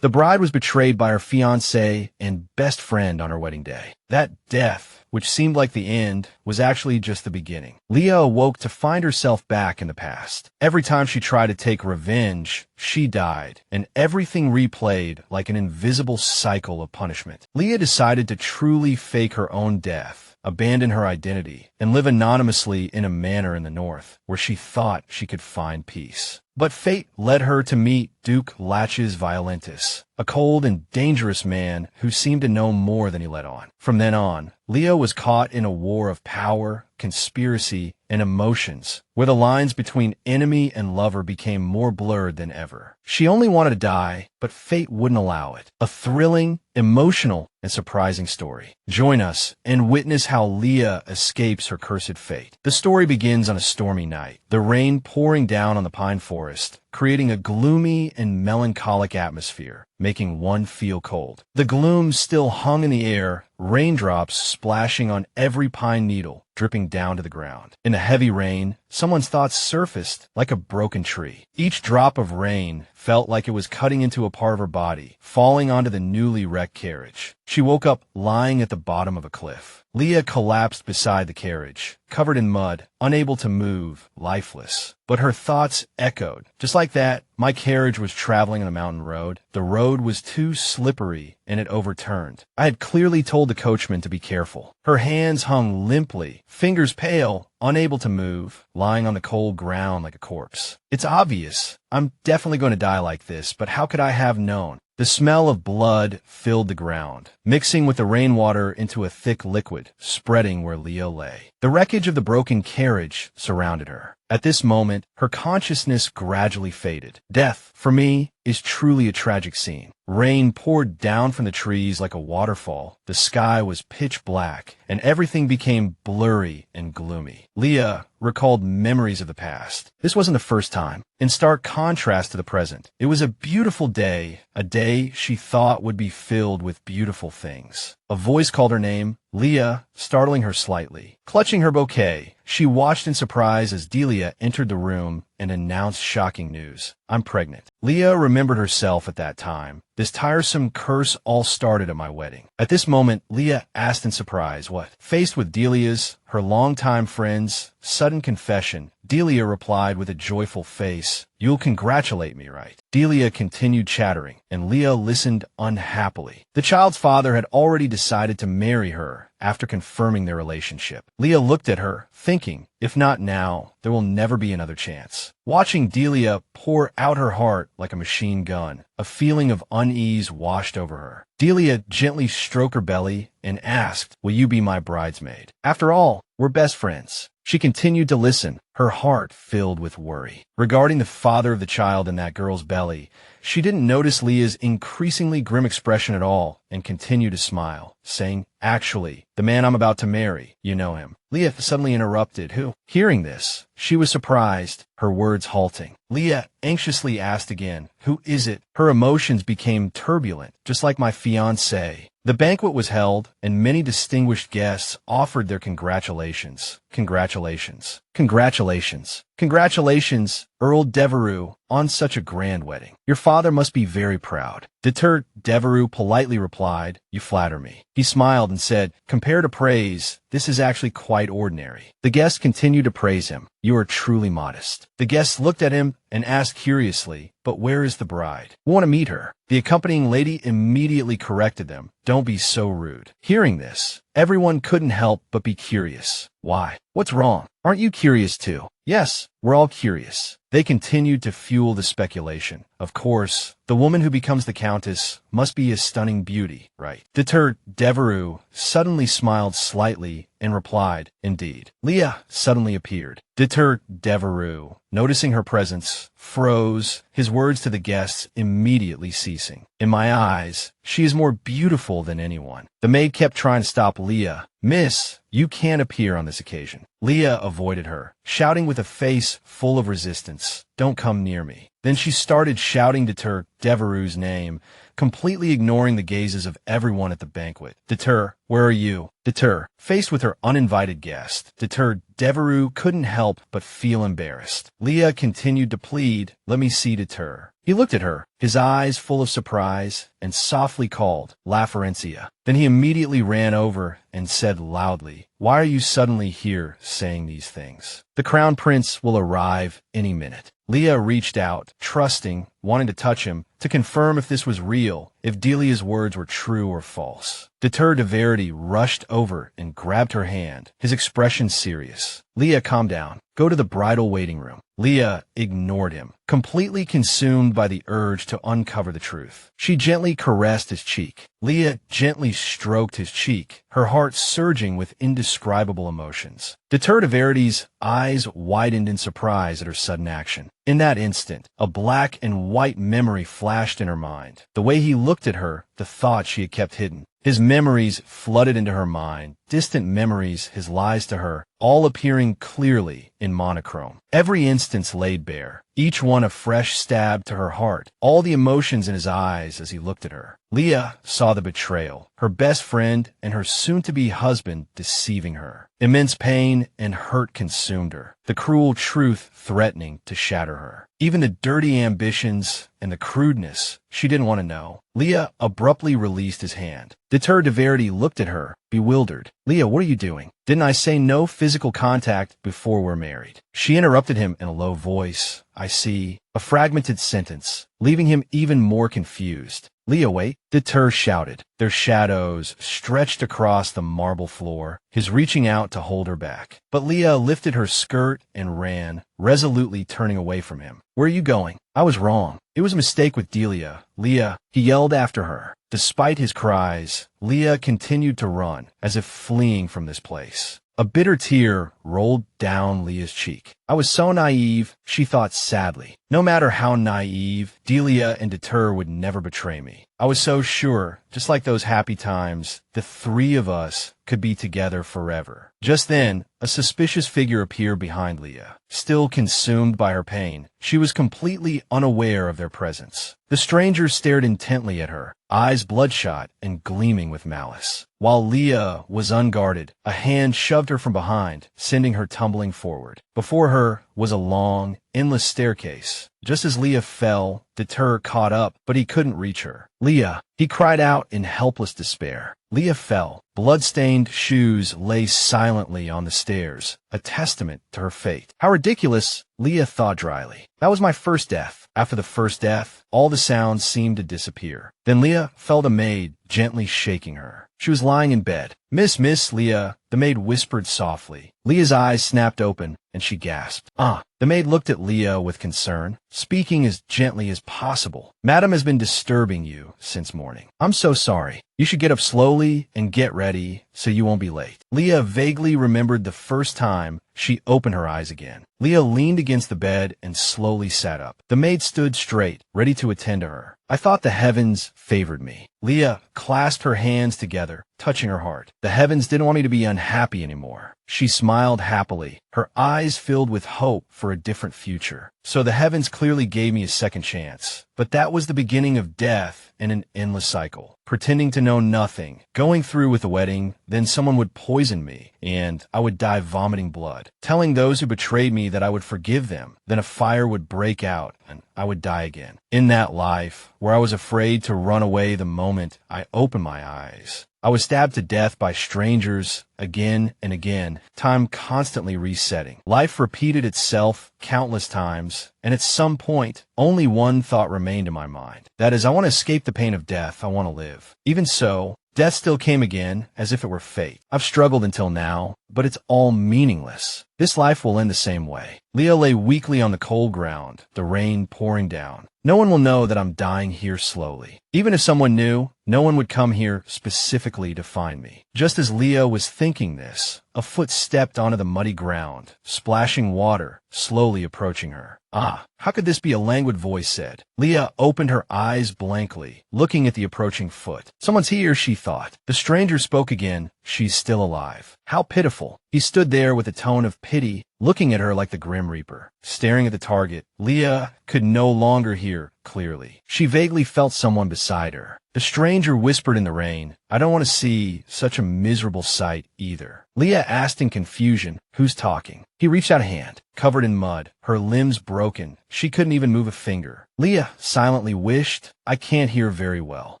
The bride was betrayed by her fiancé and best friend on her wedding day. That death, which seemed like the end, was actually just the beginning. Leah awoke to find herself back in the past. Every time she tried to take revenge, she died, and everything replayed like an invisible cycle of punishment. Leah decided to truly fake her own death, abandon her identity, and live anonymously in a manor in the north, where she thought she could find peace. But fate led her to meet Duke Laches Violentus, a cold and dangerous man who seemed to know more than he let on. From then on, Leah was caught in a war of power, conspiracy, and emotions, where the lines between enemy and lover became more blurred than ever. She only wanted to die, but fate wouldn't allow it. A thrilling, emotional, and surprising story. Join us and witness how Leah escapes her cursed fate. The story begins on a stormy night, the rain pouring down on the pine forest, creating a gloomy and melancholic atmosphere, making one feel cold. The gloom still hung in the air, raindrops splashing on every pine needle, dripping down to the ground. In the heavy rain, someone's thoughts surfaced like a broken tree. Each drop of rain felt like it was cutting into a part of her body, falling onto the newly wrecked carriage. She woke up lying at the bottom of a cliff. Leah collapsed beside the carriage, covered in mud, unable to move, lifeless. But her thoughts echoed. Just like that, my carriage was traveling on a mountain road. The road was too slippery, and it overturned. I had clearly told the coachman to be careful. Her hands hung limply, fingers pale, unable to move, lying on the cold ground like a corpse. It's obvious. I'm definitely going to die like this, but how could I have known? The smell of blood filled the ground, mixing with the rainwater into a thick liquid, spreading where Leah lay. The wreckage of the broken carriage surrounded her. At this moment, her consciousness gradually faded. Death, for me, is truly a tragic scene. Rain poured down from the trees like a waterfall. The sky was pitch black, and everything became blurry and gloomy. Leah recalled memories of the past. This wasn't the first time. In stark contrast to the present, it was a beautiful day, a day she thought would be filled with beautiful things. A voice called her name, Leah, startling her slightly. Clutching her bouquet, she watched in surprise as Dileia entered the room and announced shocking news. I'm pregnant. Leah remembered herself at that time. This tiresome curse all started at my wedding. At this moment, Leah asked in surprise, what? Faced with Dileia's, her longtime friend's, sudden confession, Dileia replied with a joyful face, "You'll congratulate me, right?" Dileia continued chattering, and Leah listened unhappily. The child's father had already decided to marry her after confirming their relationship. Leah looked at her, thinking, if not now, there will never be another chance. Watching Dileia pour out her heart like a machine gun, a feeling of unease washed over her. Dileia gently stroked her belly and asked, "Will you be my bridesmaid? After all, we're best friends." She continued to listen, her heart filled with worry. Regarding the father of the child in that girl's belly, she didn't notice Leah's increasingly grim expression at all and continued to smile, saying, "Actually, the man I'm about to marry, you know him." Leah suddenly interrupted, "Who?" Hearing this, she was surprised, her words halting. Leah anxiously asked again, "Who is it?" Her emotions became turbulent, just like my fiancé. The banquet was held, and many distinguished guests offered their congratulations. Congratulations. Congratulations. Congratulations, Earl Devereux, on such a grand wedding. Your father must be very proud. Deterred, Devereux politely replied, "You flatter me." He smiled and said, "Compared to praise, this is actually quite ordinary." The guests continued to praise him. "You are truly modest." The guests looked at him and asked curiously, "But where is the bride? We want to meet her." The accompanying lady immediately corrected them, "Don't be so rude." Hearing this, everyone couldn't help but be curious. Why? What's wrong? Aren't you curious too? Yes, we're all curious. They continued to fuel the speculation. Of course, the woman who becomes the countess must be a stunning beauty, right? Deterred, Devereux suddenly smiled slightly and replied, "Indeed." Leah suddenly appeared. Deterred, Devereux, noticing her presence, froze, his words to the guests immediately ceasing. "In my eyes, she is more beautiful than anyone." The maid kept trying to stop Leah. "Miss, you can't appear on this occasion." Leah avoided her, shouting with a face voice full of resistance. Don't come near me. Then she started shouting Demoraz's name, completely ignoring the gazes of everyone at the banquet. Deter, where are you? Deter, faced with her uninvited guest. Demoraz couldn't help but feel embarrassed. Leah continued to plead, let me see Deter. He looked at her, his eyes full of surprise, and softly called, La Florencia. Then he immediately ran over and said loudly, why are you suddenly here saying these things? The crown prince will arrive any minute. Leah reached out, trusting, wanting to touch him, to confirm if this was real, if Dileia's words were true or false. Demorazin rushed over and grabbed her hand, his expression serious. Leah, calm down. Go to the bridal waiting room. Leah ignored him, completely consumed by the urge to uncover the truth. She gently caressed his cheek. Leah gently stroked his cheek, her heart surging with indescribable emotions. Demorazin's eyes widened in surprise at her sudden action. In that instant, a black and white memory flashed in her mind. The way he looked at her, the thought she had kept hidden. His memories flooded into her mind, distant memories, his lies to her, all appearing clearly in monochrome. Every instance laid bare, each one a fresh stab to her heart, all the emotions in his eyes as he looked at her. Leah saw the betrayal, her best friend and her soon-to-be husband deceiving her. Immense pain and hurt consumed her, the cruel truth threatening to shatter her. Even the dirty ambitions and the crudeness she didn't want to know. Leah abruptly released his hand. Demorazin looked at her, bewildered. Leah, what are you doing? Didn't I say no physical contact before we're married? She interrupted him in a low voice. I see. A fragmented sentence, leaving him even more confused. Leah, wait. Demorazin shouted. Their shadows stretched across the marble floor, his reaching out to hold her back. But Leah lifted her skirt and ran, resolutely turning away from him. Where are you going? I was wrong. It was a mistake with Dileia. Leah, he yelled after her. Despite his cries, Leah continued to run, as if fleeing from this place. A bitter tear rolled down Leah's cheek. I was so naive, she thought sadly. No matter how naive, Dileia and Demorazin would never betray me. I was so sure, just like those happy times, the three of us could be together forever. Just then, a suspicious figure appeared behind Leah. Still consumed by her pain, she was completely unaware of their presence. The stranger stared intently at her, eyes bloodshot and gleaming with malice. While Leah was unguarded, a hand shoved her from behind, sending her tumbling forward. Before her was a long, endless staircase. Just as Leah fell, Demorazin caught up, but he couldn't reach her. Leah, he cried out in helpless despair. Leah fell. Blood-stained shoes lay silently on the stairs, a testament to her fate. How ridiculous, Leah thought dryly. That was my first death. After the first death, all the sounds seemed to disappear. Then Leah felt a maid gently shaking her. She was lying in bed. Miss Leah, the maid whispered softly. Leah's eyes snapped open, and she gasped. The maid looked at Leah with concern, speaking as gently as possible. Madam has been disturbing you since morning. I'm so sorry. You should get up slowly and get ready so you won't be late. Leah vaguely remembered the first time she opened her eyes again. Leah leaned against the bed and slowly sat up. The maid stood straight, ready to attend to her. I thought the heavens favored me. Leah clasped her hands together, touching her heart. The heavens didn't want me to be unhappy anymore. She smiled happily, her eyes filled with hope for a different future. So the heavens clearly gave me a second chance. But that was the beginning of death and an endless cycle. Pretending to know nothing, going through with the wedding, then someone would poison me, and I would die vomiting blood. Telling those who betrayed me that I would forgive them, then a fire would break out, and I would die again. In that life, where I was afraid to run away the moment I opened my eyes, I was stabbed to death by strangers again and again, time constantly resetting. Life repeated itself countless times, and at some point, only one thought remained in my mind. That is, I want to escape the pain of death. I want to live. Even so, death still came again, as if it were fate. I've struggled until now, but it's all meaningless. This life will end the same way. Leah lay weakly on the cold ground, the rain pouring down. No one will know that I'm dying here slowly. Even if someone knew, no one would come here specifically to find me. Just as Leah was thinking this, a foot stepped onto the muddy ground, splashing water, slowly approaching her. How could this be? A languid voice said. Leah opened her eyes blankly, looking at the approaching foot. Someone's here, she thought. The stranger spoke again. She's still alive. How pitiful. He stood there with a tone of pity, looking at her like the Grim Reaper. Staring at the target, Leah could no longer hear clearly. She vaguely felt someone beside her. The stranger whispered in the rain, "I don't want to see such a miserable sight either." Leah asked in confusion, "Who's talking?" He reached out a hand, covered in mud, her limbs broken. She couldn't even move a finger. Leah silently wished, "I can't hear very well,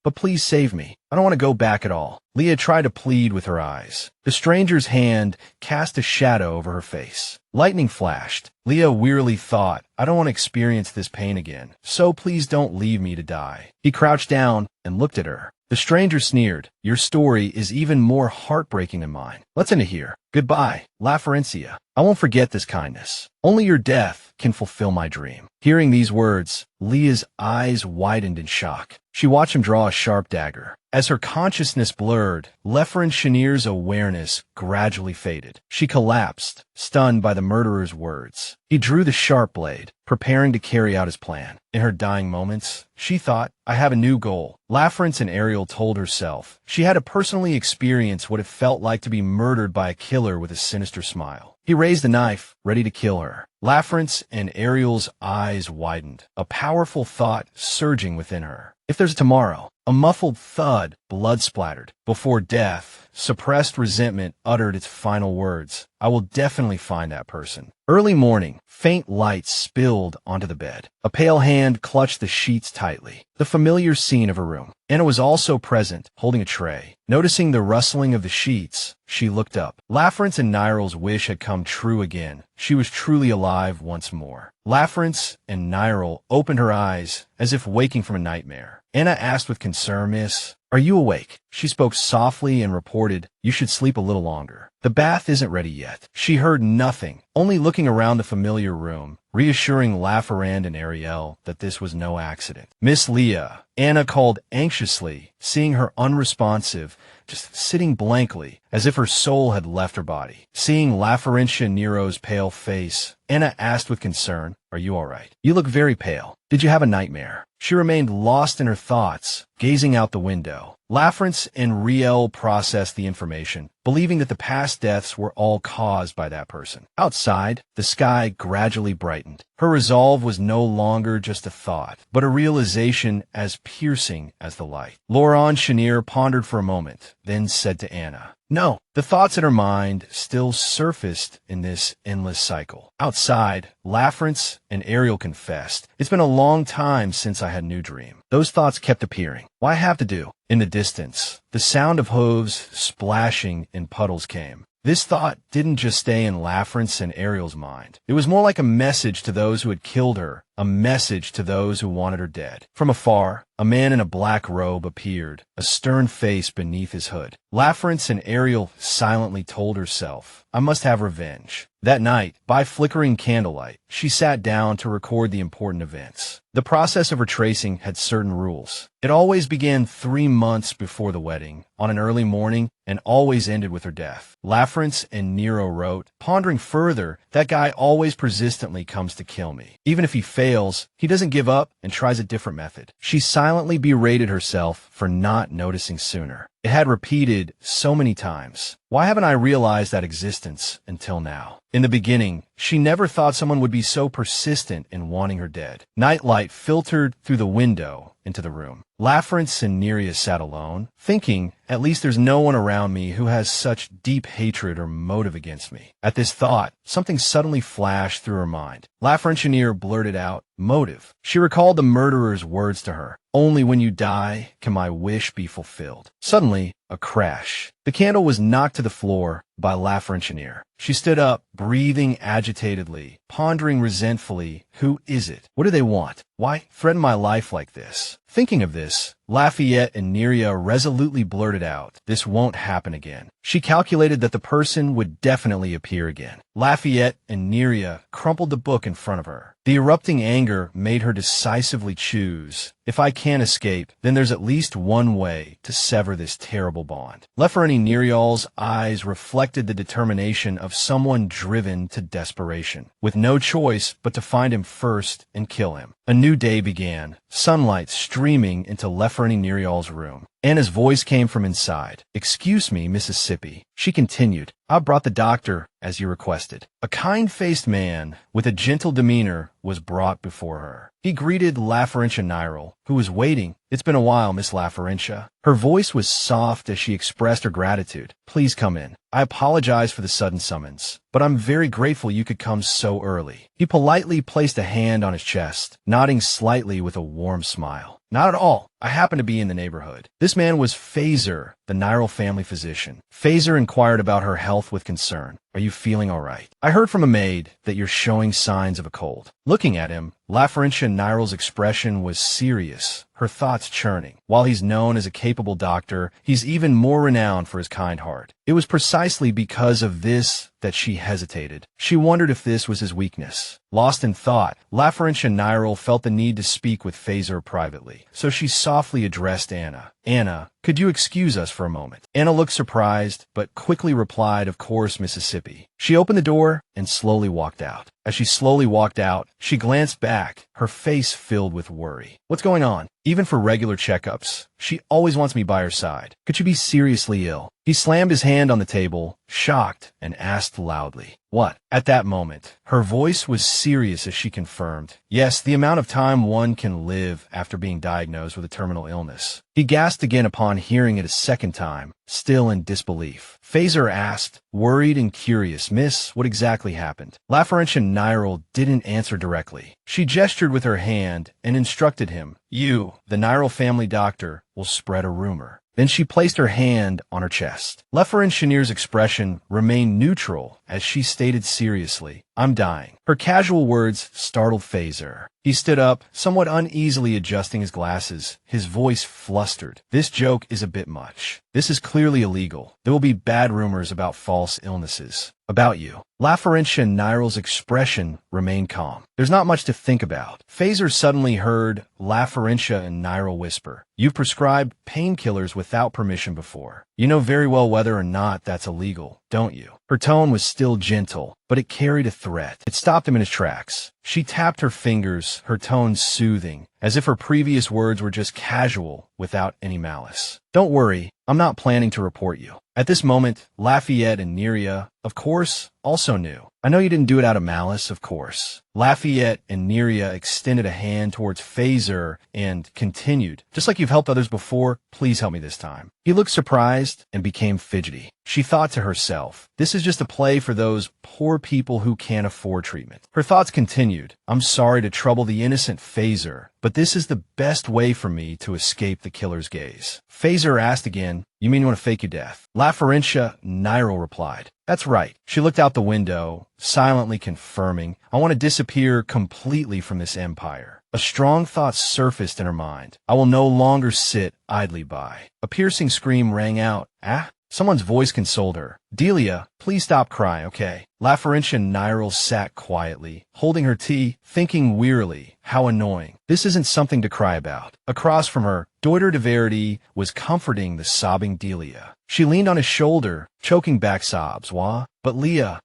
but please save me. I don't want to go back at all." Leah tried to plead with her eyes. The stranger's hand cast a shadow over her face. Lightning flashed. Leah wearily thought, "I don't want to experience this pain again, so please don't leave me to die." He crouched down and looked at her. The stranger sneered, "Your story is even more heartbreaking than mine. Let's end it here. Goodbye, La Florencia. I won't forget this kindness. Only your death can fulfill my dream." Hearing these words, Leah's eyes widened in shock. She watched him draw a sharp dagger. As her consciousness blurred, Lefrancheneer's awareness gradually faded. She collapsed, stunned by the murderer's words. He drew the sharp blade, preparing to carry out his plan. In her dying moments, she thought, "I have a new goal." Lafrance and Ariel told herself she had to personally experience what it felt like to be murdered by a killer with a sinister smile. He raised the knife, ready to kill her. Lafrance and Ariel's eyes widened, a powerful thought surging within her. If there's a tomorrow, a muffled thud, blood splattered. Before death, suppressed resentment uttered its final words. "I will definitely find that person." Early morning, faint light spilled onto the bed. A pale hand clutched the sheets tightly. The familiar scene of her room. Anna was also present, holding a tray. Noticing the rustling of the sheets, she looked up. Lafrance and Nairo's wish had come true again. She was truly alive once more. Lafrance and Nairo opened her eyes as if waking from a nightmare. Anna asked with concern, "Miss, are you awake?" She spoke softly and reported, "You should sleep a little longer. The bath isn't ready yet." She heard nothing, only looking around the familiar room, reassuring Laferrand and Ariel that this was no accident. "Miss Leah," Anna called anxiously, seeing her unresponsive, just sitting blankly, as if her soul had left her body. Seeing Lafrentia-Nero's pale face, Anna asked with concern, "Are you all right? You look very pale. Did you have a nightmare?" She remained lost in her thoughts, gazing out the window. Lafrance and Riel processed the information, believing that the past deaths were all caused by that person. Outside, the sky gradually brightened. Her resolve was no longer just a thought, but a realization as piercing as the light. Laurent Chenier pondered for a moment, then said to Anna, "No." The thoughts in her mind still surfaced in this endless cycle. Outside, Lafrance and Ariel confessed, "It's been a long time since I had a new dream." Those thoughts kept appearing. Why have to do? In the distance, the sound of hooves splashing in puddles came. This thought didn't just stay in Lafrance and Ariel's mind. It was more like a message to those who had killed her, a message to those who wanted her dead. From afar, a man in a black robe appeared, a stern face beneath his hood. Lafrance and Ariel silently told herself, "I must have revenge." That night, by flickering candlelight, she sat down to record the important events. The process of retracing had certain rules. It always began 3 months before the wedding, on an early morning, and always ended with her death. Lafrance and Nero wrote, "Pondering further, that guy always persistently comes to kill me. Even if he fails, he doesn't give up and tries a different method." She silently berated herself for not noticing sooner. It had repeated so many times. Why haven't I realized that existence until now? In the beginning, she never thought someone would be so persistent in wanting her dead. Nightlight filtered through the window into the room. Lafrance and Neria sat alone, thinking, "At least there's no one around me who has such deep hatred or motive against me." At this thought, something suddenly flashed through her mind. Lafrenchenier blurted out, "Motive." She recalled the murderer's words to her, "Only when you die can my wish be fulfilled." Suddenly, a crash. The candle was knocked to the floor by Lafrenchenier. She stood up, breathing agitatedly, pondering resentfully, who is it? What do they want? Why threaten my life like this? Thinking of this, Lafayette and Neria resolutely blurted out, "This won't happen again." She calculated that the person would definitely appear again. Lafayette and Neria crumpled the book in front of her. The erupting anger made her decisively choose, "If I can't escape, then there's at least one way to sever this terrible bond." Leferani Nerial's eyes reflected the determination of someone driven to desperation, with no choice but to find him first and kill him. A new day began, sunlight streaming into Lefferny Nerial's room. Anna's voice came from inside. "Excuse me, Mississippi." She continued, "I brought the doctor, as you requested." A kind-faced man with a gentle demeanor was brought before her. He greeted Laferentia Nairo, who was waiting. "It's been a while, Miss Laferentia." Her voice was soft as she expressed her gratitude. "Please come in. I apologize for the sudden summons, but I'm very grateful you could come so early." He politely placed a hand on his chest, nodding slightly with a warm smile. "Not at all. I happen to be in the neighborhood." This man was Phaser, the Nairo family physician. Phaser inquired about her health with concern. "Are you feeling all right? I heard from a maid that you're showing signs of a cold." Looking at him, Laferentia Nairo's expression was serious, her thoughts churning. While he's known as a capable doctor, he's even more renowned for his kind heart. It was precisely because of this that she hesitated. She wondered if this was his weakness. Lost in thought, Laferentia Nairo felt the need to speak with Phaser privately, so she softly addressed Anna. "Anna, could you excuse us for a moment?" Anna looked surprised, but quickly replied, "Of course, Mississippi." She opened the door and slowly walked out. As she slowly walked out, she glanced back, her face filled with worry. "What's going on?" Even for regular checkups, she always wants me by her side. Could she be seriously ill? He slammed his hand on the table, shocked, and asked loudly, "What?" At that moment, her voice was serious as she confirmed, "Yes, the amount of time one can live after being diagnosed with a terminal illness." He gasped again upon hearing it a second time, still in disbelief. Phaser asked, worried and curious, "Miss, what exactly happened?" Laferentia Nairo didn't answer directly. She gestured with her hand and instructed him, "You, the Nairo family doctor, will spread a rumor." Then she placed her hand on her chest. Laferentia's expression remained neutral as she stated seriously, "I'm dying." Her casual words startled Phaser. He stood up, somewhat uneasily adjusting his glasses, his voice flustered. "This joke is a bit much. This is clearly illegal. There will be bad rumors about false illnesses. About you." Laferentia Nairo's expression remained calm. "There's not much to think about." Phaser suddenly heard Laferentia and Nairo whisper, "You've prescribed painkillers without permission before. You know very well whether or not that's illegal, don't you?" Her tone was still gentle, but it carried a threat. It stopped him in his tracks. She tapped her fingers, her tone soothing, as if her previous words were just casual, without any malice. "Don't worry, I'm not planning to report you." At this moment, Lafayette and Neria, of course, also knew. "I know you didn't do it out of malice, of course." Lafayette and Neria extended a hand towards Phaser and continued, "Just like you've helped others before, please help me this time." He looked surprised and became fidgety. She thought to herself, "This is just a play for those poor people who can't afford treatment." Her thoughts continued, "I'm sorry to trouble the innocent Phaser, but this is the best way for me to escape the killer's gaze." Phaser asked again, "You mean you want to fake your death?" Laferentia Nairo replied, "That's right." She looked out the window, silently confirming, "I want to disappear completely from this empire." A strong thought surfaced in her mind. "I will no longer sit idly by." A piercing scream rang out. "Ah!" Someone's voice consoled her. "Dileia, please stop crying, okay?" Laferentia Nairo sat quietly, holding her tea, thinking wearily, how annoying. This isn't something to cry about. Across from her, Deuter de Verity was comforting the sobbing Dileia. She leaned on his shoulder, choking back sobs. "Wah?" "But Leah."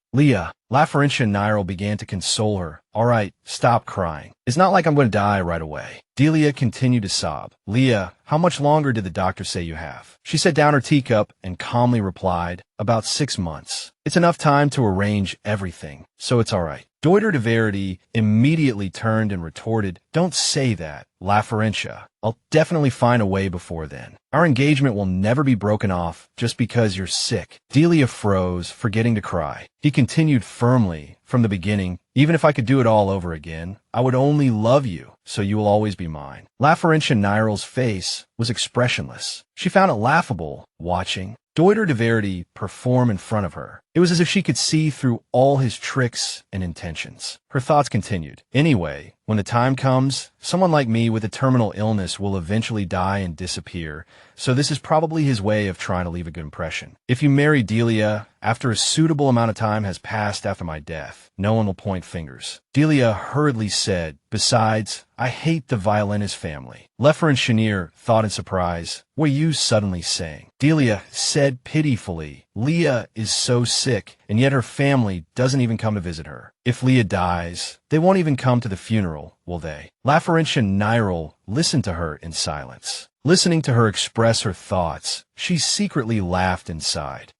Laferentia Nairo began to console her. "All right, stop crying. It's not like I'm going to die right away." Dileia continued to sob. "Leah, how much longer did the doctor say you have?" She set down her teacup and calmly replied, "About 6 months. It's enough time to arrange everything, so it's all right." Deuter de Verity immediately turned and retorted, "Don't say that, Laferentia. I'll definitely find a way before then. Our engagement will never be broken off just because you're sick." Dileia froze, forgetting to cry. He continued firmly, "From the beginning, even if I could do it all over again, I would only love you, so you will always be mine." Laferentia Nairo's face was expressionless. She found it laughable, watching Deuter de Verity perform in front of her. It was as if she could see through all his tricks and intentions. Her thoughts continued. "Anyway, when the time comes, someone like me with a terminal illness will eventually die and disappear, so this is probably his way of trying to leave a good impression. If you marry Dileia, after a suitable amount of time has passed after my death, no one will point fingers." Dileia hurriedly said, "Besides, I hate the violinist family." Leferentia thought in surprise. What are you suddenly saying? Dileia said pitifully. Leah is so sick, and yet her family doesn't even come to visit her. If Leah dies, they won't even come to the funeral, will they? Laferentian Nairo listened to her in silence. Listening to her express her thoughts, she secretly laughed inside.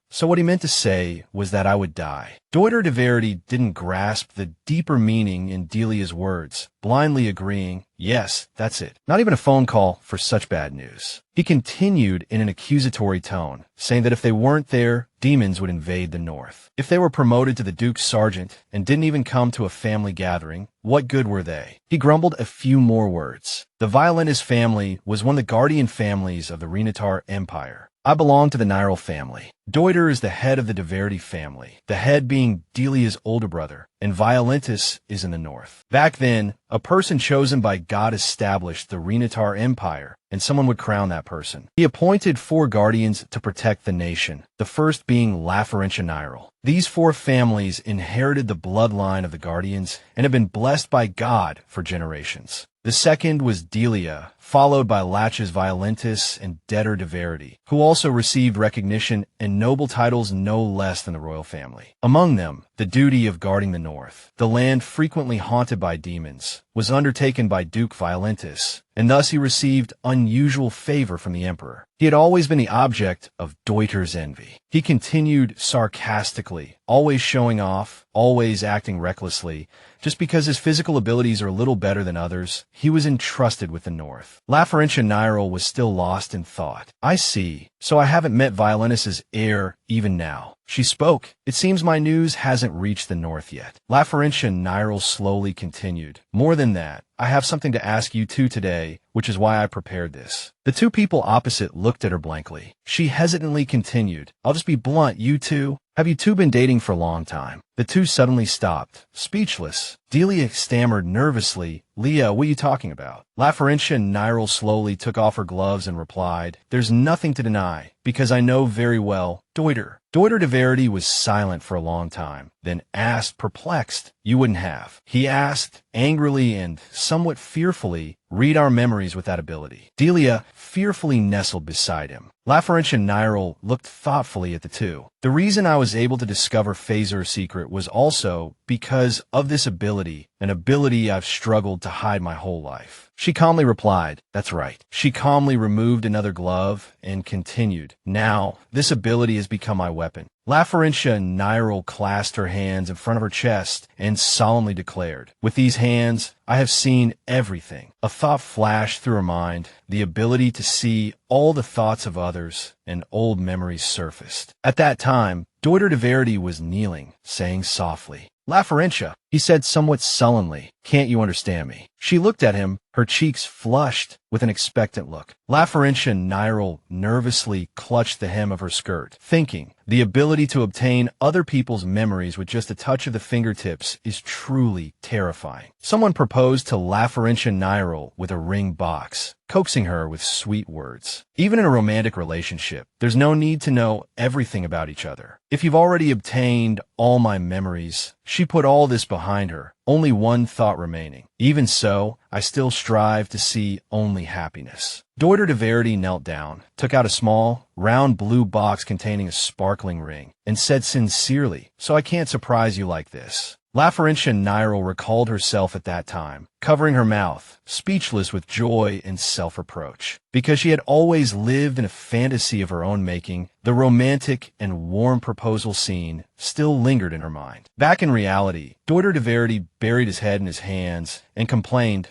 So what he meant to say was that I would die. Deuter de Verity didn't grasp the deeper meaning in Delia's words, blindly agreeing, yes, that's it. Not even a phone call for such bad news. He continued in an accusatory tone, saying that if they weren't there, demons would invade the north. If they were promoted to the Duke's sergeant and didn't even come to a family gathering, what good were they? He grumbled a few more words. The violinist family was one of the guardian families of the Renatar Empire. I belong to the Nairo family. Deuter is the head of the de Verity family, the head being Delia's older brother, and Violentus is in the north. Back then, a person chosen by God established the Renatar Empire, and someone would crown that person. He appointed 4 guardians to protect the nation, the first being Laferentia Nairo. These 4 families inherited the bloodline of the guardians and have been blessed by God for generations. The second was Dileia, followed by Lach's Violentus and Debtor de Verity, who also received recognition and noble titles no less than the royal family. Among them, the duty of guarding the north, the land frequently haunted by demons, was undertaken by Duke Violentus, and thus he received unusual favor from the emperor. He had always been the object of Deuter's envy. He continued sarcastically, always showing off, always acting recklessly. Just because his physical abilities are a little better than others, he was entrusted with the north. Laferentia Nairo was still lost in thought. I see. So I haven't met Violentus's heir even now. She spoke. It seems my news hasn't reached the north yet. Laferentia Nairo slowly continued. More than that, I have something to ask you two today, which is why I prepared this. The 2 people opposite looked at her blankly. She hesitantly continued. I'll just be blunt, you two. Have you 2 been dating for a long time? The 2 suddenly stopped, speechless. Delia stammered nervously, Leah, what are you talking about? Laferentia Nairo slowly took off her gloves and replied, there's nothing to deny, because I know very well, Deuter. Deuter de Verity was silent for a long time, then asked, perplexed, you wouldn't have. He asked, angrily and somewhat fearfully, read our memories with that ability. Delia fearfully nestled beside him. Laferentia Nairo looked thoughtfully at the 2. The reason I was able to discover Phazer's secret was also because of this ability, an ability I've struggled to hide my whole life. She calmly replied, that's right. She calmly removed another glove and continued, now, this ability has become my weapon. Laferentia Nairo clasped her hands in front of her chest and solemnly declared, with these hands, I have seen everything. A thought flashed through her mind, the ability to see all the thoughts of others, and old memories surfaced. At that time, Deuter de Verity was kneeling, saying softly, Laferentia, he said somewhat sullenly, can't you understand me? She looked at him, her cheeks flushed with an expectant look. Laferentia Nairo nervously clutched the hem of her skirt, thinking, the ability to obtain other people's memories with just a touch of the fingertips is truly terrifying. Someone proposed to Laferentia Nairo with a ring box, coaxing her with sweet words. Even in a romantic relationship, there's no need to know everything about each other. If you've already obtained all my memories, she put all this behind her, only one thought remaining. Even so, I still strive to see only happiness. Deuter de Verity knelt down, took out a small, round blue box containing a sparkling ring, and said sincerely, so I can't surprise you like this. Laferentia Nairo recalled herself at that time, covering her mouth, speechless with joy and self-reproach. Because she had always lived in a fantasy of her own making, the romantic and warm proposal scene still lingered in her mind. Back in reality, Deuter de Verity buried his head in his hands and complained,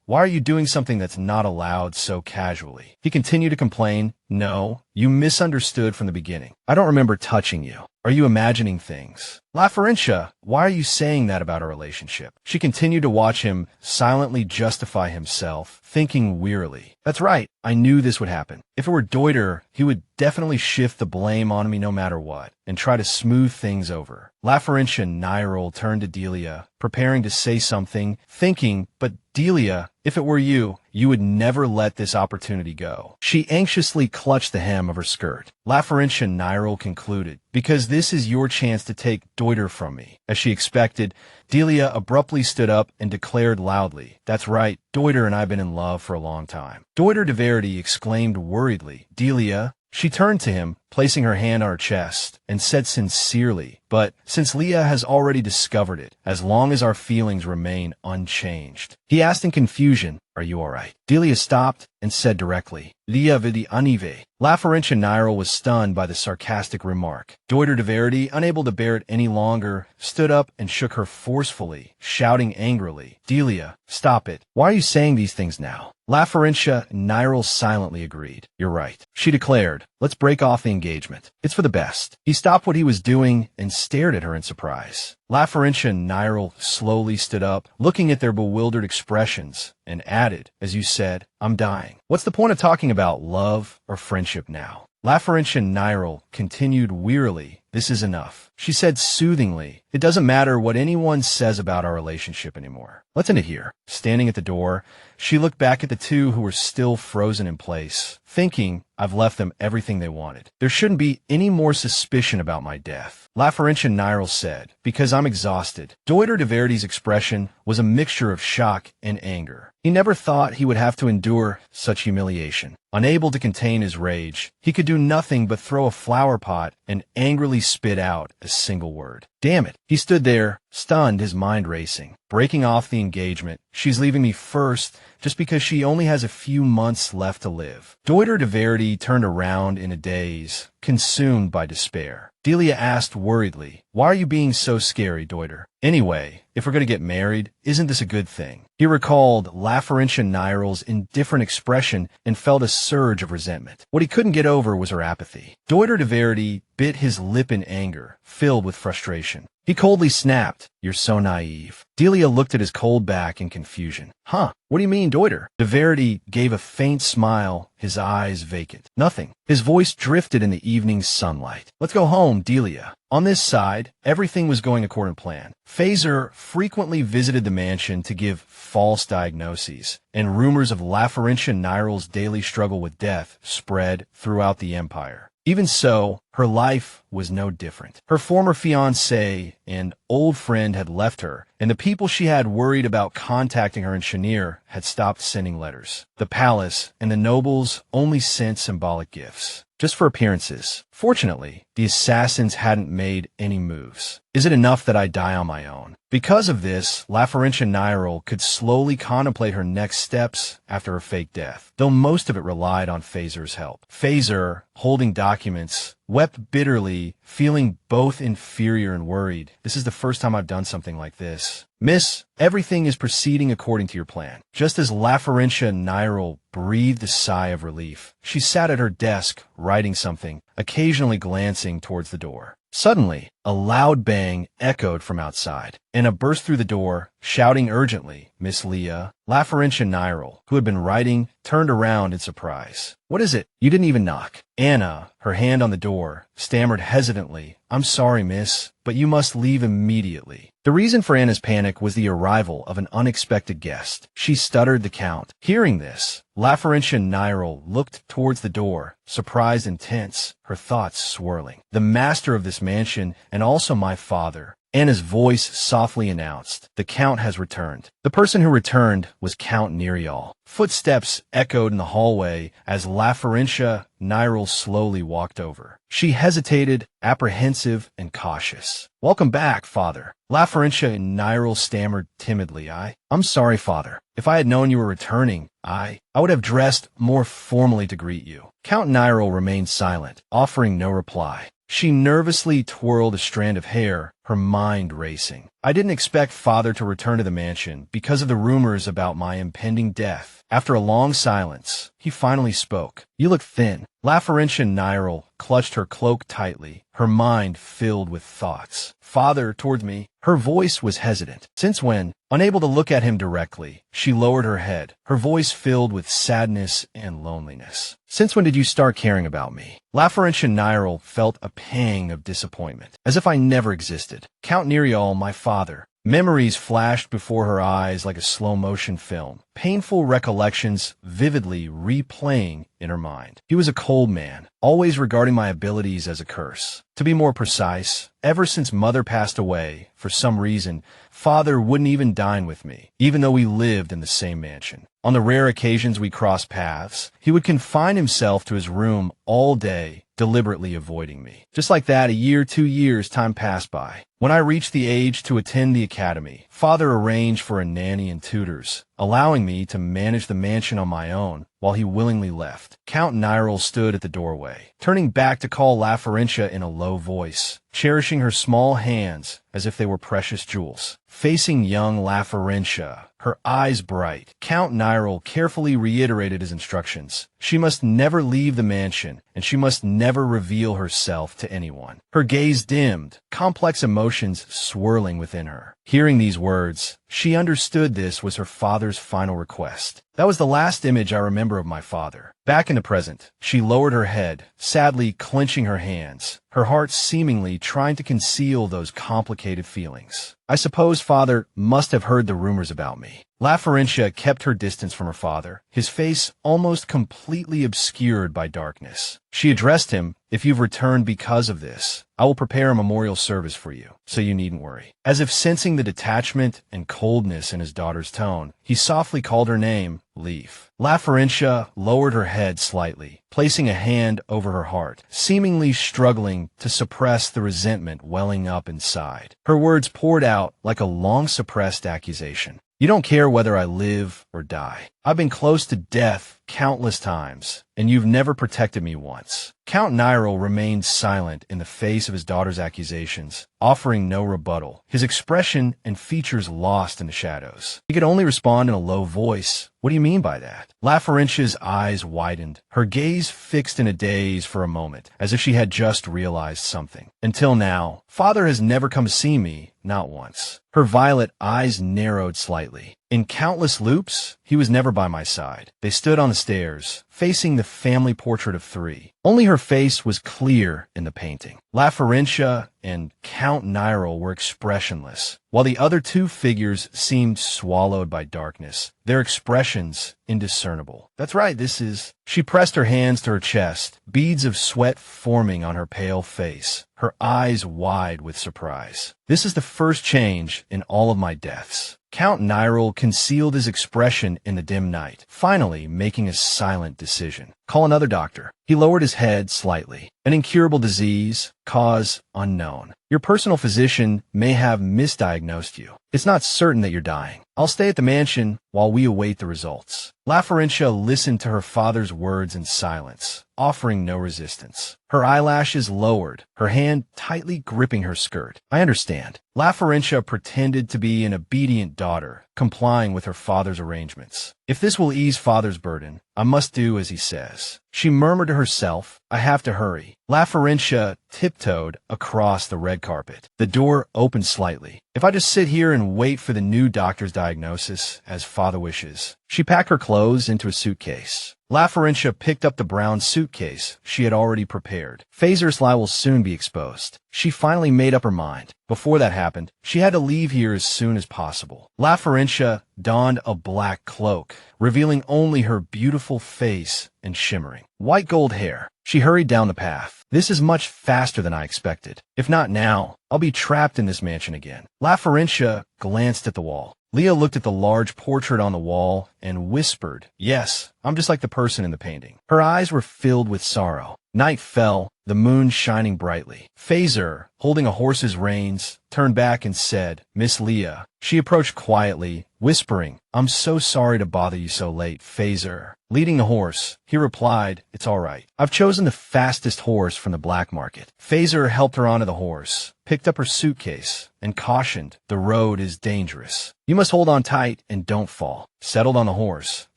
why are you doing something that's not allowed so casually? He continued to complain, no, you misunderstood from the beginning. I don't remember touching you. Are you imagining things? Laferentia, why are you saying that about our relationship? She continued to watch him silently justify himself, thinking wearily. That's right, I knew this would happen. If it were Deuter, he would definitely shift the blame on me no matter what, and try to smooth things over. Laferentia Nairo turned to Dileia, preparing to say something, thinking, but Dileia, if it were you, you would never let this opportunity go. She anxiously clutched the hem of her skirt. Laferentia Nairo concluded, because this is your chance to take Deuter from me. As she expected, Dileia abruptly stood up and declared loudly, that's right, Deuter and I have been in love for a long time. Deuter de Verity exclaimed worriedly, Dileia. She turned to him, placing her hand on her chest, and said sincerely, but since Leah has already discovered it, as long as our feelings remain unchanged. He asked in confusion, are you all right? Dileia stopped and said directly, Leah vidi anive. Laferentia Nairo was stunned by the sarcastic remark. Deuter de Verity, unable to bear it any longer, stood up and shook her forcefully, shouting angrily, Dileia, stop it. Why are you saying these things now? Laferentia Nairo silently agreed. You're right. She declared, let's break off the engagement. It's for the best. He stopped what he was doing and stared at her in surprise. Laferentia Nairo slowly stood up, looking at their bewildered expressions, and added, as you said, I'm dying. What's the point of talking about love or friendship now? Laferentia Nairo continued wearily, this is enough. She said soothingly, it doesn't matter what anyone says about our relationship anymore. Let's end it here. Standing at the door, she looked back at the two who were still frozen in place, thinking, I've left them everything they wanted. There shouldn't be any more suspicion about my death. Laferentia Nairo said, because I'm exhausted. Deuter de Verity's expression was a mixture of shock and anger. He never thought he would have to endure such humiliation. Unable to contain his rage, he could do nothing but throw a flower pot and angrily spit out a single word. Damn it. He stood there, stunned, his mind racing. Breaking off the engagement. She's leaving me first just because she only has a few months left to live. Deuter de Verity turned around in a daze, consumed by despair. Dileia asked worriedly, why are you being so scary, Deuter? Anyway, if we're going to get married, isn't this a good thing? He recalled Laferentia Nairo's indifferent expression and felt a surge of resentment. What he couldn't get over was her apathy. Deuter de Verity bit his lip in anger, filled with frustration. He coldly snapped, you're so naive. Dileia looked at his cold back in confusion. Huh, what do you mean, Deuter? De Verity gave a faint smile, his eyes vacant. Nothing. His voice drifted in the evening sunlight. Let's go home, Dileia. On this side, everything was going according to plan. Phaser frequently visited the mansion to give false diagnoses, and rumors of Laferentia Nairo's daily struggle with death spread throughout the empire. Even so, her life was no different. Her former fiancé and old friend had left her, and the people she had worried about contacting her in Shanir had stopped sending letters. The palace and the nobles only sent symbolic gifts, just for appearances. Fortunately, the assassins hadn't made any moves. Is it enough that I die on my own? Because of this, Laferentia Nairo could slowly contemplate her next steps after her fake death, though most of it relied on Phaser's help. Phaser, holding documents, wept bitterly, feeling both inferior and worried. This is the first time I've done something like this. Miss, everything is proceeding according to your plan. Just as Laferentia Nairo breathed a sigh of relief, she sat at her desk, writing something, occasionally glancing towards the door. Suddenly, a loud bang echoed from outside. Anna burst through the door, shouting urgently, Miss Leah. Laferentia Nairo, who had been writing, turned around in surprise. What is it? You didn't even knock. Anna, her hand on the door, stammered hesitantly, I'm sorry, miss, but you must leave immediately. The reason for Anna's panic was the arrival of an unexpected guest. She stuttered the count. Hearing this, Laferentia Nairo looked towards the door, surprised and tense, her thoughts swirling. The master of this mansion, and also my father. Anna's voice softly announced, the Count has returned. The person who returned was Count Nezuko. Footsteps echoed in the hallway as Laferentia Nairo slowly walked over. She hesitated, apprehensive and cautious. Welcome back, father. Laferentia Nairo stammered timidly. I'm sorry, father. If I had known you were returning, I would have dressed more formally to greet you. Count Nairo remained silent, offering no reply. She nervously twirled a strand of hair, her mind racing. I didn't expect father to return to the mansion because of the rumors about my impending death. After a long silence, he finally spoke. You look thin. Laferentia Nairo clutched her cloak tightly, her mind filled with thoughts. Father, towards me. Her voice was hesitant. Since when? Unable to look at him directly, she lowered her head, her voice filled with sadness and loneliness. Since when did you start caring about me? Laferentia Nairo felt a pang of disappointment, as if I never existed. Count Nezuko, my father. Memories flashed before her eyes like a slow-motion film, painful recollections vividly replaying in her mind. He was a cold man, always regarding my abilities as a curse. To be more precise, ever since Mother passed away, for some reason, Father wouldn't even dine with me, even though we lived in the same mansion. On the rare occasions we crossed paths, he would confine himself to his room all day, deliberately avoiding me. Just like that, a year, 2 years, time passed by. When I reached the age to attend the academy, Father arranged for a nanny and tutors, allowing me to manage the mansion on my own while he willingly left. Count Nairo stood at the doorway, turning back to call Laferentia in a low voice, cherishing her small hands as if they were precious jewels. Facing young Laferentia, her eyes bright, Count Nairo carefully reiterated his instructions. She must never leave the mansion, and she must never reveal herself to anyone. Her gaze dimmed, complex emotions swirling within her. Hearing these words, she understood this was her father's final request. That was the last image I remember of my father. Back in the present, she lowered her head, sadly clenching her hands, her heart seemingly trying to conceal those complicated feelings. I suppose Father must have heard the rumors about me. Laferentia kept her distance from her father, his face almost completely obscured by darkness. She addressed him, "If you've returned because of this, I will prepare a memorial service for you, so you needn't worry." As if sensing the detachment and coldness in his daughter's tone, he softly called her name, Leaf. Laferentia lowered her head slightly, placing a hand over her heart, seemingly struggling to suppress the resentment welling up inside. Her words poured out like a long-suppressed accusation. "You don't care whether I live or die. I've been close to death countless times, and you've never protected me once." Count Nairo remained silent in the face of his daughter's accusations, offering no rebuttal, his expression and features lost in the shadows. He could only respond in a low voice, "What do you mean by that?" Laferentia's eyes widened, her gaze fixed in a daze for a moment, as if she had just realized something. "Until now, Father has never come to see me, not once." Her violet eyes narrowed slightly. In countless loops, he was never by my side. They stood on the stairs, facing the family portrait of 3. Only her face was clear in the painting. Laferentia and Count Nairo were expressionless, while the other 2 figures seemed swallowed by darkness, their expressions indiscernible. "That's right, this is..." She pressed her hands to her chest, beads of sweat forming on her pale face, her eyes wide with surprise. "This is the first change in all of my deaths." Count Nairo concealed his expression in the dim night, finally making a silent decision. "Call another doctor." He lowered his head slightly. "An incurable disease, cause unknown. Your personal physician may have misdiagnosed you. It's not certain that you're dying. I'll stay at the mansion while we await the results." Laferentia listened to her father's words in silence, offering no resistance. Her eyelashes lowered, her hand tightly gripping her skirt. "I understand." Laferentia pretended to be an obedient daughter, complying with her father's arrangements. "If this will ease Father's burden, I must do as he says." She murmured to herself, "I have to hurry." Laferentia tiptoed across the red carpet. The door opened slightly. "If I just sit here and wait for the new doctor's diagnosis, as Father wishes." She packed her clothes into a suitcase. Laferentia picked up the brown suitcase she had already prepared. Phaser's lie will soon be exposed. She finally made up her mind. Before that happened, she had to leave here as soon as possible. Laferentia donned a black cloak, revealing only her beautiful face and shimmering white gold hair. She hurried down the path. "This is much faster than I expected. If not now, I'll be trapped in this mansion again." Laferentia glanced at the wall. Leah looked at the large portrait on the wall and whispered, "Yes, I'm just like the person in the painting." Her eyes were filled with sorrow. Night fell, the moon shining brightly. Phaser, holding a horse's reins, turned back and said, "Miss Leah." She approached quietly, whispering, "I'm so sorry to bother you so late, Phaser." Leading the horse, he replied, "It's all right. I've chosen the fastest horse from the black market." Phaser helped her onto the horse, picked up her suitcase, and cautioned, "The road is dangerous. You must hold on tight and don't fall." Settled on the horse,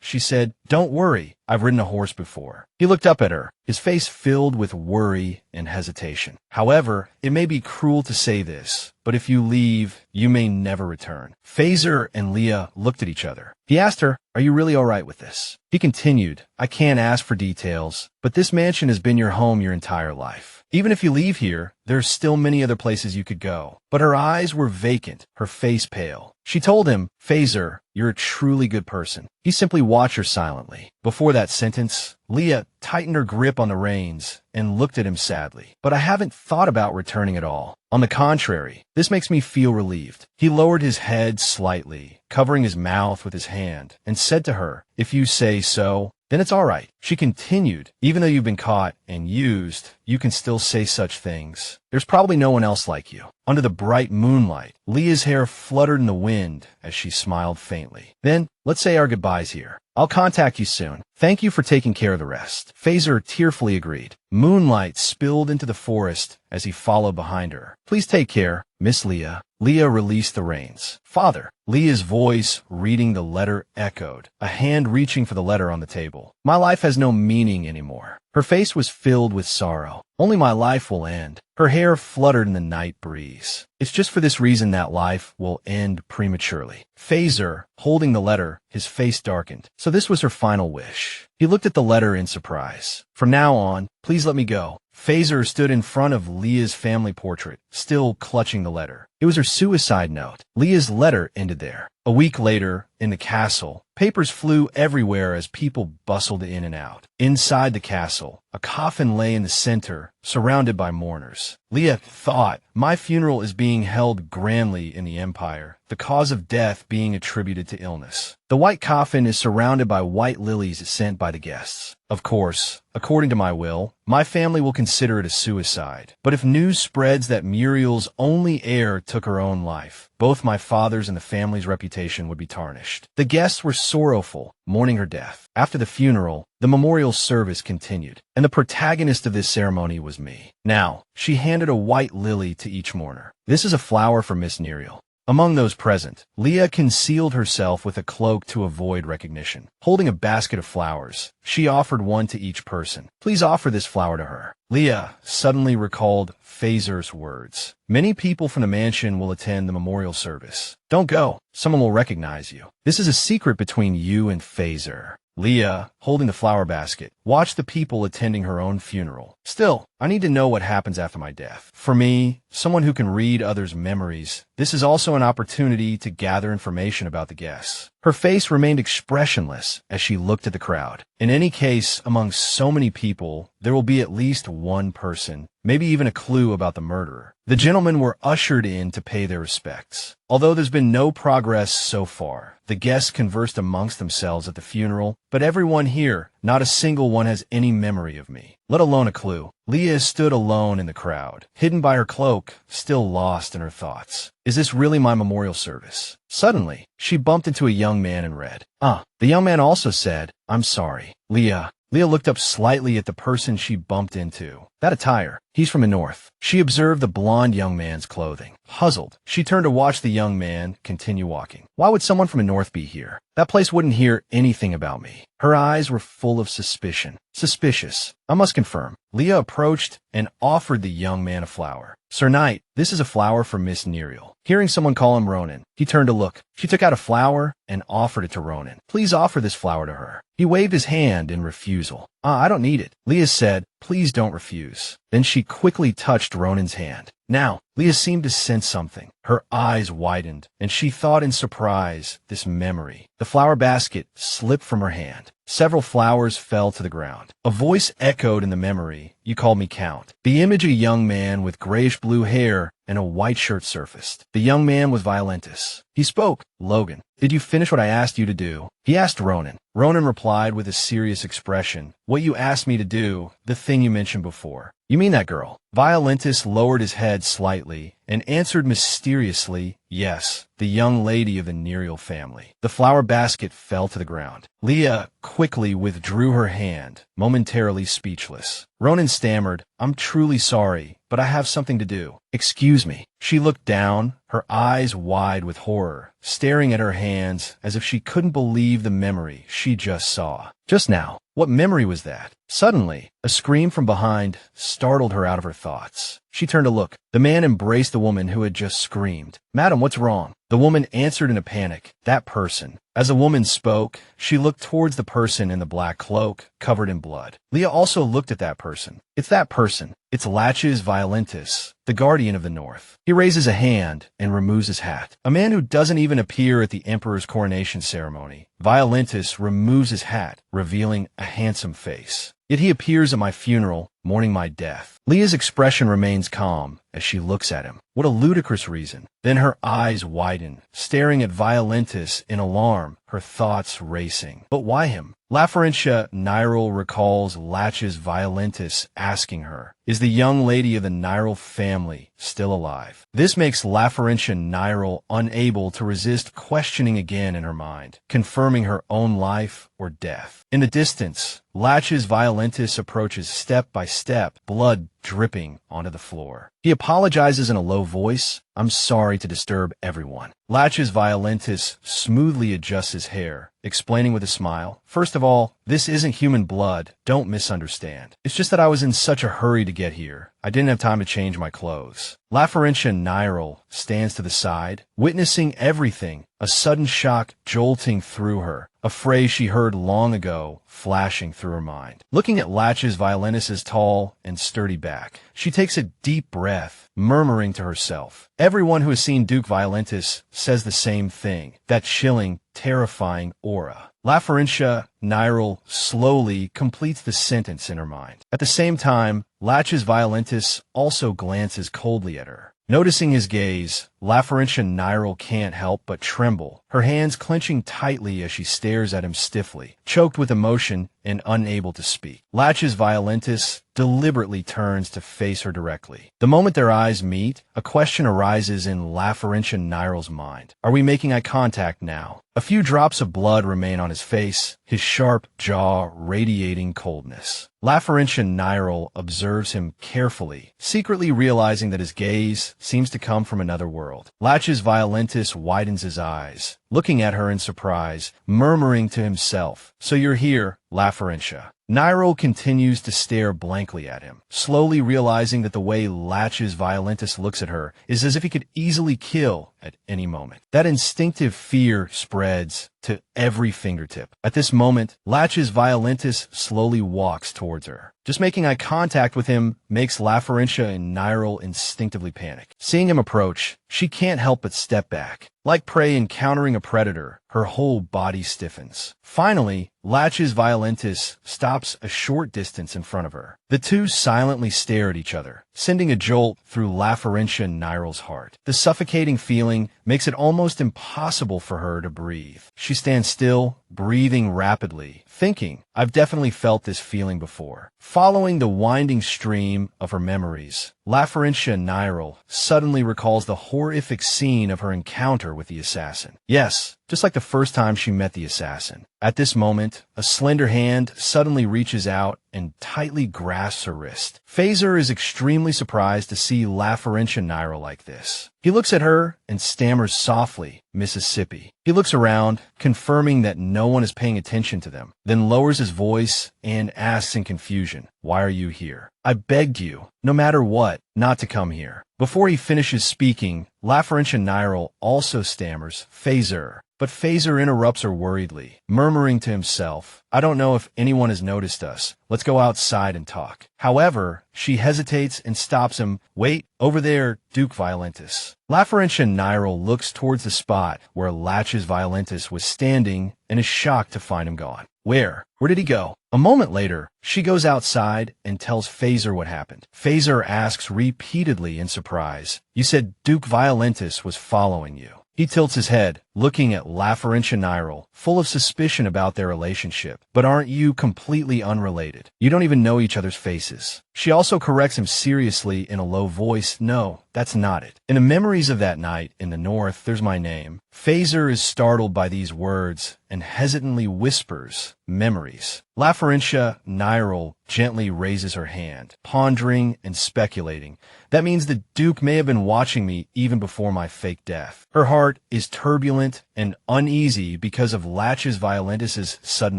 she said, "Don't worry, I've ridden a horse before." He looked up at her, his face filled with worry worry and hesitation. However, it may be cruel to say this, but if you leave, you may never return. Phaser and Leah looked at each other. He asked her, "Are you really all right with this?" He continued, "I can't ask for details, but this mansion has been your home your entire life. Even if you leave here, there are still many other places you could go." But her eyes were vacant, her face pale. She told him, "Phaser, you're a truly good person." He simply watched her silently. Before that sentence, Leah tightened her grip on the reins and looked at him sadly. "But I haven't thought about returning at all. On the contrary, this makes me feel relieved." He lowered his head slightly, covering his mouth with his hand, and said to her, "If you say so, then it's all right." She continued, "Even though you've been caught and used, you can still say such things. There's probably no one else like you." Under the bright moonlight, Leah's hair fluttered in the wind as she smiled faintly. "Then, let's say our goodbyes here. I'll contact you soon. Thank you for taking care of the rest." Phaser tearfully agreed. Moonlight spilled into the forest as he followed behind her. "Please take care, Miss Leah." Leah released the reins. "Father." Leah's voice, reading the letter, echoed, a hand reaching for the letter on the table. "My life has no meaning anymore." Her face was filled with sorrow. "Only my life will end." Her hair fluttered in the night breeze. "It's just for this reason that life will end prematurely." Phaser, holding the letter, his face darkened. So this was her final wish. He looked at the letter in surprise. "From now on, please let me go." Phaser stood in front of Leah's family portrait, still clutching the letter. It was her suicide note. Leah's letter ended there. A week later, in the castle, papers flew everywhere as people bustled in and out. Inside the castle, a coffin lay in the center, surrounded by mourners. Leah thought, "My funeral is being held grandly in the Empire, the cause of death being attributed to illness. The white coffin is surrounded by white lilies sent by the guests. Of course, according to my will, my family will consider it a suicide. But if news spreads that Muriel's only heir took her own life, both my father's and the family's reputation would be tarnished." The guests were sorrowful, mourning her death. After the funeral, the memorial service continued, and the protagonist of this ceremony was me. Now, she handed a white lily to each mourner. "This is a flower for Miss Nerio." Among those present, Leah concealed herself with a cloak to avoid recognition. Holding a basket of flowers, she offered one to each person. "Please offer this flower to her." Leah suddenly recalled Phaser's words. "Many people from the mansion will attend the memorial service. Don't go. Someone will recognize you. This is a secret between you and Phaser." Leah, holding the flower basket, watched the people attending her own funeral. "Still, I need to know what happens after my death. For me, someone who can read others' memories, this is also an opportunity to gather information about the guests." Her face remained expressionless as she looked at the crowd. "In any case, among so many people, there will be at least one person, maybe even a clue about the murderer." The gentlemen were ushered in to pay their respects. Although there's been no progress so far, the guests conversed amongst themselves at the funeral, but everyone here, not a single one has any memory of me, let alone a clue. Leah stood alone in the crowd, hidden by her cloak, still lost in her thoughts. Is this really my memorial service? Suddenly, she bumped into a young man in red. The young man also said, "I'm sorry." Leah looked up slightly at the person she bumped into. That attire. He's from the north. She observed the blonde young man's clothing. Puzzled, she turned to watch the young man continue walking. Why would someone from the north be here? That place wouldn't hear anything about me. Her eyes were full of suspicion. Suspicious. I must confirm. Leah approached and offered the young man a flower. "Sir Knight, this is a flower for Miss Nerio." Hearing someone call him Ronan, he turned to look. She took out a flower and offered it to Ronan. "Please offer this flower to her." He waved his hand in refusal. I don't need it." Leah said, "Please don't refuse." Then she quickly touched Ronan's hand. Now, Leah seemed to sense something. Her eyes widened, and she thought in surprise, this memory. The flower basket slipped from her hand. Several flowers fell to the ground. A voice echoed in the memory, "You called me Count." The image of a young man with grayish-blue hair and a white shirt surfaced. The young man was Violentus. He spoke, "Logan, did you finish what I asked you to do?" He asked Ronan. Ronan replied with a serious expression, "What you asked me to do, the thing you mentioned before." "You mean that girl?" Violentus lowered his head slightly and answered mysteriously, "Yes, the young lady of the Nerio family." The flower basket fell to the ground. Leah quickly withdrew her hand, momentarily speechless. Ronan stammered, "I'm truly sorry, but I have something to do." "Excuse me." She looked down, her eyes wide with horror, staring at her hands as if she couldn't believe the memory she just saw. Just now, What memory was that? Suddenly, a scream from behind startled her out of her thoughts. She turned to look. The man embraced the woman who had just screamed. "Madam, what's wrong?" The woman answered in a panic. "That person." As the woman spoke, she looked towards the person in the black cloak, covered in blood. Leah also looked at that person. "It's that person. It's Laches Violentus, the guardian of the North." He raises a hand and removes his hat. A man who doesn't even appear at the emperor's coronation ceremony. Violentus removes his hat, revealing a handsome face. Yet he appears at my funeral, mourning my death. Leah's expression remains calm as she looks at him. What a ludicrous reason. Then her eyes widen, staring at Violentus in alarm, her thoughts racing. But why him? Laferentia Nairo recalls Laches Violentus asking her, "Is the young lady of the Nairo family still alive?" This makes Laferentia Nairo unable to resist questioning again in her mind, confirming her own life or death. In the distance, Laches Violentus approaches step by step, blood dripping onto the floor. He apologizes in a low voice. "I'm sorry to disturb everyone." Laches Violentus smoothly adjusts his hair, explaining with a smile, "First of all, this isn't human blood. Don't misunderstand. It's just that I was in such a hurry to get here. I didn't have time to change my clothes." Laferentia Nairo stands to the side, witnessing everything, a sudden shock jolting through her, a phrase she heard long ago flashing through her mind. Looking at Laches Violentus's tall and sturdy back, she takes a deep breath, murmuring to herself. Everyone who has seen Duke Violentus says the same thing, that chilling, terrifying aura. Laferentia Nairo slowly completes the sentence in her mind. At the same time, Laches Violentus also glances coldly at her. Noticing his gaze, Laferentia Nairo can't help but tremble, her hands clenching tightly as she stares at him stiffly, choked with emotion and unable to speak. Laches Violentus deliberately turns to face her directly. The moment their eyes meet, a question arises in Laferentia Nairo's mind. Are we making eye contact now? A few drops of blood remain on his face, his sharp jaw radiating coldness. Laferentia Nairo observes him carefully, secretly realizing that his gaze seems to come from another world. Laches Violentus widens his eyes, looking at her in surprise, murmuring to himself, "So you're here, Laferentia." Nairo continues to stare blankly at him, slowly realizing that the way Laches Violentus looks at her is as if he could easily kill at any moment. That instinctive fear spreads to every fingertip. At this moment, Laches Violentus slowly walks towards her. Just making eye contact with him makes Laferentia and Nairo instinctively panic. Seeing him approach, she can't help but step back. Like prey encountering a predator, her whole body stiffens. Finally, Laches Violentus stops a short distance in front of her. The two silently stare at each other, sending a jolt through Laferentia Nairo's heart. The suffocating feeling makes it almost impossible for her to breathe. She stands still, breathing rapidly, thinking, "I've definitely felt this feeling before." Following the winding stream of her memories, Laferentia Nairo suddenly recalls the horrific scene of her encounter with the assassin. Yes, just like the first time she met the assassin. At this moment, a slender hand suddenly reaches out and tightly grasps her wrist. Phaser is extremely surprised to see Laferentia Nairo like this. He looks at her and stammers softly, "Mississippi." He looks around, confirming that no one is paying attention to them, then lowers his voice and asks in confusion, "Why are you here?" "I begged you, no matter what, not to come here." Before he finishes speaking, Laferentia Nairo also stammers, "Phaser." But Phaser interrupts her worriedly, murmuring to himself, "I don't know if anyone has noticed us. Let's go outside and talk." However, she hesitates and stops him. "Wait, over there, Duke Violentus." Laferentia Nairo looks towards the spot where Laches Violentus was standing and is shocked to find him gone. Where? Where did he go? A moment later, she goes outside and tells Phaser what happened. Phaser asks repeatedly in surprise, "You said Duke Violentus was following you." He tilts his head, looking at Laferentia Nairo, full of suspicion about their relationship. "But aren't you completely unrelated? You don't even know each other's faces." She also corrects him seriously in a low voice, "No, that's not it. In the memories of that night in the north, there's my name." Phaser is startled by these words and hesitantly whispers, "Memories." Laferentia Nairo gently raises her hand, pondering and speculating. That means the Duke may have been watching me even before my fake death. Her heart is turbulent and uneasy because of Laches Violentus's sudden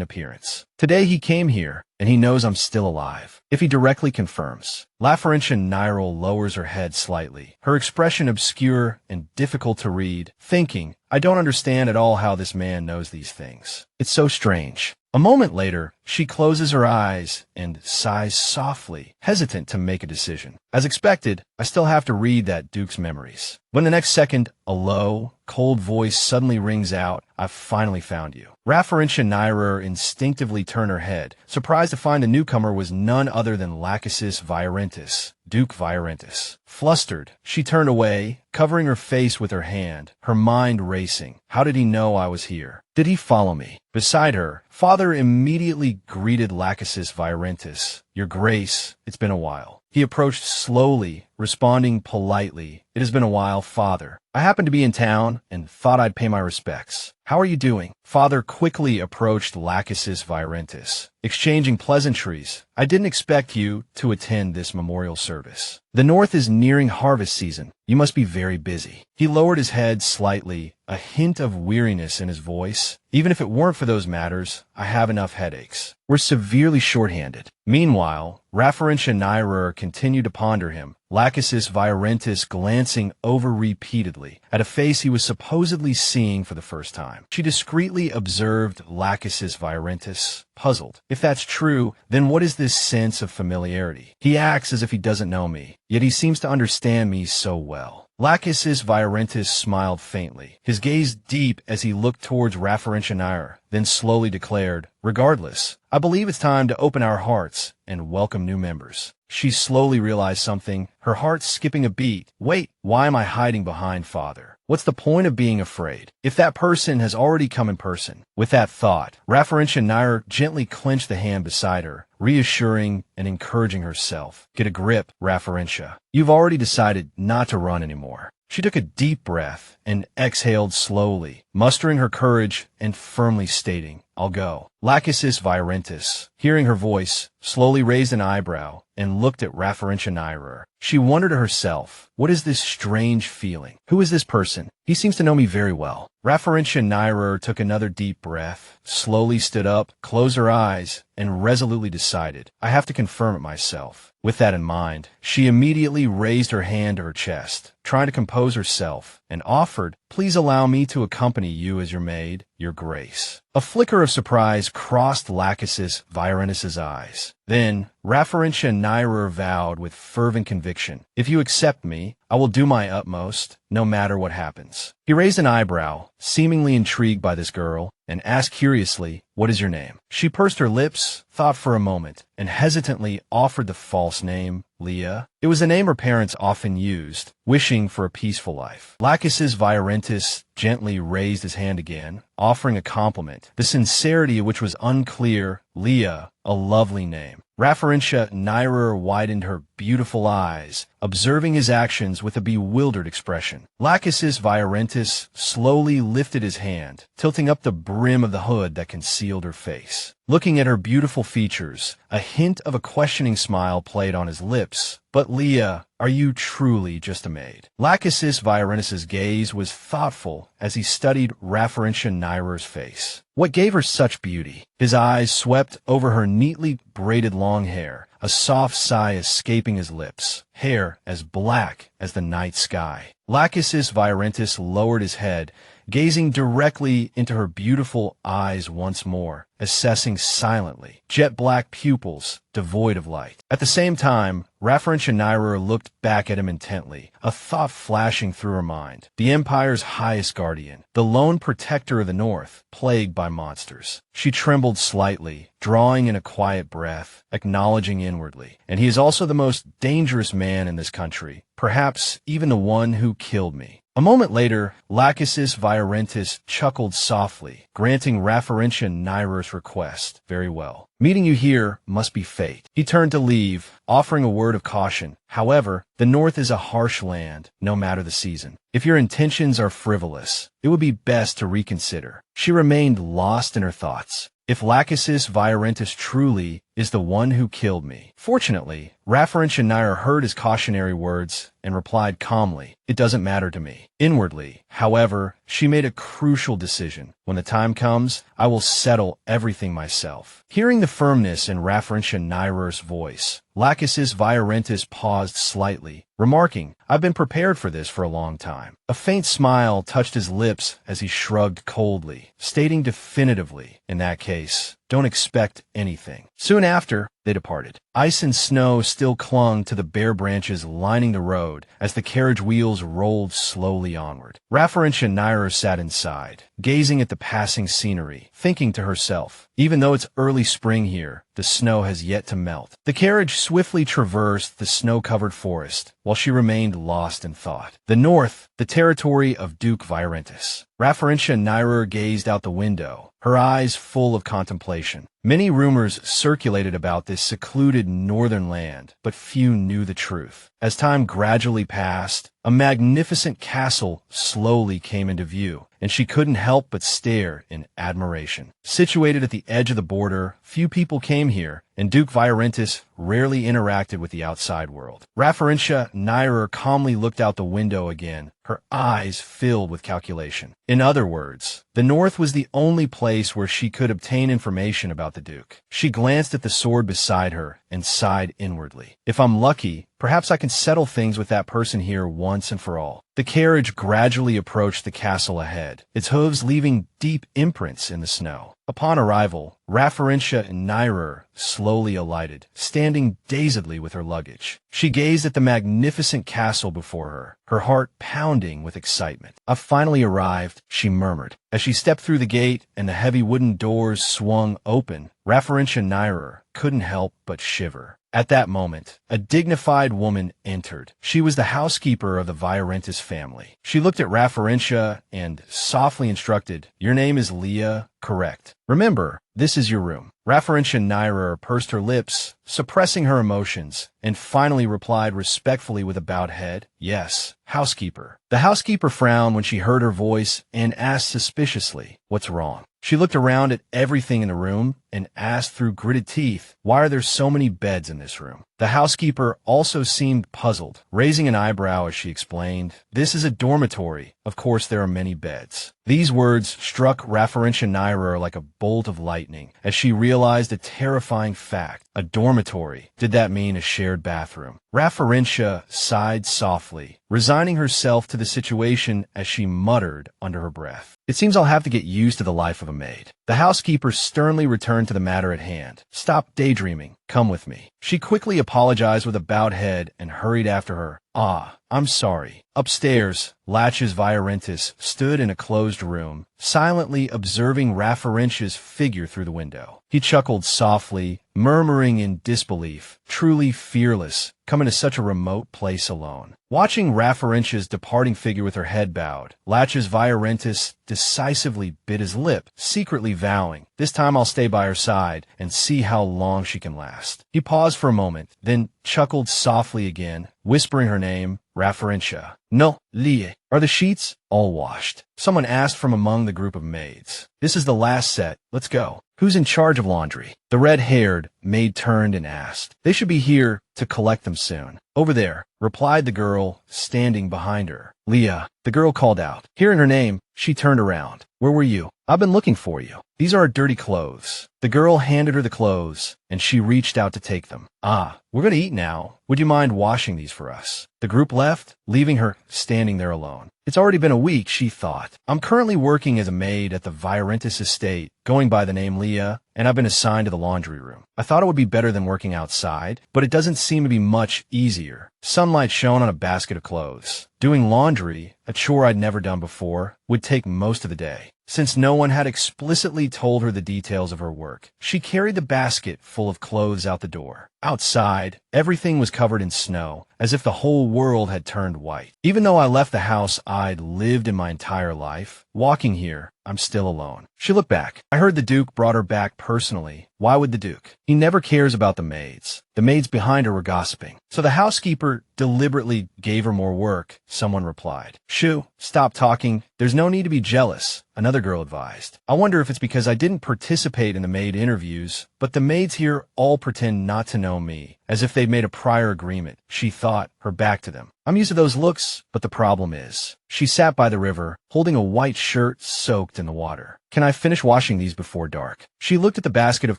appearance. Today he came here, and he knows I'm still alive. If he directly confirms. Nairo lowers her head slightly, her expression obscure and difficult to read, thinking, I don't understand at all how this man knows these things. It's so strange. A moment later, she closes her eyes and sighs softly, hesitant to make a decision. As expected, I still have to read that Duke's memories. When the next second, a low, cold voice suddenly rings out, I've finally found you. Nairo instinctively turned her head, surprised to find the newcomer was none other than Lachesis Virentis, Duke Virentis. Flustered, she turned away, covering her face with her hand, her mind racing. How did he know I was here? Did he follow me? Beside her, Father immediately greeted Lachesis Virentis. Your Grace, it's been a while. He approached slowly, responding politely. It has been a while, Father. I happened to be in town and thought I'd pay my respects. How are you doing? Father quickly approached Lachesis Virentis, exchanging pleasantries. I didn't expect you to attend this memorial service. The North is nearing harvest season. You must be very busy. He lowered his head slightly, a hint of weariness in his voice. Even if it weren't for those matters, I have enough headaches. We're severely shorthanded. Meanwhile, Nairo continued to ponder him, Lachesis Virentis glancing over repeatedly at a face he was supposedly seeing for the first time. She discreetly observed Lachesis Virentis, puzzled. If that's true, then what is this sense of familiarity? He acts as if he doesn't know me, yet he seems to understand me so well. Lachesis Virentis smiled faintly, his gaze deep as he looked towards Nairo, then slowly declared, Regardless, I believe it's time to open our hearts and welcome new members. She slowly realized something, her heart skipping a beat. Wait, why am I hiding behind Father? What's the point of being afraid, if that person has already come in person? With that thought, Nairo gently clenched the hand beside her, reassuring and encouraging herself. Get a grip, Raferentia. You've already decided not to run anymore. She took a deep breath and exhaled slowly, mustering her courage and firmly stating, I'll go. Lachesis Virentis, hearing her voice, slowly raised an eyebrow and looked at Nairo. She wondered to herself, what is this strange feeling? Who is this person? He seems to know me very well. Nairo took another deep breath, slowly stood up, closed her eyes, and resolutely decided, I have to confirm it myself. With that in mind, she immediately raised her hand to her chest, trying to compose herself, and offered, Please allow me to accompany you as your maid, Your Grace. A flicker of surprise crossed Lachesis Virentis' eyes. Then, Nairo vowed with fervent conviction, If you accept me, I will do my utmost, no matter what happens. He raised an eyebrow, seemingly intrigued by this girl, and asked curiously, What is your name? She pursed her lips, thought for a moment, and hesitantly offered the false name, Leah. It was a name her parents often used, wishing for a peaceful life. Lachesis Virentis gently raised his hand again, offering a compliment, the sincerity of which was unclear. Leah, a lovely name. Nairo widened her beautiful eyes, observing his actions with a bewildered expression. Lachesis Virentis slowly lifted his hand, tilting up the brim of the hood that concealed her face. Looking at her beautiful features, a hint of a questioning smile played on his lips. But Leah, are you truly just a maid? Lachesis Virentis' gaze was thoughtful as he studied Nairo's face. What gave her such beauty? His eyes swept over her neatly braided long hair, a soft sigh escaping his lips, hair as black as the night sky. Lachesis Virentis lowered his head, gazing directly into her beautiful eyes once more, assessing silently, jet-black pupils devoid of light. At the same time, Nairo looked back at him intently, a thought flashing through her mind. The Empire's highest guardian, the lone protector of the North, plagued by monsters. She trembled slightly, drawing in a quiet breath, acknowledging inwardly. And he is also the most dangerous man in this country, perhaps even the one who killed me. A moment later, Lachesis Virentis chuckled softly, granting Nairo's request. Very well. Meeting you here must be fate. He turned to leave, offering a word of caution. However, the North is a harsh land, no matter the season. If your intentions are frivolous, it would be best to reconsider. She remained lost in her thoughts. If Lachesis Virentis truly is the one who killed me. Fortunately, Referential Nairo heard his cautionary words and replied calmly, "It doesn't matter to me." Inwardly, however, she made a crucial decision. When the time comes, I will settle everything myself. Hearing the firmness in Referential Nairo's voice, Lachesis Viorentis paused slightly, remarking, "I've been prepared for this for a long time." A faint smile touched his lips as he shrugged coldly, stating definitively, "In that case, don't expect anything." Soon after, they departed. Ice and snow still clung to the bare branches lining the road as the carriage wheels rolled slowly onward. Referential Nairo sat inside, gazing at the passing scenery, thinking to herself, even though it's early spring here, the snow has yet to melt. The carriage swiftly traversed the snow-covered forest, while she remained lost in thought. The north, the territory of Duke Viorentis. Referential Nairo gazed out the window, her eyes full of contemplation. Many rumors circulated about this secluded northern land, but few knew the truth. As time gradually passed, a magnificent castle slowly came into view, and she couldn't help but stare in admiration. Situated at the edge of the border, few people came here, and Duke Viorentis rarely interacted with the outside world. Referential Nairo calmly looked out the window again, her eyes filled with calculation. In other words, the north was the only place where she could obtain information about the Duke. She glanced at the sword beside her and sighed inwardly. If I'm lucky, perhaps I can settle things with that person here once and for all. The carriage gradually approached the castle ahead, its hooves leaving deep imprints in the snow. Upon arrival, Referential Nairo slowly alighted, standing dazedly with her luggage. She gazed at the magnificent castle before her, her heart pounding with excitement. "I've finally arrived," she murmured. As she stepped through the gate and the heavy wooden doors swung open, Referential Nairo couldn't help but shiver. At that moment, a dignified woman entered. She was the housekeeper of the Viorentis family. She looked at Referential and softly instructed, "Your name is Leah, correct? Remember, this is your room." Referential Nairo pursed her lips, suppressing her emotions, and finally replied respectfully with a bowed head, "Yes, housekeeper." The housekeeper frowned when she heard her voice and asked suspiciously, "What's wrong?" She looked around at everything in the room and asked through gritted teeth, "Why are there so many beds in this room?" The housekeeper also seemed puzzled, raising an eyebrow as she explained, "This is a dormitory. Of course there are many beds." These words struck Referential Nairo like a bolt of lightning as she realized a terrifying fact. A dormitory. Did that mean a shared bathroom? Referential sighed softly, resigning herself to the situation as she muttered under her breath, "It seems I'll have to get used to the life of a maid." The housekeeper sternly returned to the matter at hand. "Stop daydreaming. Come with me." She quickly apologized with a bowed head and hurried after her. "Ah, I'm sorry." Upstairs, Lachesis Viorentis stood in a closed room, silently observing Referential's figure through the window. He chuckled softly, murmuring in disbelief, "Truly fearless, coming to such a remote place alone." Watching Referential's departing figure with her head bowed, Lachesis Viorentis decisively bit his lip, secretly vowing, "This time I'll stay by her side and see how long she can last." He paused for a moment, then chuckled softly again, whispering her name, Referential. "No, Leah. Are the sheets all washed?" Someone asked from among the group of maids. "This is the last set. Let's go." "Who's in charge of laundry?" The red-haired maid turned and asked. "They should be here to collect them soon." "Over there," replied the girl standing behind her. "Leah," the girl called out. Hearing her name, she turned around. "Where were you? I've been looking for you." "These are our dirty clothes." The girl handed her the clothes, and she reached out to take them. "Ah, we're going to eat now. Would you mind washing these for us?" The group left, leaving her standing there alone. It's already been a week, she thought. "I'm currently working as a maid at the Viorentis estate, going by the name Leah, and I've been assigned to the laundry room. I thought it would be better than working outside, but it doesn't seem to be much easier. Sunlight shone on a basket of clothes. Doing laundry, a chore I'd never done before, would take most of the day. Since no one had explicitly told her the details of her work, she carried the basket full of clothes out the door. Outside, everything was covered in snow, as if the whole world had turned white. Even though I left the house I'd lived in my entire life, walking here, I'm still alone. She looked back. I heard the Duke brought her back personally. Why would the Duke? He never cares about the maids. The maids behind her were gossiping. So the housekeeper deliberately gave her more work, someone replied. Shoo, stop talking. There's no need to be jealous, another girl advised. I wonder if it's because I didn't participate in the maid interviews, but the maids here all pretend not to know me, as if they'd made a prior agreement. She thought, her back to them. I'm used to those looks, but the problem is. She sat by the river, holding a white shirt soaked in the water. Can I finish washing these before dark? She looked at the basket of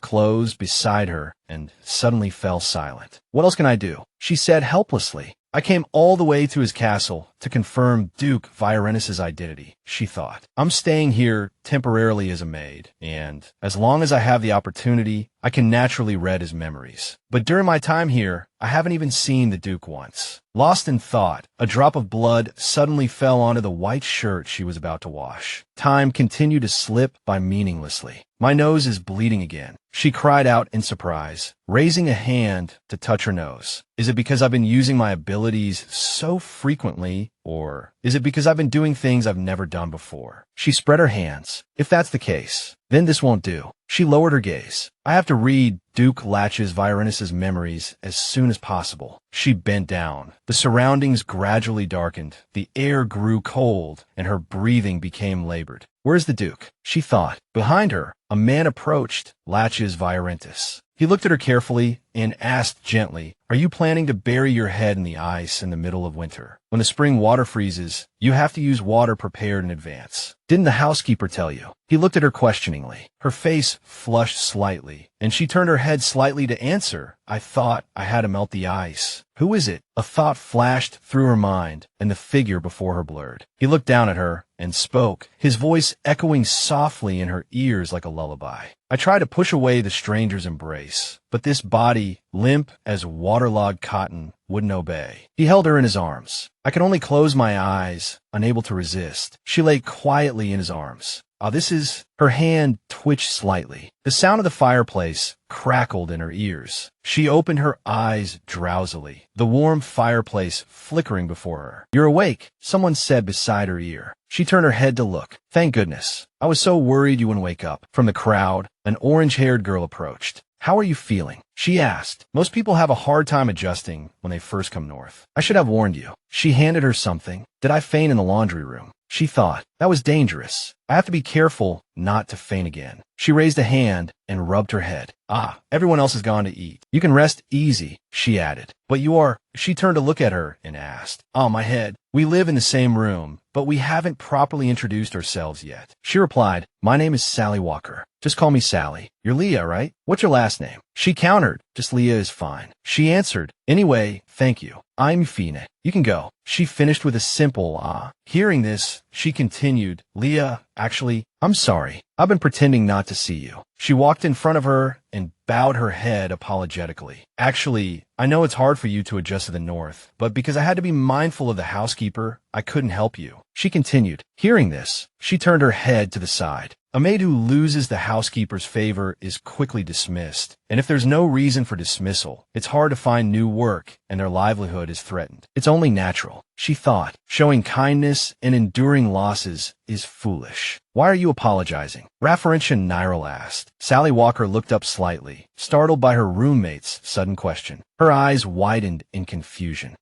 clothes beside her and suddenly fell silent. What else can I do? She said helplessly. I came all the way to his castle to confirm Duke Virenus's identity, she thought. I'm staying here temporarily as a maid, and as long as I have the opportunity, I can naturally read his memories. But during my time here, I haven't even seen the Duke once. Lost in thought, a drop of blood suddenly fell onto the white shirt she was about to wash. Time continued to slip by meaninglessly. My nose is bleeding again, she cried out in surprise, raising a hand to touch her nose. Is it because I've been using my abilities so frequently, or is it because I've been doing things I've never done before? She spread her hands. If that's the case, then this won't do. She lowered her gaze. I have to read Duke Latch's Virenus's memories as soon as possible. She bent down. The surroundings gradually darkened. The air grew cold, and her breathing became labored. Where's the Duke? She thought. Behind her, a man approached Latch's Virenus. He looked at her carefully and asked gently, are you planning to bury your head in the ice in the middle of winter? When the spring water freezes, you have to use water prepared in advance. Didn't the housekeeper tell you? He looked at her questioningly. Her face flushed slightly, and she turned her head slightly to answer. I thought I had to melt the ice. Who is it? A thought flashed through her mind, and the figure before her blurred. He looked down at her and spoke, his voice echoing softly in her ears like a lullaby. I tried to push away the stranger's embrace, but this body, limp as waterlogged cotton, wouldn't obey. He held her in his arms. I could only close my eyes, unable to resist. She lay quietly in his arms. Her hand twitched slightly. The sound of the fireplace crackled in her ears. She opened her eyes drowsily, the warm fireplace flickering before her. You're awake, someone said beside her ear. She turned her head to look. Thank goodness. I was so worried you wouldn't wake up. From the crowd, an orange-haired girl approached. How are you feeling? She asked. Most people have a hard time adjusting when they first come north. I should have warned you. She handed her something. Did I faint in the laundry room? She thought. That was dangerous. I have to be careful not to faint again. She raised a hand and rubbed her head. Everyone else has gone to eat. You can rest easy, she added. But you are... She turned to look at her and asked. My head. We live in the same room, but we haven't properly introduced ourselves yet. She replied, my name is Sally Walker. Just call me Sally. You're Leah, right? What's your last name? She countered. Just Leah is fine. She answered. Anyway, thank you. I'm Fina. You can go. She finished with a simple Hearing this, she continued, Leah, actually, I'm sorry. I've been pretending not to see you. She walked in front of her and bowed her head apologetically. Actually, I know it's hard for you to adjust to the north, but because I had to be mindful of the housekeeper, I couldn't help you. She continued. Hearing this, she turned her head to the side. A maid who loses the housekeeper's favor is quickly dismissed, and if there's no reason for dismissal, it's hard to find new work and their livelihood is threatened. It's only natural, she thought. Showing kindness and enduring losses is foolish. Why are you apologizing? Referentian Nairo asked. Sally Walker looked up slightly, startled by her roommate's sudden question. Her eyes widened in confusion.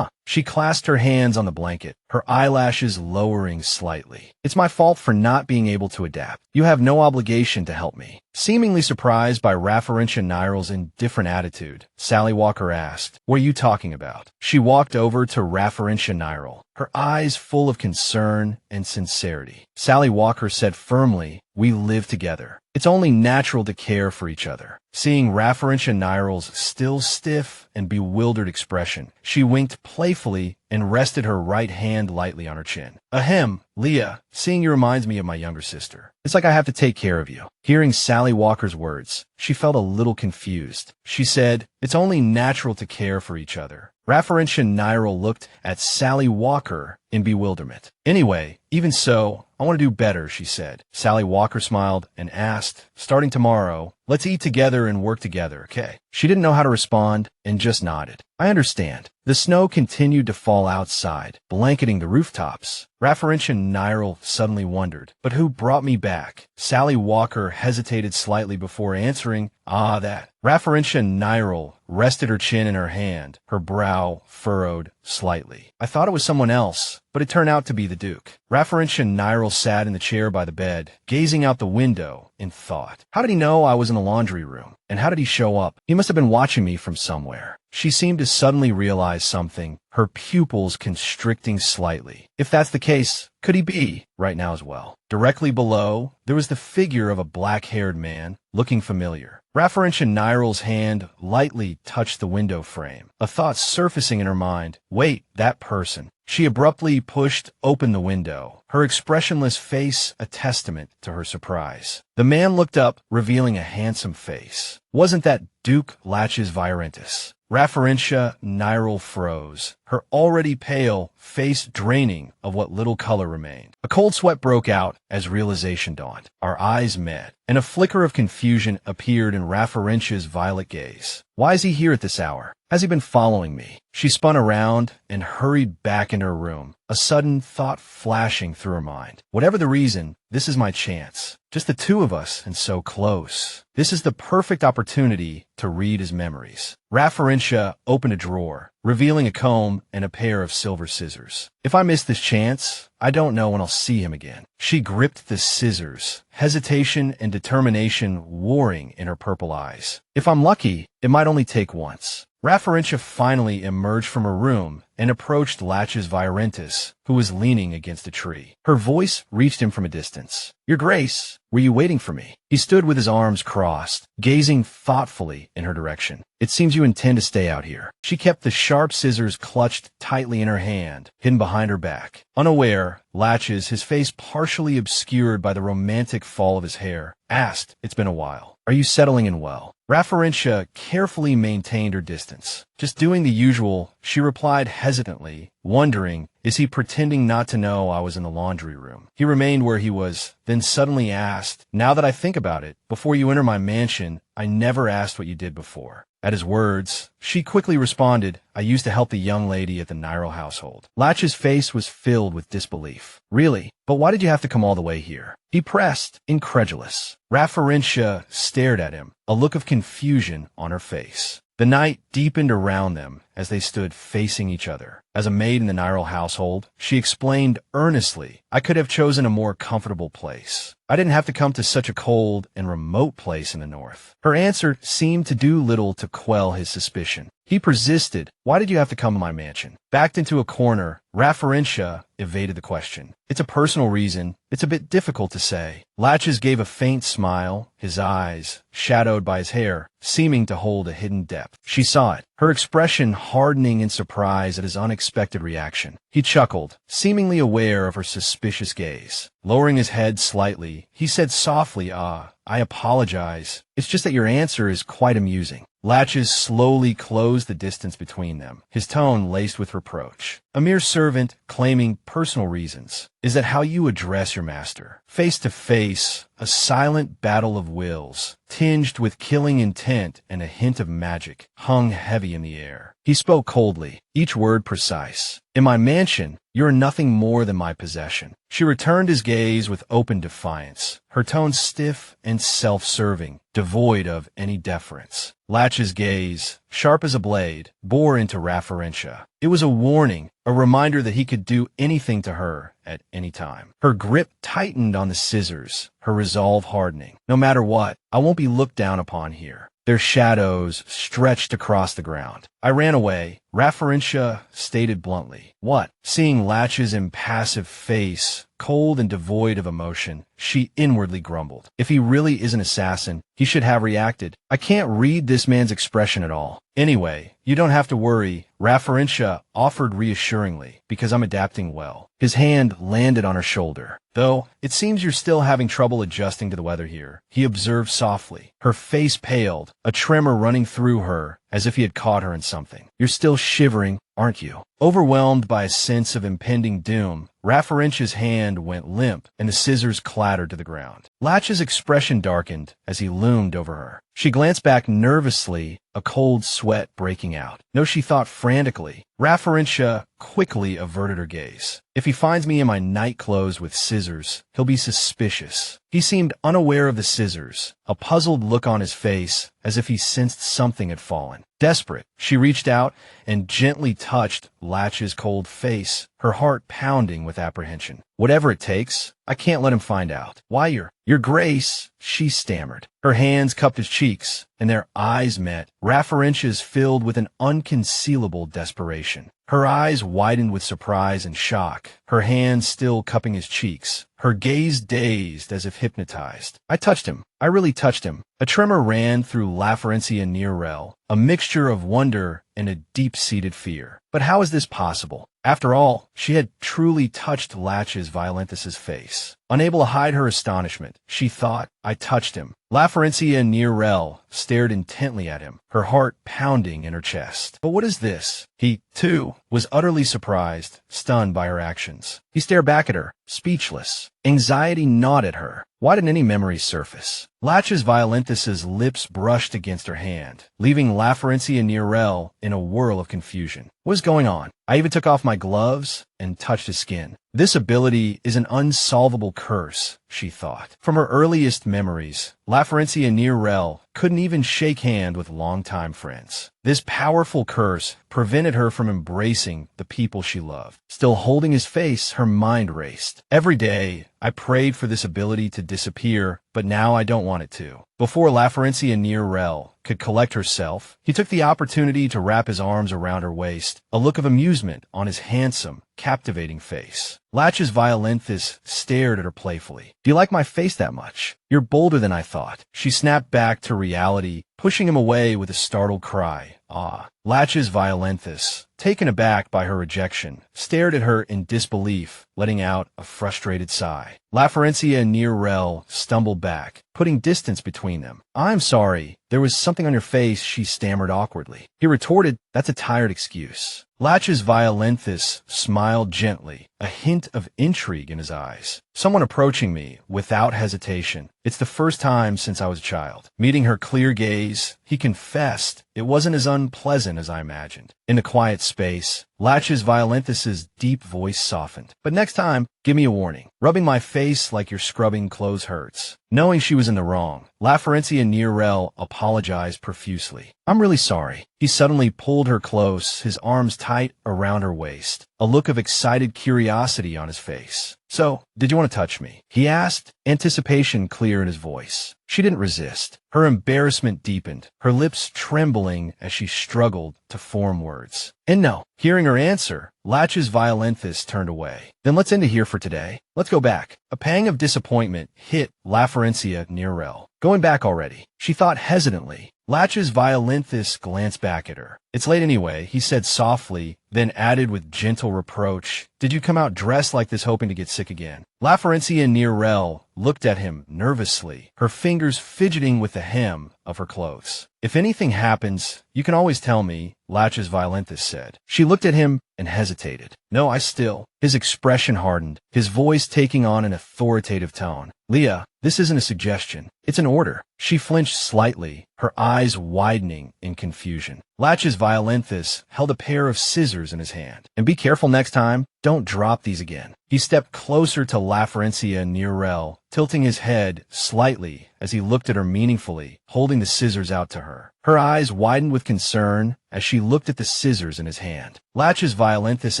She clasped her hands on the blanket, her eyelashes lowering slightly. It's my fault for not being able to adapt. You have no obligation to help me. Seemingly surprised by Referentian Nairo's indifferent attitude, Sally Walker asked, what are you talking about? She walked over to Referentian Nairo, her eyes full of concern and sincerity. Sally Walker said firmly, we live together. It's only natural to care for each other. Seeing Referentian Nairo's still stiff and bewildered expression, she winked playfully and rested her right hand lightly on her chin. Ahem, Leah, seeing you reminds me of my younger sister. It's like I have to take care of you. Hearing Sally Walker's words, she felt a little confused. She said, it's only natural to care for each other. Referentian Nairo looked at Sally Walker in bewilderment. Anyway, even so, I want to do better, she said. Sally Walker smiled and asked, starting tomorrow, Let's eat together and work together, okay? She didn't know how to respond and just nodded. I understand. The snow continued to fall outside, blanketing the rooftops. Referential Nairo suddenly wondered, but who brought me back? Sally Walker hesitated slightly before answering, that. Referential Nairo rested her chin in her hand, her brow furrowed slightly. I thought it was someone else, but it turned out to be the Duke. Referential Nairo sat in the chair by the bed, gazing out the window in thought. How did he know I was in the laundry room? And how did he show up? He must have been watching me from somewhere. She seemed to suddenly realize something, her pupils constricting slightly. If that's the case, could he be right now as well? Directly below, there was the figure of a black-haired man, looking familiar. Referential Nairo's hand lightly touched the window frame, a thought surfacing in her mind. Wait, that person. She abruptly pushed open the window, her expressionless face a testament to her surprise. The man looked up, revealing a handsome face. Wasn't that Duke Latches Virentis? Referentia Nairo froze, her already pale face draining of what little color remained. A cold sweat broke out as realization dawned. Our eyes met, and a flicker of confusion appeared in Referentia's violet gaze. Why is he here at this hour? Has he been following me? She spun around and hurried back into her room, a sudden thought flashing through her mind. Whatever the reason, this is my chance. Just the two of us and so close. This is the perfect opportunity to read his memories. Referentia opened a drawer, revealing a comb and a pair of silver scissors. If I miss this chance, I don't know when I'll see him again. She gripped the scissors, hesitation and determination warring in her purple eyes. If I'm lucky, it might only take once. Referentia finally emerged from her room and approached Latches Virentis, who was leaning against a tree. Her voice reached him from a distance. Your Grace, were you waiting for me? He stood with his arms crossed, gazing thoughtfully in her direction. It seems you intend to stay out here. She kept the sharp scissors clutched tightly in her hand, hidden behind her back. Unaware, Latches, his face partially obscured by the romantic fall of his hair, asked, It's been a while. Are you settling in well? Referentia carefully maintained her distance. Just doing the usual, she replied hesitantly, wondering, is he pretending not to know I was in the laundry room? He remained where he was, then suddenly asked, Now that I think about it, before you enter my mansion, I never asked what you did before. At his words, she quickly responded, I used to help the young lady at the Nairo household. Latch's face was filled with disbelief. Really? But why did you have to come all the way here? He pressed, incredulous. Referentia stared at him, a look of confusion on her face. The night deepened around them as they stood facing each other. As a maid in the Nairo household, she explained earnestly, I could have chosen a more comfortable place. I didn't have to come to such a cold and remote place in the north. Her answer seemed to do little to quell his suspicion. He persisted, Why did you have to come to my mansion? Backed into a corner, Referentia evaded the question. It's a personal reason. It's a bit difficult to say. Latches gave a faint smile, his eyes, shadowed by his hair, seeming to hold a hidden depth. She saw it, her expression hardening in surprise at his unexpected reaction. He chuckled, seemingly aware of her suspicious gaze. Lowering his head slightly, he said softly, I apologize. It's just that your answer is quite amusing. Latches slowly closed the distance between them, his tone laced with reproach. A mere servant claiming personal reasons. Is that how you address your master? Face to face, a silent battle of wills, tinged with killing intent and a hint of magic, hung heavy in the air. He spoke coldly, each word precise. In my mansion, you're nothing more than my possession. She returned his gaze with open defiance, her tone stiff and self-serving, devoid of any deference. Latch's gaze, sharp as a blade, bore into Referentia. It was a warning, a reminder that he could do anything to her at any time. Her grip tightened on the scissors, her resolve hardening. No matter what, I won't be looked down upon here. Their shadows stretched across the ground. I ran away, Referentia stated bluntly. What? Seeing Latch's impassive face, cold and devoid of emotion, she inwardly grumbled. If he really is an assassin, he should have reacted. I can't read this man's expression at all. Anyway, you don't have to worry, Referentia offered reassuringly, because I'm adapting well. His hand landed on her shoulder. Though, it seems you're still having trouble adjusting to the weather here, he observed softly. Her face paled, a tremor running through her, as if he had caught her in something. You're still shivering, aren't you? Overwhelmed by a sense of impending doom, Referentia's hand went limp and the scissors clattered to the ground. Latch's expression darkened as he loomed over her. She glanced back nervously, a cold sweat breaking out. No, she thought frantically. Referentia quickly averted her gaze. If he finds me in my night clothes with scissors, he'll be suspicious. He seemed unaware of the scissors, a puzzled look on his face, as if he sensed something had fallen. Desperate, she reached out and gently touched Latch's cold face, her heart pounding with apprehension. Whatever it takes, I can't let him find out. Why, your grace, she stammered. Her hands cupped his cheeks, and their eyes met, Referentia's filled with an unconcealable desperation. Her eyes widened with surprise and shock, her hands still cupping his cheeks, her gaze dazed as if hypnotized. I touched him. I really touched him. A tremor ran through Referentia Nezuko, a mixture of wonder and a deep-seated fear. But how is this possible? After all, she had truly touched Latch's Violentus's face. Unable to hide her astonishment, she thought, I touched him. Referentia Nezuko stared intently at him, her heart pounding in her chest. But what is this? He, too, was utterly surprised, stunned by her actions. He stared back at her, speechless. Anxiety gnawed at her. Why didn't any memories surface? Latch's Violentus's lips brushed against her hand, leaving Referentia Nezuko in a whirl of confusion. What is going on? I even took off my gloves and touched his skin. This ability is an unsolvable curse, she thought. From her earliest memories, Referentia Nezuko couldn't even shake hand with longtime friends. This powerful curse prevented her from embracing the people she loved. Still holding his face, her mind raced. Every day, I prayed for this ability to disappear, but now I don't want it to. Before Referentia Nezuko could collect herself, he took the opportunity to wrap his arms around her waist, a look of amusement on his handsome, captivating face. Latch's Violentus stared at her playfully. Do you like my face that much? You're bolder than I thought. She snapped back to reality, pushing him away with a startled cry. Ah. Latch's Violentus, taken aback by her rejection, stared at her in disbelief, letting out a frustrated sigh. Referentia Nezuko stumbled back, putting distance between them. I'm sorry. There was something on your face, she stammered awkwardly. He retorted, that's a tired excuse. Latch's Violentus smiled gently, a hint of intrigue in his eyes. Someone approaching me without hesitation. It's the first time since I was a child. Meeting her clear gaze, he confessed it wasn't as unpleasant as I imagined. In the quiet space, Latch's Violentus's deep voice softened. But next time, give me a warning. Rubbing my face like you're scrubbing clothes hurts. Knowing she was in the wrong, Referentia Nezuko apologized profusely. I'm really sorry. He suddenly pulled her close, his arms tight around her waist, a look of excited curiosity on his face. So, did you want to touch me? He asked, anticipation clear in his voice. She didn't resist. Her embarrassment deepened, her lips trembling as she struggled to form words. And no, hearing her answer, Latch's Violentus turned away. Then let's end it here for today. Let's go back. A pang of disappointment hit Referentia Nezuko. Going back already, she thought hesitantly. Latch's Violentus glanced back at her. It's late anyway, he said softly, then added with gentle reproach, did you come out dressed like this hoping to get sick again? Referentia Nezuko looked at him nervously, her fingers fidgeting with the hem of her clothes. If anything happens, you can always tell me, Latch's Violentus said. She looked at him and hesitated. No, I still. His expression hardened, his voice taking on an authoritative tone. Leah, this isn't a suggestion. It's an order. She flinched slightly, her eyes widening in confusion. Latch's Violentus held a pair of scissors in his hand. And be careful next time. Don't drop these again. He stepped closer to Referentia Nezuko, tilting his head slightly as he looked at her meaningfully, holding the scissors out to her. Her eyes widened with concern as she looked at the scissors in his hand. Latch's Violentus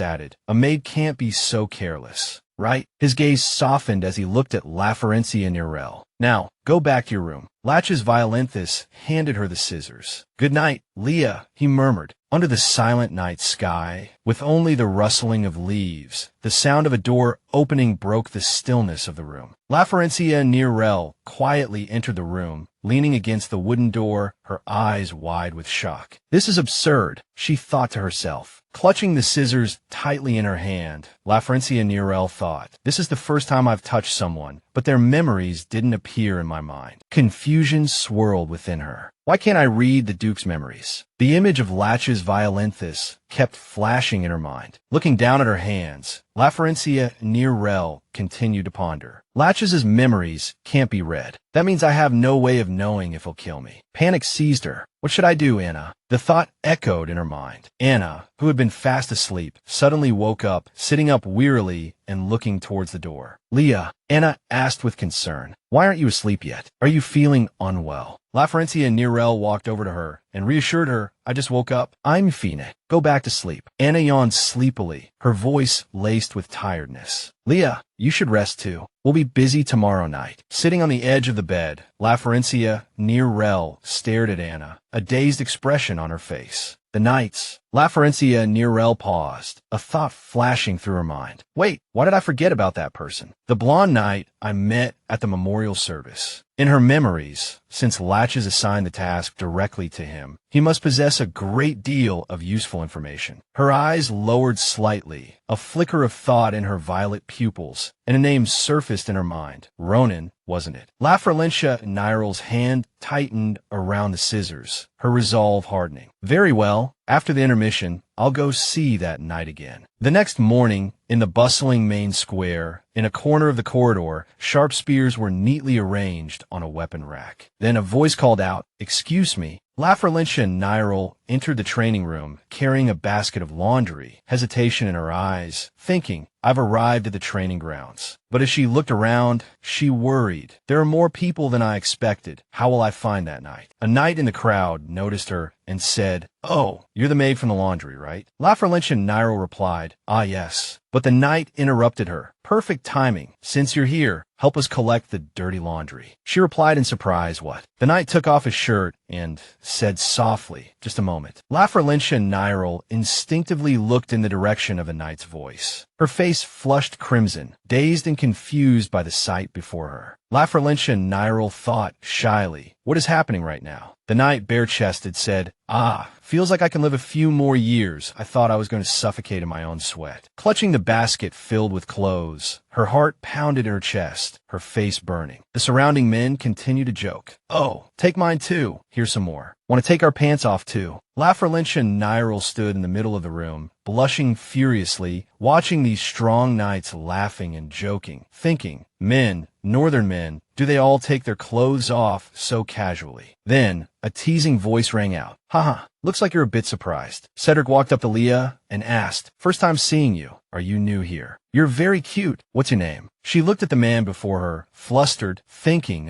added, a maid can't be so careless, right? His gaze softened as he looked at Referentia Nezuko. Now, go back to your room. Latch's Violentus handed her the scissors. Good night, Leah, he murmured. Under the silent night sky, with only the rustling of leaves, the sound of a door opening broke the stillness of the room. Referentia Nezuko quietly entered the room, leaning against the wooden door, her eyes wide with shock. This is absurd, she thought to herself. Clutching the scissors tightly in her hand, Referentia Nezuko thought, this is the first time I've touched someone, but their memories didn't appear in my mind. Confusion swirled within her. Why can't I read the Duke's memories? The image of Latch's violenthus kept flashing in her mind. Looking down at her hands, Laferencia Nearel continued to ponder. Latch's memories can't be read. That means I have no way of knowing if he'll kill me. Panic seized her. What should I do, Anna? The thought echoed in her mind. Anna, who had been fast asleep, suddenly woke up, sitting up wearily and looking towards the door. Leah, Anna asked with concern, why aren't you asleep yet? Are you feeling unwell? Laferencia Nearel walked over to her and reassured her, I just woke up. I'm fine. Go back to sleep. Anna yawned sleepily, her voice laced with tiredness. Leah, you should rest too. We'll be busy tomorrow night. Sitting on the edge of the bed, Laferencia Nearel stared at Anna, a dazed expression on her face. The nights. Laferencia Nearel paused, a thought flashing through her mind. Wait, why did I forget about that person? The blonde knight I met at the memorial service. In her memories, since Latches assigned the task directly to him, he must possess a great deal of useful information. Her eyes lowered slightly, a flicker of thought in her violet pupils, and a name surfaced in her mind. Ronan, wasn't it? Laferencia Nairel's hand tightened around the scissors, her resolve hardening. Very well. After the intermission, I'll go see that knight again. The next morning, in the bustling main square, in a corner of the corridor, sharp spears were neatly arranged on a weapon rack. Then a voice called out, excuse me. Laferencia Nairel entered the training room, carrying a basket of laundry, hesitation in her eyes, thinking, I've arrived at the training grounds. But as she looked around, she worried. There are more people than I expected. How will I find that knight? A knight in the crowd noticed her and said, oh, you're the maid from the laundry, right? Laferencia Nairel replied, ah, yes. But the knight interrupted her. Perfect timing. Since you're here, help us collect the dirty laundry. She replied in surprise, what? The knight took off his shirt and said softly, just a moment. Laferencia Nairel instinctively looked in the direction of the knight's voice. Her face flushed crimson, dazed and confused by the sight before her. Laferencia Nairel thought shyly, what is happening right now? The knight, bare-chested, said, ah, feels like I can live a few more years. I thought I was going to suffocate in my own sweat. Clutching the basket filled with clothes, her heart pounded in her chest, her face burning. The surrounding men continued to joke. Oh, take mine too. Here's some more. Want to take our pants off too? Laferencia Nairel stood in the middle of the room, blushing furiously, watching these strong knights laughing and joking, thinking, men, northern men, do they all take their clothes off so casually? Then, a teasing voice rang out. Haha, looks like you're a bit surprised. Cedric walked up to Leah and asked, first time seeing you. Are you new here? You're very cute. What's your name? She looked at the man before her, flustered, thinking,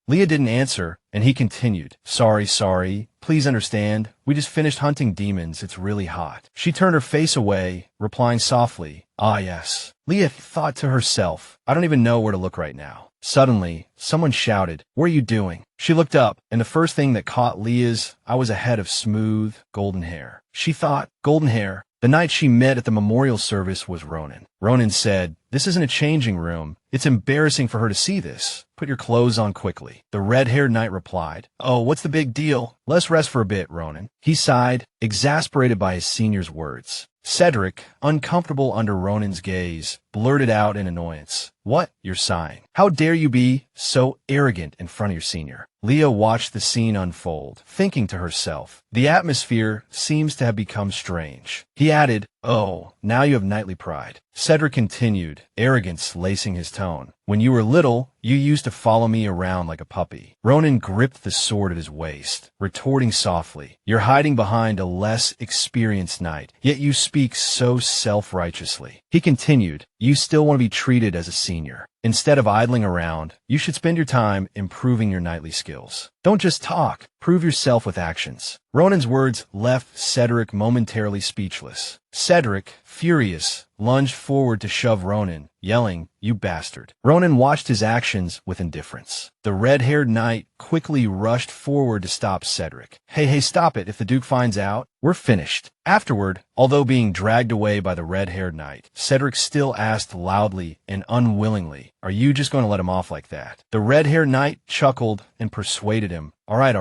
Leah didn't answer, and he continued, sorry, please understand, we just finished hunting demons, it's really hot. She turned her face away, replying softly, ah yes. Leah thought to herself, I don't even know where to look right now. Suddenly, someone shouted, what are you doing? She looked up, and the first thing that caught Leah's eye was a head of smooth, golden hair. She thought, golden hair. The night she met at the memorial service was Ronan. Ronan said, this isn't a changing room. It's embarrassing for her to see this. Put your clothes on quickly. The red-haired knight replied, oh, what's the big deal? Let's rest for a bit, Ronan. He sighed, exasperated by his senior's words. Cedric, uncomfortable under Ronan's gaze, blurted out in annoyance, what? You're sighing. How dare you be so arrogant in front of your senior? Leah watched the scene unfold, thinking to herself, the atmosphere seems to have become strange. He added, oh, now you have knightly pride. Cedric continued, arrogance lacing his tone. When you were little, you used to follow me around like a puppy. Ronan gripped the sword at his waist, retorting softly, you're hiding behind a less experienced knight, yet you speak so self-righteously. He continued, you still want to be treated as a senior. Instead of idling around, you should spend your time improving your knightly skills. Don't just talk, prove yourself with actions. Ronan's words left Cedric momentarily speechless. Cedric, furious, lunged forward to shove Ronan, yelling, you bastard. Ronan watched his actions with indifference. The red-haired knight quickly rushed forward to stop Cedric. Hey, stop it. If the Duke finds out, we're finished. Afterward, although being dragged away by the red-haired knight, Cedric still asked loudly and unwillingly, are you just going to let him off like that? The red-haired knight chuckled and persuaded him, all right,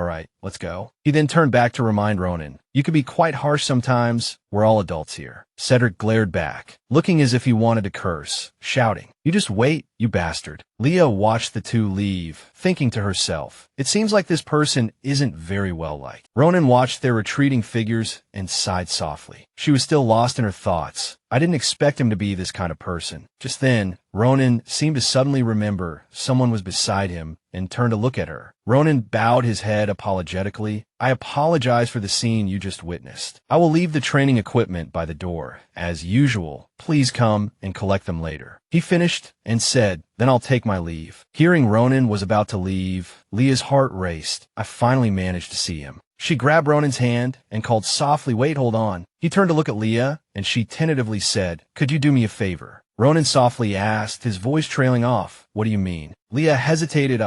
let's go. He then turned back to remind Ronan, you can be quite harsh sometimes. We're all adults here. Cedric glared back, looking as if he wanted to curse, shouting, you just wait, you bastard. Leah watched the two leave, thinking to herself, it seems like this person isn't very well liked. Ronan watched their retreating figures and sighed softly. She was still lost in her thoughts. I didn't expect him to be this kind of person. Just then, Ronan seemed to suddenly remember someone was beside him and turned to look at her. Ronan bowed his head apologetically. I apologize for the scene you just witnessed. I will leave the training equipment by the door. As usual, please come and collect them later. He finished and said, then I'll take my leave. Hearing Ronan was about to leave, Leah's heart raced. I finally managed to see him. She grabbed Ronan's hand and called softly, wait, hold on. He turned to look at Leah, and she tentatively said, could you do me a favor? Ronan softly asked, his voice trailing off, what do you mean? Leah hesitated.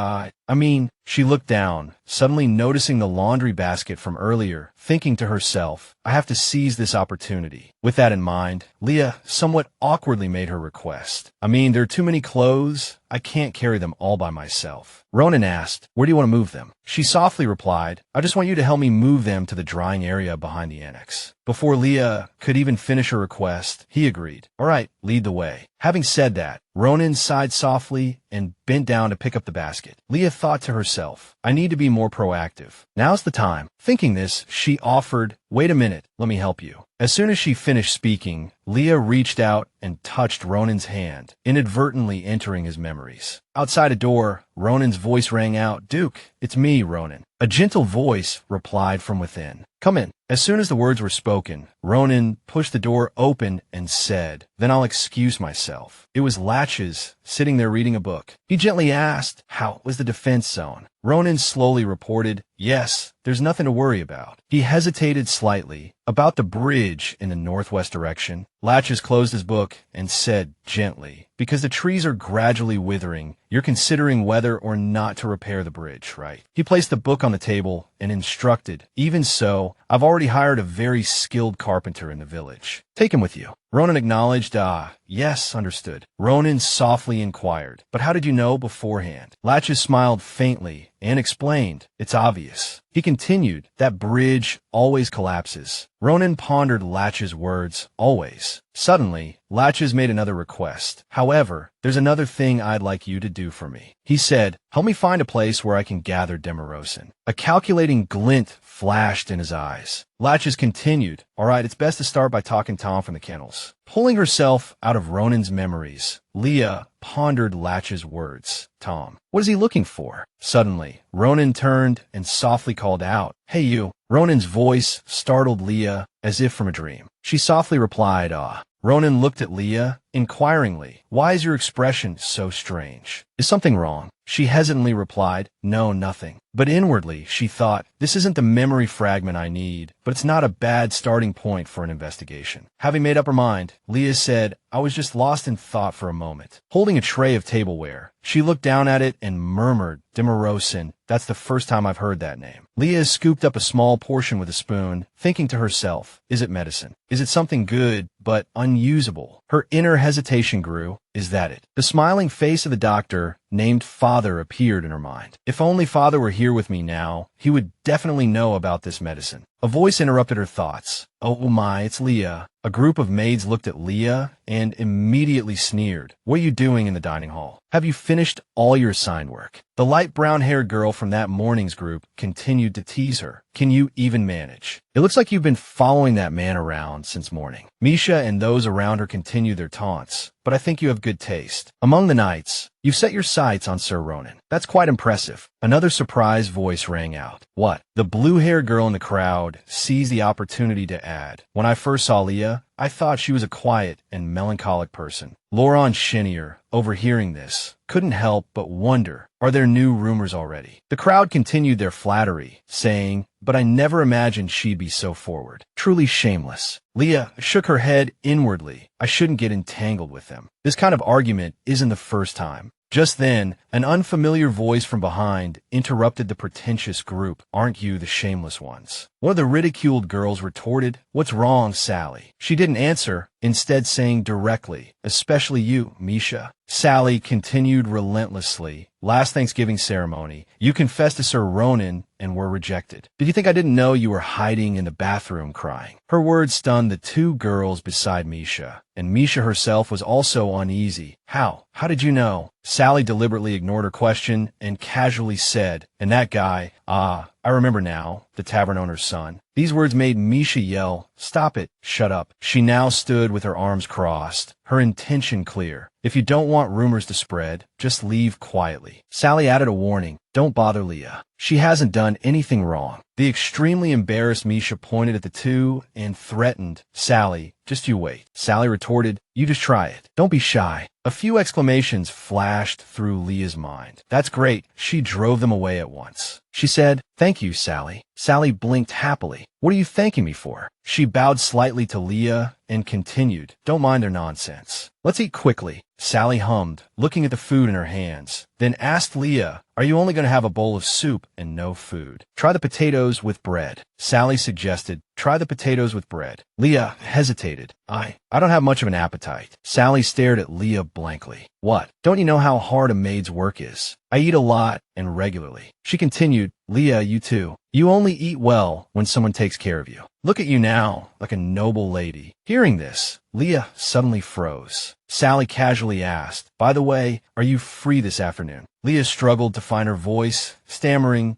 She looked down, suddenly noticing the laundry basket from earlier, thinking to herself, I have to seize this opportunity. With that in mind, Leah somewhat awkwardly made her request. There are too many clothes. I can't carry them all by myself. Ronan asked, where do you want to move them? She softly replied, I just want you to help me move them to the drying area behind the annex. Before Leah could even finish her request, he agreed. All right, lead the way. Having said that, Ronan sighed softly and bent down to pick up the basket. Leah thought to herself, I need to be more proactive. Now's the time. Thinking this, she offered, wait a minute, let me help you. As soon as she finished speaking, Leah reached out and touched Ronan's hand, inadvertently entering his memories. Outside a door, Ronan's voice rang out, Duke, it's me, Ronan. A gentle voice replied from within. Come in. As soon as the words were spoken, Ronan pushed the door open and said, then I'll excuse myself. It was Latches, sitting there reading a book. He gently asked, how was the defense zone? Ronan slowly reported, yes, there's nothing to worry about. He hesitated slightly. About the bridge in the northwest direction, Latches closed his book and said gently, because the trees are gradually withering, you're considering whether or not to repair the bridge, right? He placed the book on the table and instructed, even so, I've already hired a very skilled carpenter in the village. Take him with you. Ronan acknowledged, yes, understood. Ronan softly inquired, but how did you know beforehand? Latches smiled faintly and explained, it's obvious. He continued, that bridge always collapses. Ronan pondered Latches' words, always. Suddenly, Latches made another request. However, there's another thing I'd like you to do for me. He said, help me find a place where I can gather Demorazin. A calculating glint flashed in his eyes. Latches continued, all right, it's best to start by talking Tom from the kennels. Pulling herself out of Ronan's memories, Leah pondered Latches' words. Tom. What is he looking for? Suddenly, Ronan turned and softly called out, hey you. Ronan's voice startled Leah as if from a dream. She softly replied, Ronan looked at Leah inquiringly. Why is your expression so strange? Is something wrong? She hesitantly replied, no, nothing. But inwardly, she thought, this isn't the memory fragment I need, but it's not a bad starting point for an investigation. Having made up her mind, Leah said, I was just lost in thought for a moment. Holding a tray of tableware, she looked down at it and murmured, Demorazin, that's the first time I've heard that name. Leah scooped up a small portion with a spoon, thinking to herself, is it medicine? Is it something good, but unusable? Her inner hesitation grew. Is that it? The smiling face of the doctor, named Father, appeared in her mind. If only Father were here with me now, he would definitely know about this medicine. A voice interrupted her thoughts. Oh my, it's Leah. A group of maids looked at Leah and immediately sneered. What are you doing in the dining hall? Have you finished all your assigned work? The light brown-haired girl from that morning's group continued to tease her. Can you even manage? It looks like you've been following that man around since morning. Misha and those around her continued their taunts, but I think you have good taste. Among the knights, you've set your sights on Sir Ronan. That's quite impressive. Another surprised voice rang out. What? The blue-haired girl in the crowd seized the opportunity to add. When I first saw Leah, I thought she was a quiet and melancholic person. Lauron Chenier, overhearing this, couldn't help but wonder, are there new rumors already? The crowd continued their flattery, saying, but I never imagined she'd be so forward. Truly shameless. Leah shook her head inwardly. I shouldn't get entangled with them. This kind of argument isn't the first time. Just then, an unfamiliar voice from behind interrupted the pretentious group. Aren't you the shameless ones? One of the ridiculed girls retorted, what's wrong, Sally? She didn't answer, instead saying directly, especially you, Misha. Sally continued relentlessly. Last Thanksgiving ceremony, you confessed to Sir Ronan and were rejected. Did you think I didn't know you were hiding in the bathroom crying? Her words stunned the two girls beside Misha, and Misha herself was also uneasy. How? How did you know? Sally deliberately ignored her question and casually said, and that guy, I remember now, the tavern owner's son. These words made Misha yell, stop it, shut up. She now stood with her arms crossed, her intention clear. If you don't want rumors to spread, just leave quietly. Sally added a warning, don't bother Leah. She hasn't done anything wrong. The extremely embarrassed Misha pointed at the two and threatened, Sally, just you wait. Sally retorted, you just try it. Don't be shy. A few exclamations flashed through Leah's mind. That's great. She drove them away at once. She said, thank you, Sally. Sally blinked happily. What are you thanking me for? She bowed slightly to Leah and continued, don't mind their nonsense. Let's eat quickly. Sally hummed, looking at the food in her hands, then asked Leah, are you only going to have a bowl of soup and no food? Try the potatoes with bread. Sally suggested, try the potatoes with bread. Leah hesitated. I don't have much of an appetite. Sally stared at Leah blankly. What? Don't you know how hard a maid's work is? I eat a lot and regularly. She continued, Leah, you too. You only eat well when someone takes care of you. Look at you now, like a noble lady. Hearing this, Leah suddenly froze. Sally casually asked, by the way, are you free this afternoon? Leah struggled to find her voice, stammering,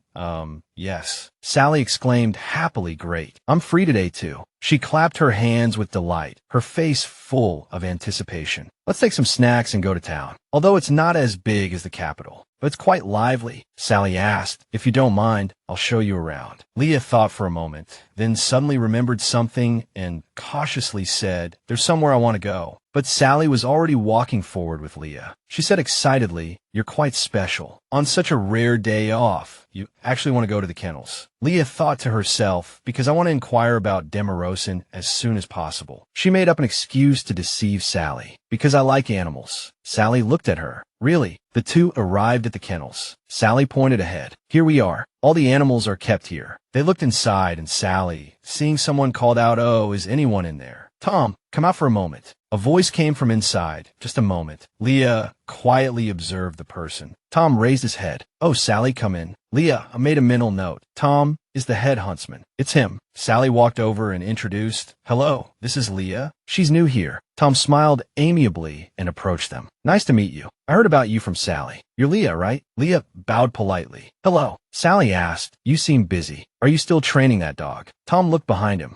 yes. Sally exclaimed happily, great. I'm free today too. She clapped her hands with delight, her face full of anticipation. Let's take some snacks and go to town. Although it's not as big as the capital, but it's quite lively. Sally asked, if you don't mind, I'll show you around. Leah thought for a moment, then suddenly remembered something and cautiously said, there's somewhere I want to go. But Sally was already walking forward with Leah. She said excitedly, you're quite special. On such a rare day off, you actually want to go to the kennels. Leah thought to herself, because I want to inquire about Demorazin as soon as possible. She made up an excuse to deceive Sally, because I like animals. Sally looked at her. Really? The two arrived at the kennels. Sally pointed ahead. Here we are. All the animals are kept here. They looked inside, and Sally, seeing someone, called out, oh, is anyone in there? Tom, come out for a moment. A voice came from inside. Just a moment. Leah quietly observed the person. Tom raised his head. Oh, Sally, come in. Leah, I made a mental note. Tom is the head huntsman. It's him. Sally walked over and introduced. Hello, this is Leah. She's new here. Tom smiled amiably and approached them. Nice to meet you. I heard about you from Sally. You're Leah, right? Leah bowed politely. Hello. Sally asked, you seem busy. Are you still training that dog? Tom looked behind him.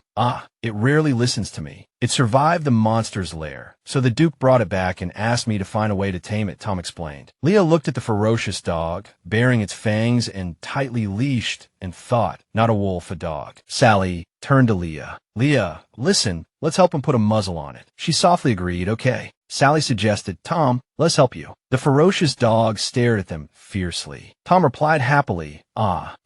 It rarely listens to me. It survived the monster's lair, so the Duke brought it back and asked me to find a way to tame it, Tom explained. Leah looked at the ferocious dog, baring its fangs and tightly leashed, and thought, not a wolf, a dog. Sally turned to Leah. Leah, listen, let's help him put a muzzle on it. She softly agreed, okay. Sally suggested, Tom, let's help you. The ferocious dog stared at them fiercely. Tom replied happily,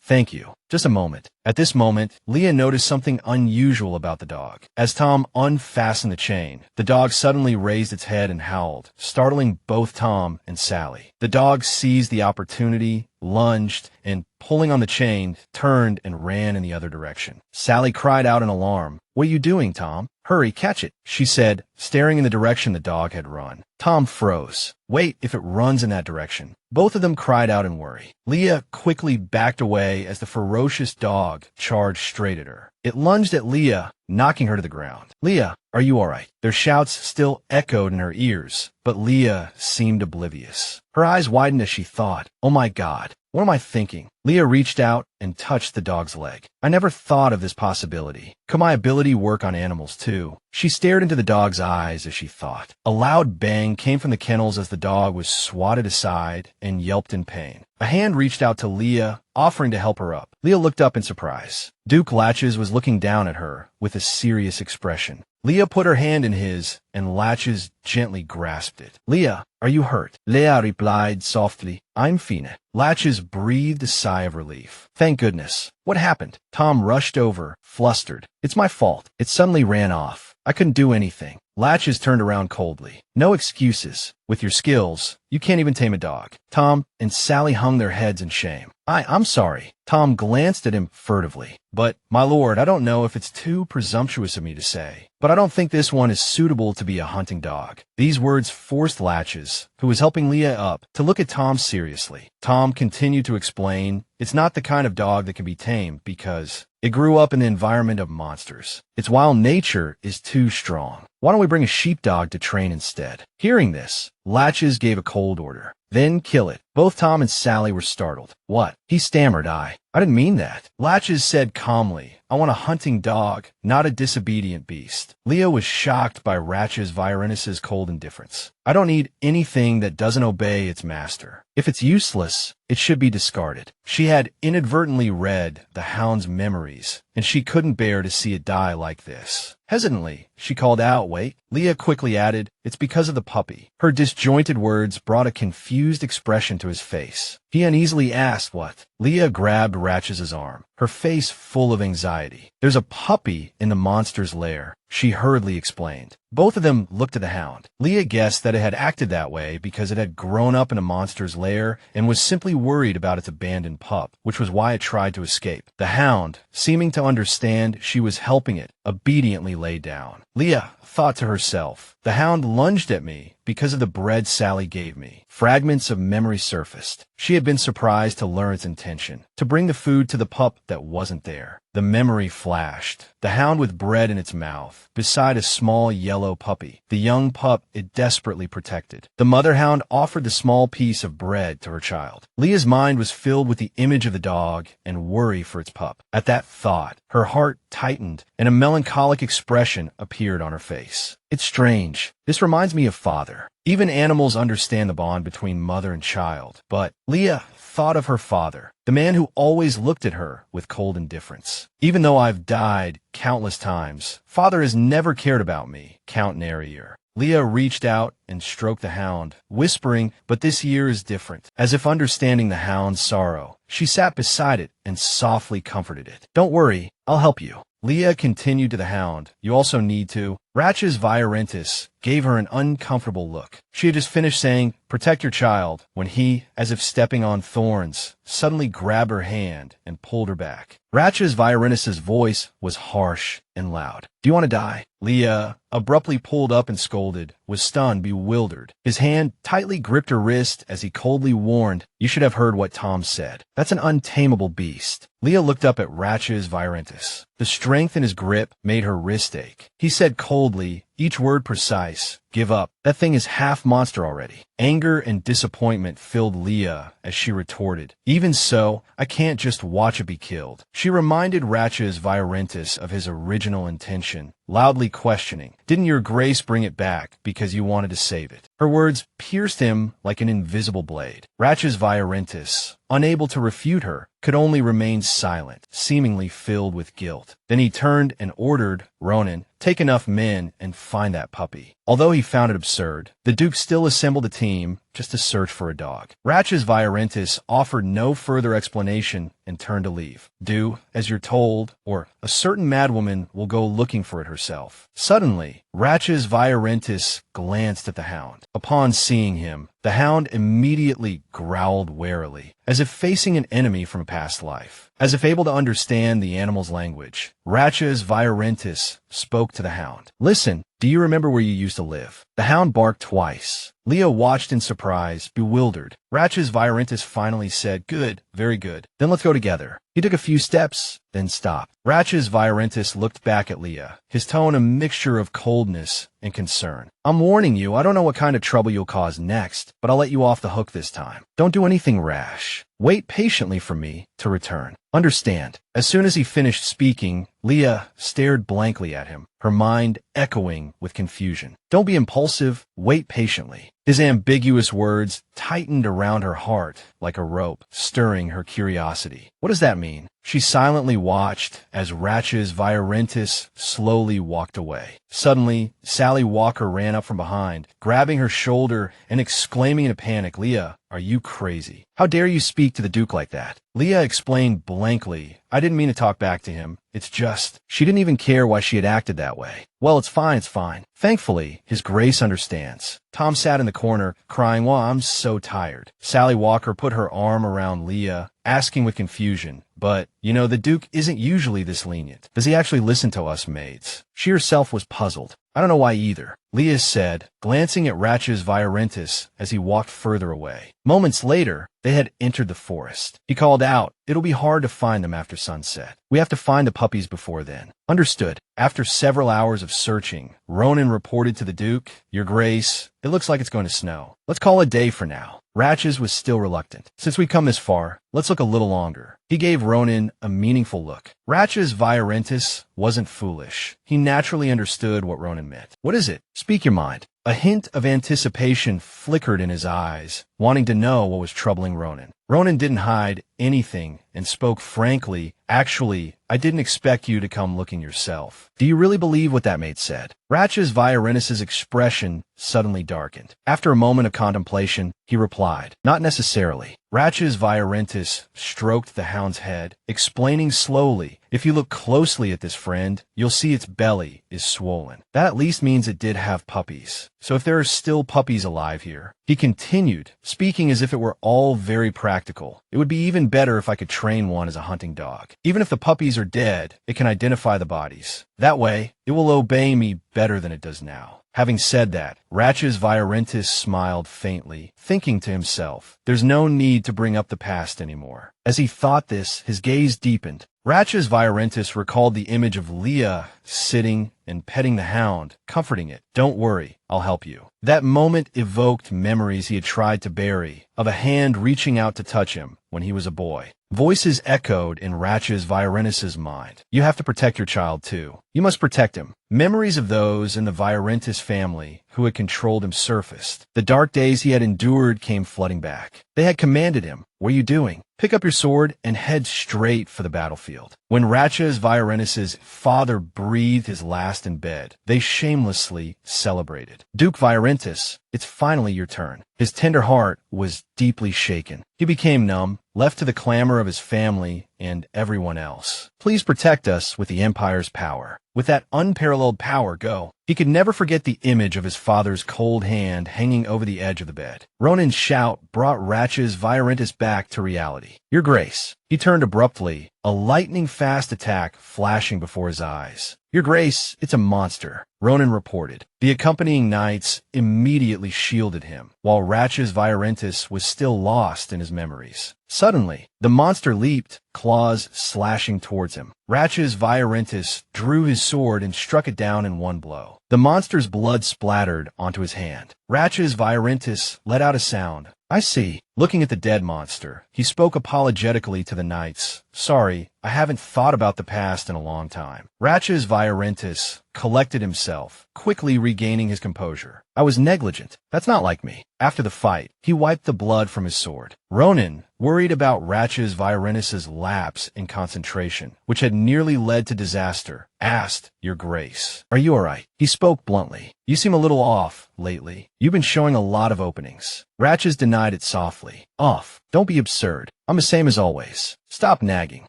thank you. Just a moment. At this moment, Leah noticed something unusual about the dog. As Tom unfastened the chain, the dog suddenly raised its head and howled, startling both Tom and Sally. The dog seized the opportunity, lunged, and pulling on the chain, turned and ran in the other direction. Sally cried out in alarm. What are you doing, Tom? Hurry, catch it, she said, staring in the direction the dog had run. Tom froze. Wait, if it runs in that direction. Both of them cried out in worry. Leah quickly backed away as the ferocious dog charged straight at her. It lunged at Leah, knocking her to the ground. Leah, are you all right? Their shouts still echoed in her ears, but Leah seemed oblivious. Her eyes widened as she thought, oh my God, what am I thinking? Leah reached out and touched the dog's leg. I never thought of this possibility. Could my ability work on animals too? She stared into the dog's eyes as she thought. A loud bang came from the kennels as the dog was swatted aside and yelped in pain. A hand reached out to Leah, offering to help her up. Leah looked up in surprise. Duke Latches was looking down at her with a serious expression. Leah put her hand in his, and Latches gently grasped it. Leah, are you hurt? Leah replied softly, I'm fine. Latches breathed a sigh of relief. Thank goodness. What happened? Tom rushed over, flustered. It's my fault. It suddenly ran off. I couldn't do anything. Latches turned around coldly. No excuses. With your skills, you can't even tame a dog. Tom and Sally hung their heads in shame. I'm sorry. Tom glanced at him furtively. But, my lord, I don't know if it's too presumptuous of me to say, but I don't think this one is suitable to be a hunting dog. These words forced Latches, who was helping Leah up, to look at Tom seriously. Tom continued to explain, It's not the kind of dog that can be tamed because it grew up in the environment of monsters. Its wild nature is too strong. Why don't we bring a sheepdog to train instead? Hearing this, Latches gave a cold order. Then kill it. Both Tom and Sally were startled. What? He stammered. I didn't mean that. Latches said calmly, I want a hunting dog, not a disobedient beast. Leo was shocked by Ratch's Virenus's cold indifference. I don't need anything that doesn't obey its master. If it's useless, it should be discarded. She had inadvertently read the hound's memories, and she couldn't bear to see it die like this. Hesitantly, she called out, wait. Leah quickly added, it's because of the puppy. Her disjointed words brought a confused expression to his face. He uneasily asked what. Leah grabbed Ratch's arm, her face full of anxiety. There's a puppy in the monster's lair, she hurriedly explained. Both of them looked at the hound. Leah guessed that it had acted that way because it had grown up in a monster's lair and was simply worried about its abandoned pup, which was why it tried to escape. The hound, seeming to understand she was helping it, obediently lay down. Leah thought to herself, the hound lunged at me because of the bread Sally gave me. Fragments of memory surfaced. She had been surprised to learn its intention, to bring the food to the pup that wasn't there. The memory flashed. The hound with bread in its mouth, beside a small yellow puppy, the young pup it desperately protected. The mother hound offered the small piece of bread to her child. Leah's mind was filled with the image of the dog and worry for its pup. At that thought, her heart tightened and a melancholic expression appeared on her face. It's strange. This reminds me of father. Even animals understand the bond between mother and child. But Leah thought of her father, the man who always looked at her with cold indifference. Even though I've died countless times, father has never cared about me, Count Nairo. Leah reached out and stroked the hound, whispering, but this year is different. As if understanding the hound's sorrow, she sat beside it and softly comforted it. Don't worry, I'll help you. Leah continued to the hound. You also need to. Ratch's Virentus gave her an uncomfortable look. She had just finished saying, protect your child, when he, as if stepping on thorns, suddenly grabbed her hand and pulled her back. Ratch's Virenus's voice was harsh and loud. Do you want to die? Leah abruptly pulled up and scolded, was stunned, bewildered. His hand tightly gripped her wrist as he coldly warned, you should have heard what Tom said. That's an untamable beast. Leah looked up at Ratch's Virentus. The strength in his grip made her wrist ache. He said coldly, each word precise, give up. That thing is half monster already. Anger and disappointment filled Leah as she retorted, even so, I can't just watch it be killed. She reminded Ratch's Virentus of his original intention, loudly questioning, didn't your grace bring it back because you wanted to save it? Her words pierced him like an invisible blade. Ratch's Virentus, unable to refute her, could only remain silent, seemingly filled with guilt. Then he turned and ordered, Ronan, take enough men and find that puppy. Although he found it absurd, the Duke still assembled a team just to search for a dog. Ratch's Virentus offered no further explanation and turned to leave. Do as you're told, or a certain madwoman will go looking for it herself. Suddenly, Ratch's Virentus glanced at the hound. Upon seeing him, the hound immediately growled warily, as if facing an enemy from a past life. As if able to understand the animal's language, Ratch's Virentus spoke to the hound. Listen, do you remember where you used to live? The hound barked twice. Leo watched in surprise, bewildered. Ratch's Virentus finally said, good, very good. Then let's go together. He took a few steps, then stopped. Ratch's Virentus looked back at Leah, his tone a mixture of coldness and concern. I'm warning you, I don't know what kind of trouble you'll cause next, but I'll let you off the hook this time. Don't do anything rash. Wait patiently for me to return. Understand. As soon as he finished speaking, Leah stared blankly at him, her mind echoing with confusion. Don't be impulsive. Wait patiently. His ambiguous words tightened around her heart like a rope, stirring her curiosity. What does that mean? She silently watched as Ratch's Virentus slowly walked away. Suddenly, Sally Walker ran up from behind, grabbing her shoulder and exclaiming in a panic, Leah, are you crazy? How dare you speak to the Duke like that? Leah explained blankly, I didn't mean to talk back to him. It's just, she didn't even care why she had acted that way. Well, it's fine, it's fine. Thankfully, His Grace understands. Tom sat in the corner, crying, well, I'm so tired. Sally Walker put her arm around Leah, asking with confusion, But, the Duke isn't usually this lenient. Does he actually listen to us maids? She herself was puzzled. I don't know why either, Leah said, glancing at Ratch's Viorentus as he walked further away. Moments later, they had entered the forest. He called out, "It'll be hard to find them after sunset. We have to find the puppies before then." Understood. After several hours of searching, Ronan reported to the Duke, "Your Grace, it looks like it's going to snow. Let's call it a day for now." Ratches was still reluctant. "Since we've come this far, let's look a little longer." He gave Ronan a meaningful look. Ratch's Viorentus wasn't foolish. He naturally understood what Ronan meant. "What is it? Speak your mind." A hint of anticipation flickered in his eyes, wanting to know what was troubling Ronan. Ronan didn't hide anything and spoke frankly. "Actually, I didn't expect you to come looking yourself." "Do you really believe what that mate said?" Ratch's Viorentus' expression suddenly darkened. After a moment of contemplation, he replied, "Not necessarily." Ratch's Viorentus stroked the hound's head, explaining slowly, "If you look closely at this friend, you'll see its belly is swollen. That at least means it did have puppies. So if there are still puppies alive here," he continued, speaking as if it were all very practical, "it would be even better if I could train one as a hunting dog. Even if the puppies are dead, it can identify the bodies. That way, it will obey me better than it does now." Having said that, Ratch's Viorentus smiled faintly, thinking to himself, "There's no need to bring up the past anymore." As he thought this, his gaze deepened. Ratch's Viorentus recalled the image of Leah sitting and petting the hound, comforting it. "Don't worry, I'll help you." That moment evoked memories he had tried to bury, of a hand reaching out to touch him when he was a boy. Voices echoed in Ratch's Viorentus' mind. "You have to protect your child too. You must protect him." Memories of those in the Viorentus family who had controlled him surfaced. The dark days he had endured came flooding back. They had commanded him, "What are you doing? Pick up your sword and head straight for the battlefield." When Ratch's Viorentus' father breathed his last in bed, they shamelessly celebrated. "Duke Viorentus, it's finally your turn." His tender heart was deeply shaken. He became numb, left to the clamor of his family and everyone else. "Please protect us with the Empire's power. With that unparalleled power, go." He could never forget the image of his father's cold hand hanging over the edge of the bed. Ronan's shout brought Ratch's Viorentus back to reality. "Your Grace." He turned abruptly, a lightning-fast attack flashing before his eyes. "Your Grace, it's a monster," Ronan reported. The accompanying knights immediately shielded him, while Ratch's Viorentus was still lost in his memories. Suddenly, the monster leaped, claws slashing towards him. Ratch's Viorentus drew his sword and struck it down in one blow. The monster's blood splattered onto his hand. Ratch's Viorentus let out a sound. "I see." Looking at the dead monster, he spoke apologetically to the knights. "Sorry, I haven't thought about the past in a long time." Ratch's Viorentus collected himself, quickly regaining his composure. "I was negligent. That's not like me." After the fight, he wiped the blood from his sword. Ronan, worried about Ratch's Viorentus' lapse in concentration, which had nearly led to disaster, asked, "Your Grace, are you all right?" He spoke bluntly. "You seem a little off lately. You've been showing a lot of openings." Ratch's denied it softly. "Off? Don't be absurd. I'm the same as always. Stop nagging."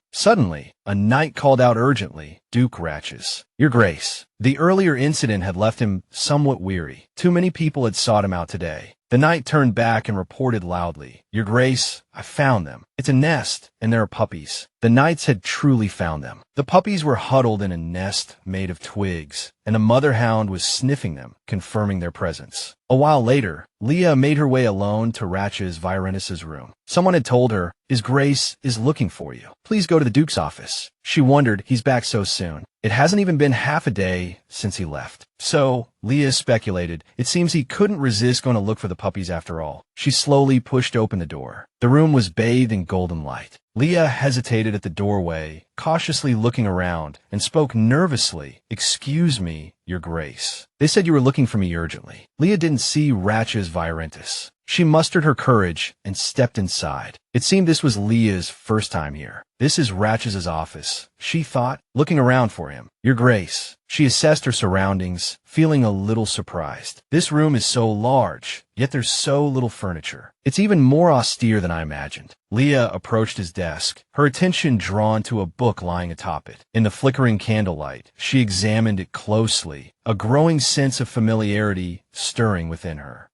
Suddenly, a knight called out urgently, "Duke Ratches." "Your Grace." The earlier incident had left him somewhat weary. Too many people had sought him out today. The knight turned back and reported loudly, "Your Grace, I found them. It's a nest, and there are puppies." The knights had truly found them. The puppies were huddled in a nest made of twigs, and the mother hound was sniffing them, confirming their presence. A while later, Leah made her way alone to Ratch's Viorentus' room. Someone had told her, "His Grace is looking for you. Please go to the Duke's office." She wondered, he's back so soon. It hasn't even been half a day since he left. So, Leah speculated, it seems he couldn't resist going to look for the puppies after all. She slowly pushed open the door. The room was bathed in golden light. Leah hesitated at the doorway, cautiously looking around, and spoke nervously, "Excuse me, Your Grace. They said you were looking for me urgently." Leah didn't see Ratch's Viorentus. She mustered her courage and stepped inside. It seemed this was Leah's first time here. "This is Ratch's office," she thought, looking around for him. "Your Grace." She assessed her surroundings, feeling a little surprised. This room is so large, yet there's so little furniture. It's even more austere than I imagined. Leah approached his desk, her attention drawn to a book lying atop it. In the flickering candlelight, she examined it closely, a growing sense of familiarity stirring within her.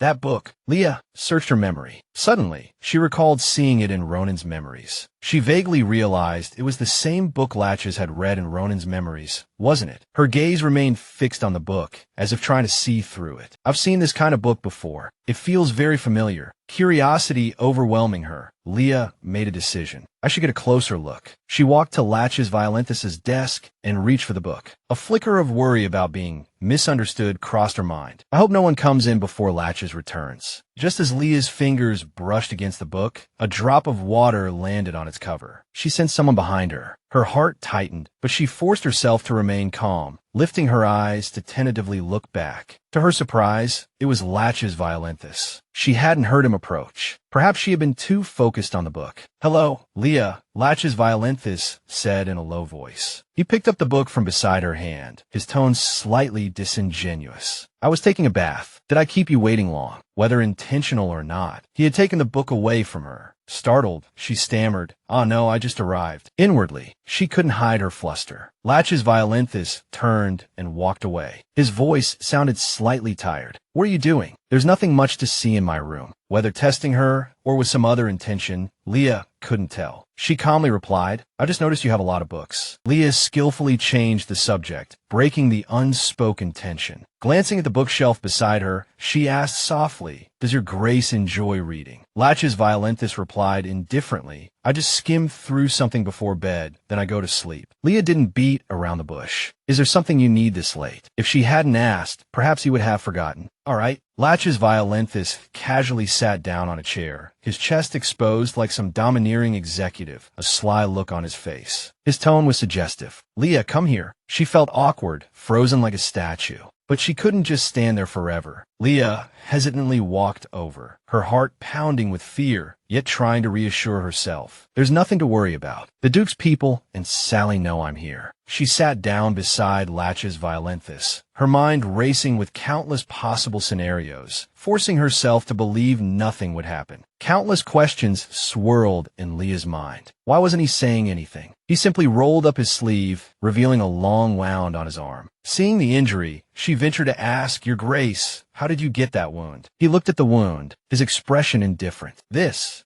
That book." "Leah, searched her memory. Suddenly, she recalled seeing it in Ronan's memories. She vaguely realized it was the same book Latches had read in Ronan's memories, wasn't it? Her gaze remained fixed on the book, as if trying to see through it. I've seen this kind of book before. It feels very familiar. Curiosity overwhelming her, Leah made a decision. I should get a closer look. She walked to Latches Violenthus's desk and reached for the book. A flicker of worry about being misunderstood crossed her mind. I hope no one comes in before Latches returns. Just as Leah's fingers brushed against the book, a drop of water landed on its cover. She sensed someone behind her. Her heart tightened, but she forced herself to remain calm, lifting her eyes to tentatively look back. To her surprise, it was Latches Violenthus. She hadn't heard him approach. Perhaps she had been too focused on the book. "Hello, Leah," Latches Violenthus said in a low voice. He picked up the book from beside her hand, his tone slightly disingenuous. "I was taking a bath. Did I keep you waiting long?" Whether intentional or not, he had taken the book away from her. Startled, she stammered, "Ah, no, I just arrived." Inwardly, she couldn't hide her fluster. Latches Violenthus turned and walked away. His voice sounded slightly tired. "What are you doing?" "There's nothing much to see in my room." Whether testing her or with some other intention, Leah couldn't tell. She calmly replied, "I just noticed you have a lot of books." Leah skillfully changed the subject, breaking the unspoken tension. Glancing at the bookshelf beside her, she asked softly, "Does your grace enjoy reading?" Latches Violenthus replied indifferently, "I just skim through something before bed, then I go to sleep." Leah didn't beat around the bush. "Is there something you need this late?" If she hadn't asked, perhaps he would have forgotten. "All right." Latches Violenthus casually sat down on a chair, his chest exposed like some domineering executive, a sly look on his face. His tone was suggestive. "Leah, come here." She felt awkward, frozen like a statue. But she couldn't just stand there forever. Leah hesitantly walked over, her heart pounding with fear, yet trying to reassure herself. "There's nothing to worry about. The Duke's people and Sally know I'm here." She sat down beside Latches Violenthus, her mind racing with countless possible scenarios, forcing herself to believe nothing would happen. Countless questions swirled in Leah's mind. Why wasn't he saying anything? He simply rolled up his sleeve, revealing a long wound on his arm. Seeing the injury, she ventured to ask, "Your Grace, how did you get that wound?" He looked at the wound, his expression indifferent.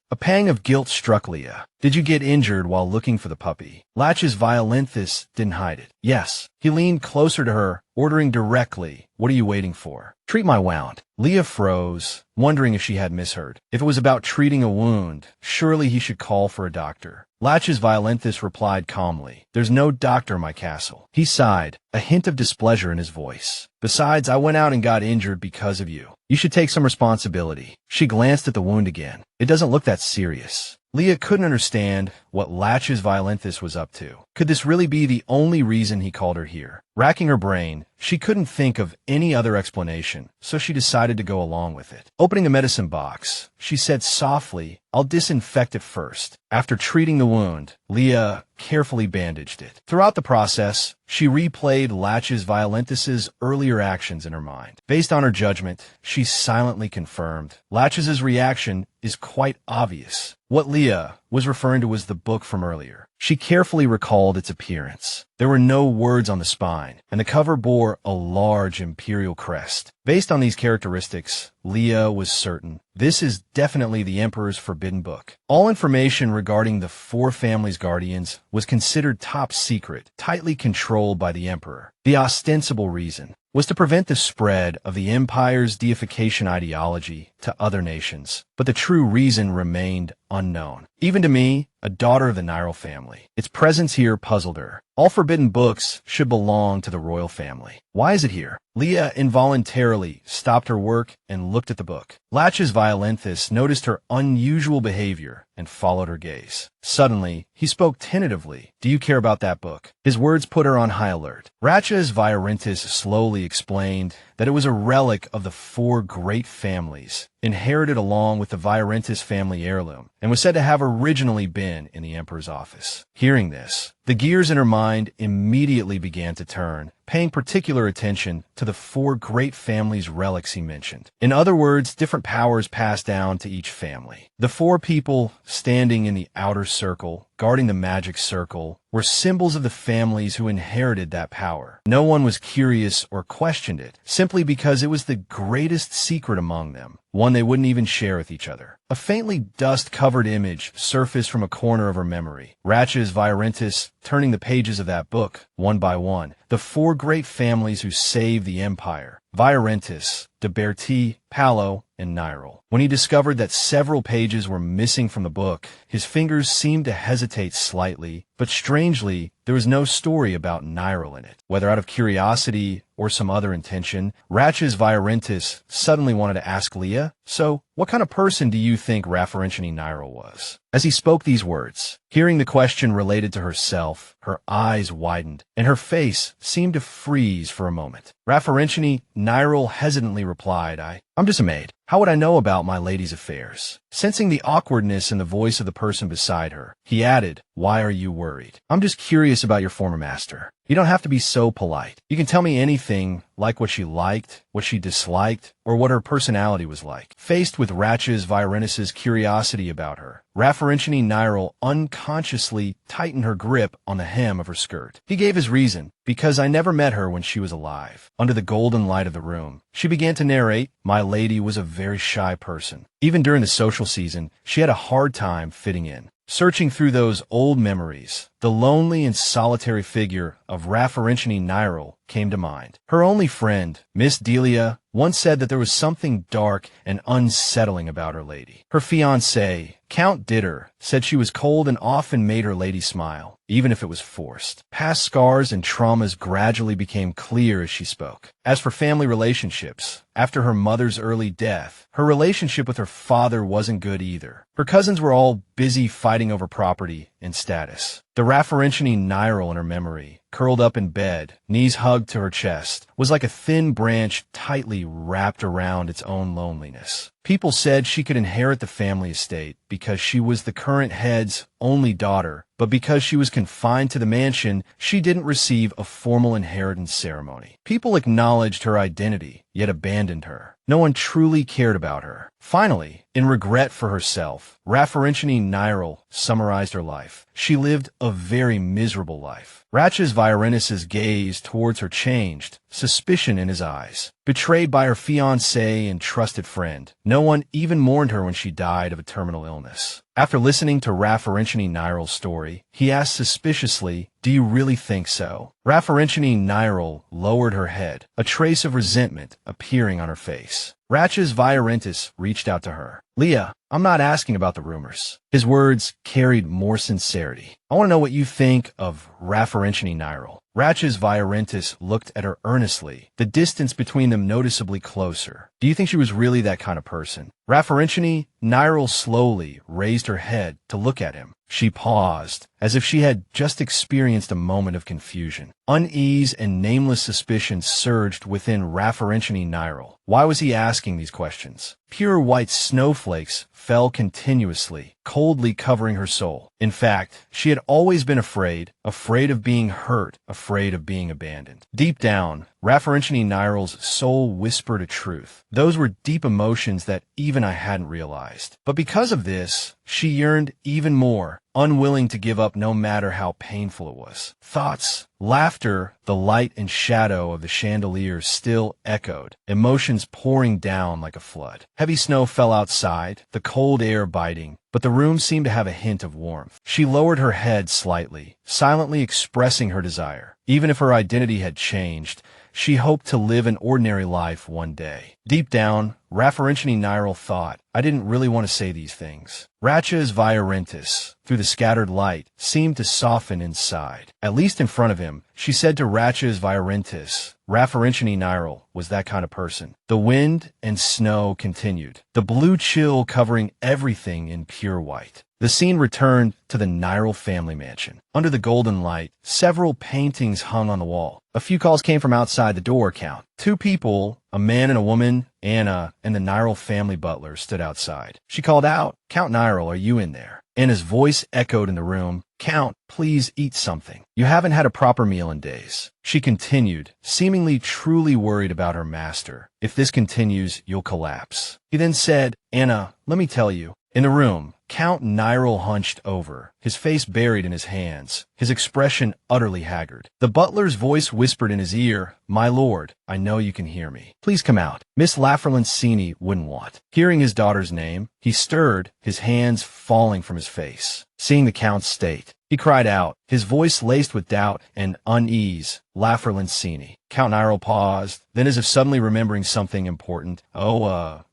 A pang of guilt struck Leah. "Did you get injured while looking for the puppy?" Latches Violenthus didn't hide it. "Yes." He leaned closer to her, ordering directly, "What are you waiting for?" "Treat my wound." Leah froze, wondering if she had misheard. If it was about treating a wound, surely he should call for a doctor. Latches Violenthus replied calmly, "There's no doctor in my castle." He sighed, a hint of displeasure in his voice. "Besides, I went out and got injured because of you. You should take some responsibility." She glanced at the wound again. "It doesn't look that serious." Leah couldn't understand what Latches Violenthus was up to. Could this really be the only reason he called her here? Racking her brain, she couldn't think of any other explanation, so she decided to go along with it. Opening the medicine box, she said softly, "I'll disinfect it first." After treating the wound, Leah carefully bandaged it. Throughout the process, she replayed Latches Violenthus's earlier actions in her mind. Based on her judgment, she silently confirmed, Latches's reaction is quite obvious. What Leah was referring to was the book from earlier. She carefully recalled its appearance. There were no words on the spine, and the cover bore a large imperial crest. Based on these characteristics, Leah was certain this is definitely the Emperor's forbidden book. All information regarding the four families' guardians was considered top secret, tightly controlled by the Emperor. The ostensible reason was to prevent the spread of the Empire's deification ideology to other nations. But the true reason remained unknown. Even to me, a daughter of the Nairo family. Its presence here puzzled her. All forbidden books should belong to the royal family. Why is it here? Leah involuntarily stopped her work and looked at the book. Latches Violenthus noticed her unusual behavior and followed her gaze. Suddenly, he spoke tentatively. "Do you care about that book?" His words put her on high alert. Latches Violenthus slowly explained that it was a relic of the four great families, inherited along with the Violenthus family heirloom, and was said to have originally been in the Emperor's office. Hearing this, the gears in her mind immediately began to turn, paying particular attention to the four great families' relics he mentioned. In other words, different powers passed down to each family. The four people standing in the outer circle guarding the magic circle, were symbols of the families who inherited that power. No one was curious or questioned it, simply because it was the greatest secret among them, one they wouldn't even share with each other. A faintly dust-covered image surfaced from a corner of her memory. Ratches Viorentis turning the pages of that book, one by one. The four great families who saved the Empire. Viorentis, de Berti, Palo, and Nairo. When he discovered that several pages were missing from the book, his fingers seemed to hesitate slightly, but strangely, there was no story about Nairo in it. Whether out of curiosity or some other intention, Ratches Viorentis suddenly wanted to ask Leah, "So, what kind of person do you think Raffarencini Nairo was?" As he spoke these words, hearing the question related to herself, her eyes widened, and her face seemed to freeze for a moment. Raffarencini Nairo hesitantly replied, I'm just a maid. How would I know about my lady's affairs?" Sensing the awkwardness in the voice of the person beside her, he added, "Why are you worried? I'm just curious about your former master. You don't have to be so polite. You can tell me anything, like what she liked, what she disliked, or what her personality was like." Faced with Ratches Viorentis' curiosity about her, Raffarencini Nairo unconsciously tightened her grip on the hem of her skirt. He gave his reason, "Because I never met her when she was alive." Under the golden light of the room, she began to narrate, "My lady was a very shy person. Even during the social season, she had a hard time fitting in." Searching through those old memories, the lonely and solitary figure of Raffarencini Nairo came to mind. Her only friend, Miss Dileia, once said that there was something dark and unsettling about her lady. Her fiancé, Count Ditter, said she was cold and often made her lady smile, even if it was forced. Past scars and traumas gradually became clear as she spoke. As for family relationships, after her mother's early death, her relationship with her father wasn't good either. Her cousins were all busy fighting over property and status. The Raffarencini Nairo in her memory, curled up in bed, knees hugged to her chest, was like a thin branch tightly wrapped around its own loneliness. People said she could inherit the family estate because she was the current head's only daughter, but because she was confined to the mansion, she didn't receive a formal inheritance ceremony. People acknowledged her identity, yet abandoned her. No one truly cared about her. Finally, in regret for herself, Raffarencini Nairo summarized her life. She lived a very miserable life. Ratches Viorentis' gaze towards her changed, suspicion in his eyes. Betrayed by her fiancé and trusted friend, no one even mourned her when she died of a terminal illness. After listening to Raffarencini Nairo's story, he asked suspiciously, "Do you really think so?" Raffarencini Nairo lowered her head, a trace of resentment appearing on her face. Ratches Viorentis reached out to her. "Leah, I'm not asking about the rumors." His words carried more sincerity. "I want to know what you think of Raffarencini Nairo." Ratches Viorentis looked at her earnestly, the distance between them noticeably closer. "Do you think she was really that kind of person?" Raffarencini Nairo slowly raised her head to look at him. She paused, as if she had just experienced a moment of confusion. Unease and nameless suspicion surged within Raffarencini Nairo. Why was he asking these questions? Pure white snowflakes fell continuously, coldly covering her soul. In fact, she had always been afraid of being hurt, afraid of being abandoned. Deep down, Raffarencini Nairo's soul whispered a truth. Those were deep emotions that even I hadn't realized. But because of this, she yearned even more, unwilling to give up no matter how painful it was. Thoughts, laughter, the light and shadow of the chandelier still echoed, emotions pouring down like a flood. Heavy snow fell outside, the cold air biting, but the room seemed to have a hint of warmth. She lowered her head slightly, silently expressing her desire. Even if her identity had changed, she hoped to live an ordinary life one day. Deep down, Raffarencini Nairo thought, I didn't really want to say these things. Ratches Viorentis, through the scattered light, seemed to soften inside. At least in front of him, she said to Ratches Viorentis, Raffarencini Nairo was that kind of person. The wind and snow continued, the blue chill covering everything in pure white. The scene returned to the Nairo family mansion. Under the golden light, several paintings hung on the wall. A few calls came from outside the door, Count. Two people, a man and a woman, Anna, and the Nairo family butler stood outside. She called out, Count Nairo, are you in there? Anna's voice echoed in the room. Count, please eat something. You haven't had a proper meal in days. She continued, seemingly truly worried about her master. If this continues, you'll collapse. He then said, Anna, let me tell you. In the room, Count Nairo hunched over, his face buried in his hands, his expression utterly haggard. The butler's voice whispered in his ear, "My lord, I know you can hear me. Please come out." Miss Lafferlancini wouldn't want. Hearing his daughter's name, he stirred, his hands falling from his face. Seeing the count's state, he cried out, his voice laced with doubt and unease, "Lafferlancini." Count Nairo paused, then as if suddenly remembering something important,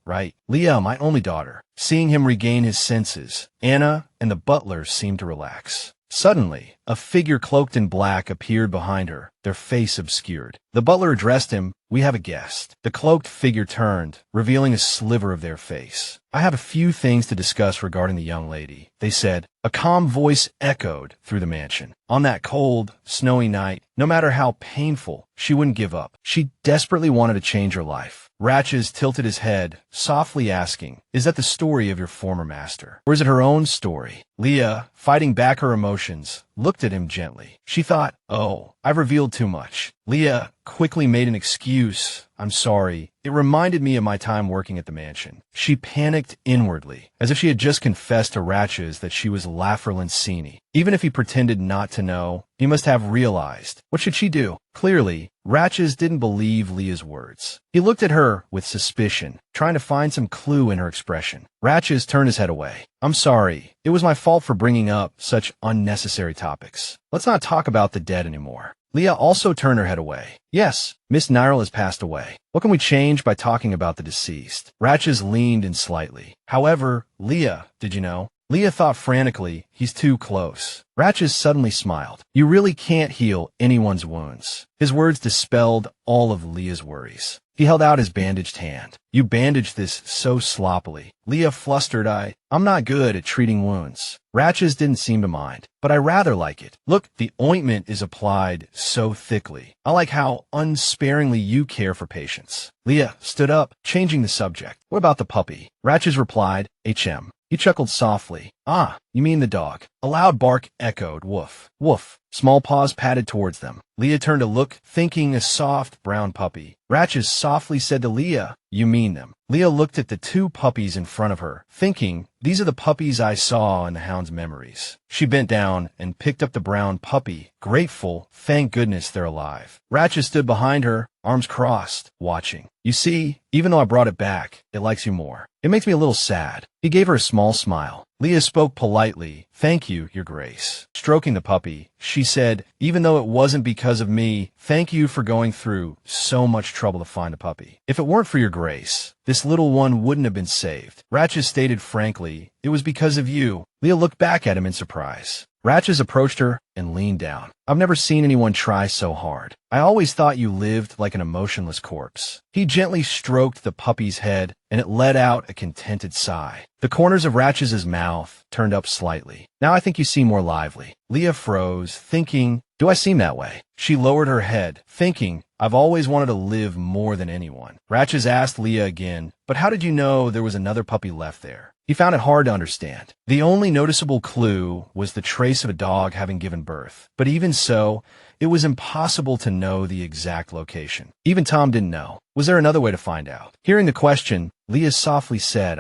right. Leah, my only daughter. Seeing him regain his senses, Anna and the butler seemed to relax. Suddenly, a figure cloaked in black appeared behind her, their face obscured. The butler addressed him, "We have a guest." The cloaked figure turned, revealing a sliver of their face. "I have a few things to discuss regarding the young lady," they said. A calm voice echoed through the mansion. On that cold, snowy night, no matter how painful, she wouldn't give up. She desperately wanted to change her life. Ratches tilted his head, softly asking, "Is that the story of your former master? Or is it her own story?" Leah, fighting back her emotions, looked at him gently. She thought, "Oh, I've revealed too much." Leah quickly made an excuse. "I'm sorry. It reminded me of my time working at the mansion." She panicked inwardly, as if she had just confessed to Ratches that she was Lafferlancini. Even if he pretended not to know, he must have realized. What should she do? Clearly, Ratches didn't believe Leah's words. He looked at her with suspicion, trying to find some clue in her expression. Ratches turned his head away. "I'm sorry. It was my fault for bringing up such unnecessary topics. Let's not talk about the dead anymore." Leah also turned her head away. "Yes, Miss Nairo has passed away. What can we change by talking about the deceased?" Ratches leaned in slightly. "However, Leah, did you know?" Leah thought frantically, "He's too close." Ratches suddenly smiled. "You really can't heal anyone's wounds." His words dispelled all of Leah's worries. He held out his bandaged hand. "You bandaged this so sloppily." Leah flustered, I'm not good at treating wounds." Ratches didn't seem to mind. "But I rather like it. Look, the ointment is applied so thickly. I like how unsparingly you care for patients." Leah stood up, changing the subject. "What about the puppy?" Ratches replied, "HM." He chuckled softly. "Ah, you mean the dog." A loud bark echoed, "Woof, woof." Small paws padded towards them. Leah turned to look, thinking a soft brown puppy. Ratches softly said to Leah, "You mean them." Leah looked at the two puppies in front of her, thinking, "These are the puppies I saw in the hound's memories." She bent down and picked up the brown puppy, grateful, thank goodness they're alive. Ratches stood behind her, arms crossed, watching. "You see, even though I brought it back, it likes you more. It makes me a little sad." He gave her a small smile. Leah spoke politely, "Thank you, Your Grace." Stroking the puppy, she said, "Even though it wasn't because of me, thank you for going through so much trouble to find the puppy. If it weren't for Your Grace, this little one wouldn't have been saved." Ratches stated frankly, "It was because of you." Leah looked back at him in surprise. Ratches approached her and leaned down. "I've never seen anyone try so hard. I always thought you lived like an emotionless corpse." He gently stroked the puppy's head, and it let out a contented sigh. The corners of Ratches's mouth turned up slightly. "Now I think you seem more lively." Leah froze, thinking, "Do I seem that way?" She lowered her head, thinking, "I've always wanted to live more than anyone." Ratches asked Leah again, "But how did you know there was another puppy left there?" He found it hard to understand. The only noticeable clue was the trace of a dog having given birth. But even so, it was impossible to know the exact location. Even Tom didn't know. Was there another way to find out? Hearing the question, Leah softly said,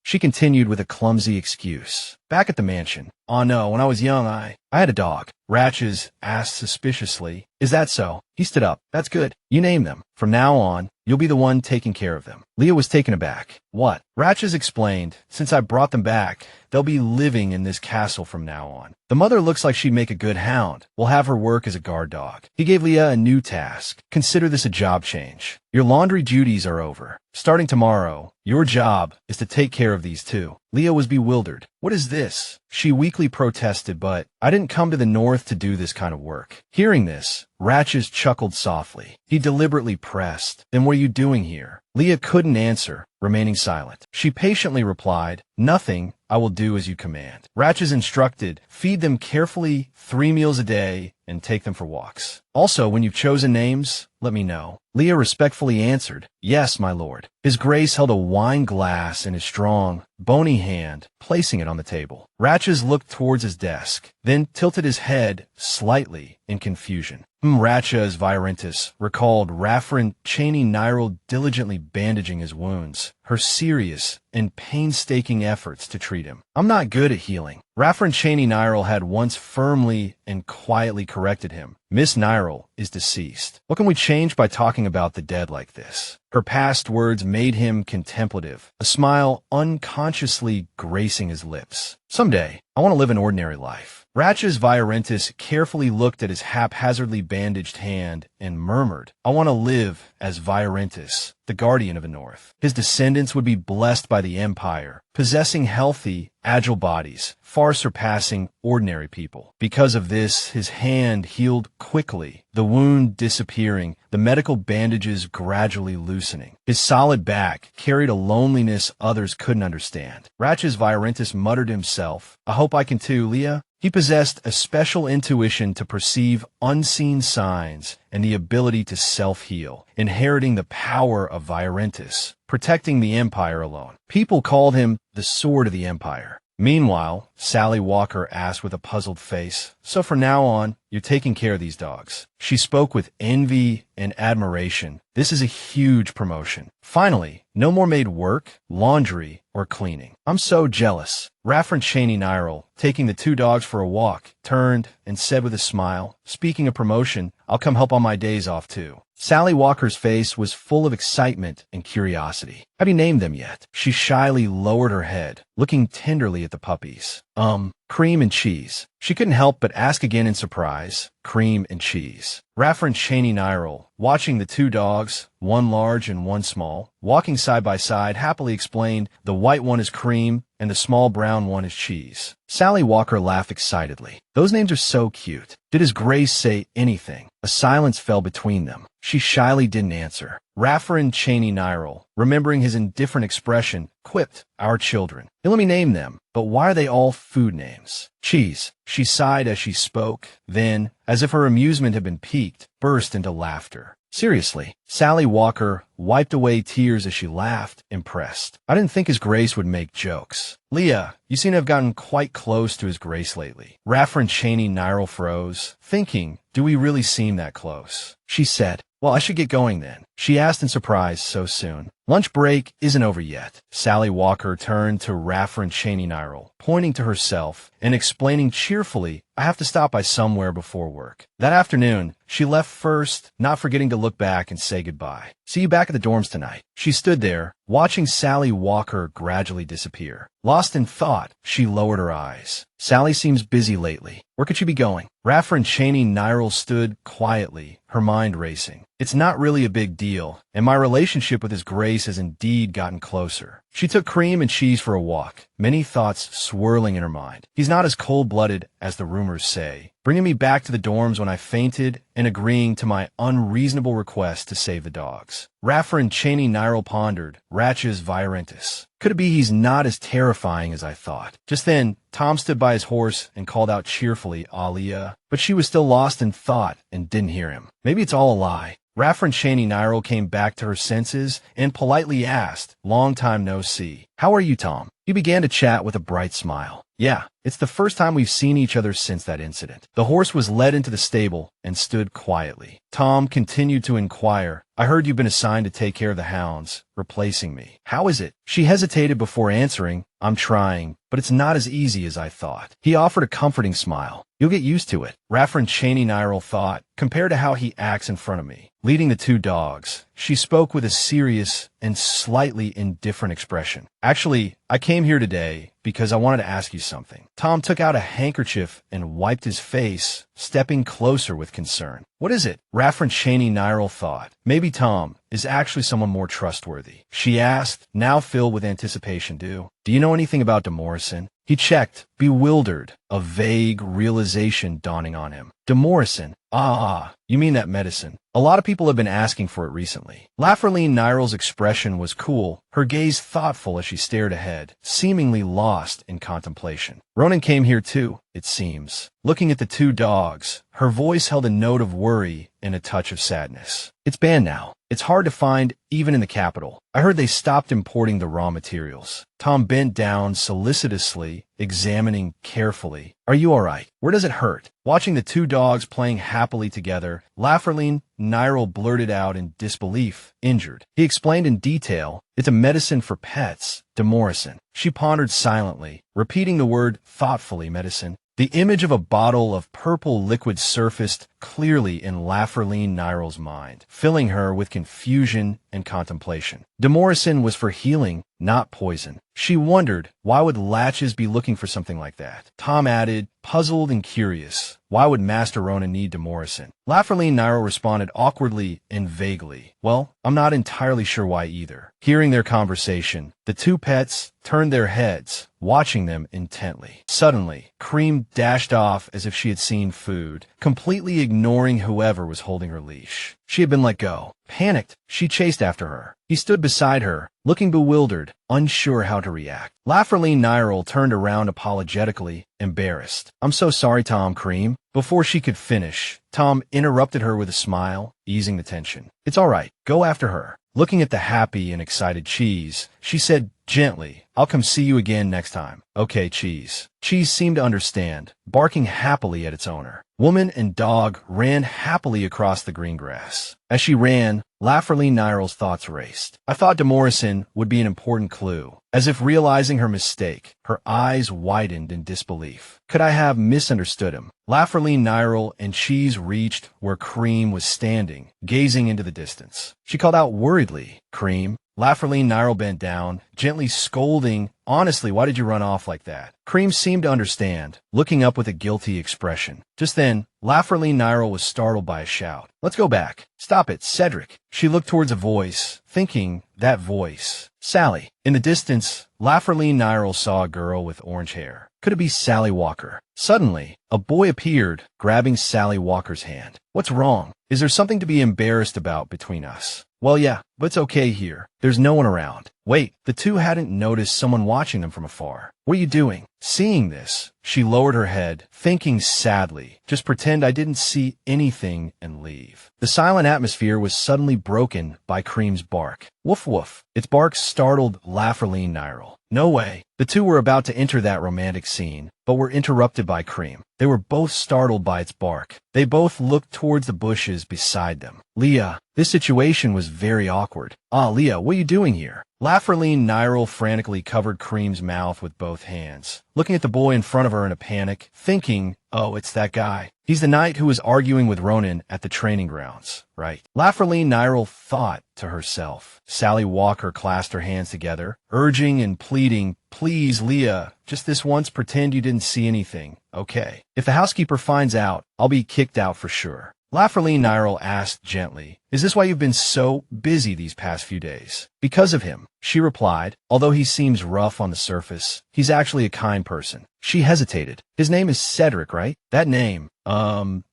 She continued with a clumsy excuse. "Back at the mansion. Oh no, when I was young, I had a dog." Ratches asked suspiciously, "Is that so?" He stood up. "That's good. You name them. From now on, you'll be the one taking care of them." Leah was taken aback. "What?" Ratches explained, "Since I brought them back, they'll be living in this castle from now on. The mother looks like she'd make a good hound. We'll have her work as a guard dog." He gave Leah a new task. "Consider this a job change. Your laundry duties are over. Starting tomorrow, your job is to take care of these two." Leah was bewildered. "What is this?" She weakly protested, "But I didn't come to the north to do this kind of work." Hearing this, Ratches chuckled softly. He deliberately pressed, "Then what are you doing here?" Leah couldn't answer, remaining silent. She patiently replied, "Nothing. I will do as you command." Ratches instructed, "Feed them carefully 3 meals a day and take them for walks. Also, when you've chosen names, let me know." Leah respectfully answered, "Yes, my lord." His Grace held a wine glass in his strong, bony hand, placing it on the table. Ratches looked towards his desk, then tilted his head slightly in confusion. Ratcha's Virentis recalled Raffrin chaining Nairo diligently bandaging his wounds, her serious and painstaking efforts to treat him. I'm not good at healing. Raffrin chaining Nairo had once firmly and quietly corrected him. Miss Nairo is deceased. What can we change by talking about the dead like this? Her past words made him contemplative, a smile unconsciously gracing his lips. Someday, I want to live an ordinary life. Ratcha's Virentis carefully looked at his haphazardly bandaged hand and murmured, I want to live as Virentis, the guardian of the North. His descendants would be blessed by the Empire, possessing healthy, agile bodies, far surpassing ordinary people. Because of this, his hand healed quickly, the wound disappearing, the medical bandages gradually loosening. His solid back carried a loneliness others couldn't understand. Ratcha's Virentis muttered to himself, I hope I can too, Leah. He possessed a special intuition to perceive unseen signs and the ability to self-heal, inheriting the power of Virentis, protecting the Empire alone. People called him the Sword of the Empire. Meanwhile, Sally Walker asked with a puzzled face, so from now on, you're taking care of these dogs. She spoke with envy and admiration. This is a huge promotion. Finally, no more maid work, laundry, or cleaning. I'm so jealous. Raffrin Cheney Nairo, taking the two dogs for a walk, turned and said with a smile, speaking of promotion, I'll come help on my days off too. Sally Walker's face was full of excitement and curiosity. Have you named them yet? She shyly lowered her head, looking tenderly at the puppies. Cream and Cheese. She couldn't help but ask again in surprise. Cream and Cheese. Raffrin Cheney Nairo, watching the two dogs, one large and one small, walking side by side, happily explained, the white one is Cream and the small brown one is Cheese. Sally Walker laughed excitedly. Those names are so cute. Did His Grace say anything? A silence fell between them. She shyly didn't answer. Raffrin Cheney Nairo, remembering his indifferent expression, quipped, our children. Hey, let me name them, but why are they all food names? Cheese. She sighed as she spoke, then, as if her amusement had been piqued, burst into laughter. Seriously, Sally Walker wiped away tears as she laughed, impressed. I didn't think His Grace would make jokes. Leah, you seem to have gotten quite close to His Grace lately. Raffrin Cheney Nairo froze, thinking, do we really seem that close? She said, well, I should get going then. She asked in surprise so soon. Lunch break isn't over yet. Sally Walker turned to Raffrin Cheney Nairo, pointing to herself and explaining cheerfully, I have to stop by somewhere before work. That afternoon, she left first, not forgetting to look back and say goodbye. See you back at the dorms tonight. She stood there, watching Sally Walker gradually disappear. Lost in thought, she lowered her eyes. Sally seems busy lately. Where could she be going? Raffrin Cheney Nairo stood quietly, her mind racing. It's not really a big deal, and my relationship with His Grace has indeed gotten closer. She took Cream and Cheese for a walk, many thoughts swirling in her mind. He's not as cold-blooded as the rumors say, bringing me back to the dorms when I fainted and agreeing to my unreasonable request to save the dogs. Raffrin Cheney Nairo pondered, Ratcha's Virentis. Could it be he's not as terrifying as I thought? Just then, Tom stood by his horse and called out cheerfully, Alia, but she was still lost in thought and didn't hear him. Maybe it's all a lie. Raffrin Cheney Nairo came back to her senses and politely asked, long time no see. How are you, Tom? He began to chat with a bright smile. Yeah, it's the first time we've seen each other since that incident. The horse was led into the stable and stood quietly. Tom continued to inquire, I heard you've been assigned to take care of the hounds, replacing me. How is it? She hesitated before answering, I'm trying, but it's not as easy as I thought. He offered a comforting smile. You'll get used to it. Raffrin Cheney Nairo thought, compared to how he acts in front of me. Leading the two dogs, she spoke with a serious and slightly indifferent expression. Actually, I came here today because I wanted to ask you something. Tom took out a handkerchief and wiped his face, stepping closer with concern. What is it? Raffrin Cheney Nairo thought. Maybe Tom is actually someone more trustworthy. She asked, now filled with anticipation. Do you know anything about Demorazin? He checked, bewildered, a vague realization dawning on him. Demorazin. You mean that medicine. A lot of people have been asking for it recently. Raffrin Nairo's expression was cool, her gaze thoughtful as she stared ahead, seemingly lost in contemplation. Ronan came here too, it seems. Looking at the two dogs, her voice held a note of worry and a touch of sadness. It's banned now. It's hard to find even in the capital. I heard they stopped importing the raw materials. Tom bent down solicitously, examining carefully. Are you all right? Where does it hurt? Watching the two dogs playing happily together, Nairo blurted out in disbelief, injured. He explained in detail, it's a medicine for pets, Demorazin. She pondered silently, repeating the word thoughtfully, medicine. The image of a bottle of purple liquid surfaced clearly in Nairo's mind, filling her with confusion and contemplation. Demorazin was for healing, not poison. She wondered, why would Latches be looking for something like that? Tom added, puzzled and curious, why would Master Ronan need Demorazin? Nairo responded awkwardly and vaguely, well, I'm not entirely sure why either. Hearing their conversation, the two pets turned their heads, watching them intently. Suddenly, Cream dashed off as if she had seen food, completely ignoring whoever was holding her leash. She had been let go. Panicked, she chased after her. He stood beside her, looking bewildered, unsure how to react. Nairo turned around apologetically, embarrassed. I'm so sorry, Tom, Cream. Before she could finish, Tom interrupted her with a smile, easing the tension. It's all right. Go after her. Looking at the happy and excited Cheese, she said gently, I'll come see you again next time. Okay, Cheese. Cheese seemed to understand, barking happily at its owner. Woman and dog ran happily across the green grass. As she ran, Nairo's thoughts raced. I thought Demorazin would be an important clue. As if realizing her mistake, her eyes widened in disbelief. Could I have misunderstood him? Nairo and Cheese reached where Cream was standing, gazing into the distance. She called out worriedly, Cream. Nairo bent down, gently scolding, honestly, why did you run off like that? Cream seemed to understand, looking up with a guilty expression. Just then, Nairo was startled by a shout. Let's go back. Stop it, Cedric. She looked towards a voice, thinking, that voice. Sally. In the distance, Nairo saw a girl with orange hair. Could it be Sally Walker? Suddenly, a boy appeared, grabbing Sally Walker's hand. What's wrong? Is there something to be embarrassed about between us? Well, yeah, but it's okay here. There's no one around. Wait, the two hadn't noticed someone watching them from afar. What are you doing? Seeing this, she lowered her head, thinking sadly, just pretend I didn't see anything and leave. The silent atmosphere was suddenly broken by Cream's bark. Woof woof. Its bark startled Nairo. No way. The two were about to enter that romantic scene, but were interrupted by Cream. They were both startled by its bark. They both looked towards the bushes beside them. Leah, this situation was very awkward. Leah, what are you doing here? Nairo frantically covered Cream's mouth with both hands, looking at the boy in front of her in a panic, thinking, oh, it's that guy. He's the knight who was arguing with Ronan at the training grounds, right? Nairo thought to herself. Sally Walker clasped her hands together, urging and pleading, please, Leah, just this once pretend you didn't see anything, okay? If the housekeeper finds out, I'll be kicked out for sure. Nairo asked gently, is this why you've been so busy these past few days? Because of him, she replied, although he seems rough on the surface, he's actually a kind person. She hesitated. His name is Cedric, right? That name,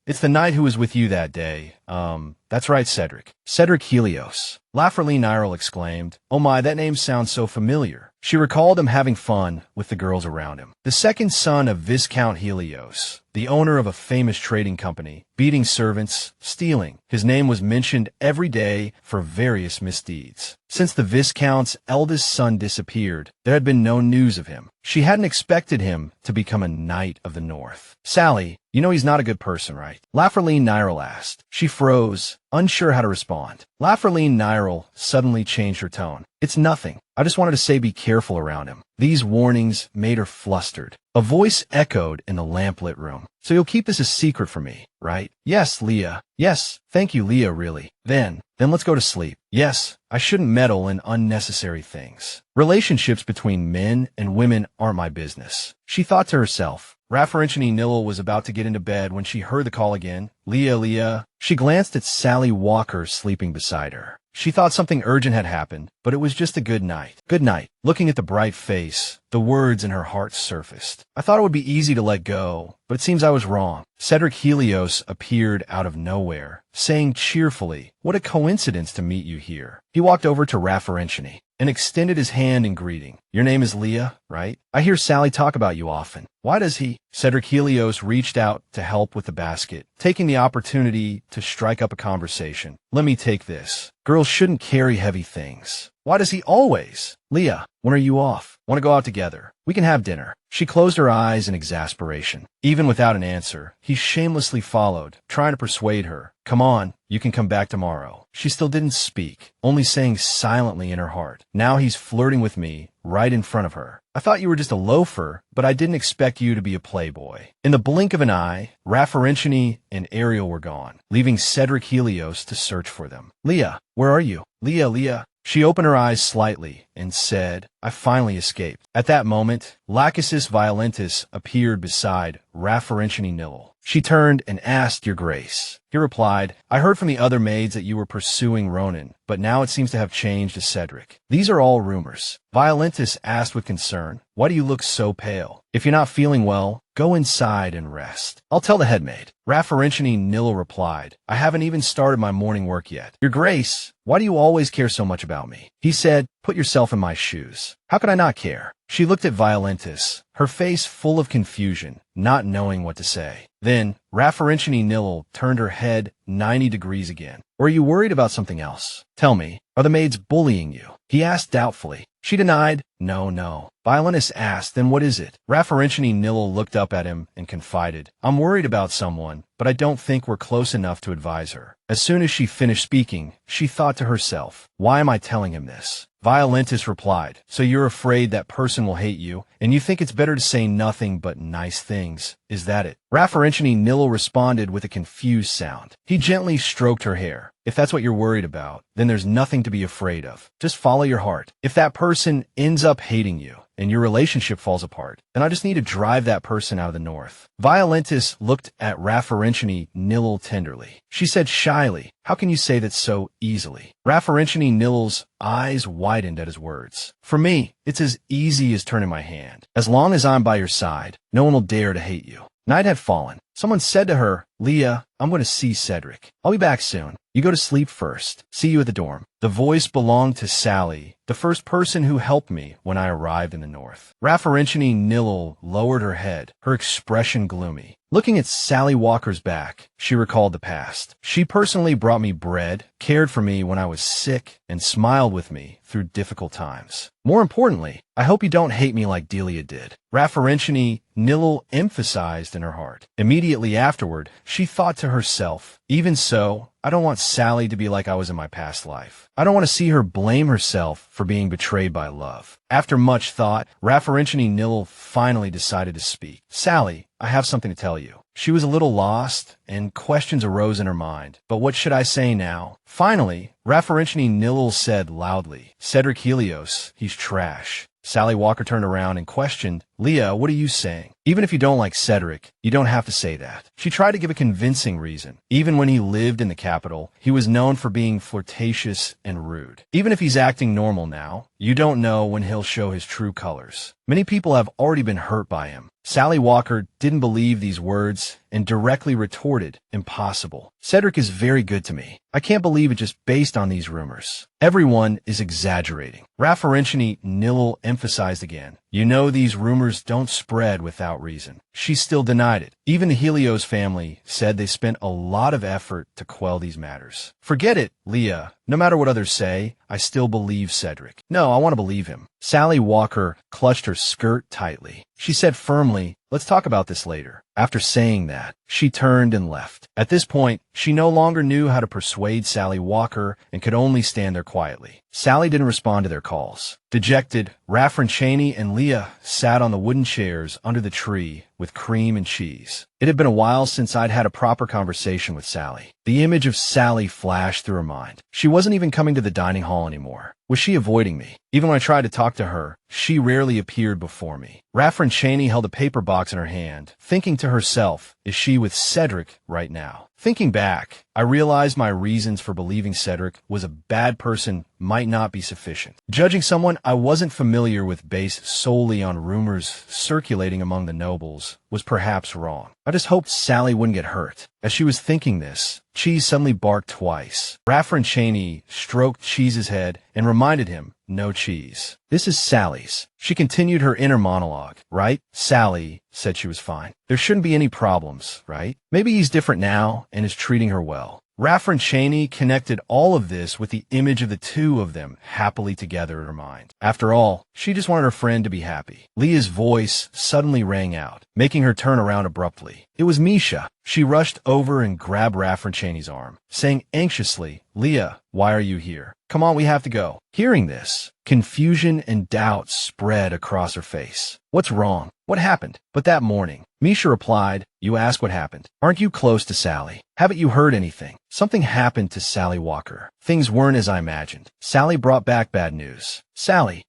it's the knight who was with you that day. That's right, Cedric. Cedric Helios. Nairo exclaimed, oh my, that name sounds so familiar. She recalled him having fun with the girls around him. The second son of Viscount Helios, the owner of a famous trading company, beating servants, stealing. His name was mentioned every day for various misdeeds. Since the Viscount's eldest son disappeared, there had been no news of him. She hadn't expected him to become a Knight of the North. Sally, you know he's not a good person, right? Nairo asked. She froze, unsure how to respond. Nairo suddenly changed her tone. It's nothing. I just wanted to say be careful around him. These warnings made her flustered. A voice echoed in the lamplit room. So you'll keep this a secret from me, right? Yes, Leah. Yes, thank you, Leah, really. Then let's go to sleep. Yes, I shouldn't meddle in unnecessary things. Relationships between men and women aren't my business. She thought to herself. Rafferenchini Nillel was about to get into bed when she heard the call again. Leah. She glanced at Sally Walker sleeping beside her. She thought something urgent had happened, but it was just a good night. Good night. Looking at the bright face, the words in her heart surfaced. I thought it would be easy to let go, but it seems I was wrong. Cedric Helios appeared out of nowhere, saying cheerfully, what a coincidence to meet you here. He walked over to Rafferenchini and extended his hand in greeting. Your name is Leah, right? I hear Sally talk about you often. Why does he? Cedric Helios reached out to help with the basket, taking the opportunity to strike up a conversation. Let me take this. Girls shouldn't carry heavy things. Why does he always? Leah, when are you off? Want to go out together? We can have dinner. She closed her eyes in exasperation. Even without an answer, he shamelessly followed, trying to persuade her. Come on, you can come back tomorrow. She still didn't speak, only saying silently in her heart. Now he's flirting with me, right in front of her. I thought you were just a loafer, but I didn't expect you to be a playboy. In the blink of an eye, Raffarinchini and Ariel were gone, leaving Cedric Helios to search for them. Leah, where are you? Leah. She opened her eyes slightly and said, I finally escaped. At that moment, Lachesis Violentus appeared beside Raffarinchini Nil. She turned and asked, Your Grace. He replied, I heard from the other maids that you were pursuing Ronan, but now it seems to have changed to Cedric. These are all rumors. Violentus asked with concern, Why do you look so pale? If you're not feeling well, go inside and rest. I'll tell the headmaid. Raffarinchini Nil replied, I haven't even started my morning work yet. Your Grace, why do you always care so much about me? He said, Put yourself in my shoes. How could I not care? She looked at Violentus, her face full of confusion, not knowing what to say. Then, Raffarinchini Nil turned her head 90 degrees again. Or are you worried about something else? Tell me, are the maids bullying you? He asked doubtfully. She denied, No. Violentus asked, Then what is it? Raffarinchini Nil looked up at him and confided, I'm worried about someone, but I don't think we're close enough to advise her. As soon as she finished speaking, she thought to herself, Why am I telling him this? Violentus replied, So you're afraid that person will hate you, and you think it's better to say nothing but nice things. Is that it? Raffarinchini Nil responded with a confused sound. He gently stroked her hair. If that's what you're worried about, then there's nothing to be afraid of. Just follow your heart. If that person ends up hating you, and your relationship falls apart, then I just need to drive that person out of the north. Violentus looked at Raffarinchini Nil tenderly. She said shyly, How can you say that so easily? Raffarinchini Nil's eyes widened at his words. For me, it's as easy as turning my hand. As long as I'm by your side, no one will dare to hate you. Night had fallen. Someone said to her, Leah, I'm going to see Cedric. I'll be back soon. You go to sleep first. See you at the dorm. The voice belonged to Sally, the first person who helped me when I arrived in the north. Raffarinchini Nil lowered her head, her expression gloomy. Looking at Sally Walker's back, she recalled the past. She personally brought me bread, cared for me when I was sick, and smiled with me through difficult times. More importantly, I hope you don't hate me like Dileia did. Raffarinchini Nil emphasized in her heart. Immediately afterward, she thought to herself, Even so, I don't want Sally to be like I was in my past life. I don't want to see her blame herself for being betrayed by love. After much thought, Raffarinchini Nil finally decided to speak. Sally, I have something to tell you. She was a little lost, and questions arose in her mind. But what should I say now? Finally, Raffarinchini Nil said loudly, Cedric Helios, he's trash. Sally Walker turned around and questioned, Leah, what are you saying? Even if you don't like Cedric, you don't have to say that. She tried to give a convincing reason. Even when he lived in the capital, he was known for being flirtatious and rude. Even if he's acting normal now, you don't know when he'll show his true colors. Many people have already been hurt by him. Sally Walker didn't believe these words and directly retorted, Impossible. Cedric is very good to me. I can't believe it just based on these rumors. Everyone is exaggerating. Raffarinchini Nil emphasized again, You know these rumors don't spread without reason. She still denied it. Even the Helios family said they spent a lot of effort to quell these matters. Forget it, Leah. No matter what others say, I still believe Cedric. No, I want to believe him. Sally Walker clutched her skirt tightly. She said firmly, Let's talk about this later. After saying that, she turned and left. At this point, she no longer knew how to persuade Sally Walker and could only stand there quietly. Sally didn't respond to their calls. Dejected, Raffarinchini and Leah sat on the wooden chairs under the tree with cream and cheese. It had been a while since I'd had a proper conversation with Sally. The image of Sally flashed through her mind. She wasn't even coming to the dining hall anymore. Was she avoiding me? Even when I tried to talk to her, she rarely appeared before me. Raffarinchini held a paper box in her hand, thinking to herself, Is she with Cedric right now? Thinking back, I realized my reasons for believing Cedric was a bad person might not be sufficient. Judging someone I wasn't familiar with based solely on rumors circulating among the nobles was perhaps wrong. I just hoped Sally wouldn't get hurt. As she was thinking this, Cheese suddenly barked twice. Raffarinchini stroked Cheese's head and reminded him, No cheese. This is Sally's. She continued her inner monologue. Right? Sally said she was fine. There shouldn't be any problems, right? Maybe he's different now and is treating her well. Confrontation connected all of this with the image of the two of them happily together in her mind. After all, she just wanted her friend to be happy. Leah's voice suddenly rang out, making her turn around abruptly. It was Misha. She rushed over and grabbed Confrontation's arm, saying anxiously, "Leah, why are you here? Come on, we have to go." Hearing this, confusion and doubt spread across her face. What's wrong? What happened? But that morning, Misha replied, "You ask what happened. Aren't you close to Sally? Haven't you heard anything? Something happened to Sally Walker. Things weren't as I imagined. Sally brought back bad news." Sally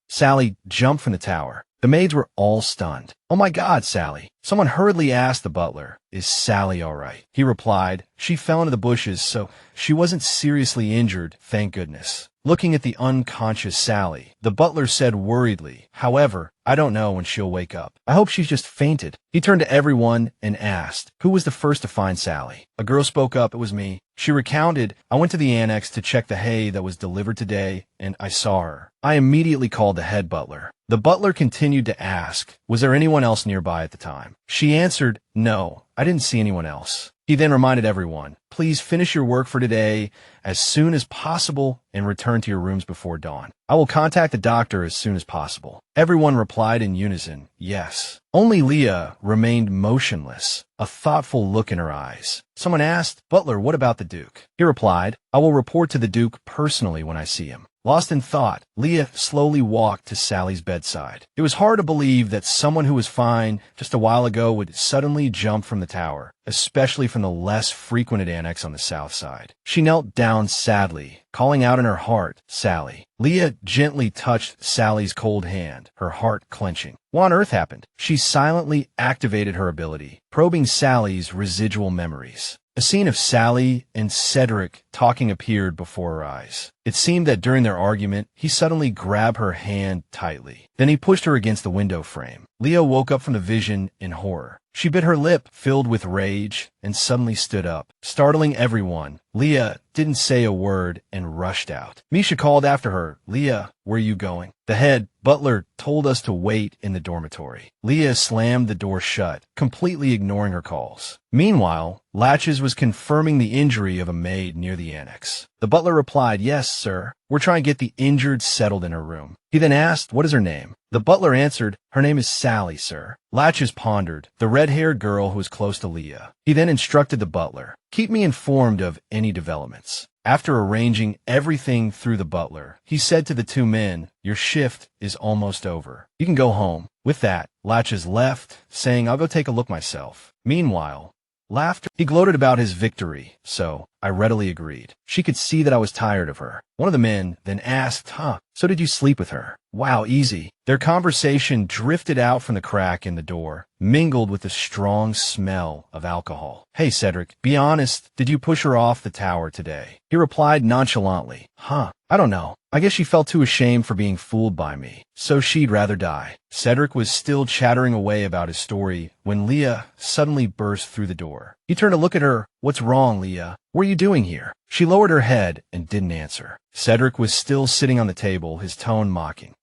jumped from the tower. The maids were all stunned. "Oh my God, Sally." Someone hurriedly asked the butler, "Is Sally all right?" He replied, "She fell into the bushes, so she wasn't seriously injured, thank goodness." Looking at the unconscious Sally, the butler said worriedly, "However, I don't know when she'll wake up. I hope she's just fainted." He turned to everyone and asked, "Who was the first to find Sally?" A girl spoke up, "It was me." She recounted, "I went to the annex to check the hay that was delivered today, and I saw her. I immediately called the head butler." The butler continued to ask, "Was there anyone else nearby at the time?" She answered, "No, I didn't see anyone else." He then reminded everyone, "Please finish your work for today as soon as possible and return to your rooms before dawn. I will contact the doctor as soon as possible." Everyone replied in unison, "Yes." Only Leah remained motionless, a thoughtful look in her eyes. Someone asked, "Butler, what about the Duke?" He replied, "I will report to the Duke personally when I see him." Lost in thought, Leah slowly walked to Sally's bedside. It was hard to believe that someone who was fine just a while ago would suddenly jump from the tower, especially from the less frequented annex on the south side. She knelt down sadly, calling out in her heart, "Sally." Leah gently touched Sally's cold hand, her heart clenching. What on earth happened? She silently activated her ability, probing Sally's residual memories. A scene of Sally and Cedric talking appeared before her eyes. It seemed that during their argument, he suddenly grabbed her hand tightly. Then he pushed her against the window frame. Leah woke up from the vision in horror. She bit her lip, filled with rage, and suddenly stood up. Startling everyone, Leah didn't say a word and rushed out. Misha called after her, "Leah, where are you going?" The head butler told us to wait in the dormitory. Leah slammed the door shut, completely ignoring her calls. Meanwhile, Latches was confirming the injury of a maid near the annex. The butler replied, "Yes, sir. We're trying to get the injured settled in her room." He then asked, "What is her name?" The butler answered, "Her name is Sally, sir." Latches pondered, the red-haired girl who was close to Leah. He then instructed the butler, "Keep me informed of any developments." After arranging everything through the butler, he said to the two men, "Your shift is almost over. You can go home." With that, Latches left, saying, "I'll go take a look myself." Meanwhile, laughter. He gloated about his victory, so I readily agreed. She could see that I was tired of her. One of the men then asked, "So did you sleep with her?" "Wow, easy." Their conversation drifted out from the crack in the door, mingled with the strong smell of alcohol. "Hey, Cedric, be honest, did you push her off the tower today?" He replied nonchalantly, I don't know. I guess she felt too ashamed for being fooled by me, so she'd rather die." Cedric was still chattering away about his story when Leah suddenly burst through the door. He turned to look at her. "What's wrong, Leah? What are you doing here?" She lowered her head and didn't answer. Cedric was still sitting on the table, his tone mocking.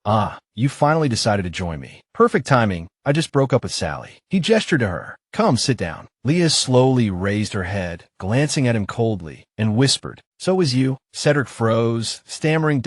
You finally decided to join me. Perfect timing. I just broke up with Sally." He gestured to her. "Come, sit down." Leah slowly raised her head, glancing at him coldly, and whispered, "So was you." Cedric froze, stammering,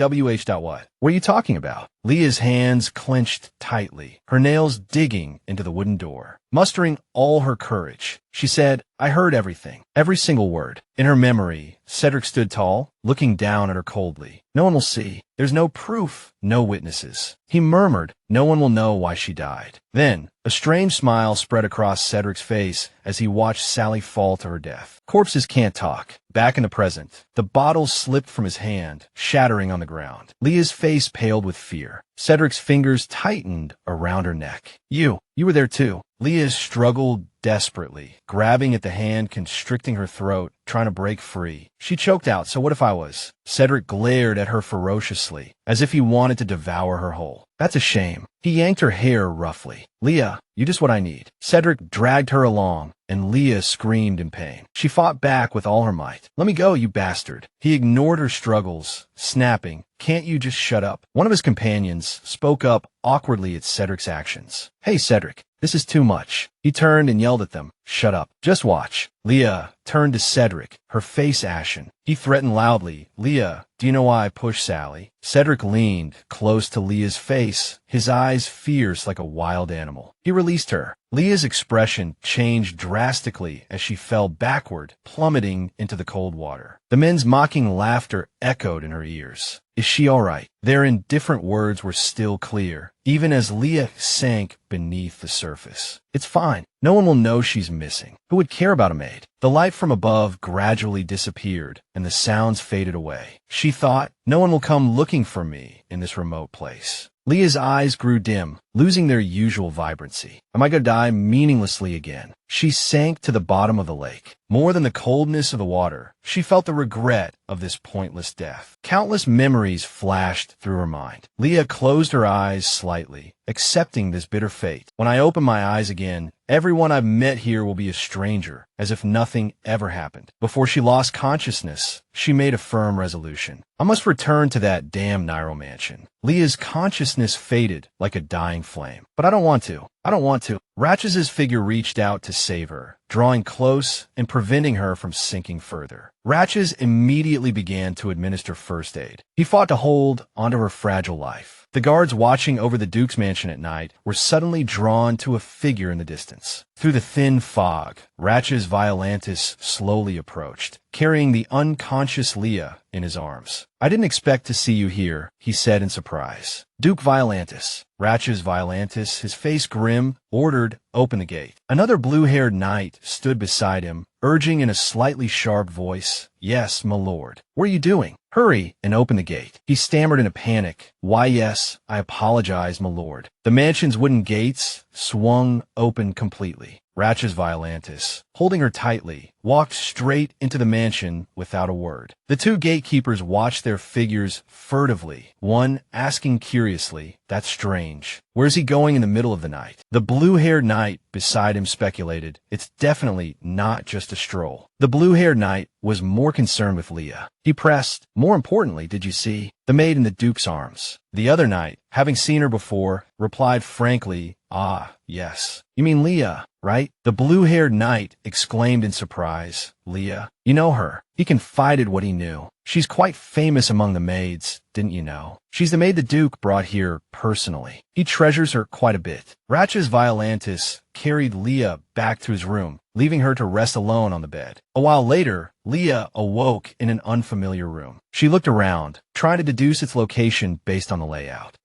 What are you talking about?" Leah's hands clenched tightly, her nails digging into the wooden door. Mustering all her courage, she said, "I heard everything, every single word." In her memory, Cedric stood tall, looking down at her coldly. "No one will see. There's no proof, no witnesses." He murmured, "No one will know why she died." Then, a strange smile spread across Cedric's face as he watched Sally fall to her death. Corpses can't talk. Back in the present, the bottle slipped from his hand, shattering on the ground. Leah's face paled with fear. Cedric's fingers tightened around her neck. You were there too." Leah struggled desperately, grabbing at the hand constricting her throat, trying to break free. She choked out, "So what if I was?" Cedric glared at her ferociously, as if he wanted to devour her whole. "That's a shame." He yanked her hair roughly. "Leah, you're just what I need." Cedric dragged her along, and Leah screamed in pain. She fought back with all her might. "Let me go, you bastard." He ignored her struggles, snapping, can't you just shut up? One of his companions spoke up awkwardly at Cedric's actions. Hey, Cedric, this is too much. He turned and yelled at them. Shut up. Just watch. Leah turned to Cedric, her face ashen. He threatened loudly, Leah, do you know why I pushed Sally? Cedric leaned close to Leah's face, his eyes fierce like a wild animal. He released her. Leah's expression changed drastically as she fell backward, plummeting into the cold water. The men's mocking laughter echoed in her ears. Is she all right? Their indifferent words were still clear, even as Leah sank beneath the surface. It's fine. No one will know she's missing. Who would care about a maid? The light from above gradually disappeared, and the sounds faded away. She thought, no one will come looking for me in this remote place. Leah's eyes grew dim, losing their usual vibrancy. Am I going to die meaninglessly again? She sank to the bottom of the lake. More than the coldness of the water, she felt the regret of this pointless death. Countless memories flashed through her mind. Leah closed her eyes slightly, accepting this bitter fate. When I open my eyes again, everyone I've met here will be a stranger, as if nothing ever happened. Before she lost consciousness, she made a firm resolution. I must return to that damn Nairo mansion. Leah's consciousness faded like a dying flame. But I don't want to. Ratches's figure reached out to save her, drawing close and preventing her from sinking further. Ratches immediately began to administer first aid. He fought to hold onto her fragile life. The guards watching over the Duke's mansion at night were suddenly drawn to a figure in the distance. Through the thin fog, Ratches Violantis slowly approached, carrying the unconscious Leah in his arms. I didn't expect to see you here, he said in surprise. Duke Violantis. Ratches Violantis, his face grim, ordered, open the gate. Another blue-haired knight stood beside him, urging in a slightly sharp voice, Yes, my lord. What are you doing? Hurry and open the gate. He stammered in a panic. Why, yes, I apologize, my lord. The mansion's wooden gates swung open completely. Ratches Violantis, holding her tightly, walked straight into the mansion without a word. The two gatekeepers watched their figures furtively, one asking curiously, That's strange. Where's he going in the middle of the night? The blue-haired knight beside him speculated, It's definitely not just a stroll. The blue-haired knight was more concerned with Leah. He pressed, More importantly, did you see the maid in the Duke's arms? The other knight, having seen her before, replied frankly, Ah, yes. You mean Leah, right? The blue-haired knight exclaimed in surprise, Leah, you know her. He confided what he knew. She's quite famous among the maids, didn't you know? She's the maid the Duke brought here personally. He treasures her quite a bit. Ratches Violantis carried Leah back to his room, leaving her to rest alone on the bed. A while later, Leah awoke in an unfamiliar room. She looked around, trying to deduce its location based on the layout.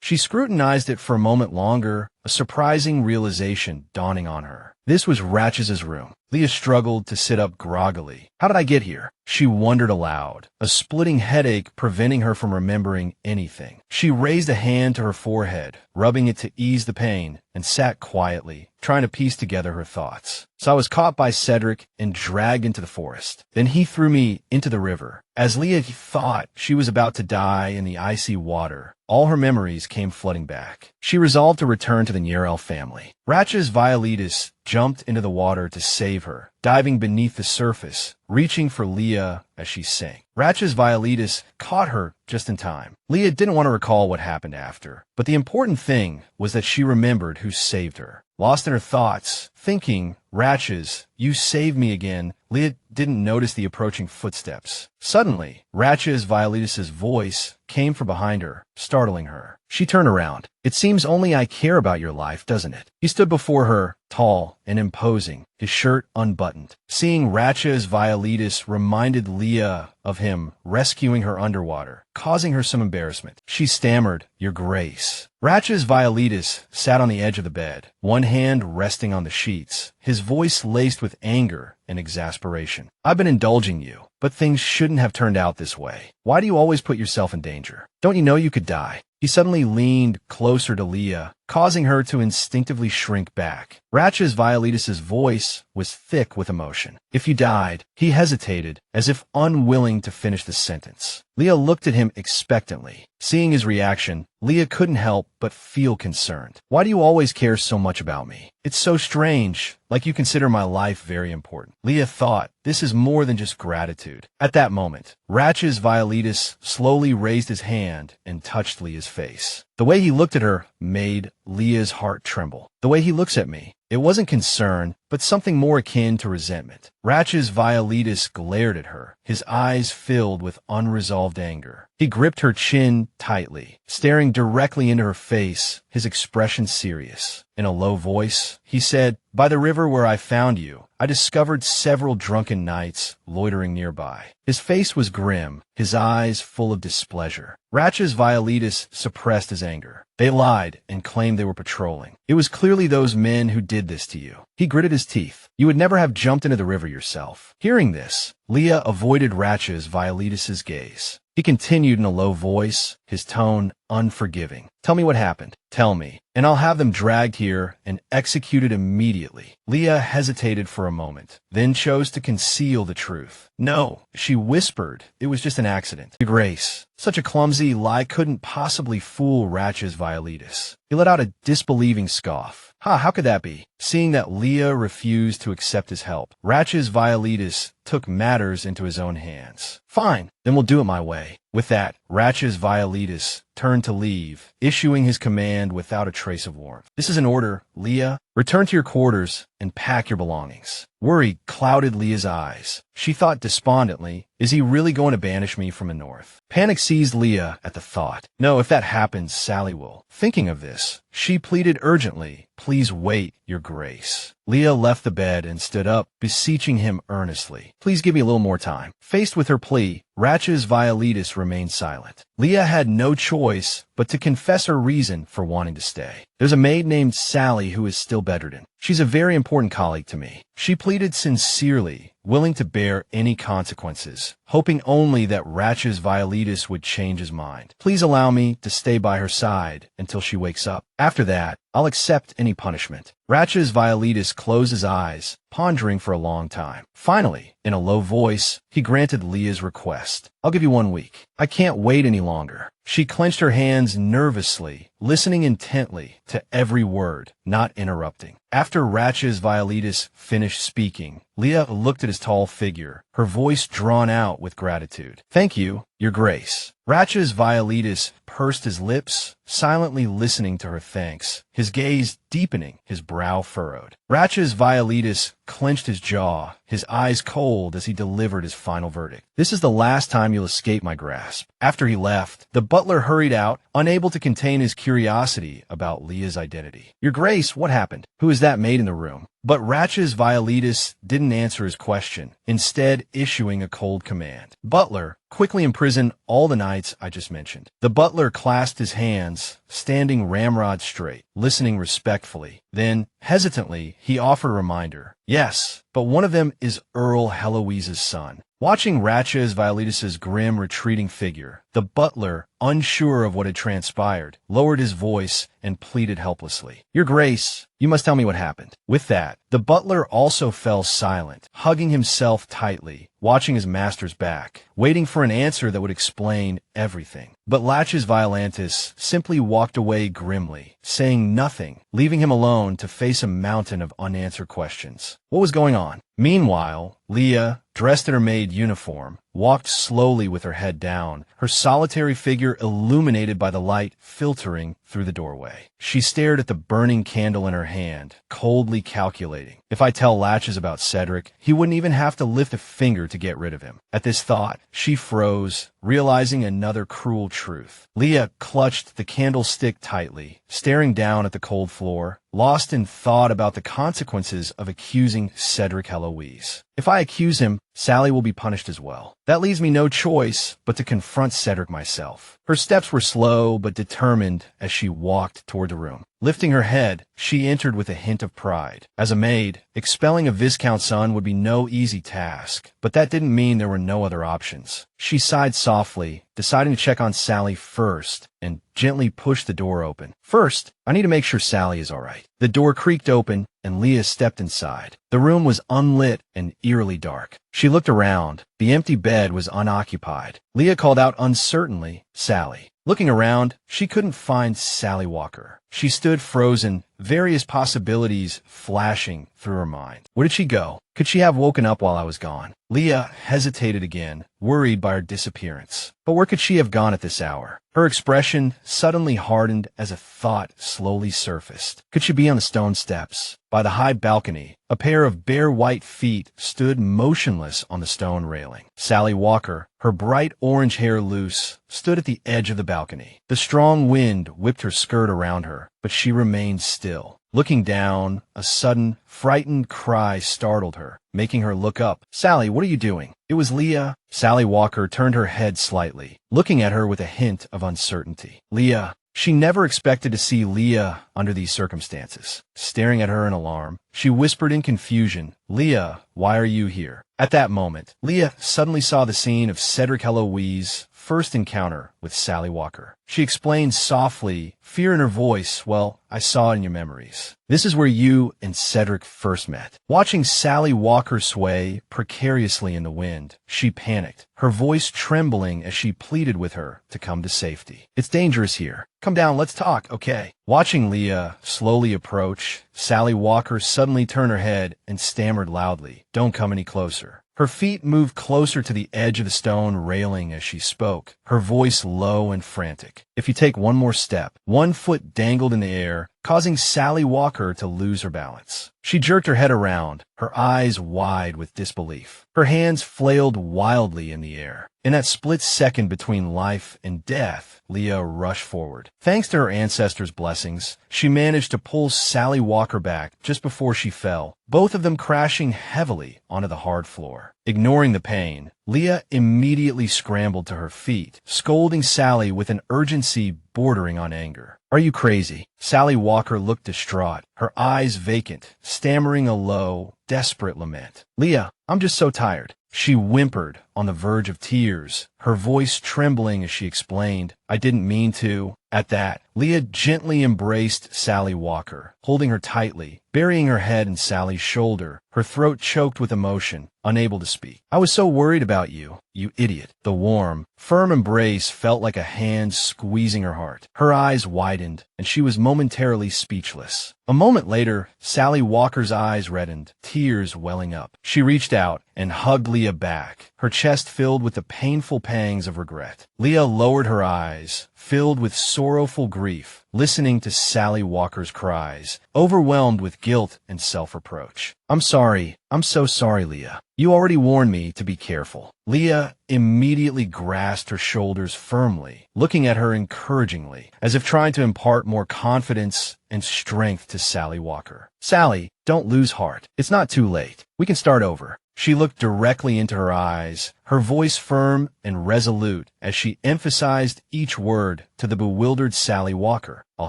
She scrutinized it for a moment longer, a surprising realization dawning on her. This was Ratches's room. Leah struggled to sit up groggily. How did I get here? She wondered aloud, a splitting headache preventing her from remembering anything. She raised a hand to her forehead, rubbing it to ease the pain, and sat quietly, trying to piece together her thoughts. So I was caught by Cedric and dragged into the forest. Then he threw me into the river. As Leah thought she was about to die in the icy water, all her memories came flooding back. She resolved to return to the Nairo family. Ratches Violetus jumped into the water to save her, diving beneath the surface, reaching for Leah as she sank. Ratches Violetus caught her just in time. Leah didn't want to recall what happened after, but the important thing was that she remembered who saved her. Lost in her thoughts, thinking, Ratches, you saved me again, Leah didn't notice the approaching footsteps. Suddenly, Ratches Violetus's voice came from behind her, startling her. She turned around. It seems only I care about your life, doesn't it? He stood before her, tall and imposing, his shirt unbuttoned. Seeing Ratches Violetus reminded Leah of him rescuing her underwater, causing her some embarrassment. She stammered, Your Grace. Ratches Violetus sat on the edge of the bed, one hand resting on the sheets, his voice laced with anger and exasperation. I've been indulging you, but things shouldn't have turned out this way. Why do you always put yourself in danger? Don't you know you could die? He suddenly leaned closer to Leah, causing her to instinctively shrink back. Ratch's Violetus's voice was thick with emotion. If you died, he hesitated, as if unwilling to finish the sentence. Leah looked at him expectantly. Seeing his reaction, Leah couldn't help but feel concerned. Why do you always care so much about me? It's so strange, like you consider my life very important. Leah thought, this is more than just gratitude. At that moment, Ratch's Violetus slowly raised his hand and touched Leah's face. The way he looked at her made Leah's heart tremble. The way he looks at me, it wasn't concern, but something more akin to resentment. Ratch's Violetus glared at her, his eyes filled with unresolved anger. He gripped her chin tightly, staring directly into her face, his expression serious. In a low voice, he said, "By the river where I found you, I discovered several drunken knights loitering nearby." His face was grim, his eyes full of displeasure. Ratch's Violetus suppressed his anger. They lied and claimed they were patrolling. It was clearly those men who did this to you. He gritted his teeth. You would never have jumped into the river yourself. Hearing this, Leah avoided Ratch's Violetus's gaze. He continued in a low voice, his tone unforgiving. "Tell me what happened. Tell me, and I'll have them dragged here and executed immediately." Leah hesitated for a moment, then chose to conceal the truth. "No," she whispered, "it was just an accident." Your Grace, such a clumsy lie couldn't possibly fool Ratch's Violetus. He let out a disbelieving scoff. How could that be? Seeing that Leah refused to accept his help, Ratch's Violetus took matters into his own hands. "Fine, then we'll do it my way." With that, Ratch's Violetus turned to leave, issuing his command without a trace of warmth. "This is an order, Leah. Return to your quarters and pack your belongings." Worry clouded Leah's eyes. She thought despondently, is he really going to banish me from the north? Panic seized Leah at the thought. No, if that happens, Sally will. Thinking of this, she pleaded urgently, "Please wait, Your Grace." Leah left the bed and stood up, beseeching him earnestly. "Please give me a little more time." Faced with her plea, Ratch's Violetus remained silent. Leah had no choice but to confess her reason for wanting to stay. "There's a maid named Sally who is still bedridden. She's a very important colleague to me." She pleaded sincerely, willing to bear any consequences, hoping only that Ratch's Violetus would change his mind. "Please allow me to stay by her side until she wakes up. After that, I'll accept any punishment." Ratch's Violetus closed his eyes, pondering for a long time. Finally, in a low voice, he granted Leah's request. "I'll give you 1 week. I can't wait any longer." She clenched her hands nervously, listening intently to every word, not interrupting. After Ratch's Violetus finished speaking, Leah looked at his tall figure, her voice drawn out with gratitude. "Thank you, Your Grace." Ratch's Violetus pursed his lips, silently listening to her thanks, his gaze deepening, his brow furrowed. Ratch's Violetus clenched his jaw, his eyes cold as he delivered his final verdict. "This is the last time you'll escape my grasp." After he left, the butler hurried out, unable to contain his curiosity about Leah's identity. "Your Grace, what happened? Who is that maid in the room?" But Ratch's Violetus didn't answer his question, instead issuing a cold command. "Butler, quickly imprison all the knights I just mentioned." The butler clasped his hands, standing ramrod straight, listening respectfully. Then, hesitantly, he offered a reminder. "Yes, but one of them is Earl Heloise's son." Watching Ratch's Violetus's grim, retreating figure, the butler, unsure of what had transpired, lowered his voice and pleaded helplessly. "Your Grace, you must tell me what happened." With that, the butler also fell silent, hugging himself tightly, watching his master's back, waiting for an answer that would explain everything. But Ratch's Violetus simply walked away grimly, saying nothing, leaving him alone to face a mountain of unanswered questions. What was going on? Meanwhile, Leah, dressed in her maid uniform, walked slowly with her head down, her solitary figure illuminated by the light filtering through the doorway. She stared at the burning candle in her hand, coldly calculating. If I tell Latches about Cedric, he wouldn't even have to lift a finger to get rid of him. At this thought, she froze, realizing another cruel truth. Leah clutched the candlestick tightly, staring down at the cold floor, lost in thought about the consequences of accusing Cedric Heloise. If I accuse him, Sally will be punished as well. That leaves me no choice but to confront Cedric myself. Her steps were slow but determined as she walked toward the room. Lifting her head, she entered with a hint of pride. As a maid, expelling a Viscount's son would be no easy task, but that didn't mean there were no other options. She sighed softly, deciding to check on Sally first, and gently pushed the door open. First, I need to make sure Sally is all right. The door creaked open, and Leah stepped inside. The room was unlit and eerily dark. She looked around. The empty bed was unoccupied. Leah called out uncertainly, "Sally." Looking around, she couldn't find Sally Walker. She stood frozen, various possibilities flashing through her mind. Where did she go? Could she have woken up while I was gone? Leah hesitated again, worried by her disappearance. But where could she have gone at this hour? Her expression suddenly hardened as a thought slowly surfaced. Could she be on the stone steps? By the high balcony, a pair of bare white feet stood motionless on the stone railing. Sally Walker, her bright orange hair loose, stood at the edge of the balcony. The strong wind whipped her skirt around her, but she remained still. Looking down, a sudden, frightened cry startled her, making her look up. "Sally, what are you doing?" It was Leah. Sally Walker turned her head slightly, looking at her with a hint of uncertainty. Leah. She never expected to see Leah under these circumstances. Staring at her in alarm, she whispered in confusion, "Leah, why are you here?" At that moment, Leah suddenly saw the scene of Cedric Eloise's first encounter with Sally Walker. She explained softly, fear in her voice, "Well, I saw it in your memories. This is where you and Cedric first met." Watching Sally Walker sway precariously in the wind, she panicked, her voice trembling as she pleaded with her to come to safety. "It's dangerous here. Come down, let's talk, okay?" Watching Leah slowly approach, Sally Walker suddenly turned her head and stammered loudly, "Don't come any closer." Her feet moved closer to the edge of the stone railing as she spoke, her voice low and frantic. If you take one more step, one foot dangled in the air, causing Sally Walker to lose her balance. She jerked her head around, her eyes wide with disbelief. Her hands flailed wildly in the air. In that split second between life and death, Leah rushed forward. Thanks to her ancestors' blessings, she managed to pull Sally Walker back just before she fell, both of them crashing heavily onto the hard floor. Ignoring the pain, Leah immediately scrambled to her feet, scolding Sally with an urgency bordering on anger. "Are you crazy?" Sally Walker looked distraught, her eyes vacant, stammering a low, desperate lament. "Leah, I'm just so tired." She whimpered, on the verge of tears, her voice trembling as she explained, "I didn't mean to." At that, Leah gently embraced Sally Walker, holding her tightly, burying her head in Sally's shoulder, her throat choked with emotion, unable to speak. "I was so worried about you, you idiot." The warm, firm embrace felt like a hand squeezing her heart. Her eyes widened, and she was momentarily speechless. A moment later, Sally Walker's eyes reddened, tears welling up. She reached out and hugged Leah back, her chest filled with the painful pangs of regret. Leah lowered her eyes, filled with sorrowful grief, listening to Sally Walker's cries, overwhelmed with guilt and self-reproach. "I'm sorry. I'm so sorry, Leah. You already warned me to be careful." Leah immediately grasped her shoulders firmly, looking at her encouragingly, as if trying to impart more confidence and strength to Sally Walker. "Sally, don't lose heart. It's not too late. We can start over." She looked directly into her eyes, her voice firm and resolute as she emphasized each word to the bewildered Sally Walker. "I'll